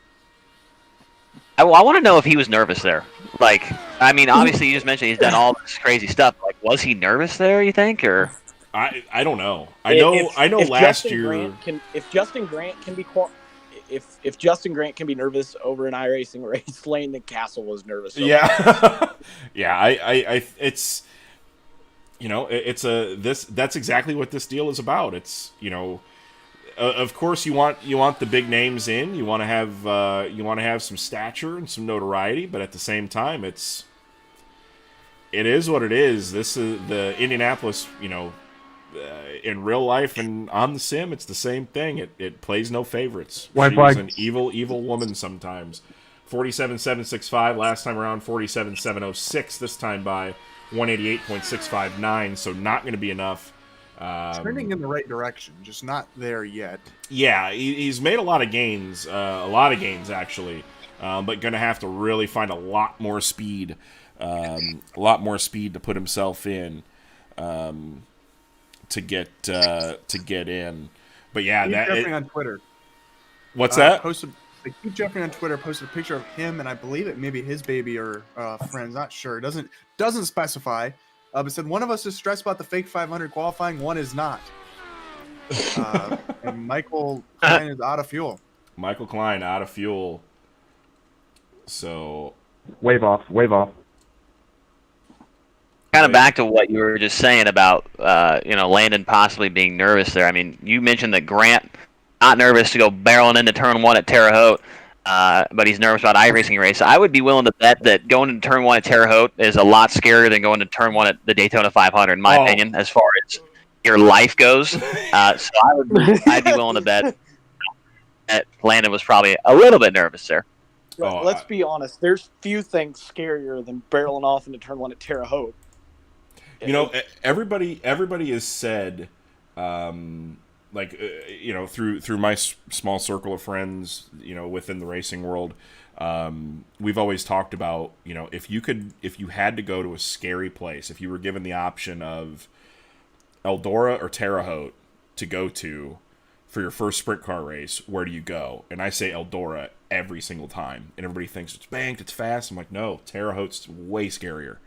Speaker 8: I want to know if he was nervous there. Like, I mean, obviously you just mentioned he's done all this crazy stuff. Like, was he nervous there, you think, or?
Speaker 3: I don't know. I know last year.
Speaker 4: If Justin Grant can be nervous over an iRacing race, Landon Castle was nervous.
Speaker 3: Yeah, yeah. It's that's exactly what this deal is about. It's of course you want the big names in. You want to have some stature and some notoriety, but at the same time, it is what it is. This is the Indianapolis. In real life and on the sim, it's the same thing. It plays no favorites. She's an evil woman sometimes. 47.765 last time around. 47.706 this time by 188.659. So not going to be enough.
Speaker 1: Trending in the right direction, just not there yet.
Speaker 3: Yeah, he's made a lot of gains, actually, but going to have to really find a lot more speed to put himself in to get in. But yeah,
Speaker 1: Keep Jeffrey on Twitter.
Speaker 3: What's that?
Speaker 1: Keep Jeffrey on Twitter posted a picture of him and I believe it maybe his baby or friends. Not sure. It doesn't specify. But said one of us is stressed about the fake 500 qualifying, one is not. And Michael Klein is out of fuel.
Speaker 3: Michael Klein out of fuel. So
Speaker 5: wave off.
Speaker 8: Kind of back to what you were just saying about Landon possibly being nervous there. I mean, you mentioned that Grant not nervous to go barreling into turn 1 at Terre Haute. But he's nervous about iRacing race. I would be willing to bet that going into turn 1 at Terre Haute is a lot scarier than going to turn 1 at the Daytona 500, in my opinion, as far as your life goes. So I'd be willing to bet that Landon was probably a little bit nervous there.
Speaker 4: Let's be honest. There's few things scarier than barreling off into turn 1 at Terre Haute.
Speaker 3: Everybody has said. Through my small circle of friends, within the racing world, we've always talked about, if you had to go to a scary place, if you were given the option of Eldora or Terre Haute to go to for your first sprint car race, where do you go? And I say Eldora every single time, and everybody thinks it's banked, it's fast. I'm like, no, Terre Haute's way scarier.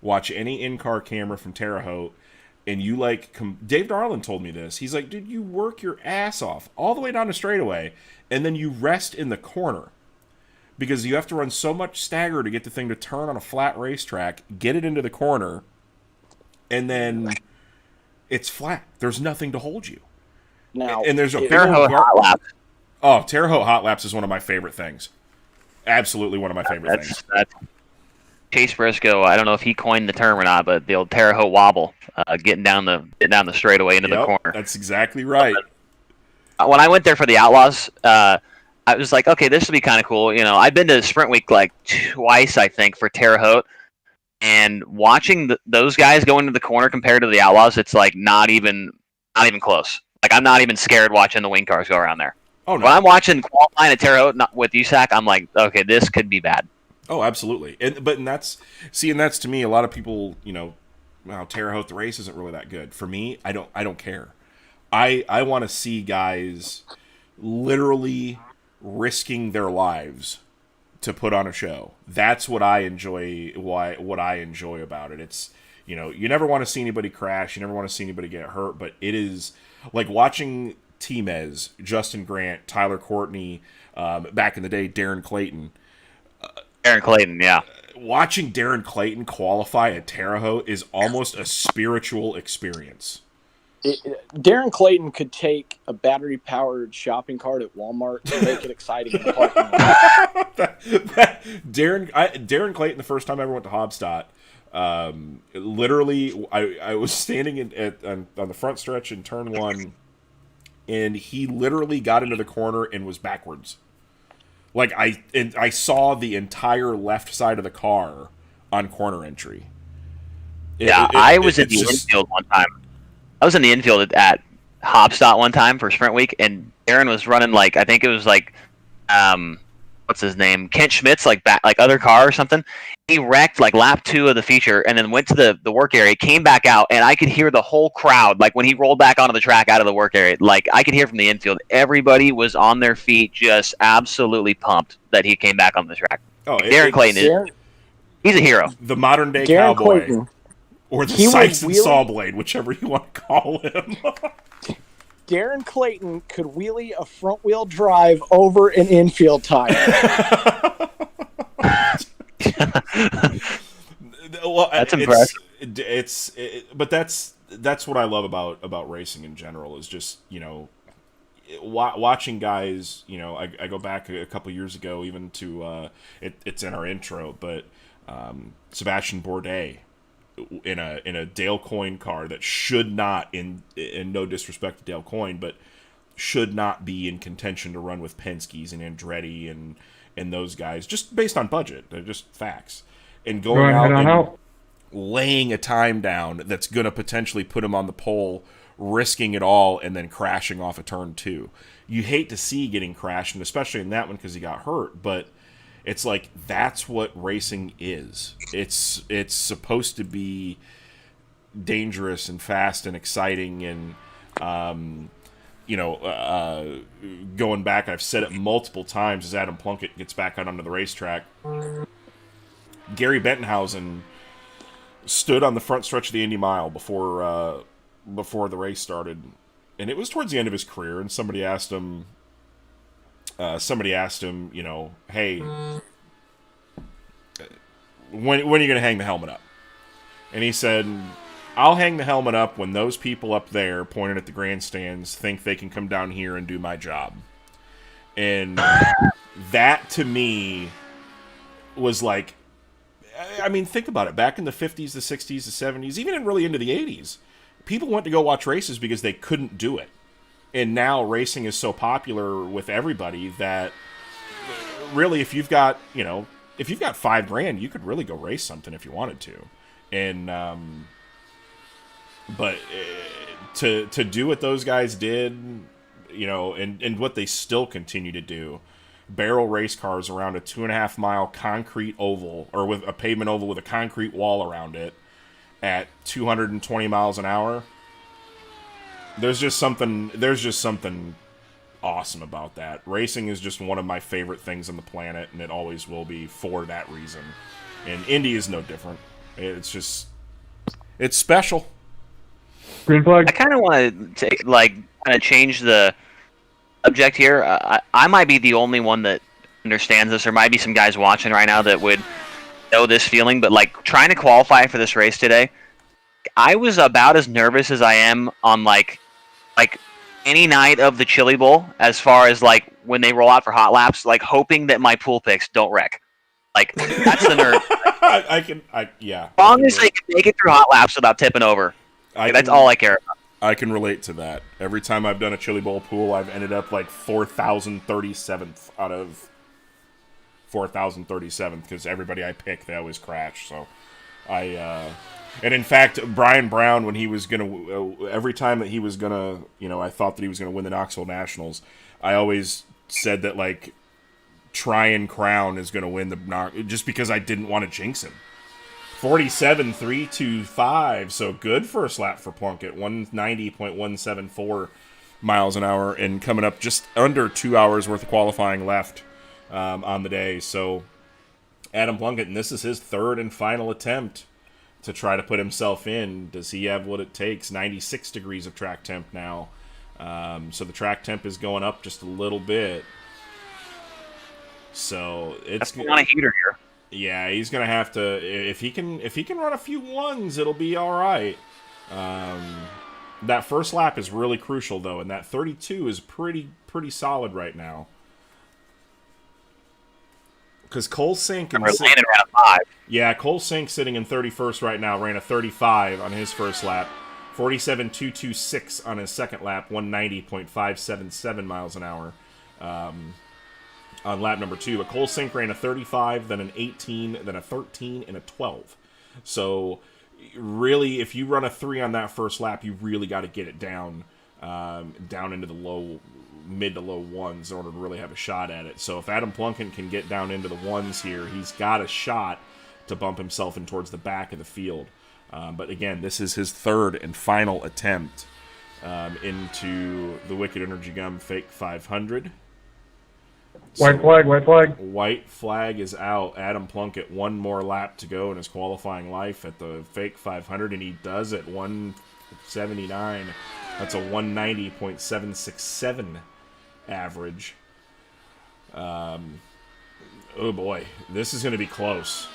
Speaker 3: Watch any in-car camera from Terre Haute. And you Dave Darland told me this. He's like, dude, you work your ass off all the way down the straightaway, and then you rest in the corner. because you have to run so much stagger to get the thing to turn on a flat racetrack, get it into the corner, and then it's flat. There's nothing to hold you.
Speaker 4: Now,
Speaker 3: and there's a big
Speaker 8: Terre
Speaker 3: old
Speaker 8: Haute hot lap.
Speaker 3: Oh, Terre Haute hot laps is one of my favorite things. Absolutely one of my favorite things.
Speaker 8: That's Chase Briscoe. I don't know if he coined the term or not, but the old Terre Haute wobble, getting down the straightaway into the corner.
Speaker 3: That's exactly right.
Speaker 8: When I went there for the Outlaws, I was like, okay, this will be kind of cool. You know, I've been to Sprint Week like twice, I think, for Terre Haute, and watching those guys go into the corner compared to the Outlaws, it's like not even close. Like, I'm not even scared watching the wing cars go around there.
Speaker 3: Oh, no.
Speaker 8: When I'm watching qualifying at Terre Haute with USAC, I'm like, okay, this could be bad.
Speaker 3: Oh, absolutely. And that's to me, a lot of people, well, Terre Haute, the race isn't really that good. For me, I don't care. I want to see guys literally risking their lives to put on a show. That's what I enjoy. What I enjoy about it. It's, you never want to see anybody crash. You never want to see anybody get hurt. But it is like watching T-Mez, Justin Grant, Tyler Courtney, back in the day, Darren Clayton.
Speaker 8: Darren Clayton, yeah.
Speaker 3: Watching Darren Clayton qualify at Terre Haute is almost a spiritual experience.
Speaker 4: Darren Clayton could take a battery-powered shopping cart at Walmart and make it exciting in the parking lot.
Speaker 3: Darren Clayton, the first time I ever went to Hobstadt, literally, I was standing on the front stretch in turn 1, and he literally got into the corner and was backwards. Like, I saw the entire left side of the car on corner entry.
Speaker 8: I was in the infield one time. I was in the infield at Hobstadt one time for Sprint Week, and Darren was running I think it was what's his name? Kent Schmidt's other car or something. He wrecked lap 2 of the feature and then went to the work area, came back out, and I could hear the whole crowd, when he rolled back onto the track out of the work area, I could hear from the infield. Everybody was on their feet, just absolutely pumped that he came back on the track.
Speaker 3: Oh,
Speaker 8: Darren Clayton he's a hero.
Speaker 3: The modern day
Speaker 4: Darren
Speaker 3: cowboy.
Speaker 4: Clayton.
Speaker 3: Or the Sykes and Sawblade, whichever you want to call him.
Speaker 4: Darren Clayton could wheelie a front-wheel drive over an infield tire.
Speaker 3: Well,
Speaker 8: that's impressive.
Speaker 3: But that's what I love about racing in general is just, watching guys, I go back a couple years ago even to, it's in our intro, but Sebastian Bourdais, in a Dale Coyne car that should not, in no disrespect to Dale Coyne, but should not be in contention to run with Penske's and Andretti and those guys, just based on budget. They're just facts. And going out and laying a time down that's going to potentially put him on the pole, risking it all, and then crashing off a turn 2. You hate to see getting crashed, and especially in that one because he got hurt, but it's that's what racing is. It's supposed to be dangerous and fast and exciting and, going back, I've said it multiple times as Adam Plunkett gets back out onto the racetrack. Gary Bettenhausen stood on the front stretch of the Indy Mile before the race started, and it was towards the end of his career, and somebody asked him, hey, when are you going to hang the helmet up? And he said, I'll hang the helmet up when those people up there pointing at the grandstands think they can come down here and do my job. And that, to me, was think about it. Back in the 50s, the 60s, the 70s, even really into the 80s, people went to go watch races because they couldn't do it. And now racing is so popular with everybody that really, if you've got $5,000, you could really go race something if you wanted to. And but to do what those guys did, and what they still continue to do, barrel race cars around a 2.5 mile concrete oval, or with a pavement oval with a concrete wall around it at 220 miles an hour. There's just something awesome about that. Racing is just one of my favorite things on the planet, and it always will be for that reason. And Indy is no different. It's special.
Speaker 5: Green flag.
Speaker 8: I kind of want to change the subject here. I might be the only one that understands this. There might be some guys watching right now that would know this feeling, but like trying to qualify for this race today, I was about as nervous as I am on like any night of the Chili Bowl, as far as like when they roll out for hot laps, like hoping that my pool picks don't wreck. Like that's the nerve.
Speaker 3: Yeah.
Speaker 8: As long as they can make it through hot laps without tipping over, that's all I care about.
Speaker 3: I can relate to that. Every time I've done a Chili Bowl pool, I've ended up like 4,037th out of 4,037th because everybody I pick, they always crash. So and in fact, Brian Brown, when he was gonna, every time that he was gonna, I thought that he was gonna win the Knoxville Nationals, I always said that like Tryon Crown is gonna win the just because I didn't want to jinx him. 47.325, so good first lap for Plunkett, 190.174 miles an hour, and coming up just under 2 hours worth of qualifying left on the day. So Adam Plunkett, and this is his third and final attempt to try to put himself in. Does he have what it takes? 96 degrees of track temp now. So the track temp is going up just a little bit. So it's
Speaker 8: on a heater here.
Speaker 3: Yeah, he's gonna have to. If he can run a few ones, it'll be all right. That first lap is really crucial though, and that 32 is pretty solid right now. Because Cole Sink and
Speaker 8: landing around 5.
Speaker 3: Yeah, Cole Sink sitting in 31st right now ran a 35 on his first lap, 47.226 on his second lap, 190.577 miles an hour. On lap number 2, but Cole Sink ran a 35, then an 18, then a 13, and a 12. So, really, if you run a 3 on that first lap, you really got to get it down into the mid to low ones in order to really have a shot at it. So, if Adam Plunkett can get down into the ones here, he's got a shot to bump himself in towards the back of the field. But again, this is his third and final attempt into the Wicked Energy Gum Fake 500.
Speaker 5: White flag, white flag.
Speaker 3: White flag is out. Adam Plunkett, one more lap to go in his qualifying life at the Fake 500, and he does it 179. That's a 190.767 average. Oh boy, this is going to be close.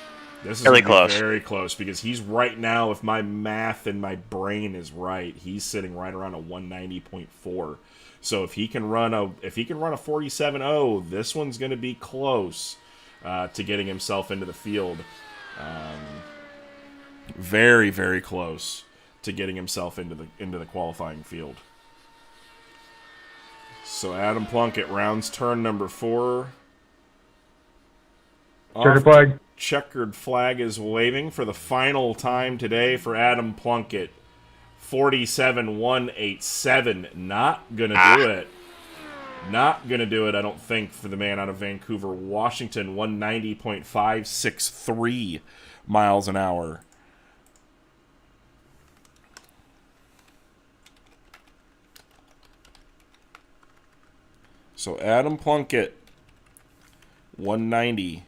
Speaker 3: This is
Speaker 8: really close.
Speaker 3: Very close, because he's right now, if my math and my brain is right, he's sitting right around a 190.4. So if he can run a 47.0, this one's going to be close to getting himself into the field. Very, very close to getting himself into the qualifying field. So Adam Plunkett rounds turn number 4.
Speaker 5: Checkered flag.
Speaker 3: Checkered flag is waving for the final time today for Adam Plunkett. 47.187. Not gonna do it. Not gonna do it, I don't think, for the man out of Vancouver, Washington. 190.563 miles an hour. So Adam Plunkett, 190.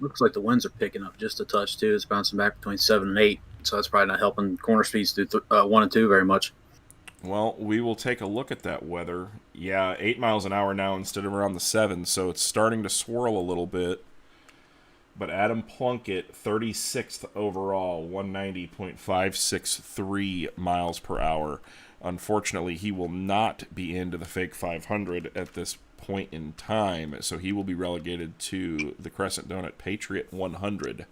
Speaker 10: Looks like the winds are picking up just a touch too. It's bouncing back between 7 and 8. So that's probably not helping corner speeds through 1 and 2 very much.
Speaker 3: Well, we will take a look at that weather. Yeah, 8 miles an hour now instead of around the 7, so it's starting to swirl a little bit. But Adam Plunkett, 36th overall, 190.563 miles per hour. Unfortunately, he will not be into the Fake 500 at this point in time, so he will be relegated to the Crescent Donut Patriot 100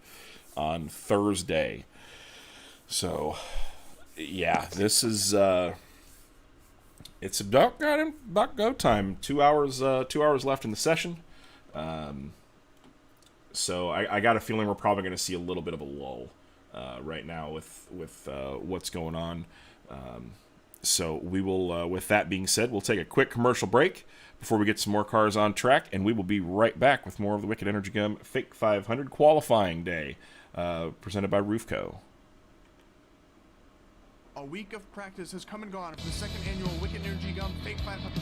Speaker 3: on Thursday. So, yeah, this is it's about go time. 2 hours left in the session. So I got a feeling we're probably going to see a little bit of a lull right now with what's going on. So we will, with that being said, we'll take a quick commercial break before we get some more cars on track, and we will be right back with more of the Wicked Energy Gum Fake 500 qualifying day, presented by Roofco.
Speaker 1: A week of practice has come and gone for the second annual Wicked Energy Gum Fake 500.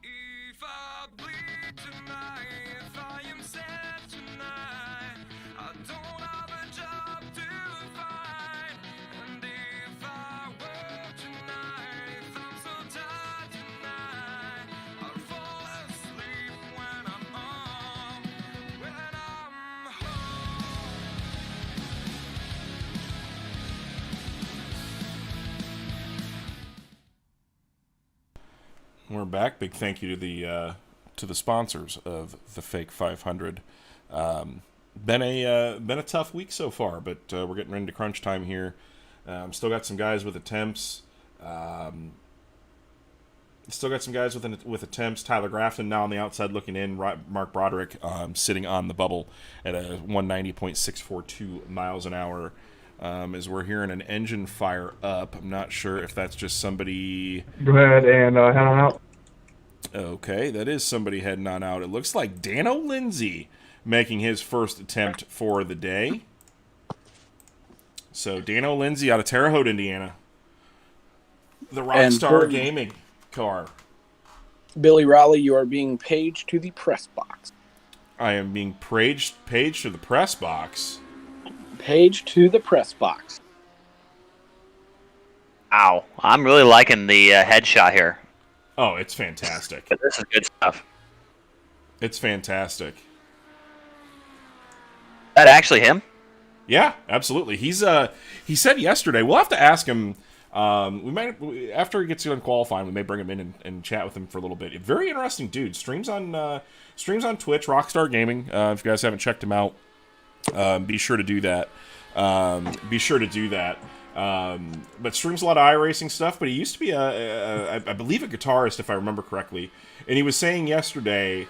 Speaker 11: If I bleed tonight, if I
Speaker 3: We're back. Big thank you to the sponsors of the Fake 500. Been a tough week so far, but we're getting into crunch time here. Still got some guys with attempts. With attempts. Tyler Grafton now on the outside looking in. Mark Broderick sitting on the bubble at a 190.642 miles an hour. As we're hearing an engine fire up. I'm not sure if that's just somebody...
Speaker 5: Go ahead and head on out.
Speaker 3: Okay, that is somebody heading on out. It looks like Dano Lindsay making his first attempt for the day. So Dano Lindsay out of Terre Haute, Indiana. The Rockstar Gaming car.
Speaker 4: Billy Raleigh, you are being paged to the press box.
Speaker 3: I am being paged to the press box.
Speaker 4: Page to the press box.
Speaker 8: Wow, I'm really liking the headshot here.
Speaker 3: Oh, it's fantastic.
Speaker 8: This is good stuff.
Speaker 3: It's fantastic.
Speaker 8: That actually him?
Speaker 3: Yeah, absolutely. He said yesterday. We'll have to ask him. We might, after he gets done qualifying, we may bring him in and chat with him for a little bit. Very interesting dude. Streams on Twitch, Rockstar Gaming. If you guys haven't checked him out, be sure to do that. But streams a lot of iRacing stuff. But he used to be I believe a guitarist, if I remember correctly. And he was saying yesterday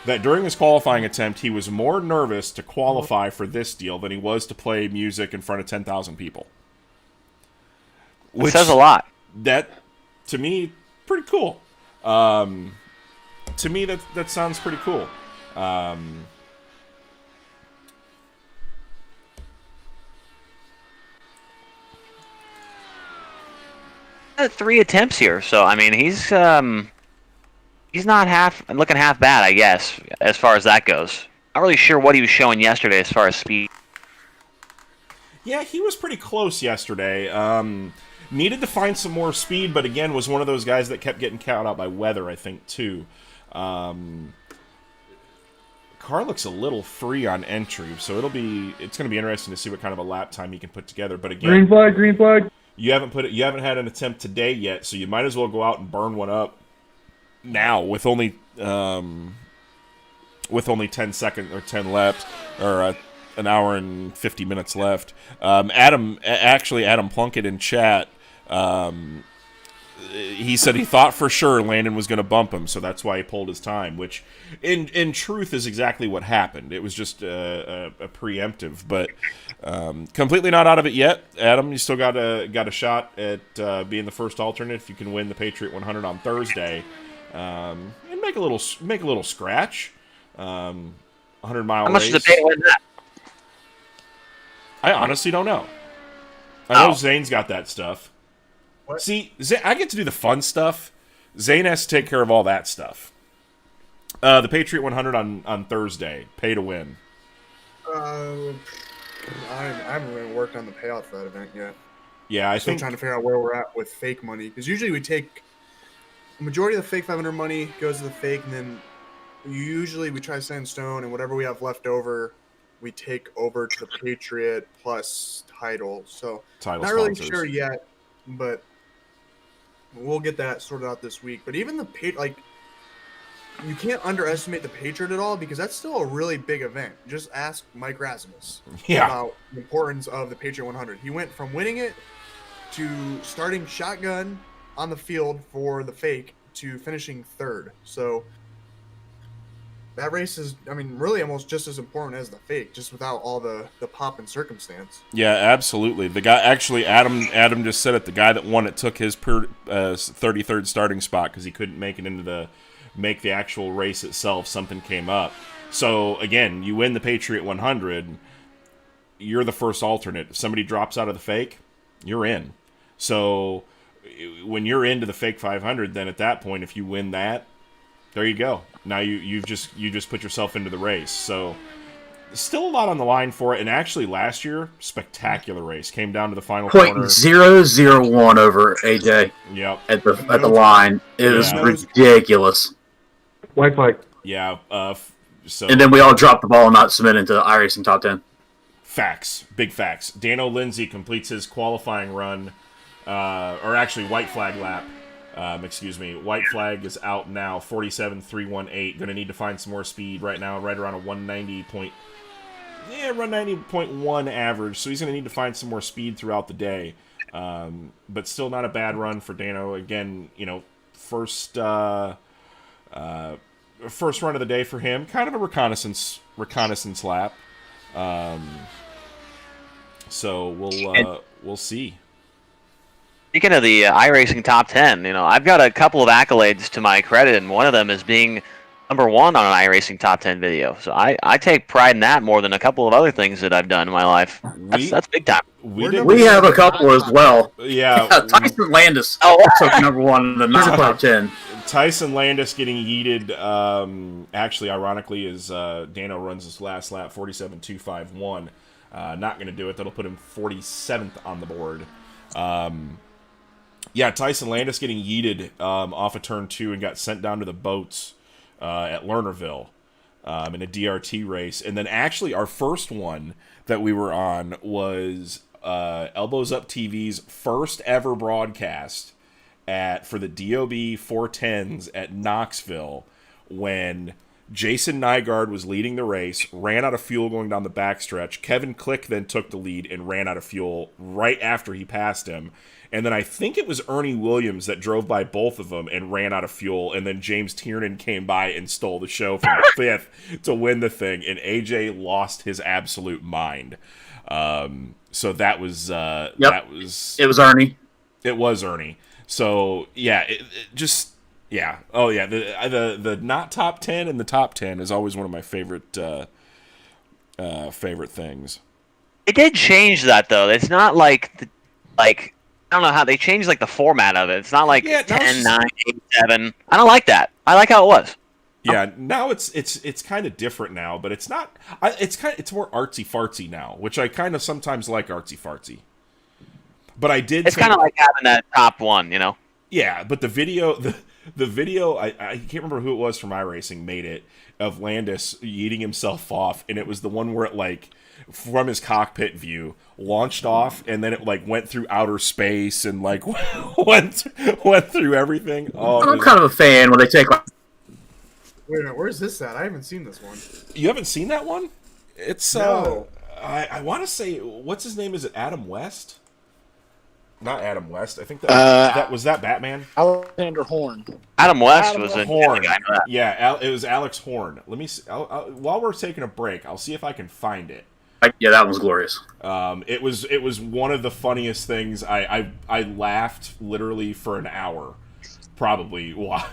Speaker 3: that during his qualifying attempt, he was more nervous to qualify for this deal than he was to play music in front of 10,000 people.
Speaker 8: Which says a lot.
Speaker 3: That, to me, pretty cool. To me, that sounds pretty cool.
Speaker 8: 3 attempts here, so I mean he's not looking half bad, I guess, as far as that goes. Not really sure what he was showing yesterday as far as speed.
Speaker 3: Yeah, he was pretty close yesterday. Needed to find some more speed, but again was one of those guys that kept getting caught out by weather, I think, too. Car looks a little free on entry, so it's going to be interesting to see what kind of a lap time he can put together. But again,
Speaker 5: green flag.
Speaker 3: You haven't had an attempt today yet, so you might as well go out and burn one up now with only 10 seconds or 10 laps or an hour and 50 minutes left. Adam Plunkett in chat, he said he thought for sure Landon was going to bump him, so that's why he pulled his time, which in truth is exactly what happened. It was just a preemptive, but completely not out of it yet. Adam, you still got a shot at being the first alternate if you can win the Patriot 100 on Thursday, and make a little scratch. 100-mile race.
Speaker 8: How much does it pay to win that?
Speaker 3: I honestly don't know. I know Zane's got that stuff.
Speaker 1: What?
Speaker 3: See, I get to do the fun stuff. Zane has to take care of all that stuff. The Patriot 100 on Thursday, pay to win.
Speaker 1: I haven't really worked on the payout for that event yet.
Speaker 3: Yeah, I think
Speaker 1: trying to figure out where we're at with fake money, because usually we take the majority of the fake 500 money goes to the fake, and then usually we try to set in stone, and whatever we have left over, we take over to the Patriot plus title. So not really sure yet, but we'll get that sorted out this week. But even the you can't underestimate the Patriot at all, because that's still a really big event. Just ask Mike Rasmus about the importance of the Patriot 100. He went from winning it to starting shotgun on the field for the fake to finishing third. So that race is, really almost just as important as the fake, just without all the pop and circumstance.
Speaker 3: Yeah, absolutely. The guy, actually, Adam just said it. The guy that won it took his 33rd starting spot because he couldn't make it make the actual race itself. Something came up. So again, you win the Patriot 100. You're the first alternate. If somebody drops out of the fake, you're in. So when you're into the fake 500, then at that point, if you win that, there you go. Now you just put yourself into the race. So still a lot on the line for it. And actually last year, spectacular race. Came down to the final corner.
Speaker 10: .001 over AJ.
Speaker 3: Yep.
Speaker 10: At the line. It was ridiculous.
Speaker 5: White flag.
Speaker 3: Yeah. So.
Speaker 10: And then we all dropped the ball and not submit into the iRacing top 10.
Speaker 3: Facts. Big facts. Dano Lindsay completes his qualifying run, or actually white flag lap, Excuse me. White flag is out now. 47.318. Going to need to find some more speed right now. Right around a 190.1 average. So he's going to need to find some more speed throughout the day. But still not a bad run for Dano. Again, first run of the day for him. Kind of a reconnaissance lap. So we'll see.
Speaker 8: Speaking of the iRacing top 10, I've got a couple of accolades to my credit, and one of them is being number 1 on an iRacing top 10 video. So I take pride in that more than a couple of other things that I've done in my life. That's big time.
Speaker 10: We have a couple as well.
Speaker 3: Yeah.
Speaker 10: Tyson Landis took number 1 in the top 10.
Speaker 3: Tyson Landis getting yeeted, actually, ironically, is Dano runs his last lap, 47.251. Not going to do it. That'll put him 47th on the board. Yeah, Tyson Landis getting yeeted off of turn 2 and got sent down to the boats at Lernerville in a DRT race. And then actually our first one that we were on was Elbows Up TV's first ever broadcast for the DOB 410s at Knoxville when Jason Nygaard was leading the race, ran out of fuel going down the backstretch. Kevin Click then took the lead and ran out of fuel right after he passed him. And then I think it was Ernie Williams that drove by both of them and ran out of fuel. And then James Tiernan came by and stole the show from 5th to win the thing. And AJ lost his absolute mind. So that was
Speaker 10: It was Ernie.
Speaker 3: It was Ernie. So yeah, it just yeah. Oh yeah, the not top 10 and the top 10 is always one of my favorite things.
Speaker 8: It did change that though. It's not like I don't know how they changed the format of it. It's not like 10, 9, 8, 7. I don't like that. I like how it was.
Speaker 3: Yeah, now it's kind of different now, but it's not. It's more artsy fartsy now, which I kind of sometimes like artsy fartsy. But I did.
Speaker 8: It's kind of like having that top one,
Speaker 3: Yeah, but the video, the video, I can't remember who it was from iRacing made it of Landis eating himself off, and it was the one where it from his cockpit view launched off, and then it went through outer space and went through everything. Oh,
Speaker 10: I'm kind of a fan when they take.
Speaker 1: Wait a minute, where's this at? I haven't seen this one.
Speaker 3: You haven't seen that one? It's
Speaker 1: no.
Speaker 3: I want to say, what's his name? Is it Adam West? Not Adam West. I think that was that Batman.
Speaker 4: Alexander Horn.
Speaker 8: Adam West was a
Speaker 3: Horn. Yeah, it was Alex Horn. Let me see. While we're taking a break, I'll see if I can find it.
Speaker 10: Yeah, that was glorious.
Speaker 3: It was one of the funniest things. I laughed literally for an hour, probably while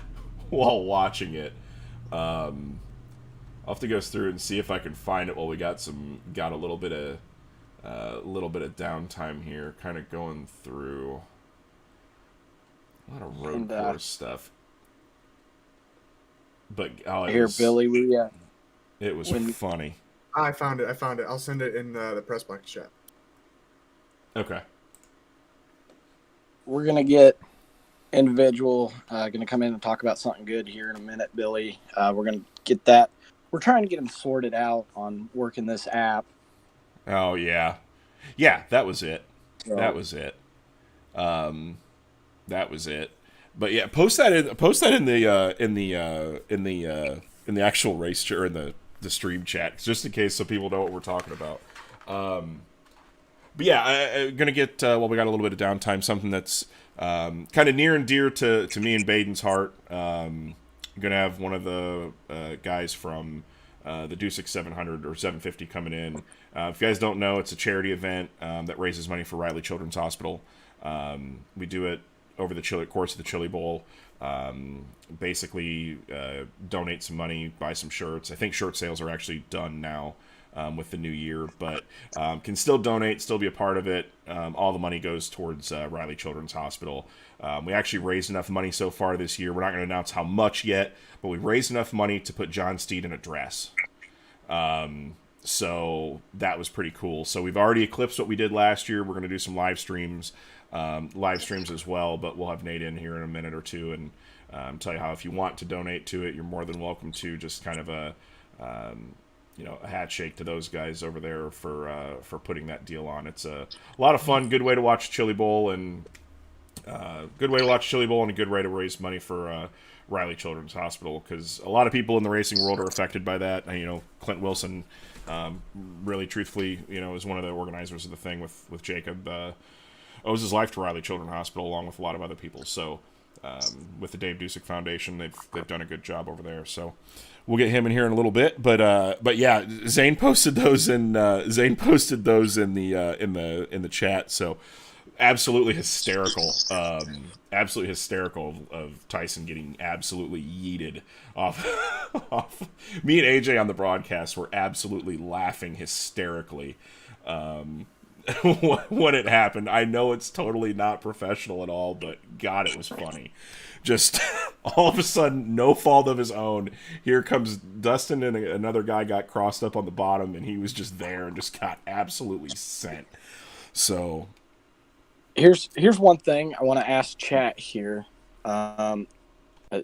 Speaker 3: watching it. I'll have to go through and see if I can find it while we got a little bit of downtime here, kind of going through a lot of road course stuff. But
Speaker 4: Billy,
Speaker 3: it was funny.
Speaker 1: I found it. I'll send it in the press box chat.
Speaker 3: Okay.
Speaker 4: We're gonna get individual. Gonna come in and talk about something good here in a minute, Billy. We're gonna get that. We're trying to get him sorted out on working this app.
Speaker 3: Oh yeah, that was it. So. That was it. That was it. But yeah, post that in the actual race or in the stream chat, just in case so people know what we're talking about. But yeah, I'm gonna get we got a little bit of downtime. Something that's kind of near and dear to me and Baden's heart. I'm gonna have one of the guys from the Deuce 700 or 750 coming in. If you guys don't know, it's a charity event that raises money for Riley Children's Hospital. We do it over the course of the Chili Bowl. Basically, donate some money, buy some shirts. I think shirt sales are actually done now with the new year, but can still donate, still be a part of it. All the money goes towards Riley Children's Hospital. We actually raised enough money so far this year. We're not going to announce how much yet, but we raised enough money to put John Steed in a dress. So that was pretty cool. So we've already eclipsed what we did last year. We're going to do some live streams as well, but we'll have Nate in here in a minute or two and tell you how if you want to donate to it, you're more than welcome to. Just kind of a hat shake to those guys over there for putting that deal on. It's a lot of fun, good way to watch Chili Bowl, and Good way to watch Chili Bowl and a good way to raise money for Riley Children's Hospital, because a lot of people in the racing world are affected by that. You know, Clint Wilson, really truthfully, you know, is one of the organizers of the thing with Jacob. Owes his life to Riley Children's Hospital along with a lot of other people. So with the Dave Dusick Foundation, they've done a good job over there. So we'll get him in here in a little bit. But yeah, Zane posted those in the chat. So absolutely hysterical. Absolutely hysterical of Tyson getting absolutely yeeted off. Me and AJ on the broadcast were absolutely laughing hysterically when it happened. I know it's totally not professional at all, but God, it was funny. Just all of a sudden, no fault of his own, here comes Dustin, and another guy got crossed up on the bottom, and he was just there and just got absolutely sent. So
Speaker 4: here's one thing I want to ask chat here. I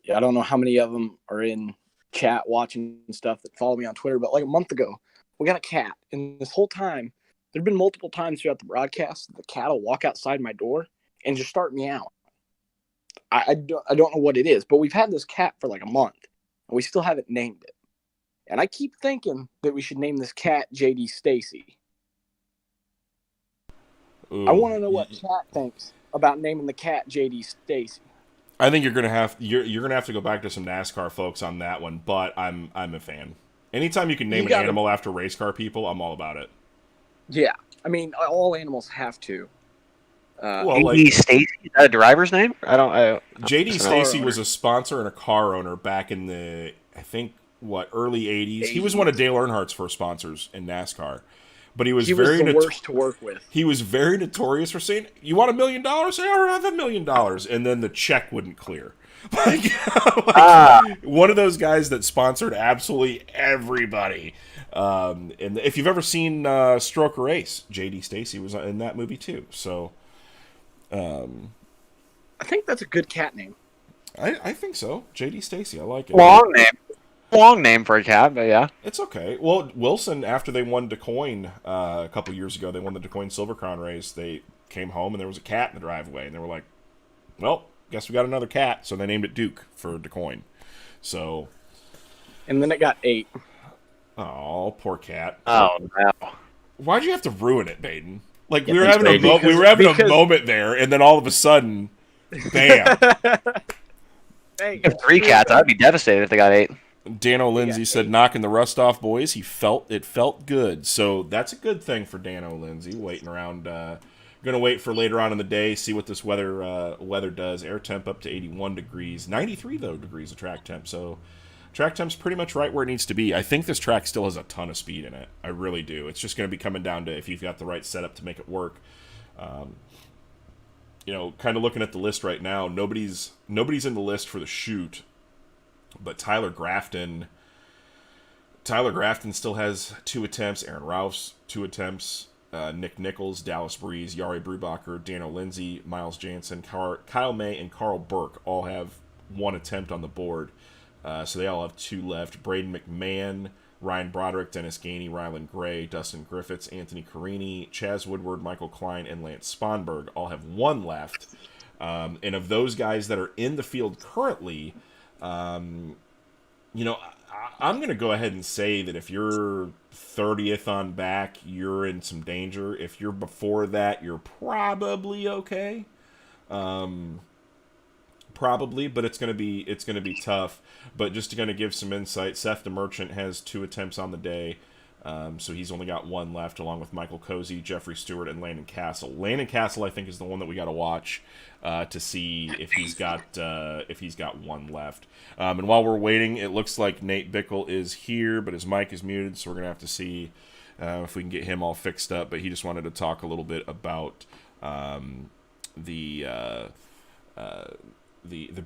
Speaker 4: don't know how many of them are in chat watching stuff that follow me on Twitter, but like a month ago, we got a cat, and this whole time, there've been multiple times throughout the broadcast the cat will walk outside my door and just start meowing. I don't know what it is, but we've had this cat for like a month, and we still haven't named it. And I keep thinking that we should name this cat JD Stacy. I want to know what chat thinks about naming the cat JD Stacy.
Speaker 3: I think you're gonna have to go back to some NASCAR folks on that one, but I'm a fan. Anytime you can name an animal after race car people, I'm all about it.
Speaker 4: Yeah, I mean, all animals have to.
Speaker 8: JD Stacy, is that a driver's name?
Speaker 3: JD Stacy was a sponsor and a car owner back in the, I think, early 80s. He was one of Dale Earnhardt's first sponsors in NASCAR. But he was the
Speaker 4: worst to work with.
Speaker 3: He was very notorious for saying, "You want $1 million? Say, I have $1 million," and then the check wouldn't clear. One of those guys that sponsored absolutely everybody. And if you've ever seen Stroker Race, JD Stacy was in that movie too. So,
Speaker 4: I think that's a good cat name.
Speaker 3: I think so. JD Stacy, I like it.
Speaker 8: Long name for a cat, but yeah.
Speaker 3: It's okay. Well, Wilson, after they won DeCoin a couple years ago, they won the DeCoin Silver Crown race. They came home and there was a cat in the driveway, and they were like, "Well, guess we got another cat." So they named it Duke for DeCoin. So,
Speaker 4: and then it got 8.
Speaker 3: Oh, poor cat.
Speaker 8: Oh no!
Speaker 3: Why'd you have to ruin it, Baden? Like we were having a moment there, and then all of a sudden, bam!
Speaker 8: Hey, if 3 cats, I'd be devastated if they got 8.
Speaker 3: Dano Lindsay said, "Knocking the rust off, boys. It felt good." So that's a good thing for Dano Lindsay. Waiting around, gonna wait for later on in the day, see what this weather does. Air temp up to 81 degrees, 93 degrees of track temp. So track temp's pretty much right where it needs to be. I think this track still has a ton of speed in it. I really do. It's just gonna be coming down to if you've got the right setup to make it work. You know, kind of looking at the list right now, nobody's in the list for the shoot. But Tyler Grafton still has 2 attempts. Aaron Rouse, 2 attempts. Nick Nichols, Dallas Breeze, Yari Brubacher, Dano Lindsay, Miles Jansen, Kyle May, and Carl Burke all have 1 attempt on the board. So they all have 2 left. Braden McMahon, Ryan Broderick, Dennis Gainey, Rylan Gray, Dustin Griffiths, Anthony Carini, Chaz Woodward, Michael Klein, and Lance Sponberg all have 1 left. And of those guys that are in the field currently, you know, I'm going to go ahead and say that if you're 30th on back, you're in some danger. If you're before that, you're probably okay. Probably, but it's going to be tough. But just to kind of give some insight, Seth the Merchant has 2 attempts on the day. So he's only got 1 left, along with Michael Cozy, Jeffrey Stewart, and Landon Castle. Landon Castle, I think, is the one that we got to watch to see if he's got 1 left. And while we're waiting, it looks like Nate Bickle is here, but his mic is muted, so we're gonna have to see if we can get him all fixed up. But he just wanted to talk a little bit about the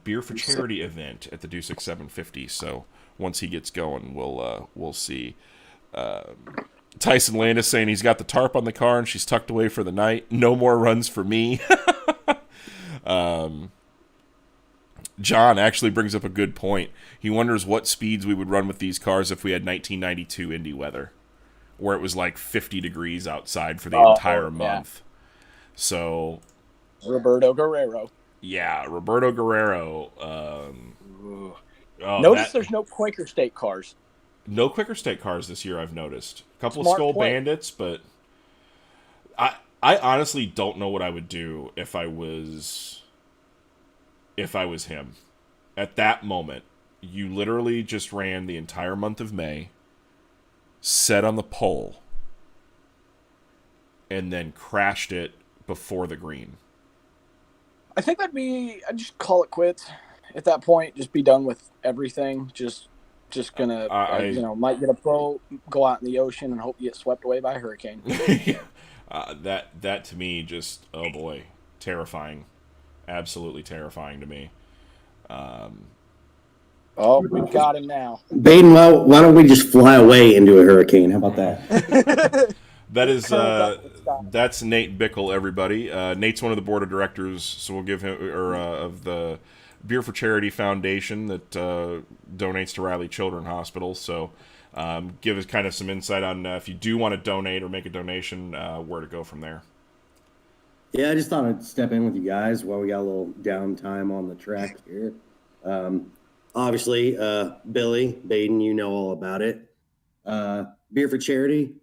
Speaker 3: Beer for Charity event at the Dusick 750. So once he gets going, we'll see. Tyson Landis saying he's got the tarp on the car and she's tucked away for the night. No more runs for me. John actually brings up a good point. He wonders what speeds we would run with these cars if we had 1992 Indy weather, where it was like 50 degrees outside for the entire month. So
Speaker 4: Roberto Guerrero.
Speaker 3: Yeah, Roberto Guerrero.
Speaker 4: Notice there's no Quaker State cars.
Speaker 3: No Quicker State cars this year. I've noticed a couple
Speaker 4: Smart
Speaker 3: of Skull
Speaker 4: play.
Speaker 3: Bandits, but I honestly don't know what I would do if I was him. At that moment, you literally just ran the entire month of May, set on the pole, and then crashed it before the green.
Speaker 4: I think I'd just call it quits at that point. Just be done with everything. Just gonna, might get a boat, go out in the ocean, and hope you get swept away by a hurricane.
Speaker 3: That to me just, oh boy, terrifying, absolutely terrifying to me.
Speaker 4: Oh, we got him now.
Speaker 11: Baden, well, why don't we just fly away into a hurricane? How about that?
Speaker 3: That is that's Nate Bickle, everybody. Nate's one of the board of directors, so we'll give him of the Beer for Charity Foundation that donates to Riley Children's Hospital. So give us kind of some insight on if you do want to donate or make a donation, where to go from there.
Speaker 11: Yeah, I just thought I'd step in with you guys while we got a little downtime on the track here. Obviously, Billy, Baden, you know all about it. Beer for Charity,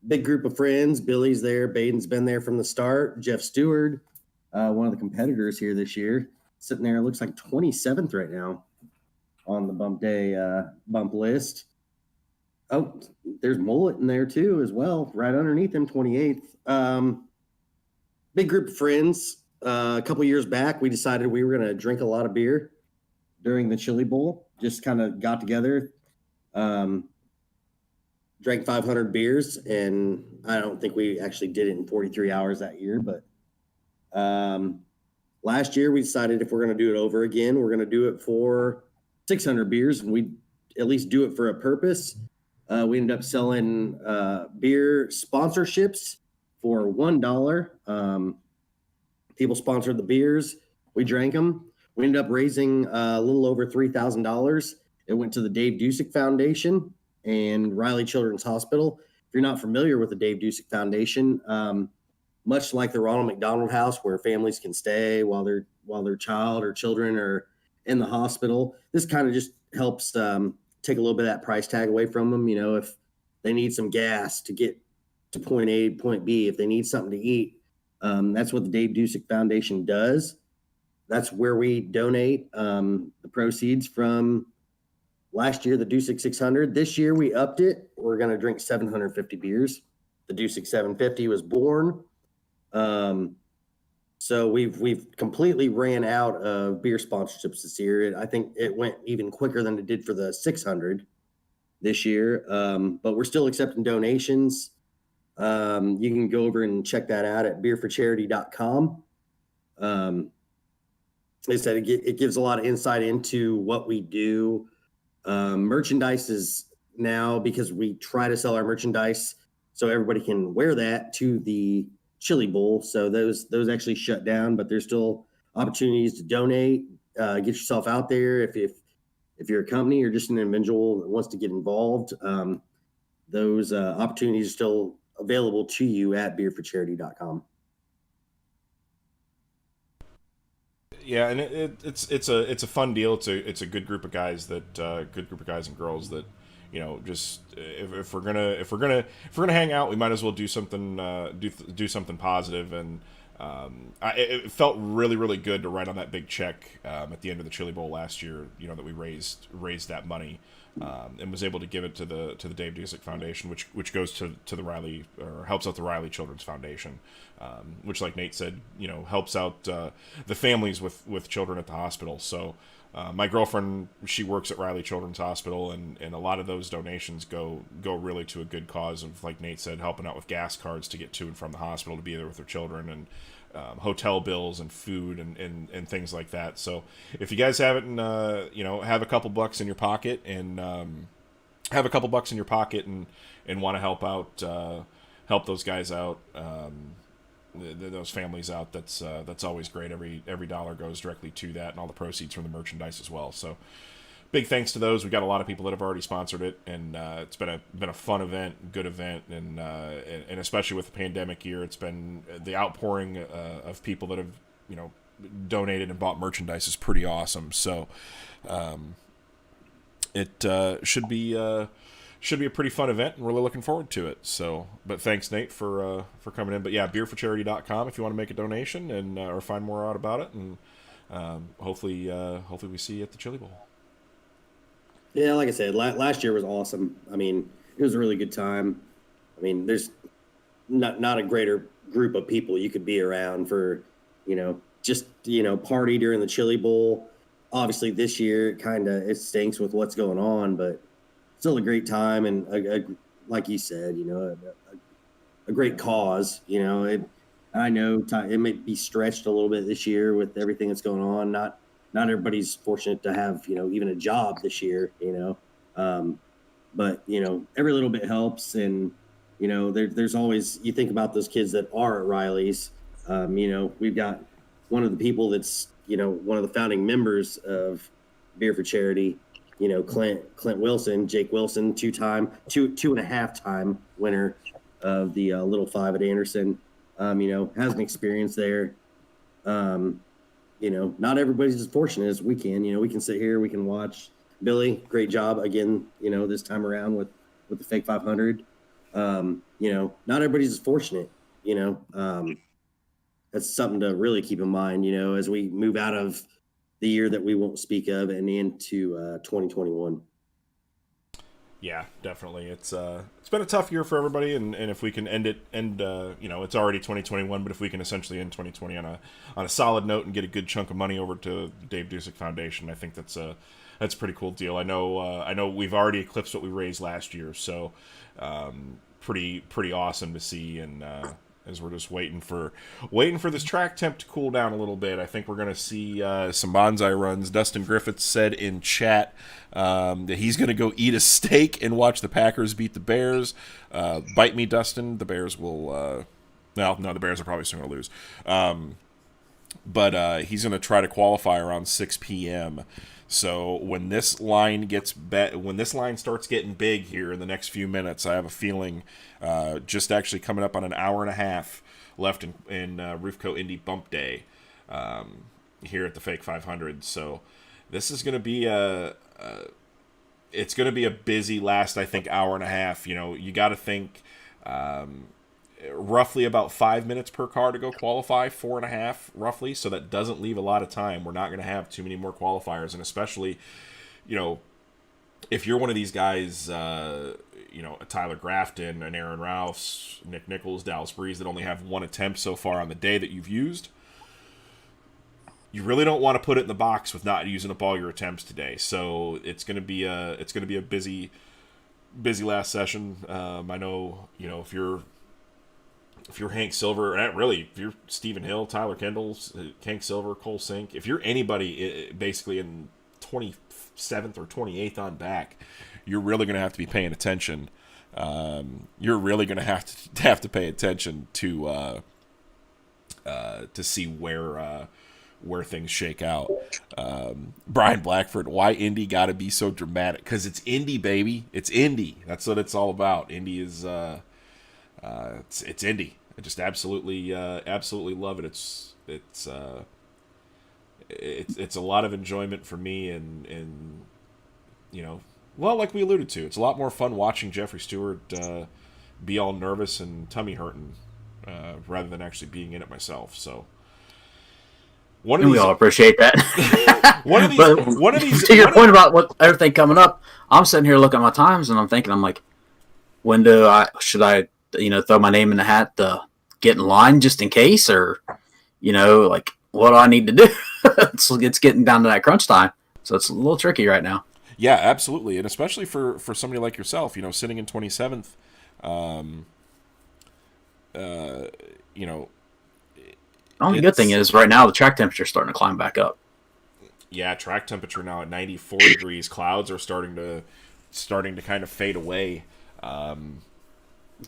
Speaker 11: big group of friends. Billy's there. Baden's been there from the start. Jeff Stewart, one of the competitors here this year, sitting there, looks like 27th right now on the bump day bump list. Oh, there's Mullet in there too as well, right underneath him, 28th. Big group of friends. A couple years back, we decided we were going to drink a lot of beer during the Chili Bowl. Just kind of got together, drank 500 beers, and I don't think we actually did it in 43 hours that year. But last year, we decided if we're going to do it over again, we're going to do it for 600 beers, and we at least do it for a purpose. We ended up selling beer sponsorships for $1. People sponsored the beers. We drank them. We ended up raising a little over $3,000. It went to the Dave Dusick Foundation and Riley Children's Hospital. If you're not familiar with the Dave Dusick Foundation, much like the Ronald McDonald House, where families can stay while their child or children are in the hospital, this kind of just helps take a little bit of that price tag away from them. You know, if they need some gas to get to point A, point B, if they need something to eat, that's what the Dave Dusick Foundation does. That's where we donate the proceeds from last year, the Dusick 600. This year we upped it. We're going to drink 750 beers. The Dusick 750 was born. So we've completely ran out of beer sponsorships this year. I think it went even quicker than it did for the 600 this year. But we're still accepting donations. You can go over and check that out at beerforcharity.com. Like I said, it gives a lot of insight into what we do. Merchandise is now, because we try to sell our merchandise so everybody can wear that to the Chili Bowl. So those actually shut down, but there's still opportunities to donate. Get yourself out there. If you're a company or just an individual that wants to get involved, those opportunities are still available to you at beerforcharity.com.
Speaker 3: Yeah, and it's a fun deal. It's a good group of guys and girls that, you know, just if we're gonna hang out, we might as well do something do something positive. And it felt really good to write on that big check at the end of the Chili Bowl last year. You know, that we raised that money and was able to give it to the Dave Dusick Foundation, which goes to the Riley, or helps out the Riley Children's Foundation, which, like Nate said, you know, helps out the families with children at the hospital. So my girlfriend, she works at Riley Children's Hospital, and a lot of those donations go really to a good cause of, like Nate said, helping out with gas cards to get to and from the hospital to be there with their children, and hotel bills and food and things like that. So if you guys have it, and you know, have a couple bucks in your pocket and want to help out, help those guys out, those families out, that's always great. Every dollar goes directly to that, and all the proceeds from the merchandise as well. So big thanks to those. We got a lot of people that have already sponsored it, and it's been a fun event, good event, and especially with the pandemic year, it's been the outpouring of people that have, you know, donated and bought merchandise is pretty awesome. So it should be a pretty fun event, and really looking forward to it. So, but thanks, Nate, for coming in. But yeah, beerforcharity.com if you want to make a donation and or find more out about it, and hopefully we see you at the Chili Bowl.
Speaker 11: Yeah, like I said, last year was awesome. I mean, it was a really good time. I mean, there's not a greater group of people you could be around for, just, party during the Chili Bowl. Obviously, this year, it stinks with what's going on, but still a great time. And like you said, a great cause, I know it may be stretched a little bit this year with everything that's going on. Not everybody's fortunate to have, even a job this year, but, every little bit helps. And, there's always, you think about those kids that are at Riley's. We've got one of the people that's, one of the founding members of Beer for Charity, Clint Wilson, Jake Wilson, two and a half time winner of the Little Five at Anderson, has an experience there. Not everybody's as fortunate as we can. We can sit here, we can watch. Billy, great job again, this time around with the fake 500. Not everybody's as fortunate, that's something to really keep in mind, as we move out of the year that we won't speak of and into 2021.
Speaker 3: Yeah, definitely. It's been a tough year for everybody, and if we can end, it's already 2021, but if we can essentially end 2020 on a solid note and get a good chunk of money over to the Dave Dusick Foundation, I think that's a pretty cool deal. I know we've already eclipsed what we raised last year, so pretty awesome to see. And as we're just waiting for this track temp to cool down a little bit, I think we're going to see some bonsai runs. Dustin Griffiths said in chat that he's going to go eat a steak and watch the Packers beat the Bears. Bite me, Dustin. The Bears will no, the Bears are probably still going to lose. But he's going to try to qualify around 6 p.m. So when this line starts getting big here in the next few minutes, I have a feeling just actually coming up on an hour and a half left in Roofco Indy Bump Day here at the Fake 500. So this is going to be it's going to be a busy last, I think, hour and a half. You got to think roughly about 5 minutes per car to go qualify, 4.5 roughly. So that doesn't leave a lot of time. We're not going to have too many more qualifiers, and especially, if you're one of these guys, a Tyler Grafton, an Aaron Rouse, Nick Nichols, Dallas Breeze that only have one attempt so far on the day that you've used, you really don't want to put it in the box with not using up all your attempts today. So it's going to be a busy last session. I know, if you're Hank Silver, if you're Stephen Hill, Tyler Kendall, Hank Silver, Cole Sink, if you're anybody basically in 27th or 28th on back, you're really going to have to be paying attention. You're really going to have to pay attention to see where things shake out. Brian Blackford, why Indy got to be so dramatic? Because it's Indy, baby. It's Indy. That's what it's all about. Indy is it's Indy. I just absolutely love it. It's a lot of enjoyment for me, and like we alluded to, it's a lot more fun watching Jeffrey Stewart be all nervous and tummy hurting rather than actually being in it myself. So
Speaker 10: we all appreciate that.
Speaker 3: One of these.
Speaker 10: To your point about what everything coming up, I'm sitting here looking at my times and I'm thinking, when should I throw my name in the hat to get in line just in case, or, what do I need to do? It's getting down to that crunch time. So it's a little tricky right now.
Speaker 3: Yeah, absolutely. And especially for somebody like yourself, sitting in 27th,
Speaker 10: the only good thing is right now the track temperature is starting to climb back up.
Speaker 3: Yeah, track temperature now at 94 degrees. Clouds are starting to kind of fade away.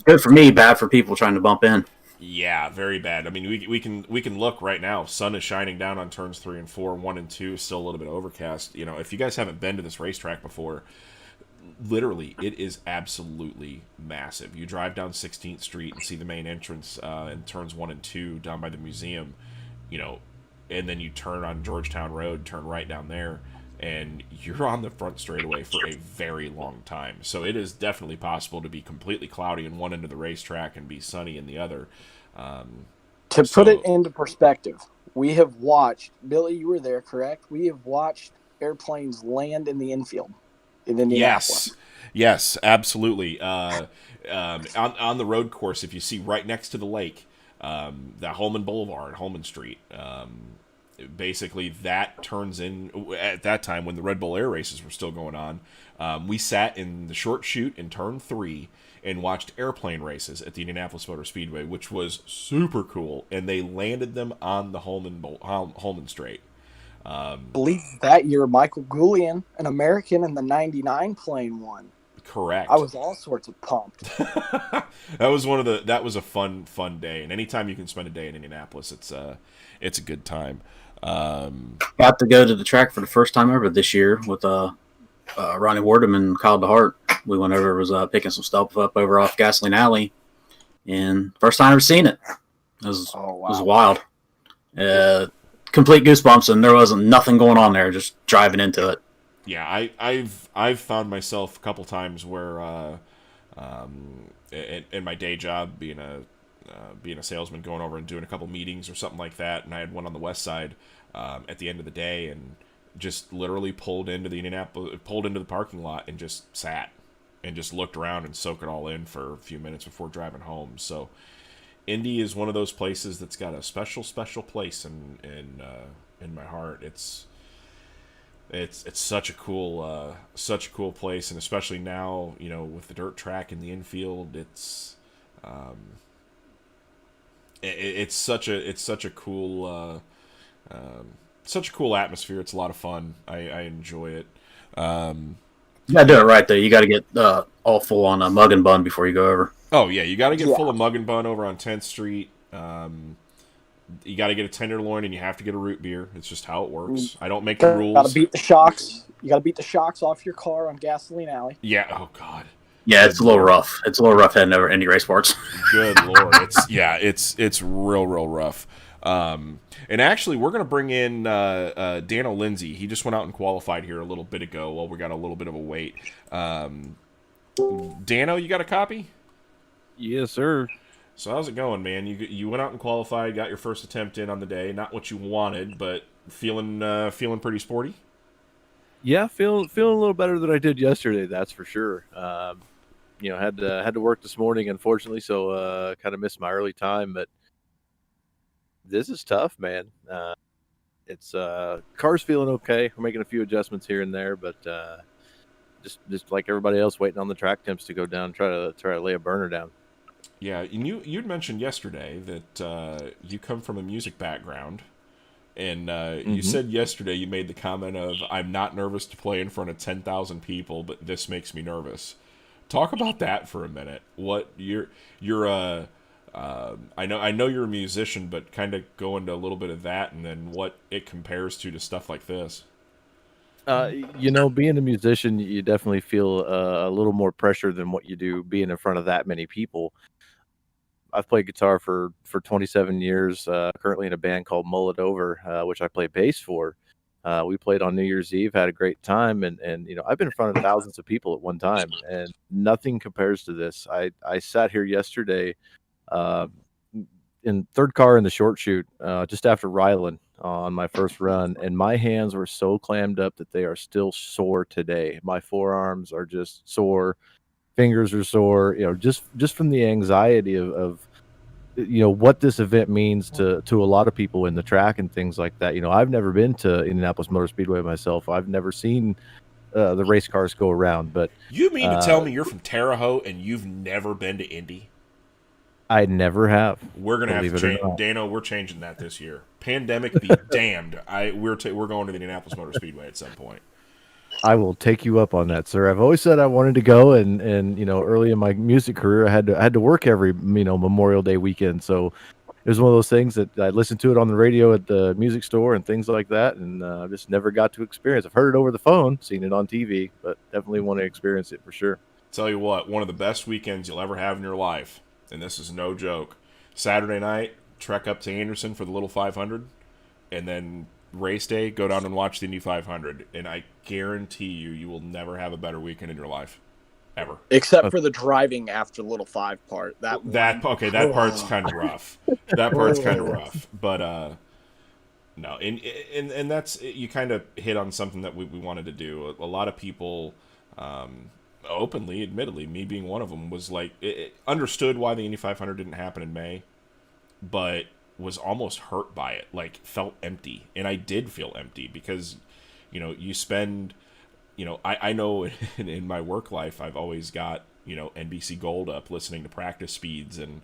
Speaker 10: Good for me, bad for people trying to bump in.
Speaker 3: Yeah, very bad. I mean, we can look right now. Sun is shining down on turns 3 and 4. 1 and 2 is still a little bit overcast. If you guys haven't been to this racetrack before, literally, it is absolutely massive. You drive down 16th Street and see the main entrance in turns 1 and 2 down by the museum. and then you turn on Georgetown Road, turn right down there, and you're on the front straightaway for a very long time. So it is definitely possible to be completely cloudy in one end of the racetrack and be sunny in the other.
Speaker 4: To put it into perspective, we have watched, Billy, you were there, correct? We have watched airplanes land in the infield in Indianapolis.
Speaker 3: Yes, absolutely. On the road course, if you see right next to the lake, the Holman Boulevard, Holman Street, basically that turns in, at that time when the Red Bull Air races were still going on, we sat in the short chute in turn 3 and watched airplane races at the Indianapolis Motor Speedway, which was super cool, and they landed them on the Holman Strait.
Speaker 4: I believe that year Michael Goulian, an American in the 99 plane, won.
Speaker 3: Correct.
Speaker 4: I was all sorts of pumped.
Speaker 3: That was a fun day, and anytime you can spend a day in Indianapolis, it's a good time.
Speaker 10: Got to go to the track for the first time ever this year with Ronnie Wardham and Kyle DeHart. We went over, was picking some stuff up over off Gasoline Alley, and first time I've ever seen it. It was wild. Complete goosebumps, and there wasn't nothing going on there, just driving into it.
Speaker 3: Yeah, I've found myself a couple times where in my day job, being a salesman, going over and doing a couple meetings or something like that, and I had one on the west side at the end of the day, and just literally pulled into the parking lot and just sat and just looked around and soaked it all in for a few minutes before driving home. So Indy is one of those places that's got a special place in my heart. It's such a cool place, and especially now, with the dirt track in the infield, it's such a cool atmosphere. It's a lot of fun. I enjoy it.
Speaker 10: You gotta do it right though. You gotta get all full on a mug and bun before you go over.
Speaker 3: Oh yeah, you gotta get full of mug and bun over on 10th Street. You got to get a tenderloin, and you have to get a root beer. It's just how it works. I don't make the rules.
Speaker 4: Got to beat the shocks. You got to beat the shocks off your car on Gasoline Alley.
Speaker 3: Yeah. Oh God.
Speaker 10: Yeah, it's a little rough. It's a little rough heading over Indy race parts.
Speaker 3: Good Lord. It's real rough. And actually, we're gonna bring in Dano Lindsay. He just went out and qualified here a little bit ago. While we got a little bit of a wait. Dano, you got a copy?
Speaker 12: Yes, sir.
Speaker 3: So how's it going, man? You went out and qualified, got your first attempt in on the day. Not what you wanted, but feeling pretty sporty.
Speaker 12: Yeah, feeling a little better than I did yesterday. That's for sure. Had to work this morning, unfortunately, so kind of missed my early time. But this is tough, man. It's car's feeling okay. We're making a few adjustments here and there, but just like everybody else, waiting on the track temps to go down, try to lay a burner down.
Speaker 3: Yeah, and you'd mentioned yesterday that you come from a music background, and you said yesterday you made the comment of, "I'm not nervous to play in front of 10,000 people, but this makes me nervous." Talk about that for a minute. What you're I know you're a musician, but kind of go into a little bit of that, and then what it compares to stuff like this.
Speaker 12: Being a musician, you definitely feel a little more pressure than what you do being in front of that many people. I've played guitar for 27 years, currently in a band called Mull It Over, which I play bass for. We played on New Year's Eve, had a great time, and I've been in front of thousands of people at one time, and nothing compares to this. I sat here yesterday in third car in the short chute, just after Ryland on my first run, and my hands were so clammed up that they are still sore today. My forearms are just sore, fingers are sore, just from the anxiety of what this event means to a lot of people in the track and things like that. I've never been to Indianapolis Motor Speedway myself. I've never seen the race cars go around. But
Speaker 3: you mean to tell me you're from Terre Haute and you've never been to Indy?
Speaker 12: I never have.
Speaker 3: We're gonna have to change, Dano. We're changing that this year. Pandemic be damned. We're going to the Indianapolis Motor Speedway at some point.
Speaker 12: I will take you up on that, sir. I've always said I wanted to go, and early in my music career, I had to work every Memorial Day weekend. So it was one of those things that I listened to it on the radio at the music store and things like that, and just never got to experience. I've heard it over the phone, seen it on TV, but definitely want to experience it for sure.
Speaker 3: Tell you what, one of the best weekends you'll ever have in your life, and this is no joke. Saturday night, trek up to Anderson for the Little 500, and then race day, go down and watch the Indy 500, and I guarantee you will never have a better weekend in your life, ever.
Speaker 4: Except for the driving after Little 5 part. That
Speaker 3: part's kind of rough. That part's kind of rough, but no, and that's, you kind of hit on something that we wanted to do. A lot of people, openly, admittedly, me being one of them, was like, it understood why the Indy 500 didn't happen in May, but was almost hurt by it, like felt empty. And I did feel empty because, you spend, I know in my work life, I've always got, NBC Gold up, listening to practice speeds and,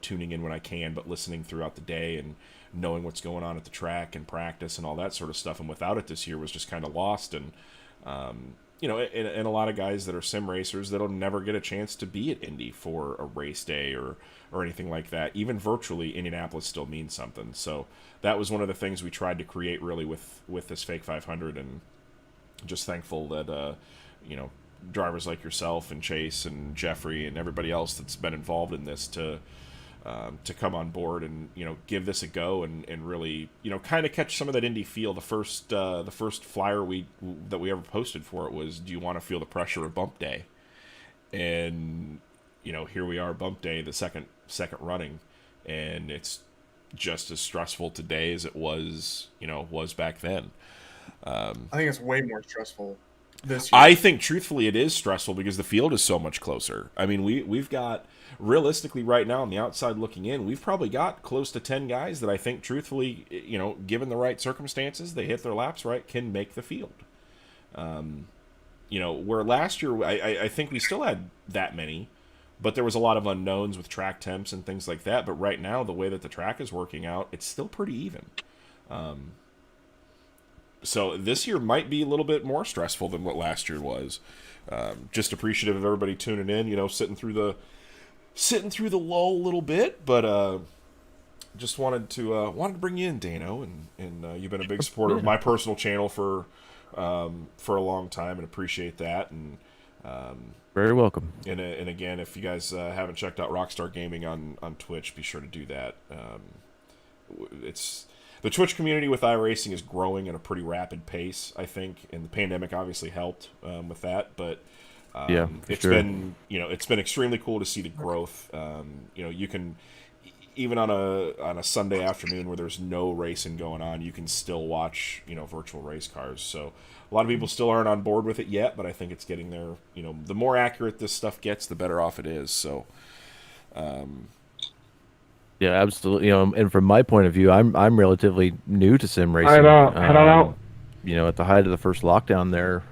Speaker 3: tuning in when I can, but listening throughout the day and knowing what's going on at the track and practice and all that sort of stuff. And without it this year was just kind of lost. And, and a lot of guys that are sim racers that'll never get a chance to be at Indy for a race day or anything like that. Even virtually, Indianapolis still means something. So that was one of the things we tried to create really with this Fake 500, and just thankful that, drivers like yourself and Chase and Jeffrey and everybody else that's been involved in this to come on board and, give this a go and really, kind of catch some of that Indy feel. The first flyer that we ever posted for it was, do you want to feel the pressure of bump day? And, here we are, bump day, the second running, and it's just as stressful today as it was back then.
Speaker 1: I think it's way more stressful this year.
Speaker 3: I think, truthfully, it is stressful because the field is so much closer. I mean, we've got, realistically right now on the outside looking in, we've probably got close to 10 guys that I think, truthfully, given the right circumstances, they hit their laps right, can make the field. Where last year, I think we still had that many, but there was a lot of unknowns with track temps and things like that. But right now, the way that the track is working out, it's still pretty even. So this year might be a little bit more stressful than what last year was. Just appreciative of everybody tuning in, sitting through the lull a little bit, but just wanted to bring you in, Dano, and you've been a big supporter of my personal channel for a long time, and appreciate that. And
Speaker 12: very welcome.
Speaker 3: And again, if you guys haven't checked out Rockstar Gaming on Twitch, be sure to do that. It's the Twitch community with iRacing is growing at a pretty rapid pace, I think, and the pandemic obviously helped with that. But it's been extremely cool to see the growth. You can, even on a Sunday afternoon where there's no racing going on, you can still watch virtual race cars. So a lot of people still aren't on board with it yet, but I think it's getting there. The more accurate this stuff gets, the better off it is. So.
Speaker 12: Yeah, absolutely. And from my point of view, I'm relatively new to sim racing.
Speaker 5: I don't know.
Speaker 12: At the height of the first lockdown there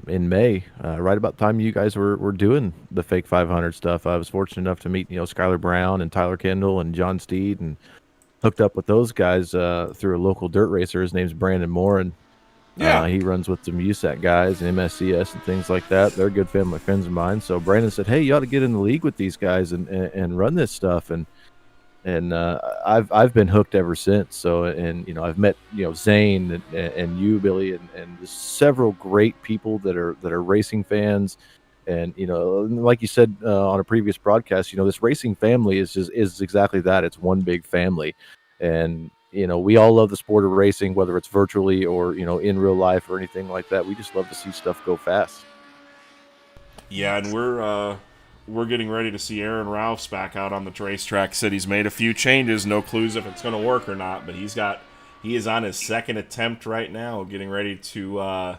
Speaker 12: in May, right about the time you guys were doing the Fake 500 stuff, I was fortunate enough to meet Skylar Brown and Tyler Kendall and John Steed, and hooked up with those guys through a local dirt racer. His name's Brandon Moore, and he runs with some USAC guys and MSCS and things like that. They're good family friends of mine. So Brandon said, "Hey, you ought to get in the league with these guys and run this stuff." And I've been hooked ever since. So, and I've met Zane and you, Billy, and several great people that are racing fans. And like you said on a previous broadcast, this racing family is exactly that. It's one big family, and we all love the sport of racing, whether it's virtually or in real life or anything like that. We just love to see stuff go fast. Yeah,
Speaker 3: and we're getting ready to see Aaron Ralphs back out on the racetrack. Said he's made a few changes, no clues if it's going to work or not, but he is on his second attempt right now, getting ready to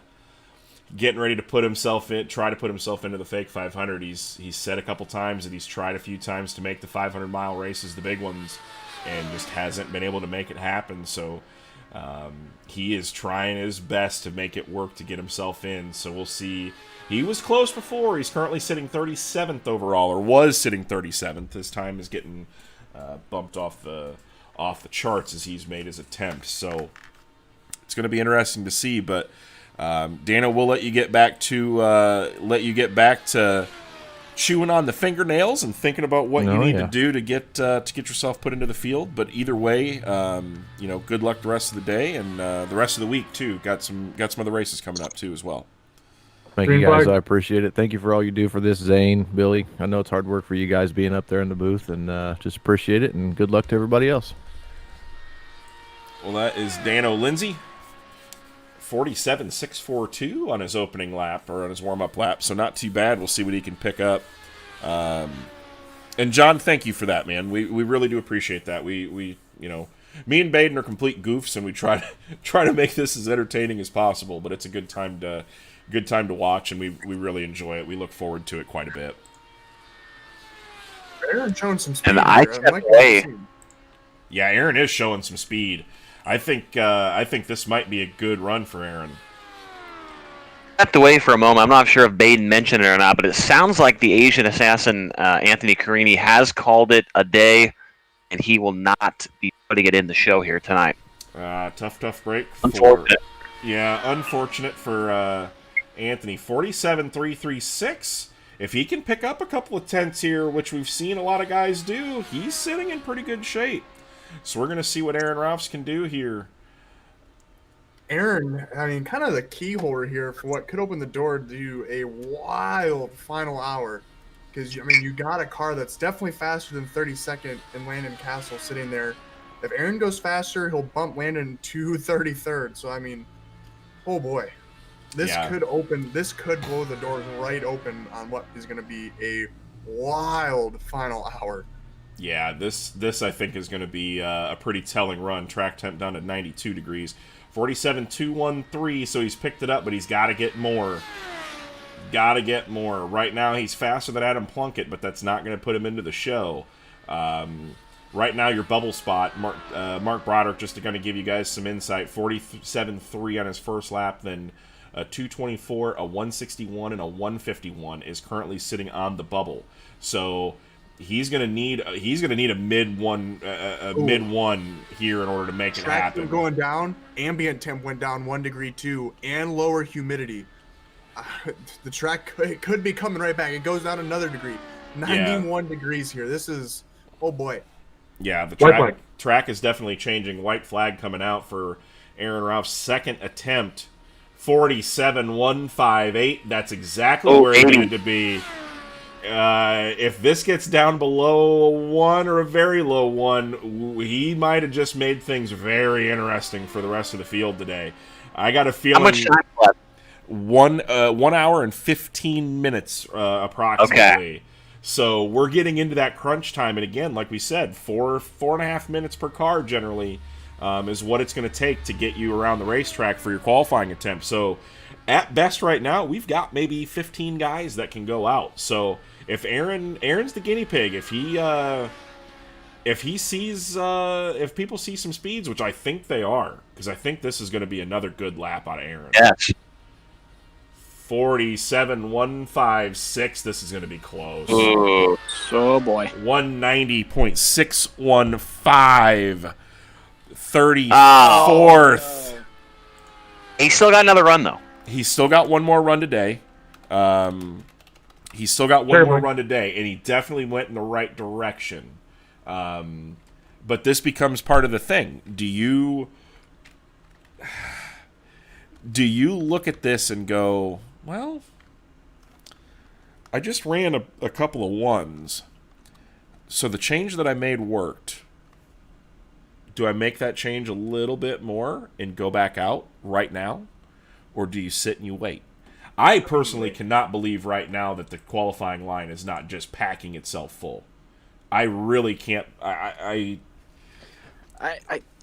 Speaker 3: put himself into the Fake 500. He's said a couple times that he's tried a few times to make the 500-mile races, the big ones, and just hasn't been able to make it happen. So he is trying his best to make it work to get himself in. So we'll see. He was close before. He's currently sitting 37th overall, or was sitting 37th. His time is getting bumped off the charts as he's made his attempt. So it's going to be interesting to see. But Dana, we'll let you get back to chewing on the fingernails and thinking about what you need to do to get yourself put into the field. But either way, good luck the rest of the day and the rest of the week too. Got some other races coming up too as well.
Speaker 12: Thank you guys. I appreciate it. Thank you for all you do for this, Zane, Billy. I know it's hard work for you guys being up there in the booth, and just appreciate it. And good luck to everybody else.
Speaker 3: Well, that is Dano Lindsay. 47.642 on his opening lap, or on his warm-up lap, so not too bad. We'll see what he can pick up. And John, thank you for that, man. We really do appreciate that. We me and Baden are complete goofs, and we try to make this as entertaining as possible. But it's a good time to watch, and we really enjoy it. We look forward to it quite a bit.
Speaker 1: Aaron showing some speed.
Speaker 8: And I stepped away.
Speaker 3: Yeah, Aaron is showing some speed. I think this might be a good run for Aaron.
Speaker 8: Stepped away for a moment. I'm not sure if Baden mentioned it or not, but it sounds like the Asian assassin Anthony Carini has called it a day, and he will not be putting it in the show here tonight.
Speaker 3: Tough break.
Speaker 8: Unfortunate.
Speaker 3: Unfortunate for Anthony. 47.336. If he can pick up a couple of tenths here, which we've seen a lot of guys do, he's sitting in pretty good shape. So we're going to see what Aaron Ralphs can do here.
Speaker 1: Aaron, I mean, kind of the key holder here for what could open the door to a wild final hour. Because, I mean, you got a car that's definitely faster than 32nd and Landon Castle sitting there. If Aaron goes faster, he'll bump Landon to 33rd. So, I mean, oh boy. This could blow the doors right open on what is going to be a wild final hour.
Speaker 3: Yeah, this I think is going to be a pretty telling run. Track temp down to 92 degrees. 47.213, so he's picked it up, but he's got to get more. Right now, he's faster than Adam Plunkett, but that's not going to put him into the show. Right now, your bubble spot, Mark Broderick, just going to give you guys some insight, 47.3 on his first lap, then a 224, a 161, and a 151 is currently sitting on the bubble. So he's gonna need a mid one here in order to make it happen.
Speaker 1: Going down, ambient temp went down 1 degree too, and lower humidity. The track could be coming right back. It goes down another degree, 91 degrees here. This is, oh boy.
Speaker 3: Yeah, the track is definitely changing. White flag coming out for Aaron Ralph's second attempt. 47.158. That's exactly where it needed to be. If this gets down below 1 or a very low 1, he might have just made things very interesting for the rest of the field today. I got a feeling.
Speaker 8: How much time left?
Speaker 3: 1 hour and 15 minutes approximately.
Speaker 8: Okay.
Speaker 3: So we're getting into that crunch time, and again, like we said, 4.5 minutes per car generally is what it's going to take to get you around the racetrack for your qualifying attempt. So at best right now, we've got maybe 15 guys that can go out. So if Aaron's the guinea pig, if people see some speeds, which I think they are, because I think this is going to be another good lap out of Aaron.
Speaker 8: Yes.
Speaker 3: 47.156. This is going to be close.
Speaker 4: Oh boy.
Speaker 3: 190.615. 34th.
Speaker 8: He's still got another run, though.
Speaker 3: He's still got one more run today. And he definitely went in the right direction. But this becomes part of the thing. Do you look at this and go, well, I just ran a couple of ones, so the change that I made worked. Do I make that change a little bit more and go back out right now? Or do you sit and you wait? I personally cannot believe right now that the qualifying line is not just packing itself full. I really can't. I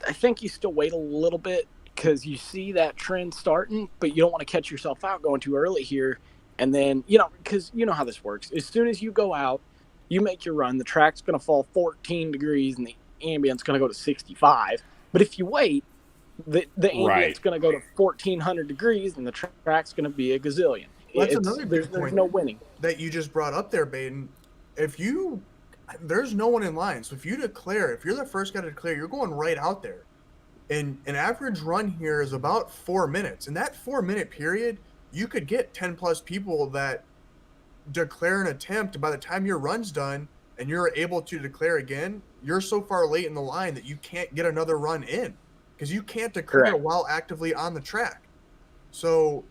Speaker 4: think you still wait a little bit because you see that trend starting, but you don't want to catch yourself out going too early here. And then, because you know how this works. As soon as you go out, you make your run, the track's going to fall 14 degrees and the ambient's going to go to 65. But if you wait, the ambient's going to go to 1,400 degrees and the track's going to be a gazillion.
Speaker 1: Well, that's another
Speaker 4: there's no winning.
Speaker 1: That you just brought up there, Baden. There's no one in line. So if you're the first guy to declare, you're going right out there. And an average run here is about 4 minutes. In that 4 minute period, you could get 10 plus people that declare an attempt. By the time your run's done and you're able to declare again, you're so far late in the line that you can't get another run in because you can't declare
Speaker 4: Correct.
Speaker 1: while actively on the track. So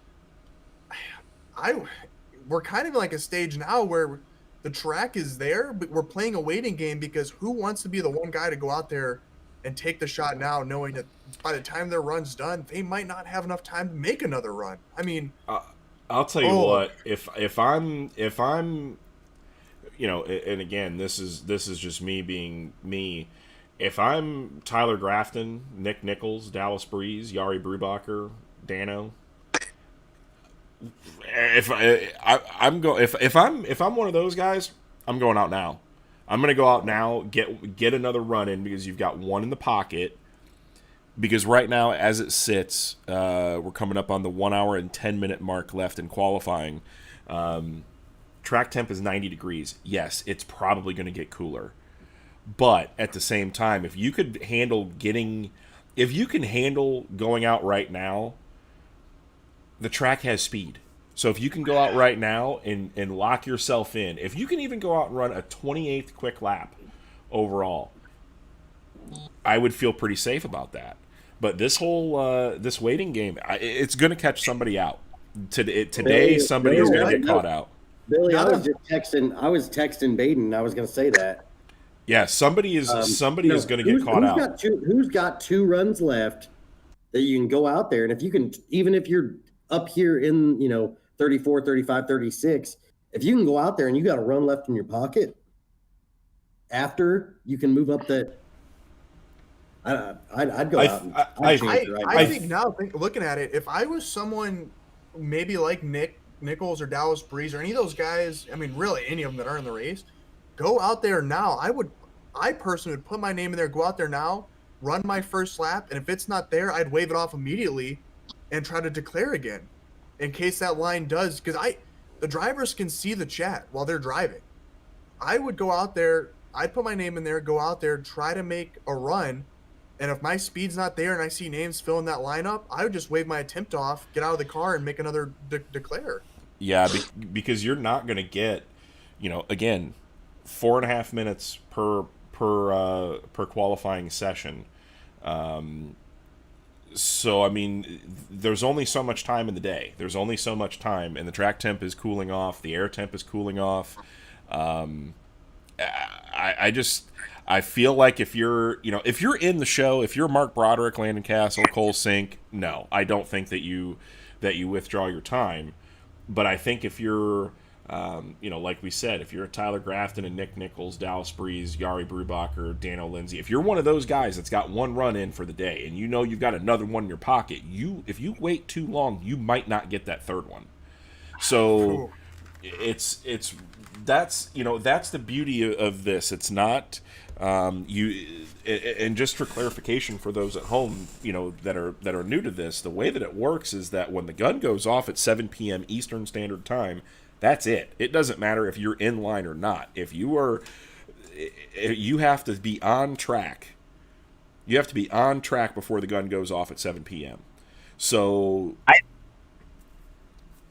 Speaker 1: we're kind of like a stage now where the track is there, but we're playing a waiting game because who wants to be the one guy to go out there and take the shot now, knowing that by the time their run's done, they might not have enough time to make another run. I mean,
Speaker 3: I'll tell you what, if I'm and again, this is just me being me. If I'm Tyler Grafton, Nick Nichols, Dallas Breeze, Yari Brubacher, Dano, if I'm one of those guys, I'm going out now. I'm going to go out now, get another run in, because you've got one in the pocket. Because right now, as it sits, we're coming up on the 1 hour and 10-minute mark left in qualifying. Track temp is 90 degrees. Yes, it's probably going to get cooler. But at the same time, if you can handle going out right now, the track has speed. So if you can go out right now and lock yourself in, if you can even go out and run a 28th quick lap overall, I would feel pretty safe about that. But this whole this waiting game, it's going to catch somebody out. Today, somebody is going to get caught out.
Speaker 11: Billy, I was texting Baden. I was going to say that.
Speaker 3: Yeah, somebody is going to get caught out.
Speaker 11: Who's got 2 runs left that you can go out there, and if you can, even if you're up here in 34, 35, 36, if you can go out there and you got a run left in your pocket, after you can move up that. I'd go out.
Speaker 1: I think now, looking at it, if I was someone maybe like Nick Nichols or Dallas Breeze or any of those guys, I mean, really any of them that are in the race, go out there now. I personally would put my name in there, go out there now, run my first lap, and if it's not there, I'd wave it off immediately and try to declare again in case that line does, because the drivers can see the chat while they're driving. I would go out there, I'd put my name in there, go out there, try to make a run. And if my speed's not there and I see names filling that lineup, I would just wave my attempt off, get out of the car, and make another declare.
Speaker 3: Yeah, because you're not going to get, again, 4.5 minutes per qualifying session. So I mean, there's only so much time in the day. There's only so much time, and the track temp is cooling off. The air temp is cooling off. I feel like if you're in the show, if you're Mark Broderick, Landon Castle, Cole Sink, no, I don't think that you withdraw your time. But I think if you're, like we said, if you're a Tyler Grafton and Nick Nichols, Dallas Breeze, Yari Brubacher, Dano Lindsay, if you're one of those guys that's got one run in for the day and you've got another one in your pocket, if you wait too long, you might not get that third one. So that's the beauty of this. It's not and just for clarification for those at home, that are new to this, the way that it works is that when the gun goes off at 7 p.m. Eastern Standard Time, that's it. It doesn't matter if you're in line or not. If you have to be on track. You have to be on track before the gun goes off at 7 p.m. So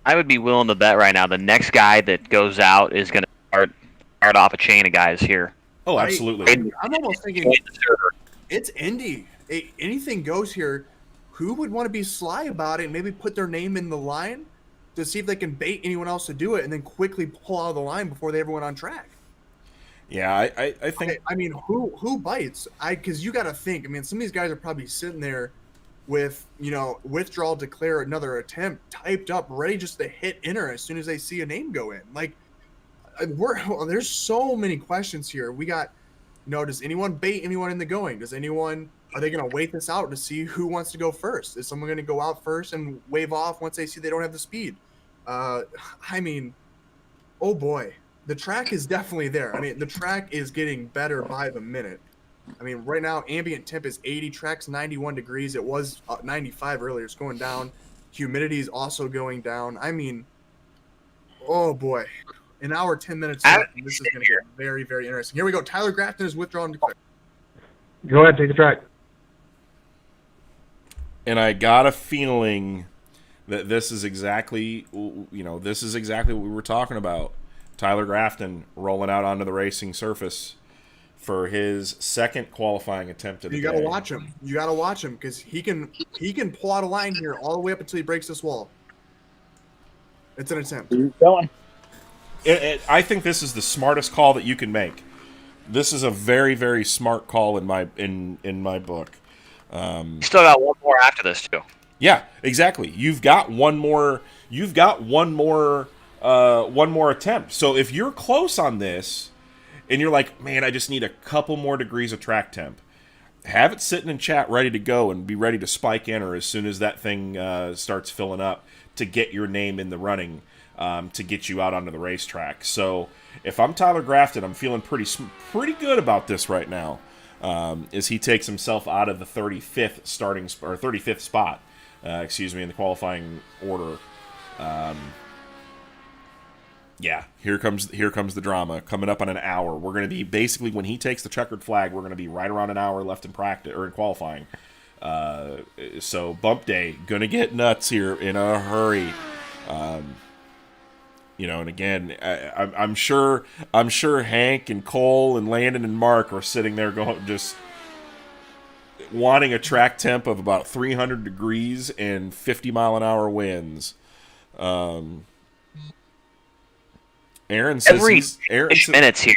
Speaker 8: I would be willing to bet right now the next guy that goes out is going to start off a chain of guys here.
Speaker 3: Oh, absolutely.
Speaker 1: I'm almost thinking it's Indy. Anything goes here. Who would want to be sly about it and maybe put their name in the line to see if they can bait anyone else to do it and then quickly pull out of the line before they ever went on track?
Speaker 3: Yeah, I think.
Speaker 1: I mean, who bites? Because you got to think. I mean, some of these guys are probably sitting there with withdrawal, declare, another attempt typed up, ready just to hit enter as soon as they see a name go in. Like, there's so many questions here. We got, does anyone bait anyone in the going? Are they going to wait this out to see who wants to go first? Is someone going to go out first and wave off once they see they don't have the speed? I mean, oh boy, the track is definitely there. I mean, the track is getting better by the minute. I mean, right now, ambient temp is 80, track's 91 degrees. It was 95 earlier. It's going down. Humidity is also going down. I mean, oh boy. An hour, 10 minutes left, and this is going to get very, very interesting. Here we go. Tyler Grafton is withdrawn.
Speaker 5: Go ahead, take the track.
Speaker 3: And I got a feeling that this is exactly what we were talking about. Tyler Grafton rolling out onto the racing surface for his second qualifying attempt of the day.
Speaker 1: You got to watch him. You got to watch him because he can pull out a line here all the way up until he breaks this wall. It's an attempt.
Speaker 4: Keep going.
Speaker 3: I think this is the smartest call that you can make. This is a very, very smart call in my book.
Speaker 8: You still got one more after this too.
Speaker 3: Yeah, exactly. You've got one more. You've got one more attempt. So if you're close on this, and you're like, man, I just need a couple more degrees of track temp, have it sitting in chat ready to go and be ready to spike enter as soon as that thing starts filling up to get your name in the running to get you out onto the racetrack. So if I'm Tyler Grafton, I'm feeling pretty good about this right now. As he takes himself out of the 35th 35th spot, in the qualifying order. Yeah, here comes the drama coming up on an hour. We're going to be basically, when he takes the checkered flag, we're going to be right around an hour left in practice or in qualifying. So bump day gonna get nuts here in a hurry. And again, I'm sure Hank and Cole and Landon and Mark are sitting there going, just wanting a track temp of about 300 degrees and 50-mile-an-hour winds. Aaron says
Speaker 8: Every minutes here,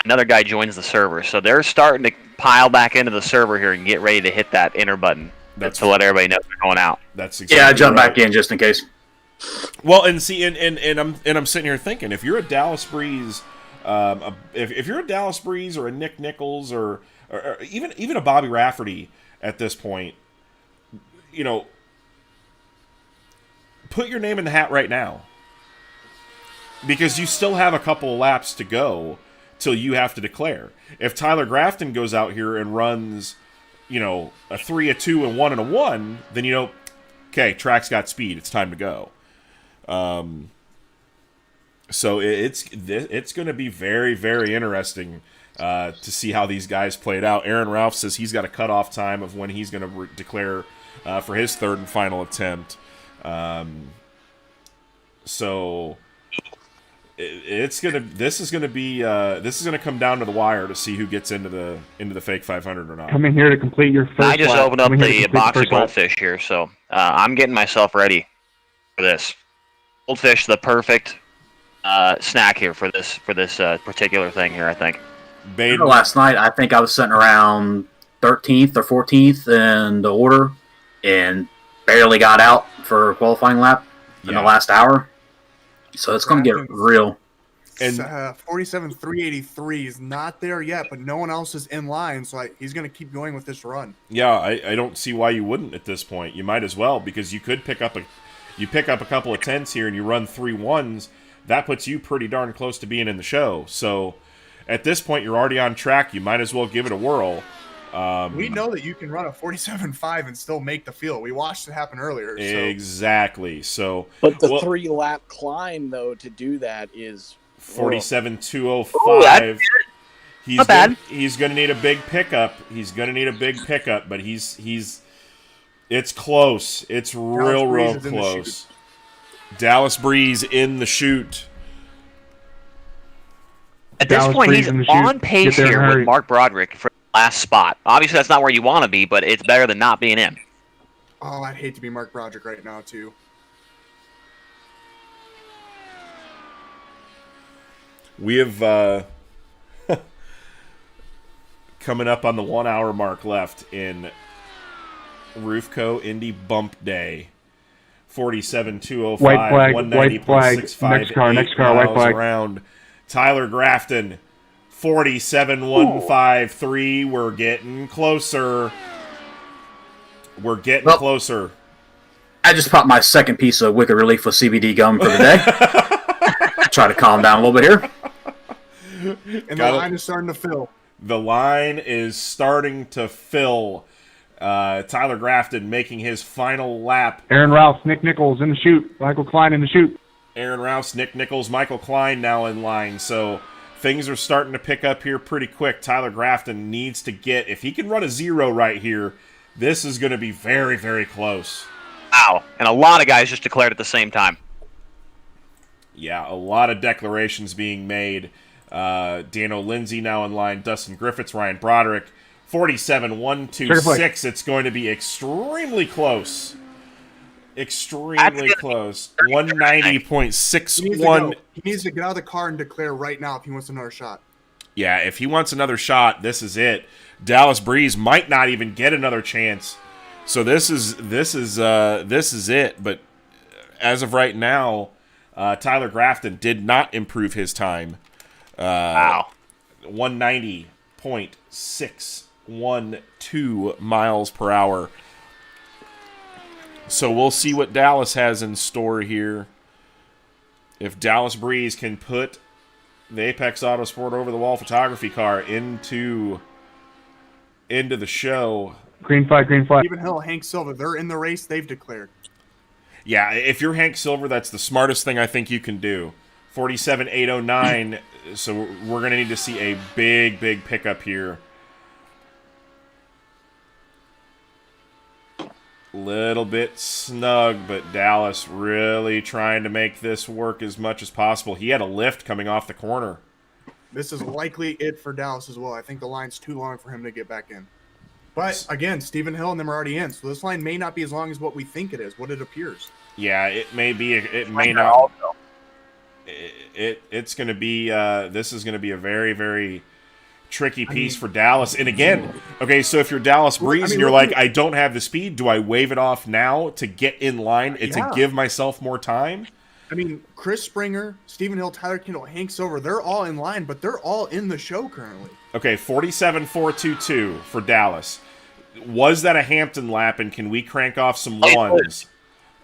Speaker 8: another guy joins the server, so they're starting to pile back into the server here and get ready to hit that enter button to let everybody know they're going out.
Speaker 3: That's exactly
Speaker 10: I jump
Speaker 3: right.
Speaker 10: back in just in case.
Speaker 3: Well, and see, and I'm sitting here thinking, if you're a Dallas Breeze, if you're a Dallas Breeze or a Nick Nichols or even a Bobby Rafferty at this point, put your name in the hat right now, because you still have a couple of laps to go till you have to declare. If Tyler Grafton goes out here and runs, a 3, a 2, and 1 and a 1, then okay, track's got speed. It's time to go. So it's going to be very, very interesting to see how these guys played out. Aaron Ralph says he's got a cutoff time of when he's going to declare for his third and final attempt. So this is going to come down to the wire to see who gets into the fake 500 or not.
Speaker 5: Come in here to complete your first.
Speaker 8: I just
Speaker 5: lap.
Speaker 8: opened up
Speaker 5: Come in here
Speaker 8: the
Speaker 5: to complete
Speaker 8: box of
Speaker 5: first lap.
Speaker 8: goldfish here, so I'm getting myself ready for this. Goldfish, the perfect snack here for this particular thing here, I think.
Speaker 10: Last night, I think I was sitting around 13th or 14th in the order, and barely got out for a qualifying lap in the last hour. So it's going to get real.
Speaker 1: And 47,383 is not there yet, but no one else is in line, so he's going to keep going with this run.
Speaker 3: Yeah, I don't see why you wouldn't at this point. You might as well, because you could pick up a couple of 10s here and you run 3 1s. That puts you pretty darn close to being in the show. So at this point, you're already on track. You might as well give it a whirl.
Speaker 1: We know that you can run a 47.5 and still make the field. We watched it happen earlier.
Speaker 3: Exactly. So,
Speaker 4: but the 3-lap climb though to do that is
Speaker 3: 47.205. He's
Speaker 8: not bad.
Speaker 3: He's going to need a big pickup. But it's close. It's real close. Dallas Breeze in the chute.
Speaker 8: At this point, he's on pace here with Mark Broderick for the last spot. Obviously, that's not where you want to be, but it's better than not being in.
Speaker 1: Oh, I'd hate to be Mark Broderick right now, too.
Speaker 3: We have coming up on the 1 hour mark left in Roofco Indy Bump Day. 47.205,
Speaker 5: white flag,
Speaker 3: 190.658
Speaker 5: next car, white flag.
Speaker 3: Around. Tyler Grafton, 47.153. We're getting closer. Closer.
Speaker 10: I just popped my second piece of Wicked Relief with CBD gum for the day. Try to calm down a little bit here.
Speaker 1: And the line is starting to fill.
Speaker 3: The line is starting to fill. Tyler Grafton making his final lap.
Speaker 5: Aaron Ralph, Nick Nichols in the chute. Michael Klein in the chute.
Speaker 3: Aaron Rouse, Nick Nichols, Michael Klein now in line. So things are starting to pick up here pretty quick. Tyler Grafton needs to get, if he can run a 0 right here, this is going to be very, very close.
Speaker 8: Wow. And a lot of guys just declared at the same time.
Speaker 3: Yeah, a lot of declarations being made. Dano Lindsay now in line. Dustin Griffiths, Ryan Broderick. 47.126. It's going to be extremely close. Extremely close. 190.61.
Speaker 1: He needs to get out of the car and declare right now if he wants another shot.
Speaker 3: Yeah, if he wants another shot, this is it. Dallas Breeze might not even get another chance. So this is it. But as of right now, Tyler Grafton did not improve his time.
Speaker 8: Wow.
Speaker 3: 190.612 miles per hour. So we'll see what Dallas has in store here. If Dallas Breeze can put the Apex Autosport over-the-wall photography car into the show.
Speaker 5: Green flag, green flag.
Speaker 1: Stephen Hill, Hank Silva, they're in the race. They've declared.
Speaker 3: Yeah, if you're Hank Silver, that's the smartest thing I think you can do. 47.809, so we're going to need to see a big, big pickup here. Little bit snug, but Dallas really trying to make this work as much as possible. He had a lift coming off the corner.
Speaker 1: This is likely it for Dallas as well. I think the line's too long for him to get back in. But again, Stephen Hill and them are already in, so this line may not be as long as what we think it is, what it appears.
Speaker 3: Yeah, it may be. It may not. It's going to be. This is going to be a very, very tricky piece for Dallas. And again, okay, so if you're Dallas Breeze and you're like, I don't have the speed, do I wave it off now to get in line and to give myself more time?
Speaker 1: I mean, Chris Springer, Stephen Hill, Tyler Kendall, Hank Silver, they're all in line, but they're all in the show currently.
Speaker 3: Okay, 47.422 for Dallas. Was that a Hampton lap, and can we crank off some ones?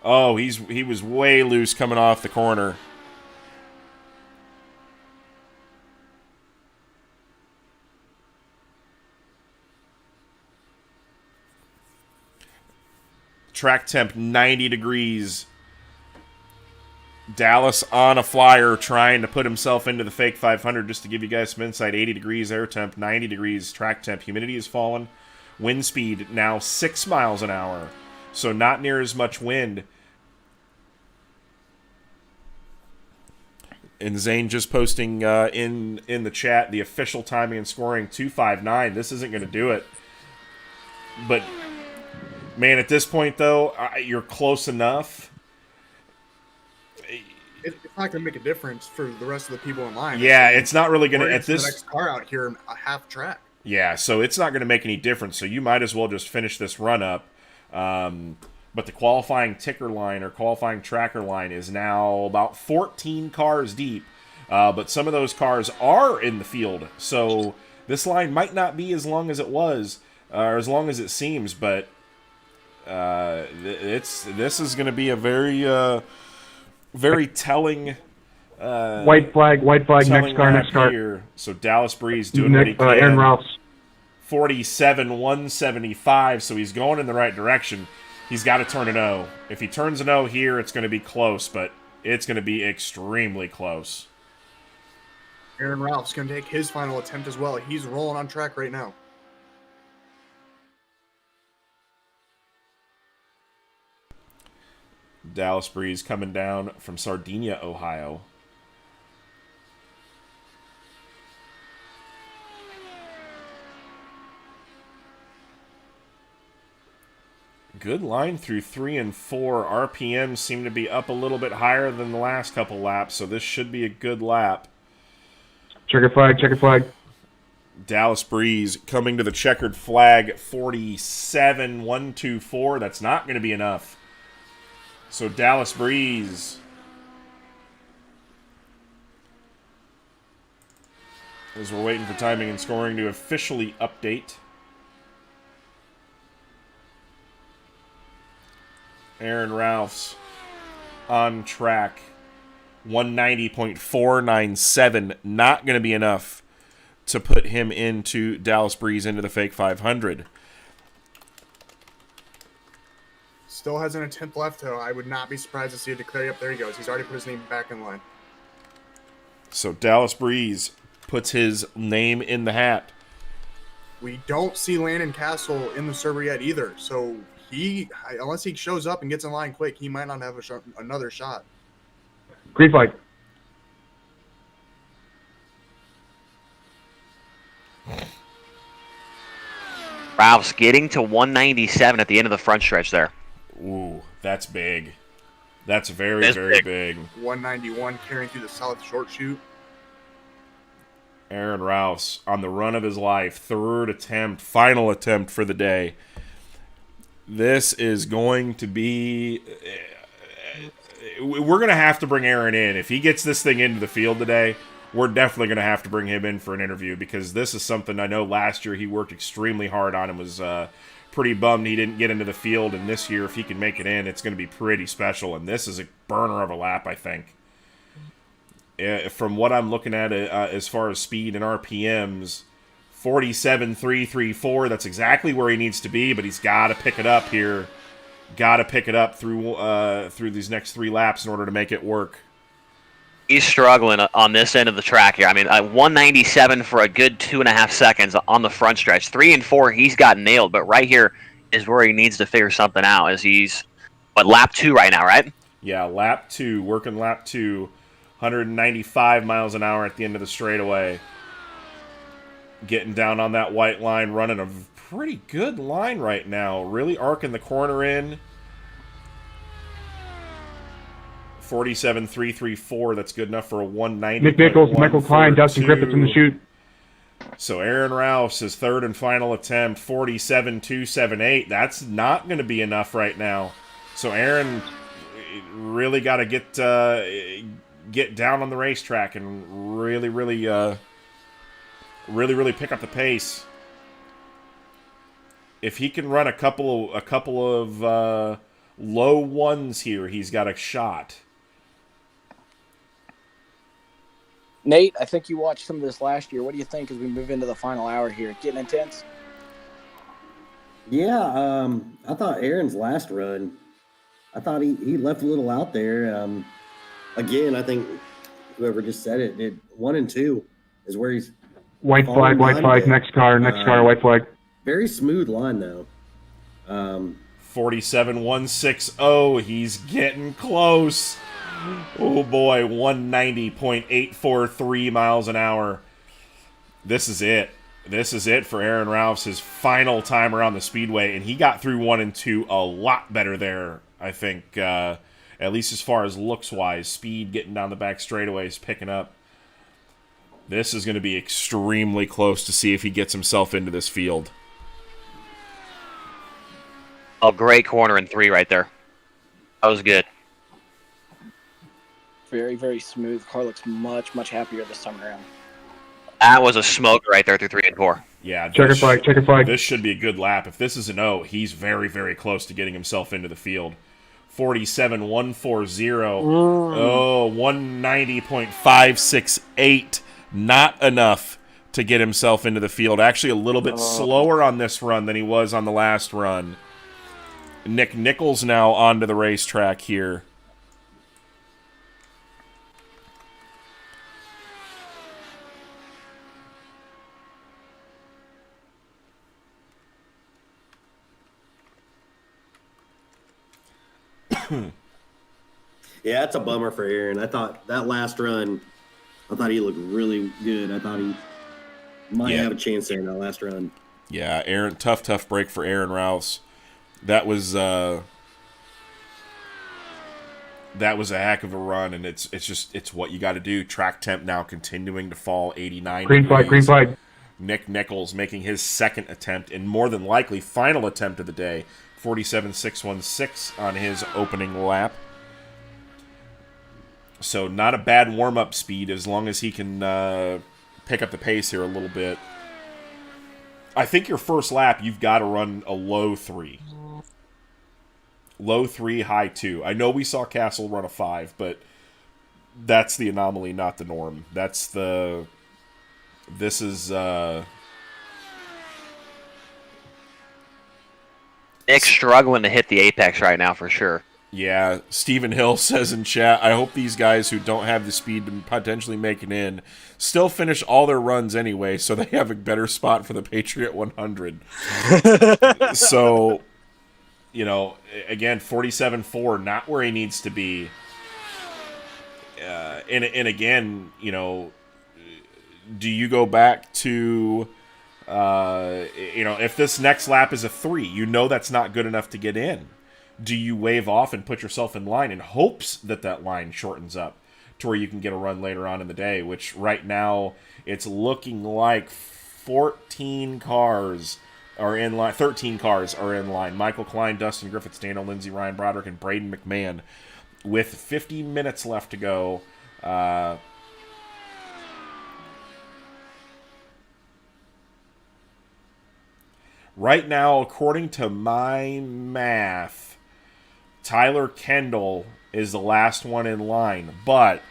Speaker 3: Oh, he was way loose coming off the corner. Track temp 90 degrees. Dallas on a flyer trying to put himself into the fake 500 just to give you guys some insight. 80 degrees air temp, 90 degrees track temp. Humidity has fallen. Wind speed now 6 miles an hour. So not near as much wind. And Zane just posting in the chat the official timing and scoring 2:59. This isn't going to do it. But man, at this point, though, you're close enough.
Speaker 1: It's not going to make a difference for the rest of the people in line.
Speaker 3: Yeah, it's not really going to at this
Speaker 1: the next car out here in a half track.
Speaker 3: Yeah, so it's not going to make any difference. So you might as well just finish this run up. But the qualifying ticker line or qualifying tracker line is now about 14 cars deep. But some of those cars are in the field. So this line might not be as long as it was, or as long as it seems. But this is going to be a very very telling.
Speaker 5: White flag, next car.
Speaker 3: Here. So Dallas Breeze doing what he can.
Speaker 5: Aaron Ralphs.
Speaker 3: 47.175, so he's going in the right direction. He's got to turn an O. If he turns an O here, it's going to be close, but it's going to be extremely close.
Speaker 1: Aaron Ralph's going to take his final attempt as well. He's rolling on track right now.
Speaker 3: Dallas Breeze coming down from Sardinia, Ohio. Good line through 3 and 4. RPMs seem to be up a little bit higher than the last couple laps, so this should be a good lap.
Speaker 5: Checkered flag.
Speaker 3: Dallas Breeze coming to the checkered flag, 47.124. That's not going to be enough. So Dallas Breeze as we're waiting for timing and scoring to officially update. Aaron Ralphs on track. 190.497. Not going to be enough to put him into Dallas Breeze into the fake 500.
Speaker 1: Still has an attempt left, though. I would not be surprised to see a declare. Yep, there he goes. He's already put his name back in line.
Speaker 3: So Dallas Breeze puts his name in the hat.
Speaker 1: We don't see Landon Castle in the server yet either. So unless he shows up and gets in line quick, he might not have another shot.
Speaker 5: Green flag.
Speaker 8: Ralph's getting to 197 at the end of the front stretch there.
Speaker 3: Ooh, that's big. That's very, very big.
Speaker 1: 191 carrying through the south short chute.
Speaker 3: Aaron Rouse on the run of his life, third attempt, final attempt for the day. This is going to be... We're going to have to bring Aaron in. If he gets this thing into the field today, we're definitely going to have to bring him in for an interview, because this is something I know last year he worked extremely hard on and was pretty bummed he didn't get into the field. And this year, if he can make it in, it's going to be pretty special. And this is a burner of a lap, I think. From what I'm looking at as far as speed and RPMs, 47.334, that's exactly where he needs to be, but he's got to pick it up here. Got to pick it up through these next 3 laps in order to make it work.
Speaker 8: He's struggling on this end of the track here. I mean, 197 for a good 2.5 seconds on the front stretch. 3 and 4, he's got nailed, but right here is where he needs to figure something out, as he's, lap 2 right now, right?
Speaker 3: Yeah, lap 2, working lap 2. 195 miles an hour at the end of the straightaway. Getting down on that white line, running a pretty good line right now. Really arcing the corner in. 47.334, that's good enough for a 190.
Speaker 5: Nick Nichols, Michael Klein, Dustin Griffiths in the chute.
Speaker 3: So Aaron Rouse, his third and final attempt, 47.278. That's not going to be enough right now. So Aaron really got to get down on the racetrack and really pick up the pace. If he can run a couple of low ones here, he's got a shot.
Speaker 4: Nate, I think you watched some of this last year. What do you think as we move into the final hour here? Getting intense?
Speaker 11: Yeah, I thought Aaron's last run, I thought he left a little out there. Again, I think whoever just said it, 1 and 2 is where he's...
Speaker 5: White flag, next car, white flag.
Speaker 11: Very smooth line, though.
Speaker 3: 47.160, he's getting close. Oh boy, 190.843 miles an hour. This is it. This is it for Aaron Rouse, his final time around the speedway, and he got through 1 and 2 a lot better there, I think, at least as far as looks-wise. Speed, getting down the back straightaways, picking up. This is going to be extremely close to see if he gets himself into this field.
Speaker 8: Oh, great corner in 3 right there. That was good.
Speaker 4: Very, very smooth. Car looks much, much happier this time around.
Speaker 8: That was a smoker right there through 3 and 4.
Speaker 3: Yeah.
Speaker 5: Checker flag.
Speaker 3: This should be a good lap. If this is an O, he's very, very close to getting himself into the field. 47.140. Oh, 190.568. Not enough to get himself into the field. Actually, a little bit slower on this run than he was on the last run. Nick Nichols now onto the racetrack here.
Speaker 11: Yeah, that's a bummer for Aaron. I thought that last run, I thought he looked really good. I thought he might have a chance there in that last run.
Speaker 3: Yeah, Aaron, tough break for Aaron Rouse. That was a heck of a run, and it's what you got to do. Track temp now continuing to fall, 89.
Speaker 5: Green flag.
Speaker 3: Nick Nichols making his second attempt and more than likely final attempt of the day, 47.616 on his opening lap. So not a bad warm-up speed as long as he can pick up the pace here a little bit. I think your first lap, you've got to run a low 3. Low 3, high 2. I know we saw Castle run a 5, but that's the anomaly, not the norm. This is...
Speaker 8: Nick's struggling to hit the apex right now for sure.
Speaker 3: Yeah, Stephen Hill says in chat, I hope these guys who don't have the speed to potentially make it in still finish all their runs anyway, so they have a better spot for the Patriot 100. So, you know, again, 47.4, not where he needs to be. And again, you know, do you go back to, you know, if this next lap is a 3, you know that's not good enough to get in. Do you wave off and put yourself in line in hopes that that line shortens up? to where you can get a run later on in the day, which right now it's looking like 13 cars are in line. Michael Klein, Dustin Griffiths, Daniel Lindsay, Ryan Broderick, and Braden McMahon. With 50 minutes left to go, right now, according to my math, Tyler Kendall is the last one in line, but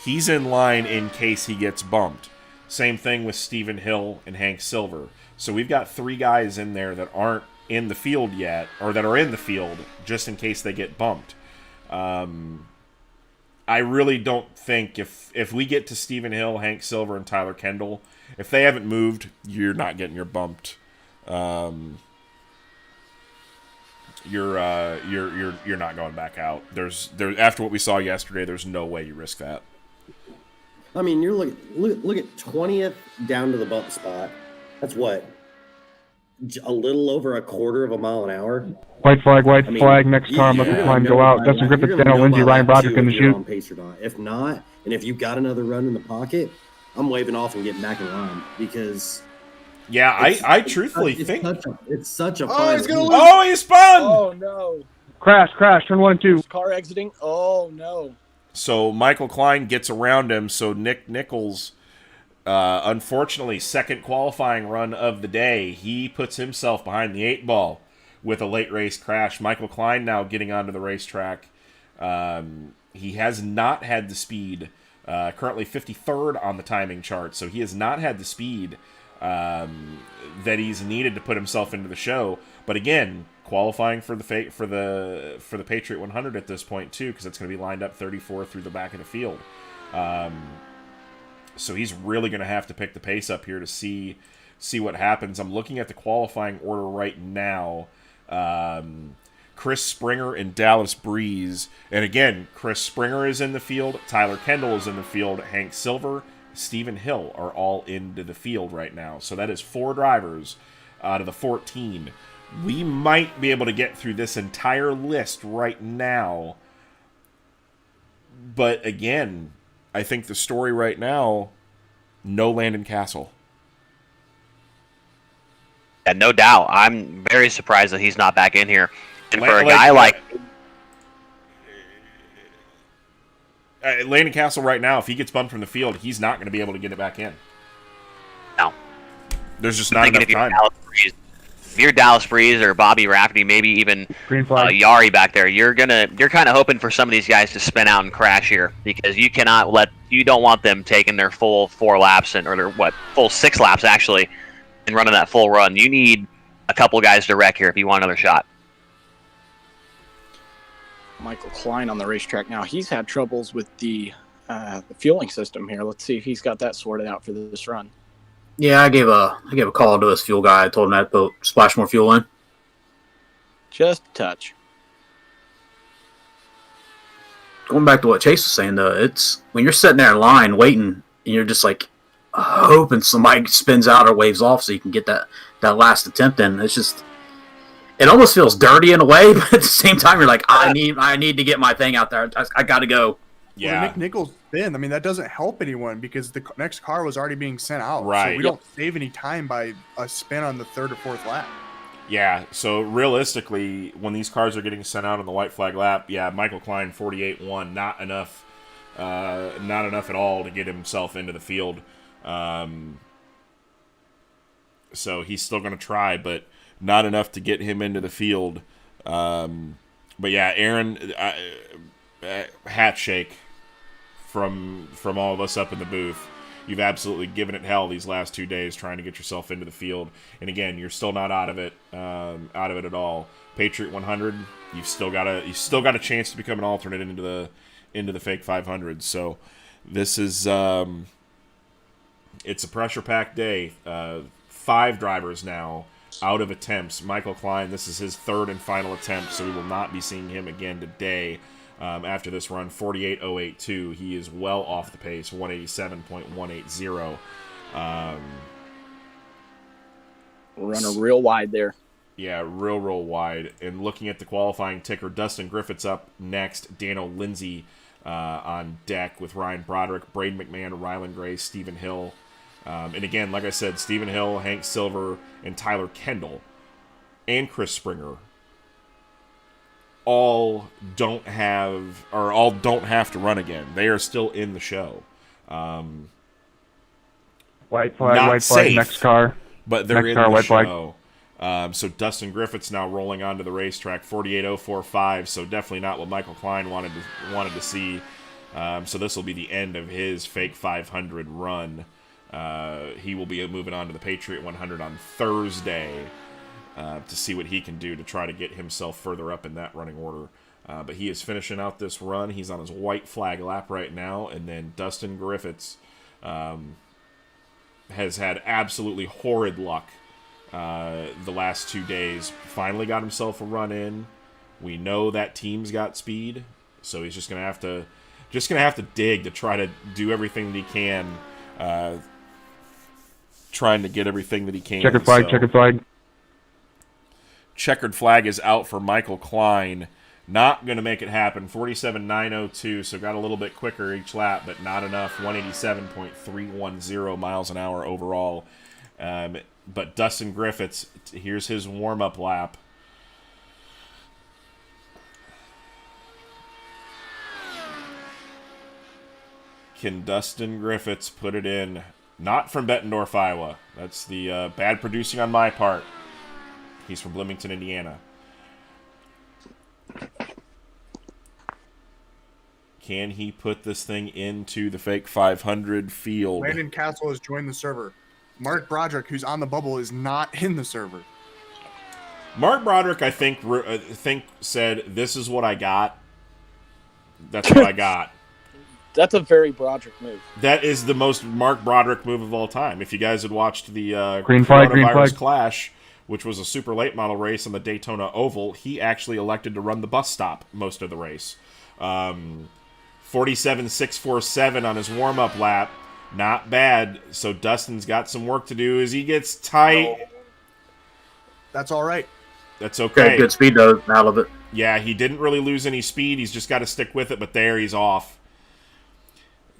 Speaker 3: he's in line in case he gets bumped. Same thing with Stephen Hill and Hank Silver. So we've got 3 guys in there that aren't in the field yet, or that are in the field just in case they get bumped. I really don't think if we get to Stephen Hill, Hank Silver, and Tyler Kendall, if they haven't moved, you're not getting your bumped. You're not going back out. There's after what we saw yesterday, there's no way you risk that.
Speaker 11: I mean, you're look at 20th down to the bump spot. That's what, a little over a quarter of a mile an hour.
Speaker 5: White flag, next car, Michael Klein go out. Dustin Griffiths, Daniel Lindsay, Ryan Broderick in the
Speaker 11: If you're
Speaker 5: chute.
Speaker 11: on pace or not. If not, and if you've got another run in the pocket, I'm waving off and getting back in line because.
Speaker 3: Yeah, I truthfully think
Speaker 11: it's such a.
Speaker 1: Oh, he's gonna lose.
Speaker 3: Oh, he spun!
Speaker 4: Oh no!
Speaker 5: Crash, turn 1 and 2.
Speaker 4: Car exiting. Oh no!
Speaker 3: So Michael Klein gets around him. So Nick Nichols, unfortunately, second qualifying run of the day, he puts himself behind the 8 ball with a late race crash. Michael Klein now getting onto the racetrack. He has not had the speed. Currently 53rd on the timing chart, so he has not had the speed that he's needed to put himself into the show. But again, qualifying for the Patriot 100 at this point too, because it's going to be lined up 34 through the back of the field. So he's really going to have to pick the pace up here to see what happens. I'm looking at the qualifying order right now. Chris Springer and Dallas Breeze, and again, Chris Springer is in the field. Tyler Kendall is in the field. Hank Silver, Stephen Hill are all into the field right now. So that is 4 drivers out of the 14. We might be able to get through this entire list right now. But again, I think the story right now, no Landon Castle.
Speaker 8: Yeah, no doubt. I'm very surprised that he's not back in here. And for a guy like
Speaker 3: Landon Castle right now, if he gets bumped from the field, he's not going to be able to get it back in.
Speaker 8: No.
Speaker 3: There's just not enough time.
Speaker 8: If you're Dallas Breeze or Bobby Rafferty, maybe even Yari back there, you're kind of hoping for some of these guys to spin out and crash here, because you don't want them taking their full 4 laps or their full 6 laps actually and running that full run. You need a couple guys to wreck here if you want another shot.
Speaker 4: Michael Klein on the racetrack now. He's had troubles with the fueling system here. Let's see if he's got that sorted out for this run.
Speaker 10: Yeah, I gave a call to his fuel guy. I told him that to splash more fuel in.
Speaker 4: Just a touch.
Speaker 10: Going back to what Chase was saying, though, it's when you're sitting there in line waiting, and you're just like hoping somebody spins out or waves off so you can get that last attempt in. It's just, it almost feels dirty in a way, but at the same time, you're like, I need to get my thing out there. I got to go.
Speaker 1: Yeah, well, Nick Nichols spin. I mean, that doesn't help anyone because the next car was already being sent out.
Speaker 3: Right.
Speaker 1: So we don't save any time by a spin on the 3rd or 4th lap.
Speaker 3: Yeah. So realistically, when these cars are getting sent out on the white flag lap, yeah, Michael Klein 48-1, not enough at all to get himself into the field. So he's still going to try, but not enough to get him into the field. But yeah, Aaron, hat shake from all of us up in the booth. You've absolutely given it hell these last 2 days trying to get yourself into the field, and again, you're still not out of it at all. Patriot 100, you've still got a chance to become an alternate into the fake 500. So this is it's a pressure-packed day. 5 drivers now out of attempts. Michael Klein, this is his 3rd and final attempt, so we will not be seeing him again today. After this run, 48.082. He is well off the pace, 187.180.
Speaker 4: Runner real wide there.
Speaker 3: Yeah, real wide. And looking at the qualifying ticker, Dustin Griffiths up next. Daniel Lindsay on deck with Ryan Broderick, Braden McMahon, Rylan Gray, Stephen Hill. And again, like I said, Stephen Hill, Hank Silver, and Tyler Kendall, and Chris Springer all don't have to run again. They are still in the show.
Speaker 5: White flag,
Speaker 3: safe,
Speaker 5: next car.
Speaker 3: But they're
Speaker 5: next
Speaker 3: in
Speaker 5: car,
Speaker 3: the
Speaker 5: white
Speaker 3: show. So Dustin Griffith's now rolling onto the racetrack, 48.045. So definitely not what Michael Klein wanted to see. So this will be the end of his fake 500 run. He will be moving on to the Patriot 100 on Thursday to see what he can do to try to get himself further up in that running order. But he is finishing out this run. He's on his white flag lap right now. And then Dustin Griffiths has had absolutely horrid luck the last 2 days. Finally got himself a run in. We know that team's got speed, so he's just gonna have to dig to try to do everything that he can, trying to get everything that he can.
Speaker 5: Checkered flag,
Speaker 3: so,
Speaker 5: checkered flag.
Speaker 3: Checkered flag is out for Michael Klein. Not going to make it happen. 47.902, so got a little bit quicker each lap, but not enough. 187.310 miles an hour overall. But Dustin Griffiths, here's his warm-up lap. Can Dustin Griffiths put it in? Not from Bettendorf, Iowa. That's the bad producing on my part. He's from Bloomington, Indiana. Can he put this thing into the fake 500 field?
Speaker 1: Landon Castle has joined the server. Mark Broderick, who's on the bubble, is not in the server.
Speaker 3: Mark Broderick, I think said, "This is what I got. That's what I got."
Speaker 4: That's a very Broderick move.
Speaker 3: That is the most Mark Broderick move of all time. If you guys had watched the
Speaker 5: Green flag,
Speaker 3: Coronavirus Clash, which was a super late model race on the Daytona Oval, he actually elected to run the bus stop most of the race. 47.647 on his warm-up lap. Not bad. So Dustin's got some work to do as he gets tight.
Speaker 1: That's all right.
Speaker 3: That's okay.
Speaker 10: Good speed, though, out of it.
Speaker 3: Yeah, he didn't really lose any speed. He's just got to stick with it, but there he's off.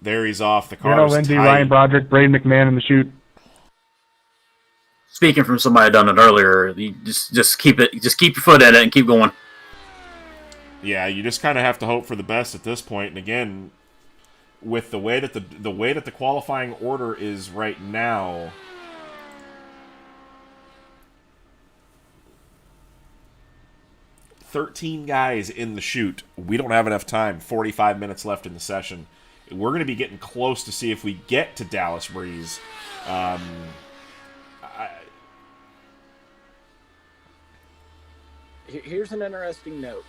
Speaker 3: There he's off. The car's
Speaker 5: Lindsay,
Speaker 3: tight.
Speaker 5: Ryan Broderick, Braden McMahon in the chute.
Speaker 10: Speaking from somebody done it earlier, you just keep your foot in it and keep going.
Speaker 3: Yeah, you just kind of have to hope for the best at this point. And again, with the way that the qualifying order is right now, $13 guys in the chute. We don't have enough time. 45 minutes left in the session. We're going to be getting close to see if we get to Dallas Breeze.
Speaker 4: Here's an interesting note.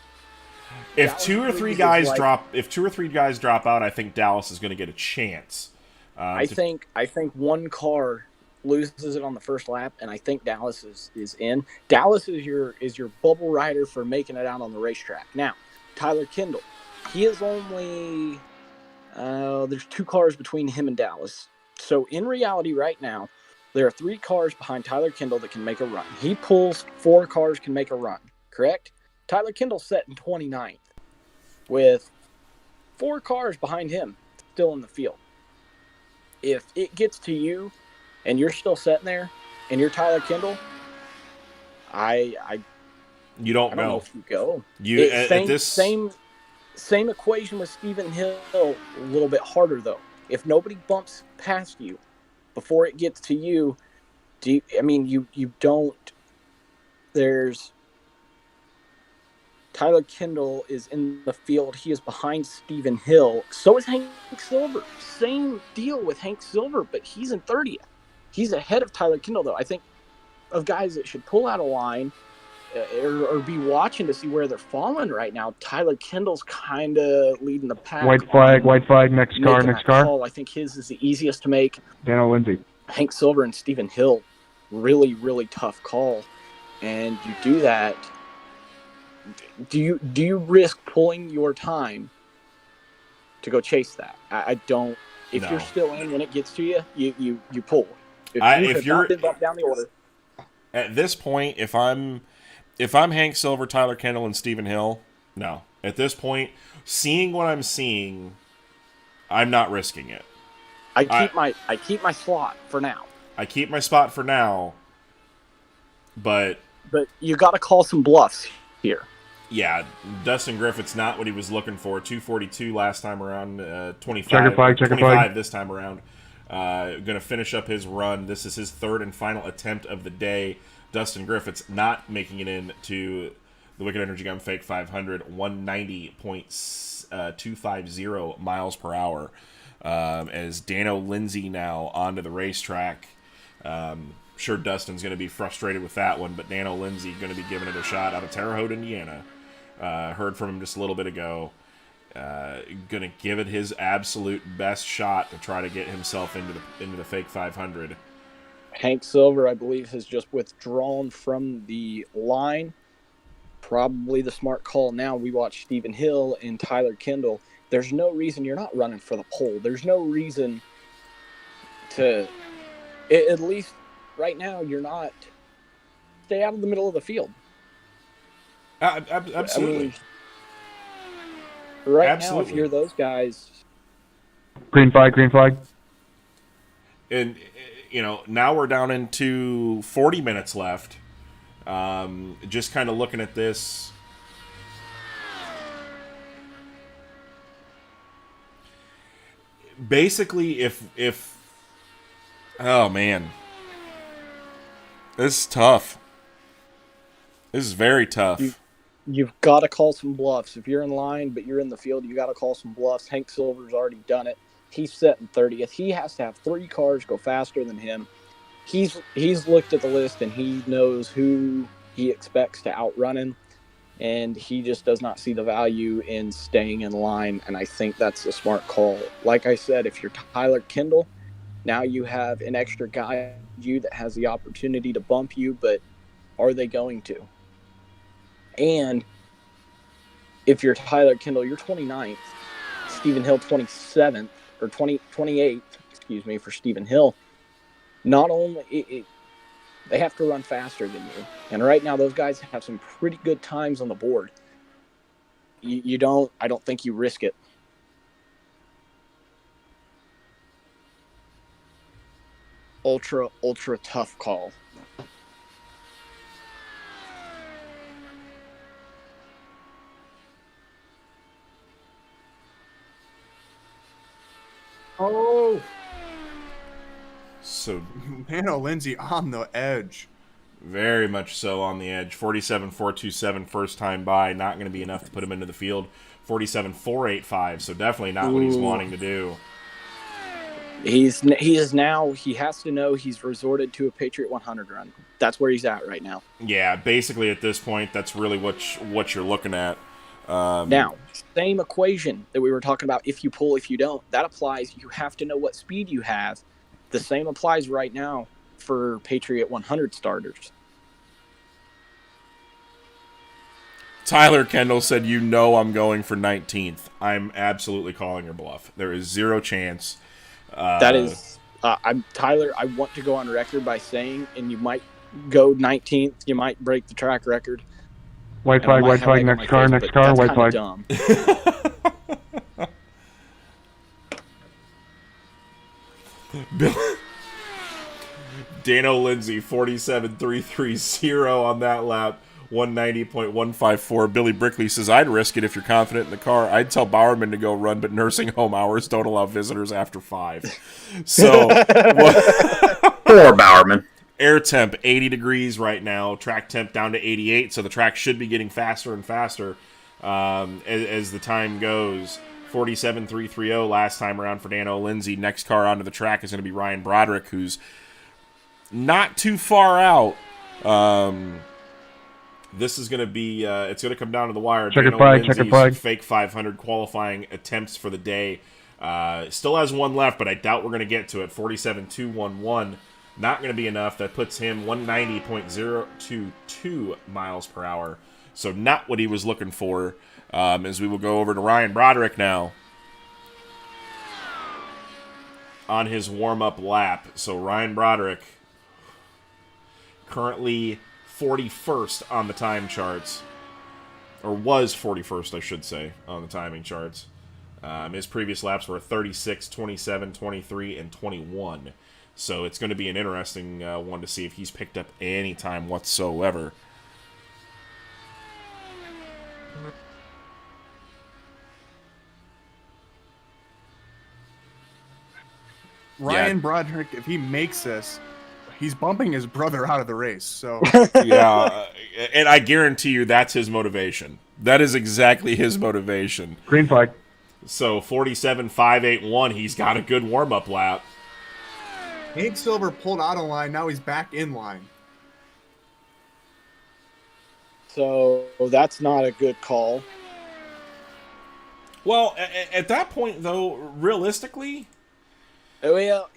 Speaker 3: If
Speaker 4: Dallas
Speaker 3: two or three
Speaker 4: Breeze
Speaker 3: guys
Speaker 4: is
Speaker 3: drop out, I think Dallas is going to get a chance.
Speaker 4: I think one car loses it on the first lap, and I think Dallas is in. Dallas is your bubble rider for making it out on the racetrack. Now, Tyler Kendall, he is only there's 2 cars between him and Dallas. So in reality, right now, there are 3 cars behind Tyler Kendall that can make a run. He pulls 4 cars can make a run. Correct? Tyler Kendall set in 29th with 4 cars behind him still in the field. If it gets to you and you're still sitting there and you're Tyler Kendall, I
Speaker 3: don't
Speaker 4: know if you go. Same equation with Stephen Hill, a little bit harder though. If nobody bumps past you before it gets to you, you don't. There's Tyler Kendall is in the field. He is behind Stephen Hill. So is Hank Silver. Same deal with Hank Silver, but he's in 30th. He's ahead of Tyler Kendall, though. I think of guys that should pull out a line or be watching to see where they're falling right now. Tyler Kendall's kind of leading the pack.
Speaker 5: White flag, next car.
Speaker 4: Call. I think his is the easiest to make.
Speaker 5: Daniel Lindsay.
Speaker 4: Hank Silver and Stephen Hill, really, really tough call. And you do that. Do you risk pulling your time to go chase that? I don't. If you're still in when it gets to you, you pull. If you're not been bumped down the order.
Speaker 3: At this point, if I'm Hank Silver, Tyler Kendall, and Stephen Hill, no, At this point, seeing what I'm seeing, I'm not risking it.
Speaker 4: I keep my slot for now.
Speaker 3: I keep my spot for now, but
Speaker 4: you got to call some bluffs here.
Speaker 3: Yeah, Dustin Griffith's not what he was looking for. 242 last time around, 25,
Speaker 5: Checker flag,
Speaker 3: 25 this time around. Going to finish up his run. This is his third and final attempt of the day. Dustin Griffith's not making it in to the Wicked Energy Gun Fake 500, 190.250 miles per hour. As Dano Lindsay now onto the racetrack. Sure, Dustin's going to be frustrated with that one, but Dano Lindsay going to be giving it a shot out of Terre Haute, Indiana. Heard from him just a little bit ago. Going to give it his absolute best shot to try to get himself into the Fake 500.
Speaker 4: Hank Silver, I believe, has just withdrawn from the line. Probably the smart call now. We watch Stephen Hill and Tyler Kendall. There's no reason you're not running for the pole. There's no reason to, at least right now, you're not. Stay out of the middle of the field.
Speaker 3: Absolutely.
Speaker 4: Now, if you're those guys.
Speaker 5: Green flag.
Speaker 3: And, now we're down into 40 minutes left. Just kind of looking at this. Basically, if oh man, this is tough. This is very tough.
Speaker 4: You've got to call some bluffs. If you're in line, but you're in the field, you got to call some bluffs. Hank Silver's already done it. He's set in 30th. He has to have 3 cars go faster than him. He's looked at the list and he knows who he expects to outrun him. And he just does not see the value in staying in line, and I think that's a smart call. Like I said, if you're Tyler Kendall, now you have an extra guy that has the opportunity to bump you, but are they going to? And if you're Tyler Kendall, you're 29th, Stephen Hill 27th, or 28th, for Stephen Hill. Not only... They have to run faster than you. And right now, those guys have some pretty good times on the board. I don't think you risk it. Ultra tough call.
Speaker 1: Oh!
Speaker 3: So
Speaker 1: Dano Lindsay on the edge.
Speaker 3: Very much so on the edge. 47.427 first time by. Not going to be enough to put him into the field. 47.485. So definitely not what he's wanting to do.
Speaker 4: He has to know he's resorted to a Patriot 100 run. That's where he's at right now.
Speaker 3: Yeah, basically at this point, that's really what you're looking at.
Speaker 4: Now, same equation that we were talking about. If you pull, if you don't, that applies. You have to know what speed you have. The same applies right now for Patriot 100 starters.
Speaker 3: Tyler Kendall said, I'm going for 19th. I'm absolutely calling your bluff. There is zero chance.
Speaker 4: That is, I'm Tyler. I want to go on record by saying, and you might go 19th. You might break the track record.
Speaker 5: White flag, next car, white flag.
Speaker 4: Dumb.
Speaker 3: Dano Lindsay, 47.330 on that lap, 190.154. Billy Brickley says, I'd risk it if you're confident in the car. I'd tell Bowerman to go run, but nursing home hours don't allow visitors after 5. So,
Speaker 10: poor Bowerman.
Speaker 3: Air temp, 80 degrees right now. Track temp down to 88, so the track should be getting faster and faster as the time goes. 47.330 last time around for Dano Lindsay. Next car onto the track is going to be Ryan Broderick, who's not too far out. This is going to be, it's going to come down to the wire.
Speaker 5: Checker flag.
Speaker 3: Fake 500 qualifying attempts for the day. Still has one left, but I doubt we're going to get to it. 47.211. Not going to be enough. That puts him 190.022 miles per hour. So not what he was looking for. As we will go over to Ryan Broderick now on his warm-up lap. So Ryan Broderick currently 41st on the time charts. or was 41st, I should say, on the timing charts. His previous laps were 36, 27, 23, and 21. So it's going to be an interesting one to see if he's picked up any time whatsoever.
Speaker 1: Ryan Broderick, if he makes this, he's bumping his brother out of the race. So
Speaker 3: yeah, and I guarantee you that's his motivation. That is exactly his motivation.
Speaker 5: Green flag.
Speaker 3: So 47.581, he's got a good warm-up lap.
Speaker 1: Hank Silver pulled out of line. Now he's back in line.
Speaker 4: So that's not a good call.
Speaker 3: Well, at that point, though, realistically,
Speaker 4: well,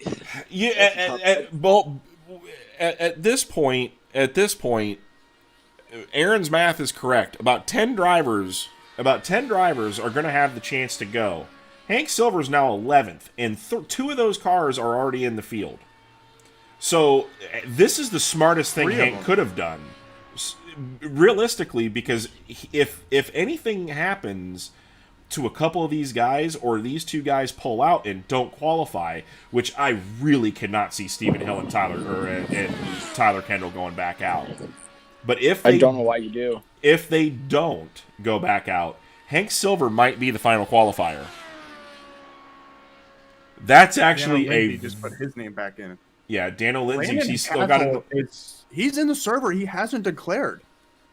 Speaker 3: at this point, Aaron's math is correct. About 10 drivers are going to have the chance to go. Hank Silver's now 11th, and 2 of those cars are already in the field. So this is the smartest thing Hank could have done, realistically, because if anything happens to a couple of these guys, or these 2 guys pull out and don't qualify, which I really cannot see Stephen Hill and Tyler Kendall going back out. But if they,
Speaker 4: I don't know why you do.
Speaker 3: If they don't go back out, Hank Silver might be the final qualifier. That's actually
Speaker 1: just put his name back in.
Speaker 3: Yeah, Daniel Lindsay. He's still got
Speaker 1: he's in the server. He hasn't declared,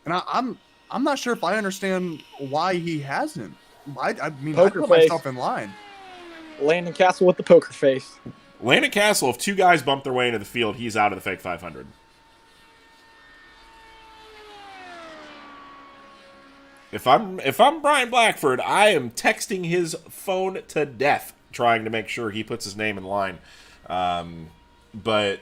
Speaker 1: and I'm not sure if I understand why he hasn't. I mean, I put myself in line.
Speaker 4: Landon Castle with the poker face.
Speaker 3: Landon Castle, if 2 guys bump their way into the field, he's out of the fake 500. If I'm Brian Blackford, I am texting his phone to death, trying to make sure he puts his name in line. But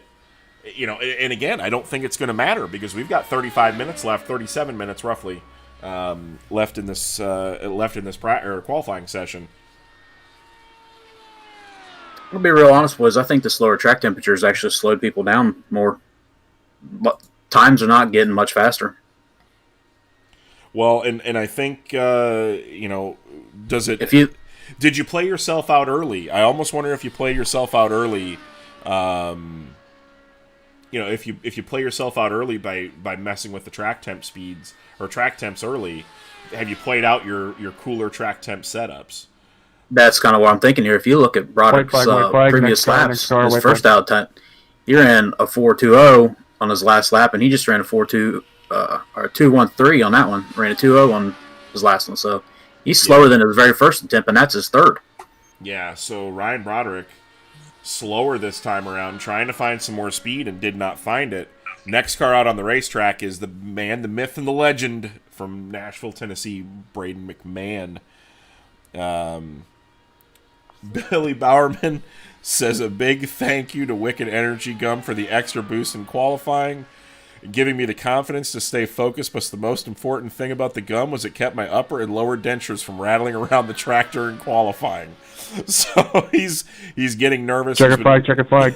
Speaker 3: and again, I don't think it's going to matter because we've got 35 minutes left, 37 minutes roughly. Left in this qualifying session.
Speaker 10: I'll be real honest, boys. I think the slower track temperatures actually slowed people down more. But times are not getting much faster.
Speaker 3: Well, and I think does it? Did you play yourself out early? I almost wonder if you play yourself out early. If you play yourself out early by messing with the track temp speeds or track temps early, have you played out your cooler track temp setups?
Speaker 10: That's kind of what I'm thinking here. If you look at Broderick's previous laps, his first out time, he ran a 4.20 on his last lap, and he just ran a 4.2 or 2.13 on that one. Ran a 2.0 on his last one, so he's slower than his very first attempt, and that's his third.
Speaker 3: Yeah, so Ryan Broderick slower this time around, trying to find some more speed and did not find it. Next car out on the racetrack is the man, the myth, and the legend from Nashville, Tennessee, Braden McMahon. Billy Bowerman says a big thank you to Wicked Energy Gum for the extra boost in qualifying, giving me the confidence to stay focused, but the most important thing about the gum was it kept my upper and lower dentures from rattling around the track during qualifying. So he's getting nervous.
Speaker 5: Check a flag.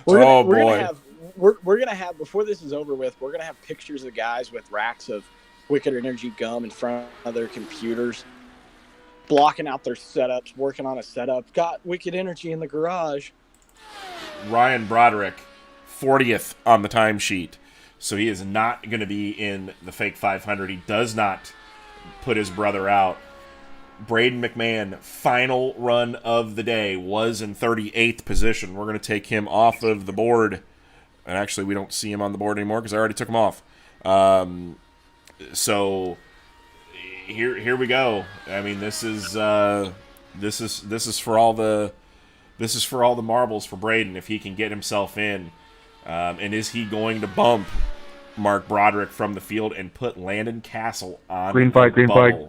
Speaker 4: We're gonna have before this is over with. We're gonna have pictures of guys with racks of Wicked Energy Gum in front of their computers, blocking out their setups, working on a setup. Got Wicked Energy in the garage.
Speaker 3: Ryan Broderick, 40th on the timesheet, so he is not going to be in the fake 500. He does not put his brother out. Braden McMahon, final run of the day, was in 38th position. We're going to take him off of the board. And actually, we don't see him on the board anymore because I already took him off. So here we go. I mean, this is for all the marbles for Braden if he can get himself in. And is he going to bump Mark Broderick from the field and put Landon Castle on
Speaker 5: green flag?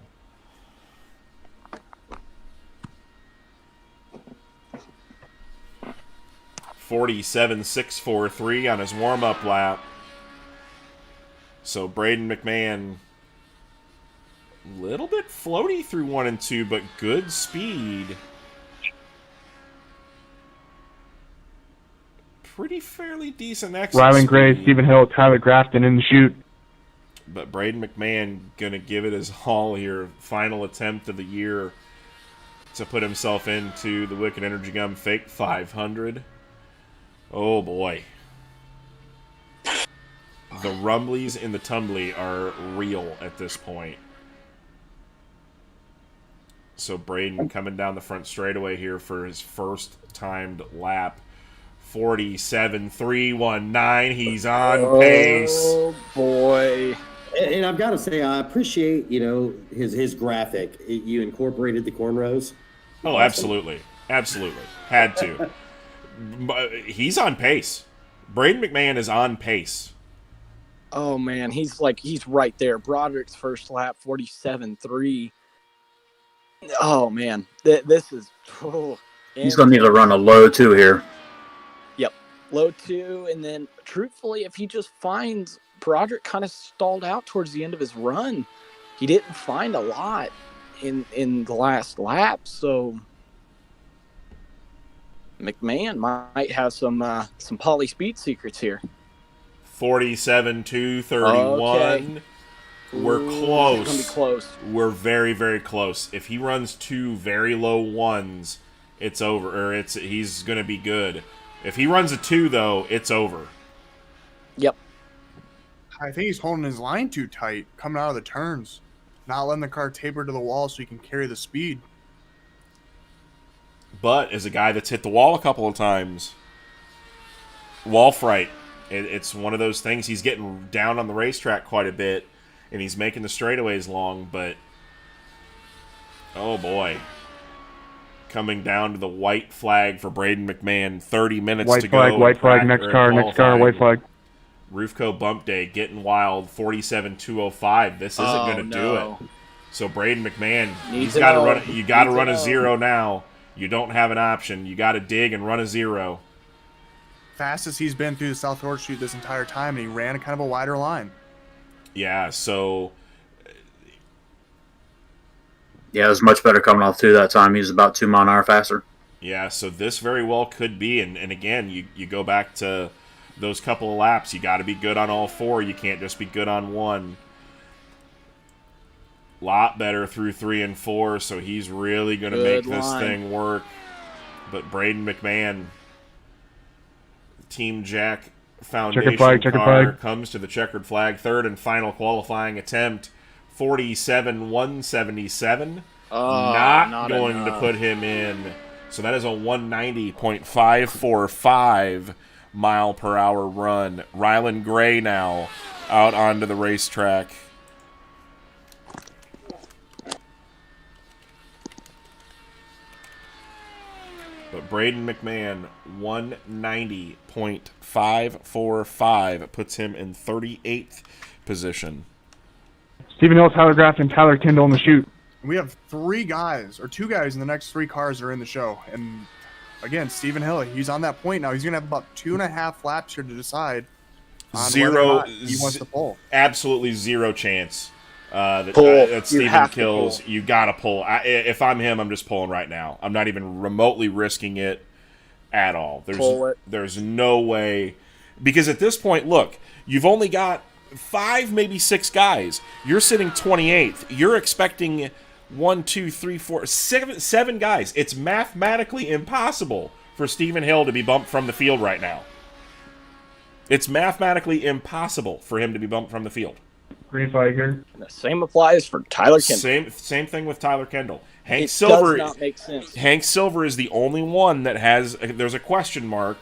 Speaker 3: 47.643 on his warm-up lap. So Braden McMahon, a little bit floaty through 1 and 2, but good speed. Pretty fairly decent exit
Speaker 5: Rylan
Speaker 3: speed.
Speaker 5: Gray, Stephen Hill, Tyler Grafton in the chute.
Speaker 3: But Braden McMahon going to give it his all here. Final attempt of the year to put himself into the Wicked Energy Gum Fake 500. Oh, boy. The rumblies and the tumbly are real at this point. So Braden coming down the front straightaway here for his first timed lap. 47.319. He's on pace.
Speaker 4: Oh boy!
Speaker 11: And I've got to say, I appreciate his graphic. You incorporated the cornrows.
Speaker 3: Oh, absolutely, absolutely, had to. But he's on pace. Braden McMahon is on pace.
Speaker 4: Oh man, he's right there. Broderick's first lap, 47.3. Oh man, this is.
Speaker 10: He's gonna need to run a low 2 here.
Speaker 4: Yep, low 2, and then truthfully, if he just finds Broderick kind of stalled out towards the end of his run, he didn't find a lot in the last lap, so McMahon might have some poly speed secrets here.
Speaker 3: 47.231.
Speaker 4: Okay.
Speaker 3: We're close.
Speaker 4: It's gonna be close.
Speaker 3: We're very, very close. If he runs 2 very low 1s, it's over. Or he's gonna be good. If he runs a 2, though, it's over.
Speaker 4: Yep.
Speaker 1: I think he's holding his line too tight, coming out of the turns, not letting the car taper to the wall so he can carry the speed.
Speaker 3: But as a guy that's hit the wall a couple of times, wall fright. It's one of those things. He's getting down on the racetrack quite a bit, and he's making the straightaways long, but oh boy. Coming down to the white flag for Braden McMahon. 30 minutes to go.
Speaker 5: White flag, next car, white flag.
Speaker 3: Roofco bump day, getting wild, 47.205. This isn't going to do it. So Braden McMahon, he's got to run. You got to run a 0 now. You don't have an option. You got to dig and run a 0.
Speaker 1: Fastest he's been through the South Horseshoe this entire time, and he ran kind of a wider line.
Speaker 3: Yeah, so...
Speaker 10: Yeah, it was much better coming off 2 that time. He was about 2 mile an hour faster.
Speaker 3: Yeah, so this very well could be, and again, you go back to those couple of laps. You got to be good on all 4. You can't just be good on 1. Lot better through 3 and 4, so he's really going to make this thing work. But Braden McMahon... Team Jack Foundation car comes to the checkered flag. Third and final qualifying attempt. 47.177. Not going
Speaker 4: enough
Speaker 3: to put him in. So that is a 190.545 mile per hour run. Rylan Gray now out onto the racetrack. But Braden McMahon, 190.545 puts him in 38th position.
Speaker 5: Stephen Hill, Tyler Graff, and Tyler Kendall in the chute.
Speaker 1: We have 2 guys in the next 3 cars that are in the show. And again, Stephen Hill, he's on that point now. He's going to have about 2.5 laps here to decide on whether or not he wants to pull.
Speaker 3: Absolutely 0 chance. That Stephen kills. You got to pull. If I'm him, I'm just pulling right now. I'm not even remotely risking it at all. There's no way. Because at this point, look, you've only got 5, maybe 6 guys. You're sitting 28th. You're expecting 1, 2, 3, 4, 7 guys. It's mathematically impossible for Stephen Hill to be bumped from the field right now. It's mathematically impossible for him to be bumped from the field.
Speaker 5: Green flag here.
Speaker 4: The same applies for Tyler Kendall.
Speaker 3: Same thing with Tyler Kendall.
Speaker 4: It does not make sense.
Speaker 3: Hank Silver is the only one that there's a question mark.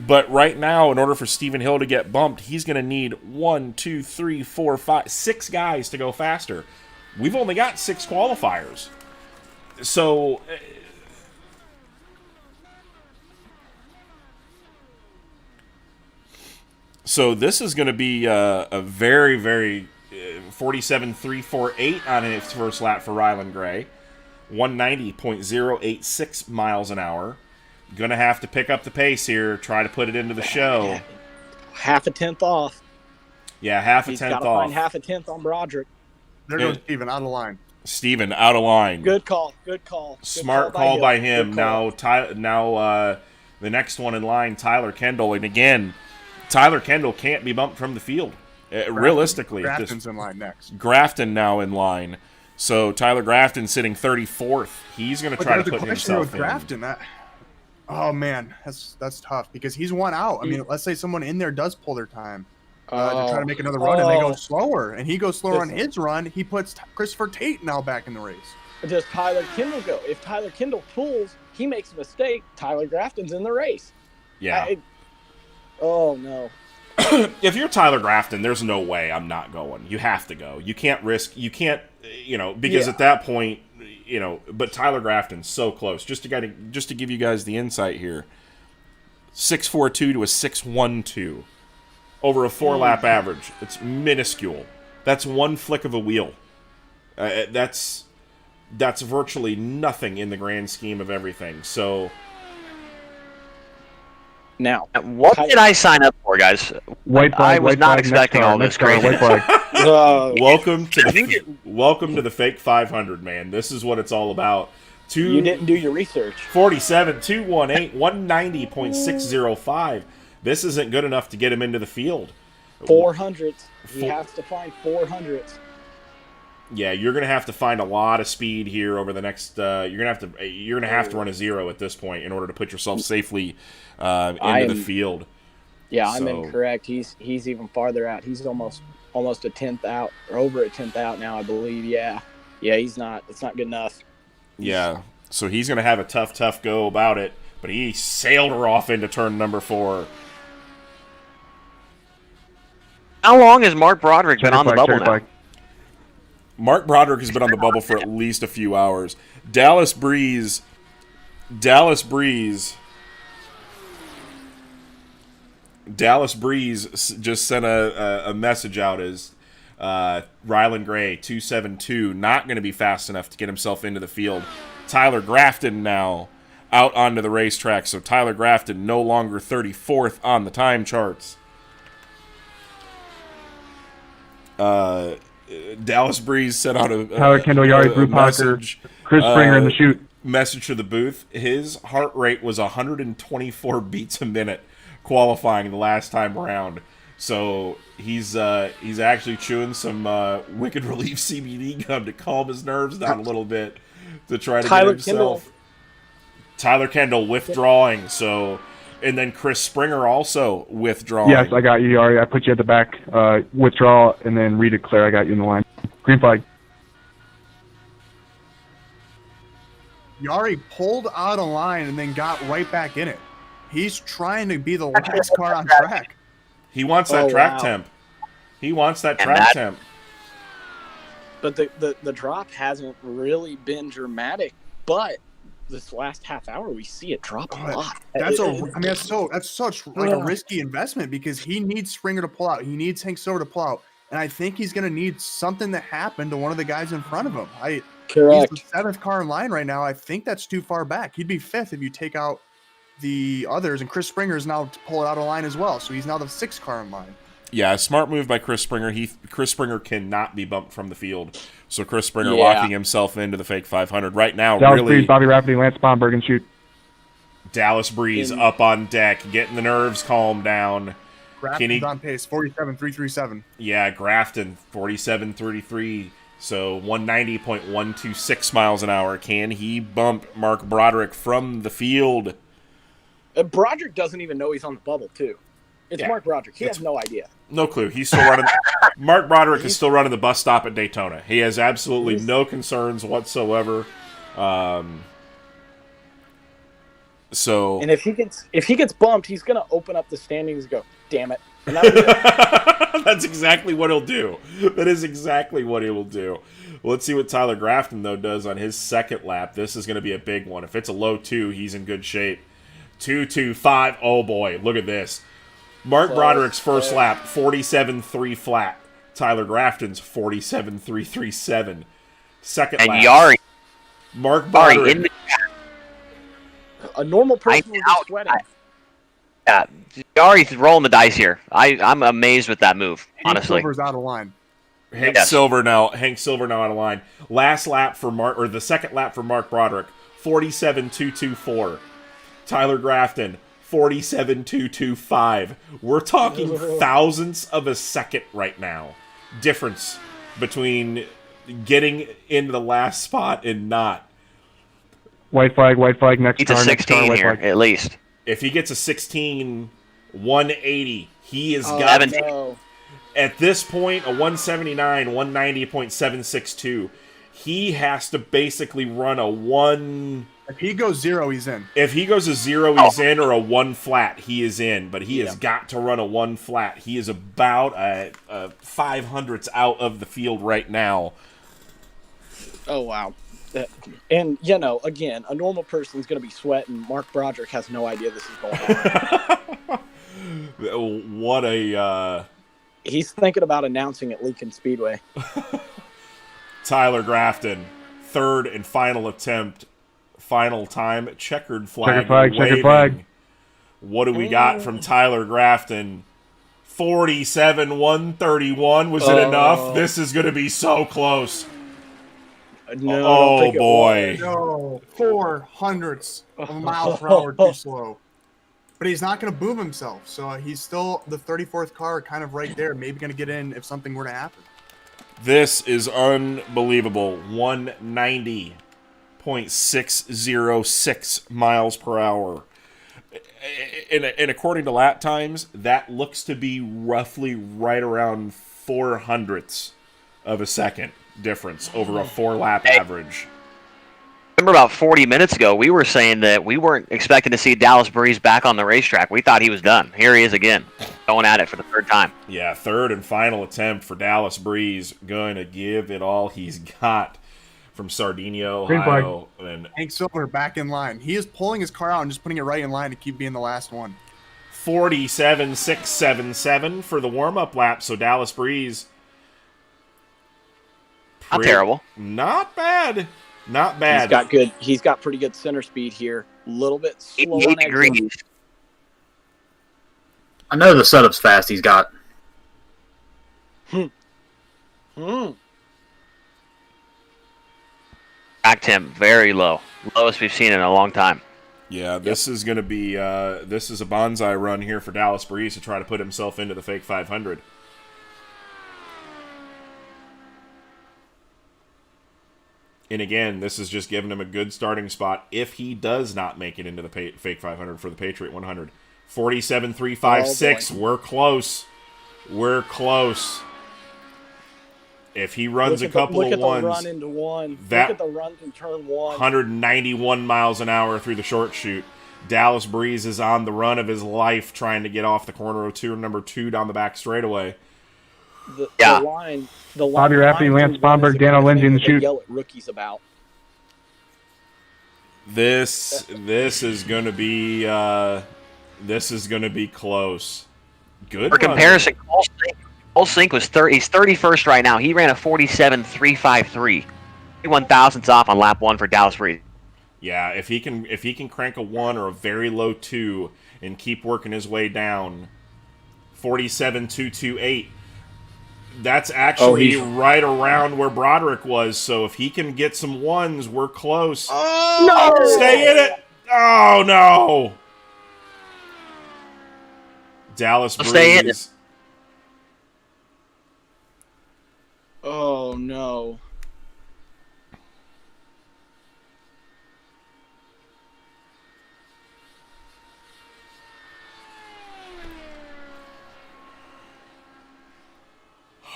Speaker 3: But right now, in order for Stephen Hill to get bumped, he's going to need 1, 2, 3, 4, 5, 6 guys to go faster. We've only got 6 qualifiers. So... So this is going to be a very, very 47.348 on its first lap for Rylan Gray. 190.086 miles an hour. Going to have to pick up the pace here, try to put it into the show.
Speaker 4: Half a tenth off.
Speaker 3: Yeah, half a
Speaker 4: He's
Speaker 3: tenth
Speaker 4: gotta
Speaker 3: off.
Speaker 4: find half a tenth on Broderick.
Speaker 1: There goes Steven, out of line.
Speaker 3: Steven, out of line.
Speaker 4: Good call. Good call.
Speaker 3: Smart call by him. Now, the next one in line, Tyler Kendall. And again, Tyler Kendall can't be bumped from the field. Realistically,
Speaker 1: Grafton's in line next.
Speaker 3: Grafton now in line. So Tyler Grafton sitting 34th. He's going to try to put himself in.
Speaker 1: Grafton, oh man, that's tough because he's one out. I mean, let's say someone in there does pull their time to try to make another run, and they go slower, and he goes slower on his run. He puts Christopher Tate now back in the race.
Speaker 4: Does Tyler Kendall go? If Tyler Kendall pulls, he makes a mistake. Tyler Grafton's in the race.
Speaker 3: Yeah.
Speaker 4: Oh no.
Speaker 3: If you're Tyler Grafton, there's no way I'm not going. You have to go. You can't risk. You can't. Because at that point, But Tyler Grafton's so close. Just to give you guys the insight here, 6.42 to a 6.12 over a 4-lap average. It's minuscule. That's one flick of a wheel. That's virtually nothing in the grand scheme of everything. So
Speaker 4: now,
Speaker 8: what did I sign up for, guys?
Speaker 5: White flag,
Speaker 8: I was not expecting all this crazy.
Speaker 3: Welcome to the fake 500, man. This is what it's all about.
Speaker 4: You didn't do your research.
Speaker 3: 47, 218, 190.605. This isn't good enough to get him into the field.
Speaker 4: 400s. He has to find 400s.
Speaker 3: Yeah, you're gonna have to find a lot of speed here over the next. You're gonna have to run a 0 at this point in order to put yourself safely into the field.
Speaker 4: Yeah, I'm incorrect. He's even farther out. He's almost a 10th out, or over a 10th out now, I believe. Yeah, he's not. It's not good enough.
Speaker 3: Yeah, so he's gonna have a tough go about it. But he sailed her off into turn number 4.
Speaker 8: How long has Mark Broderick been on the bubble now?
Speaker 3: Mark Broderick has been on the bubble for at least a few hours. Dallas Breeze just sent a message out as Rylan Gray 272 not going to be fast enough to get himself into the field. Tyler Grafton now out onto the racetrack, so Tyler Grafton no longer 34th on the time charts. Dallas Breeze sent out a
Speaker 5: Tyler Kendall, Yari, Drew Parker, Chris Springer in the chute.
Speaker 3: Message to the booth. His heart rate was 124 beats a minute qualifying the last time around. So he's actually chewing some Wicked Relief CBD gum to calm his nerves down a little bit to try to get himself. Tyler Kendall withdrawing. So. And then Chris Springer also withdrawing.
Speaker 5: Yes, I got you, Yari. I put you at the back. Withdraw and then redeclare. I got you in the line. Green flag.
Speaker 1: Yari pulled out of line and then got right back in it. He's trying to be the last car on track.
Speaker 3: He wants that track temp. He wants that track temp.
Speaker 4: But the drop hasn't really been dramatic, but this last half hour we see it drop a lot.
Speaker 1: That's such like a risky investment because he needs Springer to pull out. He needs Hank Silver to pull out. And I think he's going to need something to happen to one of the guys in front of him.
Speaker 4: Correct.
Speaker 1: He's the 7th car in line right now. I think that's too far back. He'd be 5th if you take out the others. And Chris Springer is now pulled out of line as well. So he's now the 6th car in line.
Speaker 3: Yeah, smart move by Chris Springer. Chris Springer cannot be bumped from the field. So Chris Springer locking himself into the fake 500 right now.
Speaker 5: Dallas Breeze, Bobby Rafferty, Lance Bomberg, and shoot.
Speaker 3: Dallas Breeze up on deck, getting the nerves calmed down.
Speaker 1: Grafton's on pace, 47.337.
Speaker 3: Yeah, Grafton, 47.33. So 190.126 miles an hour. Can he bump Mark Broderick from the field?
Speaker 4: Broderick doesn't even know he's on the bubble, too. It's Mark Broderick. He has no idea.
Speaker 3: No clue. He's still running. Mark Broderick is still running the bus stop at Daytona. He has absolutely no concerns whatsoever.
Speaker 4: And if he gets bumped, he's gonna open up the standings and go, "Damn it!" And
Speaker 3: that's exactly what he'll do. That is exactly what he will do. Well, let's see what Tyler Grafton though does on his second lap. This is going to be a big one. If it's a low 2, he's in good shape. 2.25. Oh boy, look at this. Mark Broderick's first lap, 47.3 flat. Tyler Grafton's 47.337. Second lap.
Speaker 8: And Yari.
Speaker 3: Mark Broderick.
Speaker 4: A normal person would be sweating.
Speaker 8: Yeah, Yari's rolling the dice here. I'm amazed with that move, honestly.
Speaker 1: Silver's out of line.
Speaker 3: Hank Silver now out of line. Last lap for the second lap for Mark Broderick, 47.224. Tyler Grafton, 47.225. We're talking thousandths of a second right now. Difference between getting into the last spot and not.
Speaker 5: White flag, next
Speaker 8: He's
Speaker 5: car,
Speaker 8: a
Speaker 5: next car,
Speaker 8: 16
Speaker 5: white
Speaker 8: here,
Speaker 5: flag.
Speaker 8: at least.
Speaker 3: If he gets a 16, 180, he has
Speaker 4: Oh,
Speaker 3: got
Speaker 4: no.
Speaker 3: at this point a 179, 190.762. He has to basically run a 1.
Speaker 1: If he goes 0, he's in.
Speaker 3: If he goes a 0, he's in, or a 1 flat, he is in. But he has
Speaker 4: Yeah.
Speaker 3: got to run a 1 flat. He is about a 500ths out of the field right now.
Speaker 4: Oh, wow. And, you know, again, a normal person's going to be sweating. Mark Broderick has no idea this is going on.
Speaker 3: What a...
Speaker 4: He's thinking about announcing at Lincoln Speedway.
Speaker 3: Tyler Grafton, third and final attempt, final time, checkered flag.
Speaker 5: Checkered flag.
Speaker 3: What do we got from Tyler Grafton? 47.131. Was it enough? This is going to be so close.
Speaker 4: No, I don't
Speaker 3: oh,
Speaker 4: think it
Speaker 3: boy.
Speaker 4: was.
Speaker 1: No, 400ths of a mile per hour too slow. But he's not going to boom himself, so he's still the 34th car, kind of right there. Maybe going to get in if something were to happen.
Speaker 3: This is unbelievable. 190.606 miles per hour. And according to lap times, that looks to be roughly right around 400ths of a second difference over a 4-lap average.
Speaker 8: Remember about 40 minutes ago, we were saying that we weren't expecting to see Dallas Breeze back on the racetrack. We thought he was done. Here he is again, going at it for the third time.
Speaker 3: Yeah, third and final attempt for Dallas Breeze. Going to give it all he's got from Sardinia, Ohio. And
Speaker 1: Hank Silver back in line. He is pulling his car out and just putting it right in line to keep being the last one.
Speaker 3: 47.677 for the warm-up lap, so Dallas Breeze...
Speaker 8: Not terrible.
Speaker 3: Not bad. Not bad.
Speaker 4: He's got pretty good center speed here. A little bit slow
Speaker 8: 88
Speaker 4: on
Speaker 8: degrees.
Speaker 10: I know the setup's fast he's got.
Speaker 8: Back temp very low. Lowest we've seen in a long time.
Speaker 3: Yeah, this is going to be this is a bonsai run here for Dallas Breeze to try to put himself into the fake 500. And again, this is just giving him a good starting spot if he does not make it into the fake 500 for the Patriot 100. 47.356. We're close. We're close. If he runs a couple of ones,
Speaker 4: look at the run into one. Look at the run in turn 1.
Speaker 3: 191 miles an hour through the short chute. Dallas Breeze is on the run of his life trying to get off the corner of number 2 down the back straightaway.
Speaker 4: The line.
Speaker 5: Bobby Rafferty, Lance Bomberg, Dan O'Lindy in the chute.
Speaker 4: Yell at rookies about.
Speaker 3: This is going to be close. Good.
Speaker 8: For comparison, Cole Sink was he's 31st right now. He ran a 47.353. 1 thousandths off on lap 1 for Dallas Breeze.
Speaker 3: Yeah, if he can crank a 1 or a very low 2 and keep working his way down, 47.228. That's actually right around where Broderick was. So if he can get some 1s, we're close.
Speaker 1: Oh
Speaker 3: no! Stay in it. Oh no! Dallas Breeze.
Speaker 8: Stay in it.
Speaker 4: Oh no!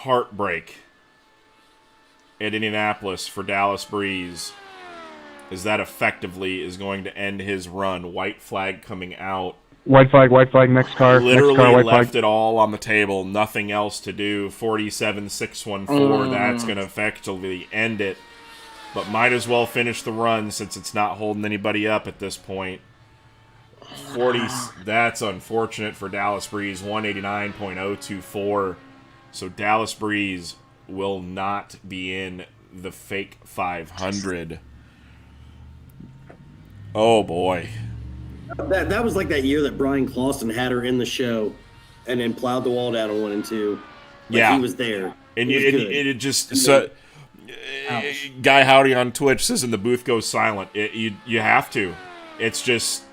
Speaker 3: Heartbreak at Indianapolis for Dallas Breeze, as that effectively is going to end his run. White flag coming out.
Speaker 5: White flag, next car.
Speaker 3: Literally
Speaker 5: next car, white
Speaker 3: left
Speaker 5: flag.
Speaker 3: it all on the table. Nothing else to do. 47.614. That's going to effectively end it. But might as well finish the run since it's not holding anybody up at this point. 40. That's unfortunate for Dallas Breeze. 189.024. So Dallas Breeze will not be in the fake 500. Oh boy.
Speaker 11: That was like that year that Brian Clausen had her in the show and then plowed the wall down on 1 and 2.
Speaker 3: Yeah.
Speaker 11: He was there.
Speaker 3: And it just... So, Guy Howdy on Twitch says, and the booth goes silent. You have to. It's just...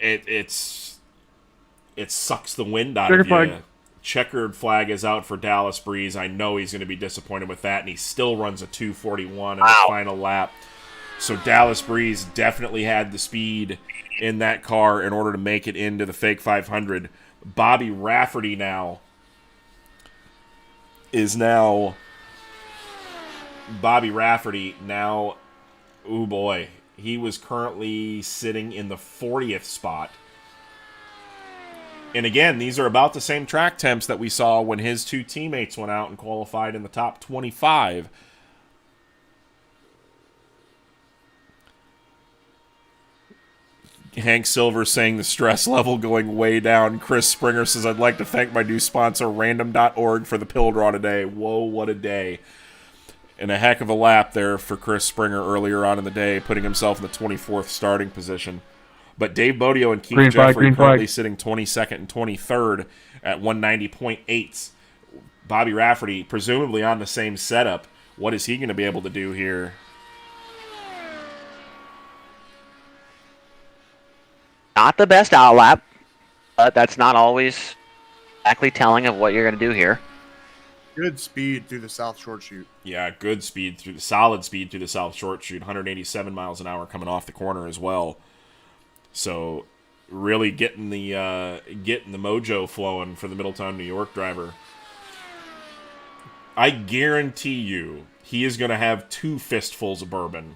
Speaker 3: it sucks the wind out
Speaker 5: Checkered
Speaker 3: of you.
Speaker 5: flag.
Speaker 3: Checkered flag is out for Dallas Breeze. I know he's going to be disappointed with that, and he still runs a 2:41 in the final lap. So Dallas Breeze definitely had the speed in that car in order to make it into the fake 500. Bobby Rafferty now is now... Bobby Rafferty now... Oh boy. He was currently sitting in the 40th spot. And again, these are about the same track temps that we saw when his two teammates went out and qualified in the top 25. Hank Silver saying the stress level going way down. Chris Springer says, I'd like to thank my new sponsor, random.org, for the pill draw today. Whoa, what a day. And a heck of a lap there for Chris Springer earlier on in the day, putting himself in the 24th starting position. But Dave Bodio and Keith Jeffrey currently sitting 22nd and 23rd at 190.8. Bobby Rafferty, presumably on the same setup. What is he going to be able to do here?
Speaker 8: Not the best outlap, but that's not always exactly telling of what you're going to do here.
Speaker 1: Good speed through the South Short Chute.
Speaker 3: Yeah, good speed through the solid speed through the South Short Chute. 187 miles an hour coming off the corner as well. So really getting the mojo flowing for the Middletown, New York driver. I guarantee you he is going to have 2 fistfuls of bourbon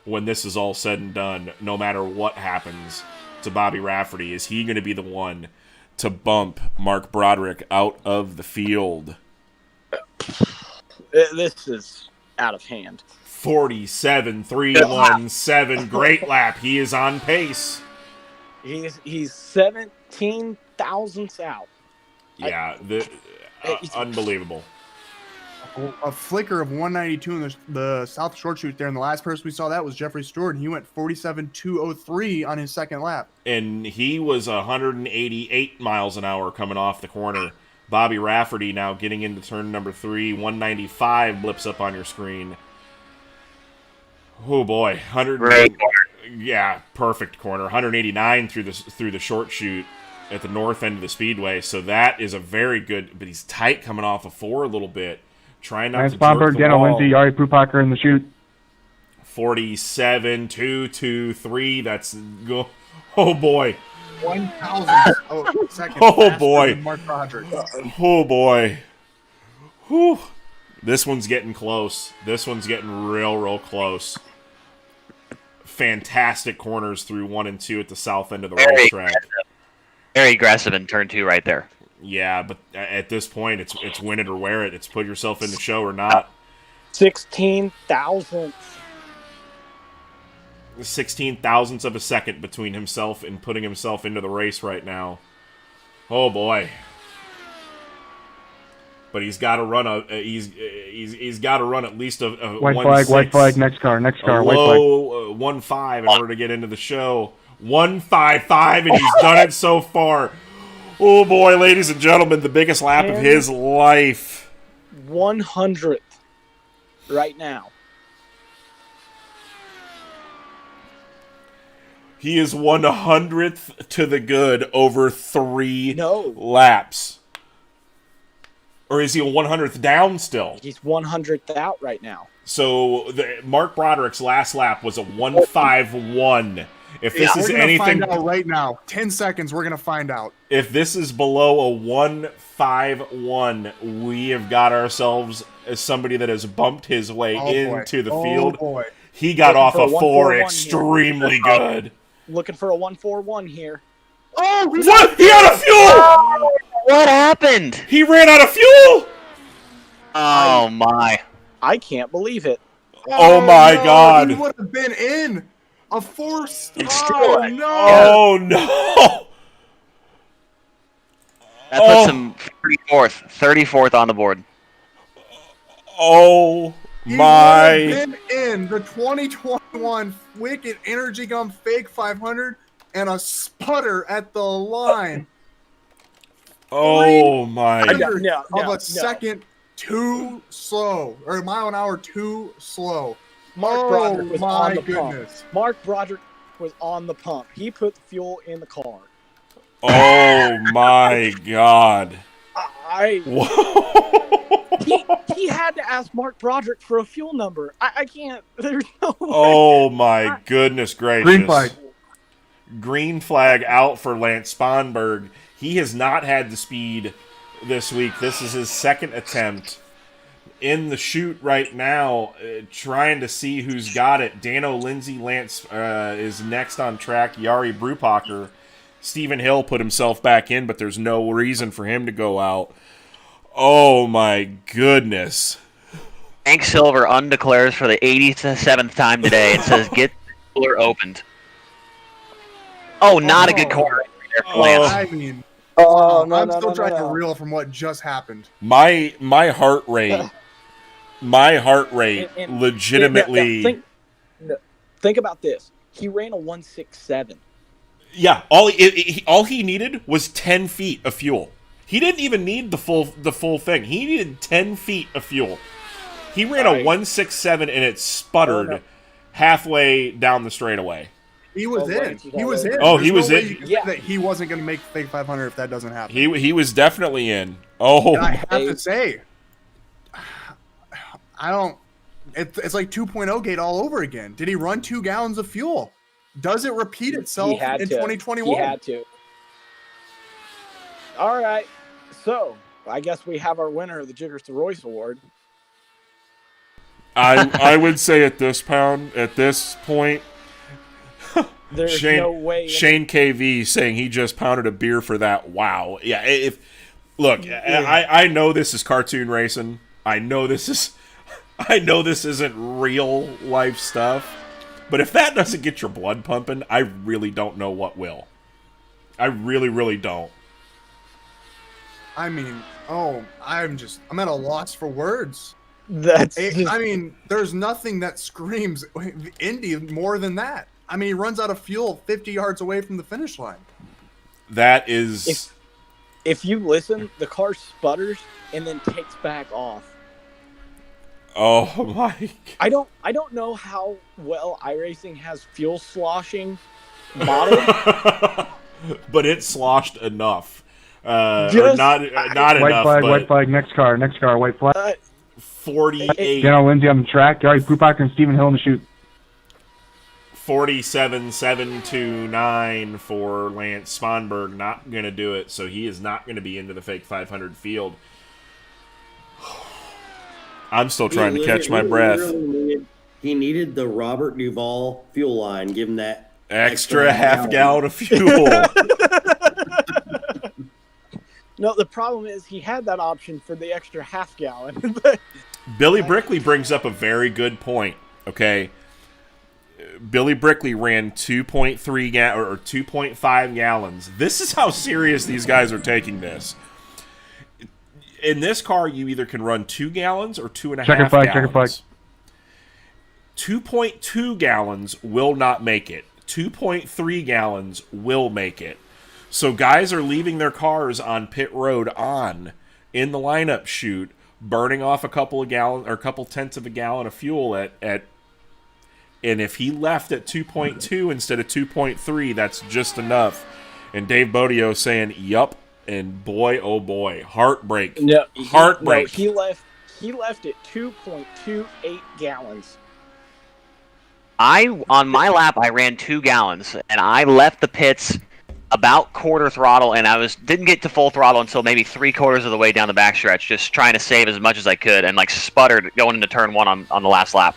Speaker 3: when this is all said and done, no matter what happens to Bobby Rafferty. Is he going to be the one to bump Mark Broderick out of the field?
Speaker 4: This is out of hand.
Speaker 3: 47.317. Great lap. He is on pace.
Speaker 4: He's 17 thousandths out.
Speaker 3: Yeah, unbelievable.
Speaker 1: A flicker of 192 in the South Short Chute there, and the last person we saw that was Jeffrey Stewart, and he went 47.203 on his second lap.
Speaker 3: And he was 188 miles an hour coming off the corner. Bobby Rafferty now getting into turn number 3, 195 blips up on your screen. Oh boy, 100.
Speaker 8: Great corner.
Speaker 3: Yeah, perfect corner. 189 through the short chute at the north end of the speedway. So that is a very good. But he's tight coming off of 4 a little bit. Trying not to jerk the
Speaker 5: Daniel
Speaker 3: wall.
Speaker 5: Lindsay, Yari Pupacker in the chute.
Speaker 3: 47.223. That's go. Oh boy.
Speaker 1: 1,000 seconds.
Speaker 3: Oh boy.
Speaker 1: Mark Broderick.
Speaker 3: Oh boy. Whew. This one's getting close. This one's getting real close. Fantastic corners through 1 and 2 at the south end of the racetrack.
Speaker 8: Very aggressive in turn 2 right there.
Speaker 3: Yeah, but at this point, it's win it or wear it. It's put yourself in the show or not.
Speaker 4: 16 thousandths.
Speaker 3: 16 thousandths of a second between himself and putting himself into the race right now. Oh boy. But he's got to run he's got to run at least a
Speaker 5: white flag, next car,
Speaker 3: white flag. 1.5 in order to get into the show. 1.55, and he's done it so far. Oh boy, ladies and gentlemen, the biggest lap of his life.
Speaker 4: 100th right now.
Speaker 3: He is 100th to the good over 3 laps. Or is he a 100th down still?
Speaker 4: He's 100th out right now.
Speaker 3: So Mark Broderick's last lap was a 1.51. If this is anything,
Speaker 1: find out right now, 10 seconds, we're gonna find out.
Speaker 3: If this is below a 1.51, we have got ourselves as somebody that has bumped his way into the field.
Speaker 1: Boy.
Speaker 3: He got off a 4 extremely good.
Speaker 4: Looking for a 141 here.
Speaker 1: Oh,
Speaker 3: what? He out of fuel!
Speaker 8: What happened?
Speaker 3: He ran out of fuel!
Speaker 8: Oh my!
Speaker 4: I can't believe it.
Speaker 3: Oh my God!
Speaker 1: He would have been in a force.
Speaker 8: Oh no!
Speaker 3: Oh no!
Speaker 8: That puts him 34th on the board.
Speaker 3: Oh
Speaker 1: He
Speaker 3: my!
Speaker 1: would have been in the 2021 Wicked Energy Gum Fake 500 and a sputter at the line.
Speaker 3: Oh my!
Speaker 1: Of a second too slow, or a mile an hour too slow.
Speaker 4: Mark Broderick was
Speaker 1: my
Speaker 4: on the
Speaker 1: goodness.
Speaker 4: pump. Mark Broderick was on the pump. He put the fuel in the car.
Speaker 3: Oh my God!
Speaker 4: He had to ask Mark Broderick for a fuel number. I can't. There's no way.
Speaker 3: Oh my goodness gracious!
Speaker 5: Green flag.
Speaker 3: Green flag out for Lance Spanberg. He has not had the speed this week. This is his second attempt in the chute right now, trying to see who's got it. Dano Lindsay Lance is next on track. Yari Brupacher. Stephen Hill put himself back in, but there's no reason for him to go out. Oh my goodness.
Speaker 8: Hank Silver undeclares for the 87th time today and says, get the cooler opened. Oh, not a good corner there for Lance.
Speaker 1: I mean,
Speaker 4: no,
Speaker 1: I'm still trying to reel from what just happened.
Speaker 3: My heart rate, legitimately.
Speaker 4: Think about this. He ran a 167.
Speaker 3: Yeah, all he needed was 10 feet of fuel. He didn't even need the full thing. He needed 10 feet of fuel. He ran a 167 and it sputtered halfway down the straightaway.
Speaker 1: He was in. He was in.
Speaker 3: Oh,
Speaker 1: There's
Speaker 3: he was
Speaker 1: no way
Speaker 3: in.
Speaker 1: you can say that he wasn't going to make fake 500 if that doesn't happen.
Speaker 3: He was definitely in. Oh,
Speaker 1: and I have to say, I don't. It's like 2.0 gate all over again. Did he run 2 gallons of fuel? Does it repeat itself in 2021?
Speaker 4: He had to. All right. So I guess we have our winner of the Jiggers to Royce Award.
Speaker 3: I would say at this point,
Speaker 4: there's no way.
Speaker 3: Shane KV saying he just pounded a beer for that. Wow. Yeah. I know this is cartoon racing. I know this isn't real life stuff. But if that doesn't get your blood pumping, I really don't know what will. I really, really don't.
Speaker 1: I mean, I'm at a loss for words.
Speaker 4: I
Speaker 1: mean, there's nothing that screams Indy more than that. I mean, he runs out of fuel 50 yards away from the finish line.
Speaker 3: That is...
Speaker 4: If you listen, the car sputters and then takes back off.
Speaker 3: Oh my!
Speaker 4: I don't know how well iRacing has fuel sloshing modeled,
Speaker 3: but it sloshed enough. Not
Speaker 5: white
Speaker 3: enough.
Speaker 5: Flag,
Speaker 3: but
Speaker 5: white flag. Next car, white flag.
Speaker 3: 48.
Speaker 5: Daniel Lindsay on the track. Gary Brupacher and Stephen Hill in the chute.
Speaker 3: 47.729 for Lance Spanberg. Not gonna do it. So he is not gonna be into the fake 500 field. I'm still trying to catch my breath.
Speaker 11: He needed the Robert Duvall fuel line. Give him that
Speaker 3: extra half gallon of fuel.
Speaker 4: No, the problem is he had that option for the extra half gallon.
Speaker 3: Billy Brickley brings up a very good point. Okay, Billy Brickley ran 2.3 or 2.5 gallons. This is how serious these guys are taking this. In this car, you either can run 2 gallons or 2.5 gallons.
Speaker 5: Checker flag.
Speaker 3: 2.2 gallons will not make it. 2.3 gallons will make it. So guys are leaving their cars on pit road in the lineup chute, burning off a couple of gallons or a couple tenths of a gallon of fuel at and if he left at 2.2 instead of 2.3, that's just enough. And Dave Bodio saying, "Yup." And boy, oh boy, heartbreak. Heartbreak.
Speaker 4: He left at 2.28 gallons.
Speaker 8: On my lap, I ran 2 gallons, and I left the pits about quarter throttle, and didn't get to full throttle until maybe 3/4 of the way down the backstretch, just trying to save as much as I could, and sputtered going into turn 1 on the last lap.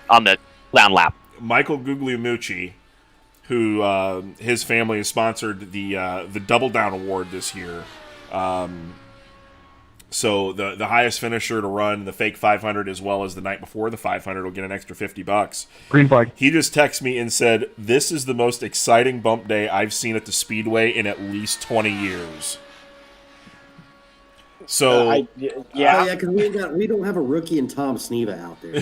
Speaker 8: On the down lap.
Speaker 3: Michael Guglielmucci, who his family has sponsored the Double Down Award this year. So the highest finisher to run the fake 500 as well as the night before the 500 will get an extra $50.
Speaker 5: Green flag.
Speaker 3: He just texted me and said, "This is the most exciting bump day I've seen at the Speedway in at least 20 years." So
Speaker 11: because we don't have a rookie in Tom Sneva out there.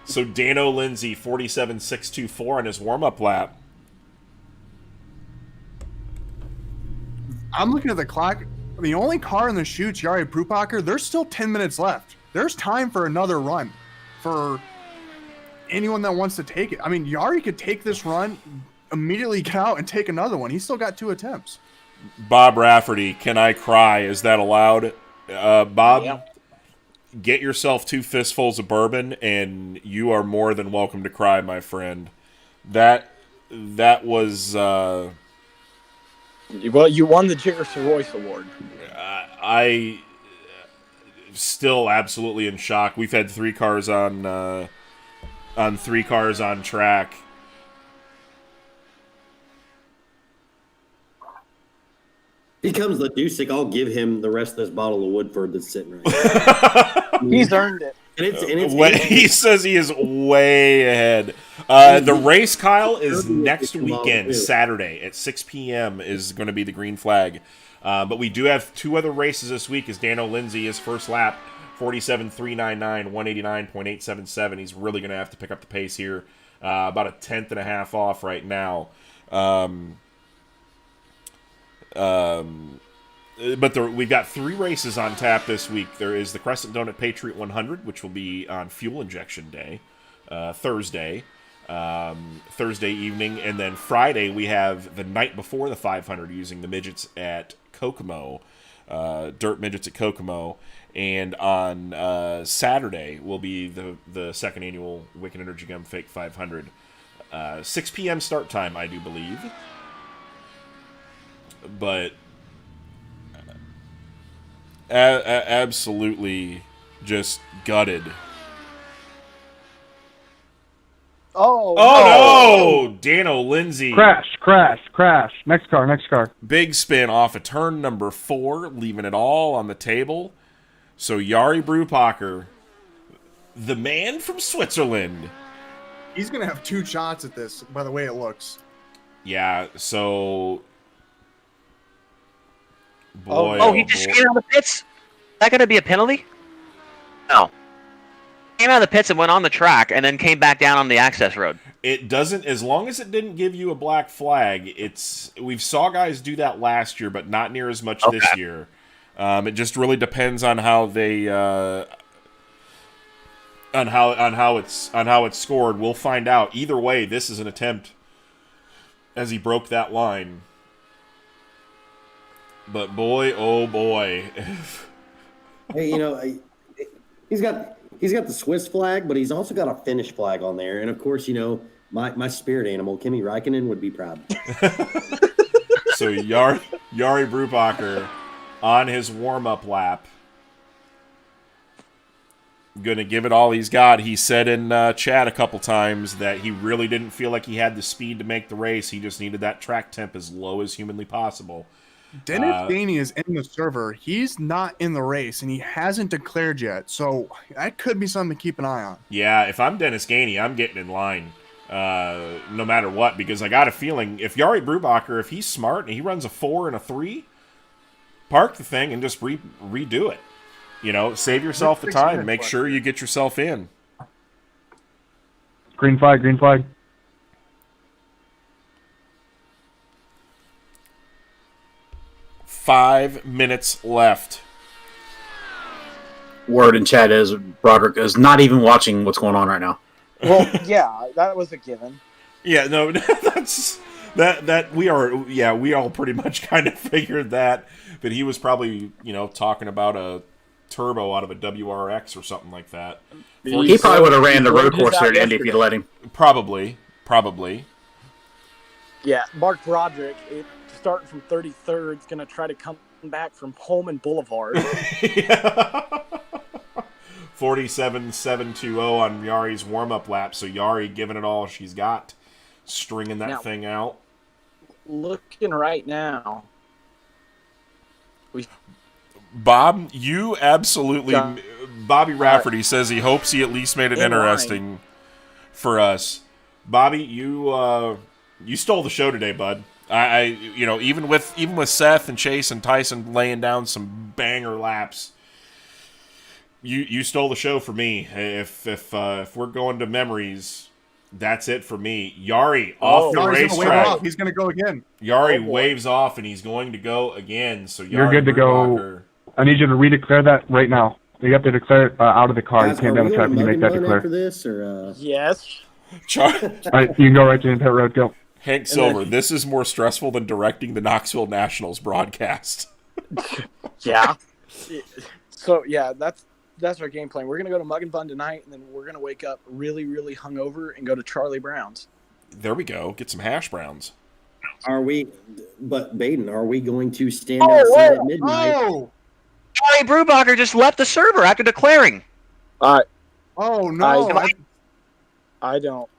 Speaker 3: So Dano Lindsay 47.624 on his warm-up lap.
Speaker 1: I'm looking at the clock. The only car in the chute, Yari Brupacher, there's still 10 minutes left. There's time for another run for anyone that wants to take it. I mean, Yari could take this run, immediately get out, and take another one. He's still got 2 attempts.
Speaker 3: Bob Rafferty, can I cry? Is that allowed? Bob, get yourself 2 fistfuls of bourbon, and you are more than welcome to cry, my friend. That was...
Speaker 4: Well, you won the Jigger Royce Award.
Speaker 3: I still absolutely in shock. We've had 3 cars on 3 cars on track.
Speaker 11: He comes Ledusic, I'll give him the rest of this bottle of Woodford that's sitting right now.
Speaker 4: He's earned it.
Speaker 3: He says he is way ahead. The race, Kyle, is next weekend, Saturday at 6 p.m. is going to be the green flag. But we do have 2 other races this week. As Dano Lindsay, his first lap, 47.399, 189.877. He's really going to have to pick up the pace here. About a 10th and a half off right now. But we've got 3 races on tap this week. There is the Crescent Donut Patriot 100, which will be on fuel injection day, Thursday evening, and then Friday we have the night before the 500 using the midgets at Kokomo, dirt midgets at Kokomo, and on Saturday will be the second annual Wicked Energy Gum Fake 500. 6 p.m. start time, I do believe. But absolutely just gutted.
Speaker 4: Oh
Speaker 3: no! Dano Lindsay.
Speaker 5: Crash. Next car.
Speaker 3: Big spin off of turn number 4, leaving it all on the table. So Yari Brupacher, the man from Switzerland.
Speaker 1: He's going to have 2 shots at this, by the way it looks.
Speaker 3: Yeah, so... Boy,
Speaker 8: he just came out of the pits? Is that going to be a penalty? No. Came out of the pits and went on the track and then came back down on the access road.
Speaker 3: It doesn't, as long as it didn't give you a black flag, we've saw guys do that last year, but not near as much this year. It just really depends on how they on how it's scored. We'll find out. Either way, this is an attempt as he broke that line. But boy, oh boy.
Speaker 11: Hey, he's got the Swiss flag, but he's also got a Finnish flag on there. And of course, my spirit animal, Kimi Räikkönen, would be proud.
Speaker 3: So Yari Brupacher on his warm-up lap. Gonna give it all he's got. He said in chat a couple times that he really didn't feel like he had the speed to make the race. He just needed that track temp as low as humanly possible.
Speaker 1: Dennis Gainey is in the server. He's not in the race, and he hasn't declared yet. So that could be something to keep an eye on.
Speaker 3: Yeah, if I'm Dennis Gainey, I'm getting in line no matter what, because I got a feeling if Yari Brubacher, if he's smart and he runs a 4 and a 3, park the thing and just redo it. Save yourself the time. Make sure you get yourself in.
Speaker 5: Green flag.
Speaker 3: 5 minutes left.
Speaker 10: Word in chat is Broderick is not even watching what's going on right now.
Speaker 4: Well, yeah, that was a given.
Speaker 3: Yeah, no, that's that we all pretty much kind of figured that he was probably, talking about a turbo out of a WRX or something like that.
Speaker 10: He probably would have ran the road course there at Indy if you'd let him.
Speaker 3: Probably.
Speaker 4: Yeah, Mark Broderick, starting from 33rd, is going to try to come back from Pullman Boulevard.
Speaker 3: 47.720 on Yari's warm-up lap, so Yari giving it all she's got, stringing that thing out.
Speaker 4: Looking right now.
Speaker 3: Bob, you absolutely... Bobby Rafferty says he hopes he at least made it interesting for us. Bobby, you stole the show today, bud. Even with Seth and Chase and Tyson laying down some banger laps, you stole the show for me. If we're going to memories, that's it for me. Yari off the racetrack.
Speaker 1: He's going to go again.
Speaker 3: Yari waves off and he's going to go again. So Yari
Speaker 5: You're good to go. I need you to redeclare that right now. You have to declare out of the car. You
Speaker 11: Guys,
Speaker 5: can't
Speaker 11: are
Speaker 5: have
Speaker 11: we
Speaker 5: a track
Speaker 11: on
Speaker 5: when you
Speaker 11: Mug
Speaker 5: make
Speaker 11: and
Speaker 5: that
Speaker 11: Bun after
Speaker 5: declare.
Speaker 11: this, or
Speaker 4: Yes.
Speaker 3: Char-
Speaker 5: All right, you can go right to the pit road. Go.
Speaker 3: Hank Silver, this is more stressful than directing the Knoxville Nationals broadcast.
Speaker 4: Yeah. So yeah, that's our game plan. We're gonna go to Mug and Bun tonight, and then we're gonna wake up really, really hungover and go to Charlie Brown's.
Speaker 3: There we go. Get some hash browns.
Speaker 11: are we? But Baden, are we going to stand outside at midnight?
Speaker 1: Oh,
Speaker 8: Charlie Brubacher just left the server after declaring.
Speaker 1: oh no!
Speaker 4: I don't.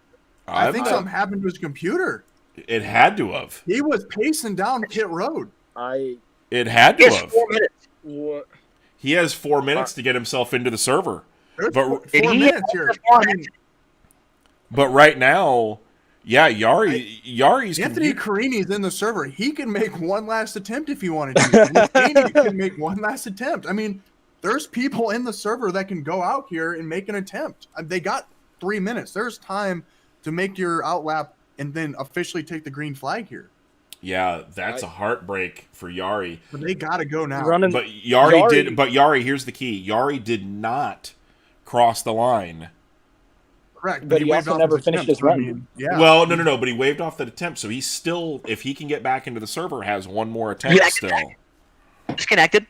Speaker 1: I think something happened to his computer.
Speaker 3: It had to have.
Speaker 1: He was pacing down pit road.
Speaker 3: It had to have.
Speaker 8: 4 minutes.
Speaker 4: What?
Speaker 3: He has 4 minutes to get himself into the server.
Speaker 1: There's
Speaker 3: But
Speaker 1: 4 minutes here. I mean,
Speaker 3: But right now, yeah, Yari's
Speaker 1: Anthony Carini's in the server. He can make one last attempt if he wanted to. Danny can make one last attempt. I mean, there's people in the server that can go out here and make an attempt. They got 3 minutes. There's time to make your outlap and then officially take the green flag here.
Speaker 3: Yeah, that's a heartbreak for Yari.
Speaker 1: But they gotta go now.
Speaker 3: But Yari did. But Yari, here's the key: Yari did not cross the line.
Speaker 1: Correct,
Speaker 4: But he
Speaker 1: waved
Speaker 4: also
Speaker 1: off
Speaker 4: never
Speaker 1: his
Speaker 4: finished
Speaker 1: attempt.
Speaker 4: his run.
Speaker 1: I mean, yeah.
Speaker 3: Well, no. But he waved off that attempt, so he's still, if he can get back into the server, has one more attempt still.
Speaker 8: Disconnected.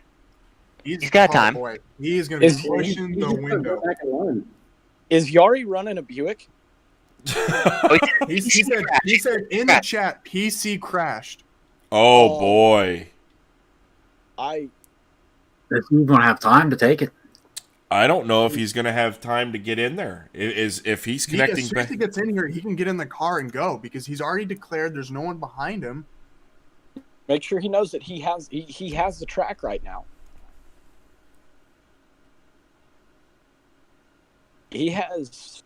Speaker 1: He's
Speaker 8: got time.
Speaker 1: Boy. He's gonna be
Speaker 4: Is-
Speaker 1: pushing the window.
Speaker 4: Is Yari running a Buick?
Speaker 1: He said in the chat, PC crashed.
Speaker 3: Oh boy.
Speaker 10: If he's gonna have time to take it.
Speaker 3: I don't know if he's going to have time to get in there. If he's connecting
Speaker 1: As soon as he gets in here, he can get in the car and go because he's already declared there's no one behind him.
Speaker 4: Make sure he knows that he has the track right now. He has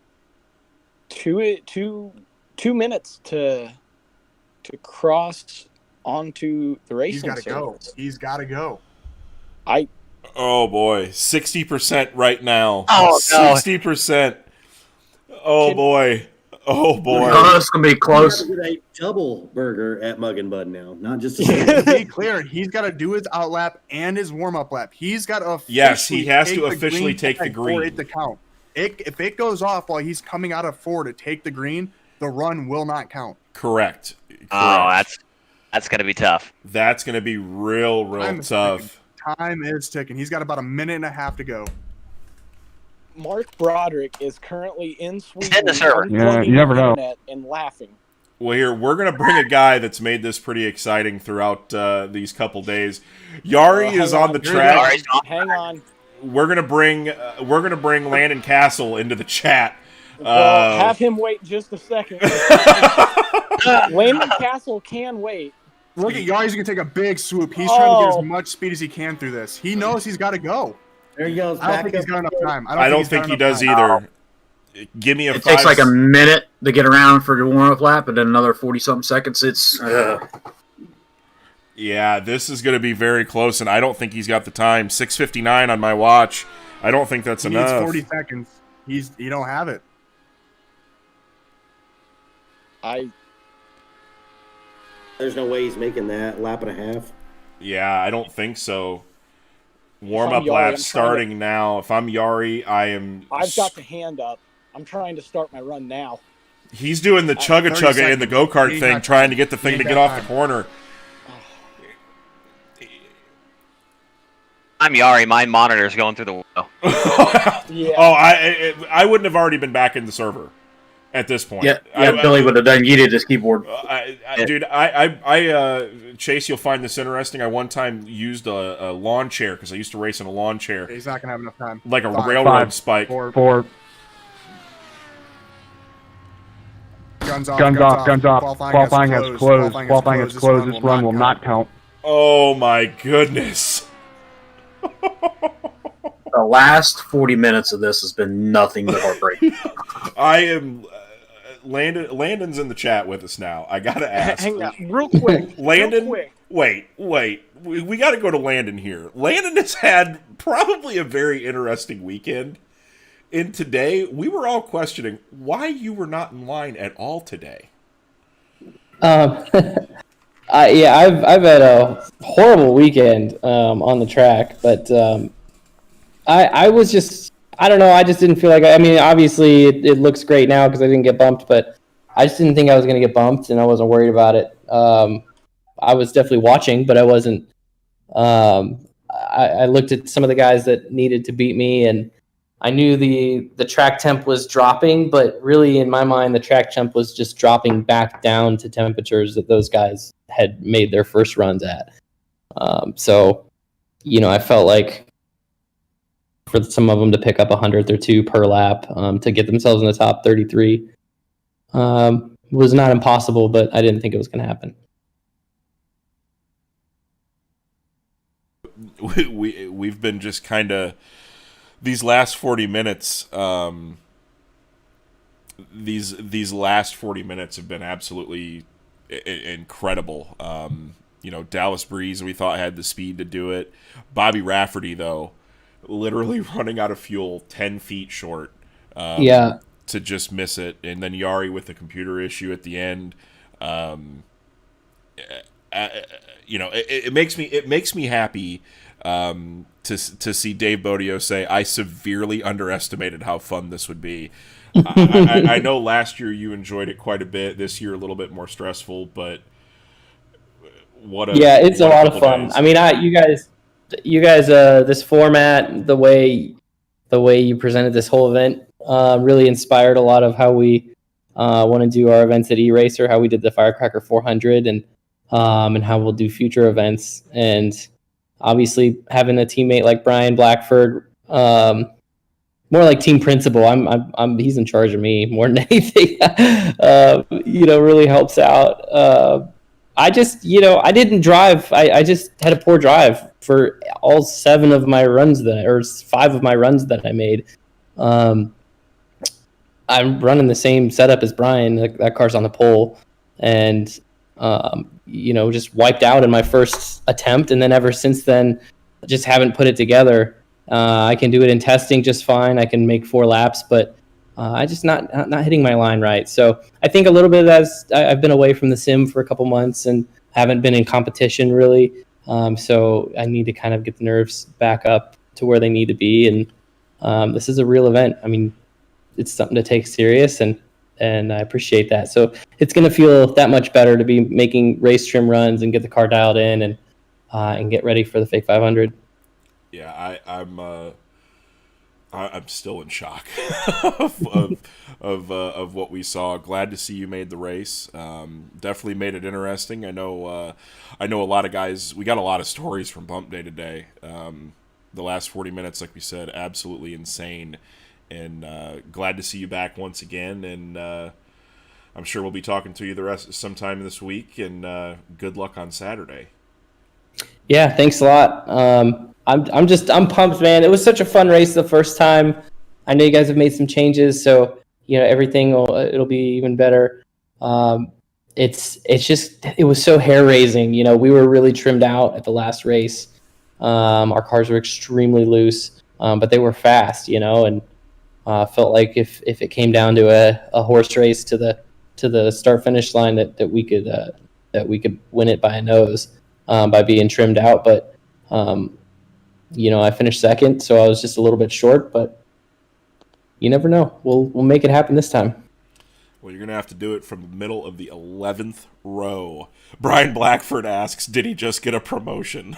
Speaker 4: two minutes to cross onto the racing.
Speaker 1: He's got to go. He's got to go.
Speaker 3: Oh boy, 60% right now.
Speaker 8: Oh, no.
Speaker 3: 60%. Oh boy. Oh boy.
Speaker 10: Oh, it's gonna be close.
Speaker 11: We gotta get a double burger at Mug and Bud now, not just a
Speaker 1: To be clear, he's got to do his out lap and his warm up lap. He's got to
Speaker 3: Yes, he has to officially take the
Speaker 1: for
Speaker 3: green.
Speaker 1: it to count. If it goes off while he's coming out of 4 to take the green, the run will not count.
Speaker 3: Correct.
Speaker 8: Oh, that's gonna be tough.
Speaker 3: That's gonna be real tough.
Speaker 1: Time is ticking. He's got about a minute and a half to go.
Speaker 4: Mark Broderick is currently in Sweden.
Speaker 8: in the server.
Speaker 5: Yeah, you never know.
Speaker 4: And laughing.
Speaker 3: Well, here we're gonna bring a guy that's made this pretty exciting throughout these couple days. Yari is on the track.
Speaker 4: Hang on.
Speaker 3: We're gonna bring Landon Castle into the chat.
Speaker 4: Well, have him wait just a second. Landon Castle can wait.
Speaker 1: Look at Yari's going to take a big swoop. He's trying to get as much speed as he can through this. He knows he's got to go.
Speaker 11: There he goes.
Speaker 1: I don't think he's got enough time.
Speaker 3: I don't think he does either. Give me a.
Speaker 10: It takes like a minute to get around for the warm-up lap, and then another 40-something seconds. It's
Speaker 3: Yeah, this is going to be very close, and I don't think he's got the time. 6:59 on my watch. I don't think that's
Speaker 1: He
Speaker 3: enough.
Speaker 1: needs 40 seconds. You don't have it.
Speaker 11: There's no way he's making that lap and a half.
Speaker 3: Yeah, I don't think so. Warm
Speaker 4: If I'm
Speaker 3: up
Speaker 4: Yari,
Speaker 3: lap
Speaker 4: I'm trying
Speaker 3: starting now. If I'm Yari, I am.
Speaker 4: I've got the hand up. I'm trying to start my run now.
Speaker 3: He's doing the chugga
Speaker 1: 30
Speaker 3: chugga in the
Speaker 1: seconds.
Speaker 3: go kart
Speaker 1: He
Speaker 3: thing,
Speaker 1: got
Speaker 3: trying
Speaker 1: time.
Speaker 3: to get the thing
Speaker 1: He
Speaker 3: to
Speaker 1: got
Speaker 3: get off
Speaker 1: time.
Speaker 3: the corner.
Speaker 8: I'm Yari. My monitor's going through the window.
Speaker 4: Yeah.
Speaker 3: Oh, I wouldn't have already been back in the server at this point.
Speaker 10: Billy would have done yeeted his keyboard.
Speaker 3: Dude, Chase, you'll find this interesting. I one time used a lawn chair because I used to race in a lawn chair,
Speaker 1: He's not going to have enough time.
Speaker 3: like a
Speaker 1: 5,
Speaker 3: railroad spike.
Speaker 1: 4.
Speaker 5: 4.
Speaker 1: Guns off.
Speaker 5: Guns off. Qualifying has closed. Qualifying has closed. This run will not count.
Speaker 3: Oh my goodness!
Speaker 10: The last 40 minutes of this has been nothing but heartbreak.
Speaker 3: I am. Landon's in the chat with us now. I gotta ask.
Speaker 4: Hang on, real quick.
Speaker 3: Landon,
Speaker 4: real quick.
Speaker 3: wait. We got to go to Landon here. Landon has had probably a very interesting weekend. And today, we were all questioning why you were not in line at all today.
Speaker 13: I've had a horrible weekend on the track, but I was just, I don't know. I just didn't feel like, I mean, obviously it looks great now because I didn't get bumped, but I just didn't think I was going to get bumped, and I wasn't worried about it. I was definitely watching, but I wasn't. I looked at some of the guys that needed to beat me, and I knew the track temp was dropping, but really in my mind, the track temp was just dropping back down to temperatures that those guys had made their first runs at. So, I felt like for some of them to pick up 100th or two per lap to get themselves in the top 33 was not impossible, but I didn't think it was going to happen.
Speaker 3: We've been just kind of these last 40 minutes. These last 40 minutes have been absolutely incredible. Dallas Breeze, we thought had the speed to do it. Bobby Rafferty, though, literally running out of fuel 10 feet short.
Speaker 13: Yeah.
Speaker 3: To just miss it, and then Yari with the computer issue at the end. It makes me happy to see Dave Bodio say, "I severely underestimated how fun this would be." I know last year you enjoyed it quite a bit. This year a little bit more stressful, but
Speaker 13: it's a lot of fun.
Speaker 3: Days.
Speaker 13: I mean, you guys, this format, the way you presented this whole event, really inspired a lot of how we want to do our events at eRacer, how we did the Firecracker 400, and how we'll do future events. And obviously, having a teammate like Brian Blackford, more like team principal. He's in charge of me more than anything. Really helps out. I just, I didn't drive. I just had a poor drive for all 7 of my runs or 5 of my runs that I made. I'm running the same setup as Brian. That car's on the pole, and just wiped out in my first attempt, and then ever since then, just haven't put it together. I can do it in testing just fine. I can make 4 laps, but I just not hitting my line right. So I think a little bit of that's I've been away from the sim for a couple months and haven't been in competition really. So I need to kind of get the nerves back up to where they need to be. And this is a real event. I mean, it's something to take serious, and I appreciate that. So it's going to feel that much better to be making race trim runs and get the car dialed in and get ready for the Fake 500.
Speaker 3: Yeah, I'm still in shock of what we saw. Glad to see you made the race. Definitely made it interesting. I know a lot of guys. We got a lot of stories from Bump Day today. The last 40 minutes, like we said, absolutely insane. And glad to see you back once again. And I'm sure we'll be talking to you the rest sometime this week. And good luck on Saturday.
Speaker 13: Yeah, thanks a lot. I'm pumped, man. It was such a fun race the first time. I know you guys have made some changes, so everything it'll be even better. It was so hair raising. We were really trimmed out at the last race. Our cars were extremely loose, but they were fast. And felt like if it came down to a horse race to the start finish line that we could win it by a nose by being trimmed out, but. I finished second, so I was just a little bit short, but you never know. We'll make it happen this time.
Speaker 3: Well, you're going to have to do it from the middle of the 11th row. Brian Blackford asks, did he just get a promotion?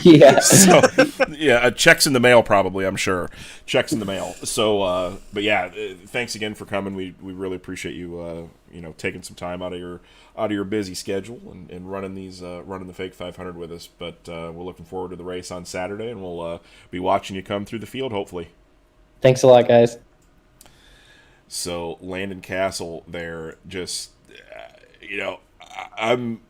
Speaker 13: Yeah.
Speaker 3: So, yeah, checks in the mail probably, I'm sure. Checks in the mail. So, but yeah, thanks again for coming. We really appreciate you, taking some time out of your busy schedule and running the Fake 500 with us. But we're looking forward to the race on Saturday, and we'll be watching you come through the field, hopefully.
Speaker 13: Thanks a lot, guys.
Speaker 3: So Landon Castle there, just I'm.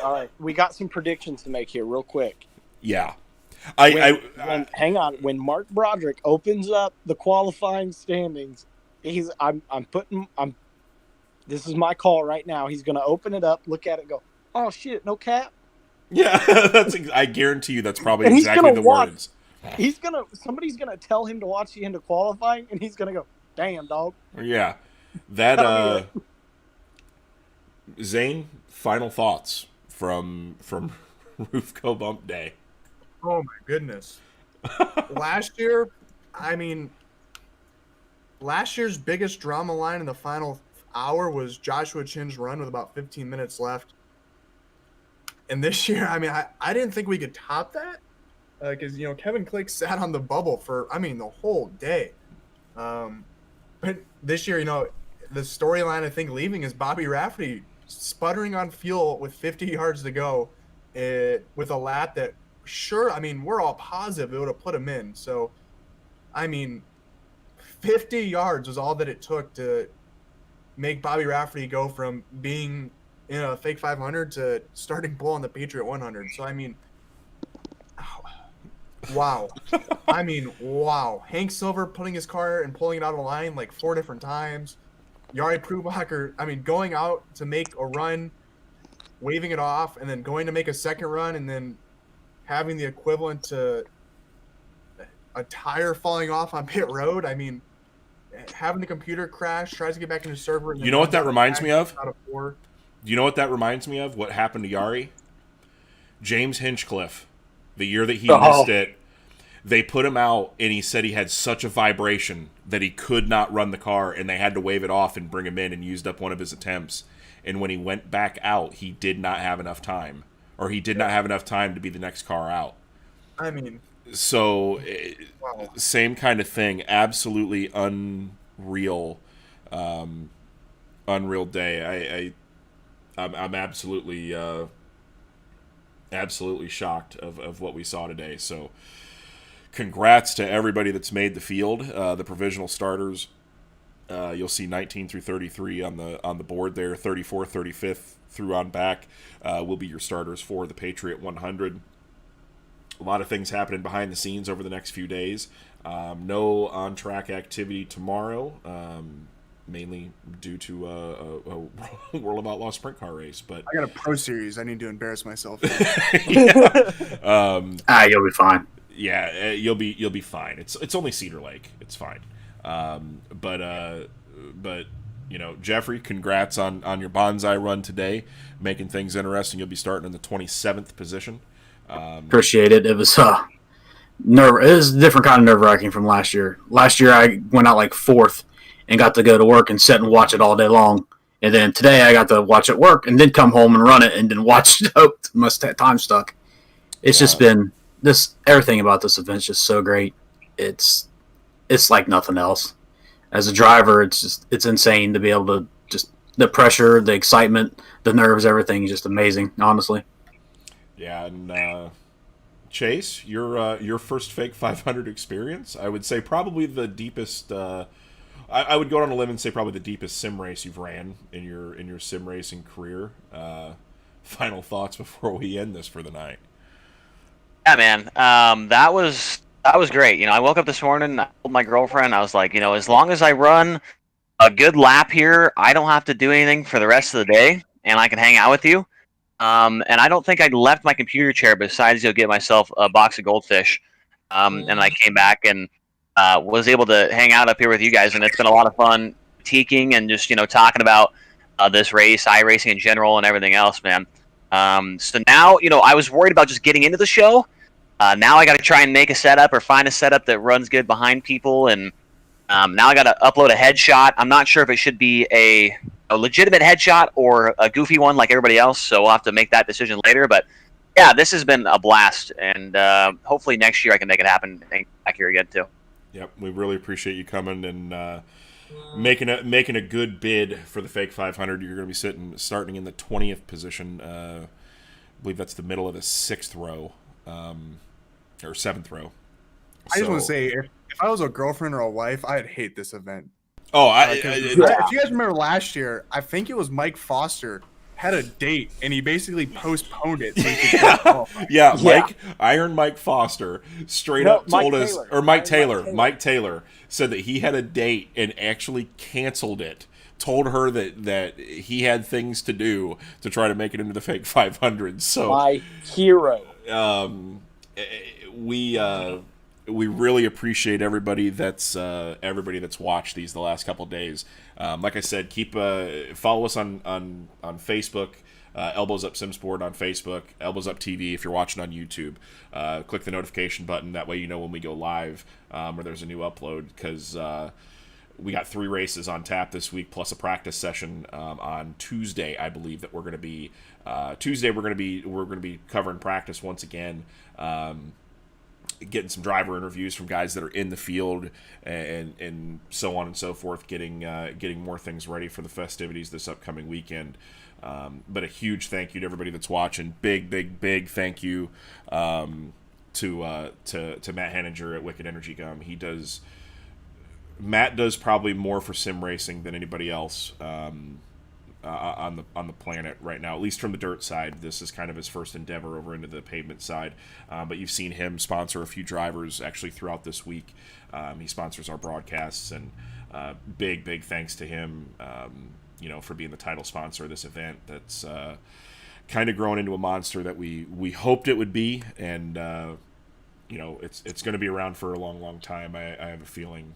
Speaker 4: All right, we got some predictions to make here, real quick.
Speaker 3: Yeah,
Speaker 4: hang on. When Mark Broderick opens up the qualifying standings, this is my call right now. He's going to open it up, look at it, go, oh shit, no cap.
Speaker 3: Yeah, I guarantee you that's probably exactly the words.
Speaker 4: Somebody's gonna tell him to watch the end of qualifying, and he's gonna go, damn, dog.
Speaker 3: Yeah, that Zane. Final thoughts from Roofco Bump Day.
Speaker 1: Oh my goodness. Last year, I mean, last year's biggest drama line in the final hour was Joshua Chin's run with about 15 minutes left. And this year, I mean, I didn't think we could top that because, Kevin Click sat on the bubble for, the whole day. But this year, the storyline I think leaving is Bobby Rafferty sputtering on fuel with 50 yards to go with a lap that, sure, we're all positive it would have put him in. So, 50 yards was all that it took to make Bobby Rafferty go from being in a fake 500 to starting pole on the Patriot 100. So, wow. Wow. Hank Silver putting his car and pulling it out of the line like 4 different times. Yari Prubacher, going out to make a run, waving it off, and then going to make a second run, and then having the equivalent to a tire falling off on pit road. Having the computer crash, tries to get back into the server. And
Speaker 3: You know what that reminds me of?
Speaker 1: Out of 4.
Speaker 3: You know what that reminds me of? What happened to Yari? James Hinchcliffe, the year that he missed it, they put him out, and he said he had such a vibration that he could not run the car, and they had to wave it off and bring him in, and used up one of his attempts. And when he went back out, he did not have enough time, or he did not have enough time to be the next car out. So,
Speaker 1: wow.
Speaker 3: Same kind of thing. Absolutely unreal, unreal day. I'm absolutely shocked of what we saw today. So, congrats to everybody that's made the field. The provisional starters, you'll see 19 through 33 on the board there. 34th, 35th through on back will be your starters for the Patriot 100. A lot of things happening behind the scenes over the next few days. No on-track activity tomorrow, mainly due to a World of Outlaw sprint car race. But
Speaker 1: I got a Pro Series. I need to embarrass myself.
Speaker 10: You'll be fine.
Speaker 3: Yeah, you'll be fine. It's only Cedar Lake. It's fine. But Jeffrey, congrats on your bonsai run today, making things interesting. You'll be starting in the 27th position.
Speaker 10: Appreciate it. It was it was a different kind of nerve-wracking from last year. Last year I went out like 4th and got to go to work and sit and watch it all day long. And then today I got to watch it work and then come home and run it and then watch it out. Must have time stuck. It's just been everything about this event's just so great. It's like nothing else. As a driver, it's insane to be able to just the pressure, the excitement, the nerves, everything is just amazing, honestly.
Speaker 3: Yeah, and Chase, your first fake 500 experience, I would say probably the deepest. I would go on a limb and say probably the deepest sim race you've ran in your sim racing career. Final thoughts before we end this for the night.
Speaker 8: Yeah, man, that was great. I woke up this morning, I told my girlfriend, I was like, as long as I run a good lap here, I don't have to do anything for the rest of the day, and I can hang out with you. And I don't think I left my computer chair besides get myself a box of goldfish. And I came back and was able to hang out up here with you guys, and it's been a lot of fun critiquing and just talking about this race, iRacing in general, and everything else, man. So now I was worried about just getting into the show. Now I got to try and make a setup or find a setup that runs good behind people, and now I got to upload a headshot. I'm not sure if it should be a legitimate headshot or a goofy one like everybody else, so we'll have to make that decision later. But yeah, this has been a blast, and hopefully next year I can make it happen back here again too.
Speaker 3: Yep, we really appreciate you coming and making a good bid for the fake 500. You're going to be starting in the 20th position. I believe that's the middle of the 6th row, or 7th row.
Speaker 1: I just want to say, if I was a girlfriend or a wife, I'd hate this event.
Speaker 3: Oh,
Speaker 1: if you guys remember last year, I think it was Mike Foster had a date and he basically postponed it. So he could
Speaker 3: Mike Foster straight up told us, or Mike Taylor said that he had a date and actually canceled it. Told her that he had things to do to try to make it into the fake 500. So
Speaker 4: my hero.
Speaker 3: We really appreciate everybody that's watched these the last couple of days. Like I said, keep follow us on Facebook. Elbows Up Simsport on Facebook, Elbows Up TV if you're watching on YouTube. Click the notification button. That way you know when we go live or there's a new upload, because we got 3 races on tap this week, plus a practice session on Tuesday, I believe, that we're going to be. Tuesday we're going to be covering practice once again. Getting some driver interviews from guys that are in the field and so on and so forth, getting more things ready for the festivities this upcoming weekend. But a huge thank you to everybody that's watching. Big thank you to Matt Henninger at Wicked Energy Gum. Matt does probably more for sim racing than anybody else on the planet right now, at least from the dirt side. This is kind of his first endeavor over into the pavement side, but you've seen him sponsor a few drivers actually throughout this week. He sponsors our broadcasts, and big thanks to him for being the title sponsor of this event that's kind of grown into a monster that we hoped it would be. And it's going to be around for a long time. I have a feeling.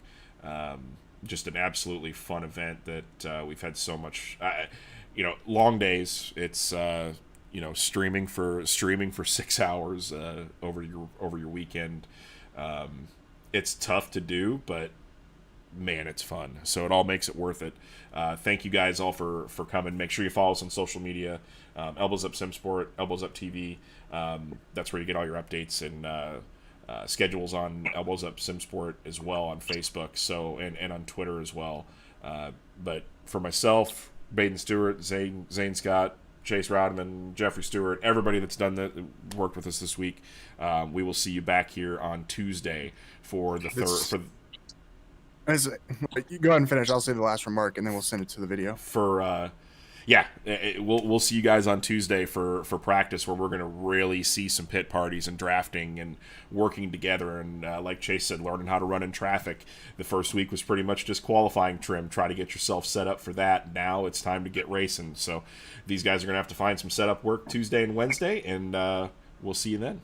Speaker 3: Just an absolutely fun event that we've had so much, long days. It's streaming for 6 hours over your weekend. It's tough to do, but man, it's fun. So it all makes it worth it. Thank you guys all for coming. Make sure you follow us on social media. Elbows Up Simsport, Elbows Up TV. That's where you get all your updates and schedules on Elbows Up Simsport as well on Facebook, so and on Twitter as well. But for myself, Baden Stewart, Zane Scott, Chase Rodman, Jeffrey Stewart, everybody that's worked with us this week, we will see you back here on Tuesday for the third.
Speaker 1: You go ahead and finish. I'll say the last remark, and then we'll send it to the video.
Speaker 3: We'll see you guys on Tuesday for practice, where we're going to really see some pit parties and drafting and working together. And like Chase said, learning how to run in traffic. The first week was pretty much just qualifying trim. Try to get yourself set up for that. Now it's time to get racing. So these guys are going to have to find some setup work Tuesday and Wednesday, and we'll see you then.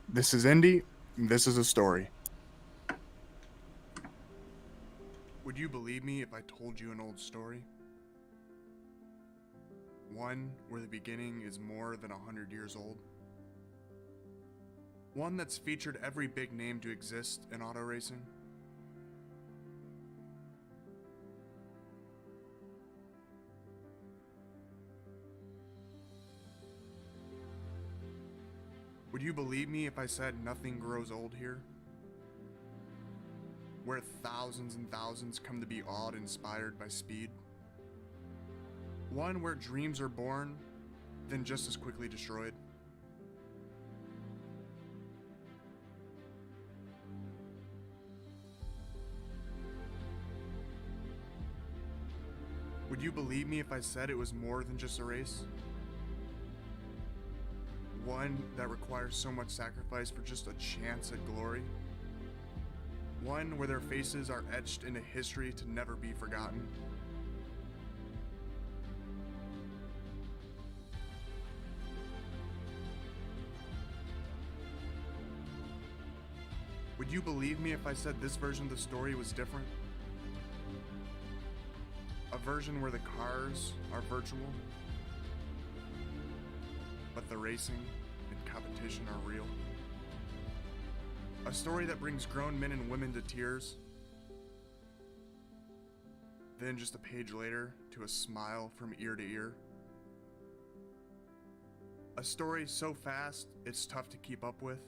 Speaker 1: This is Indy. This is a story. Would you believe me if I told you an old story? One where the beginning is more than 100 years old. One that's featured every big name to exist in auto racing. Would you believe me if I said nothing grows old here? Where thousands and thousands come to be awed and inspired by speed. One where dreams are born, then just as quickly destroyed. Would you believe me if I said it was more than just a race? One that requires so much sacrifice for just a chance at glory? One where their faces are etched into history to never be forgotten? Would you believe me if I said this version of the story was different? A version where the cars are virtual, but the racing and competition are real. A story that brings grown men and women to tears, then just a page later to a smile from ear to ear. A story so fast it's tough to keep up with.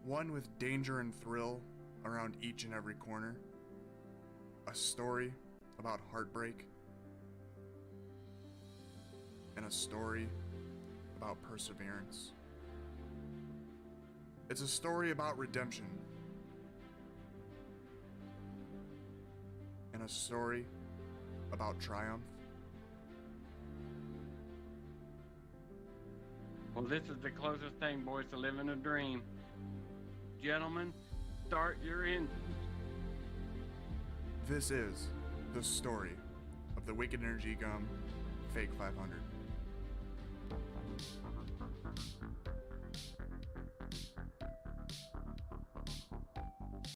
Speaker 1: One with danger and thrill around each and every corner. A story about heartbreak. And a story about perseverance. It's a story about redemption. And a story about triumph.
Speaker 2: Well, this is the closest thing, boys, to living a dream. Gentlemen, start your engines.
Speaker 1: This is the story of the Wicked Energy Gum Fake 500.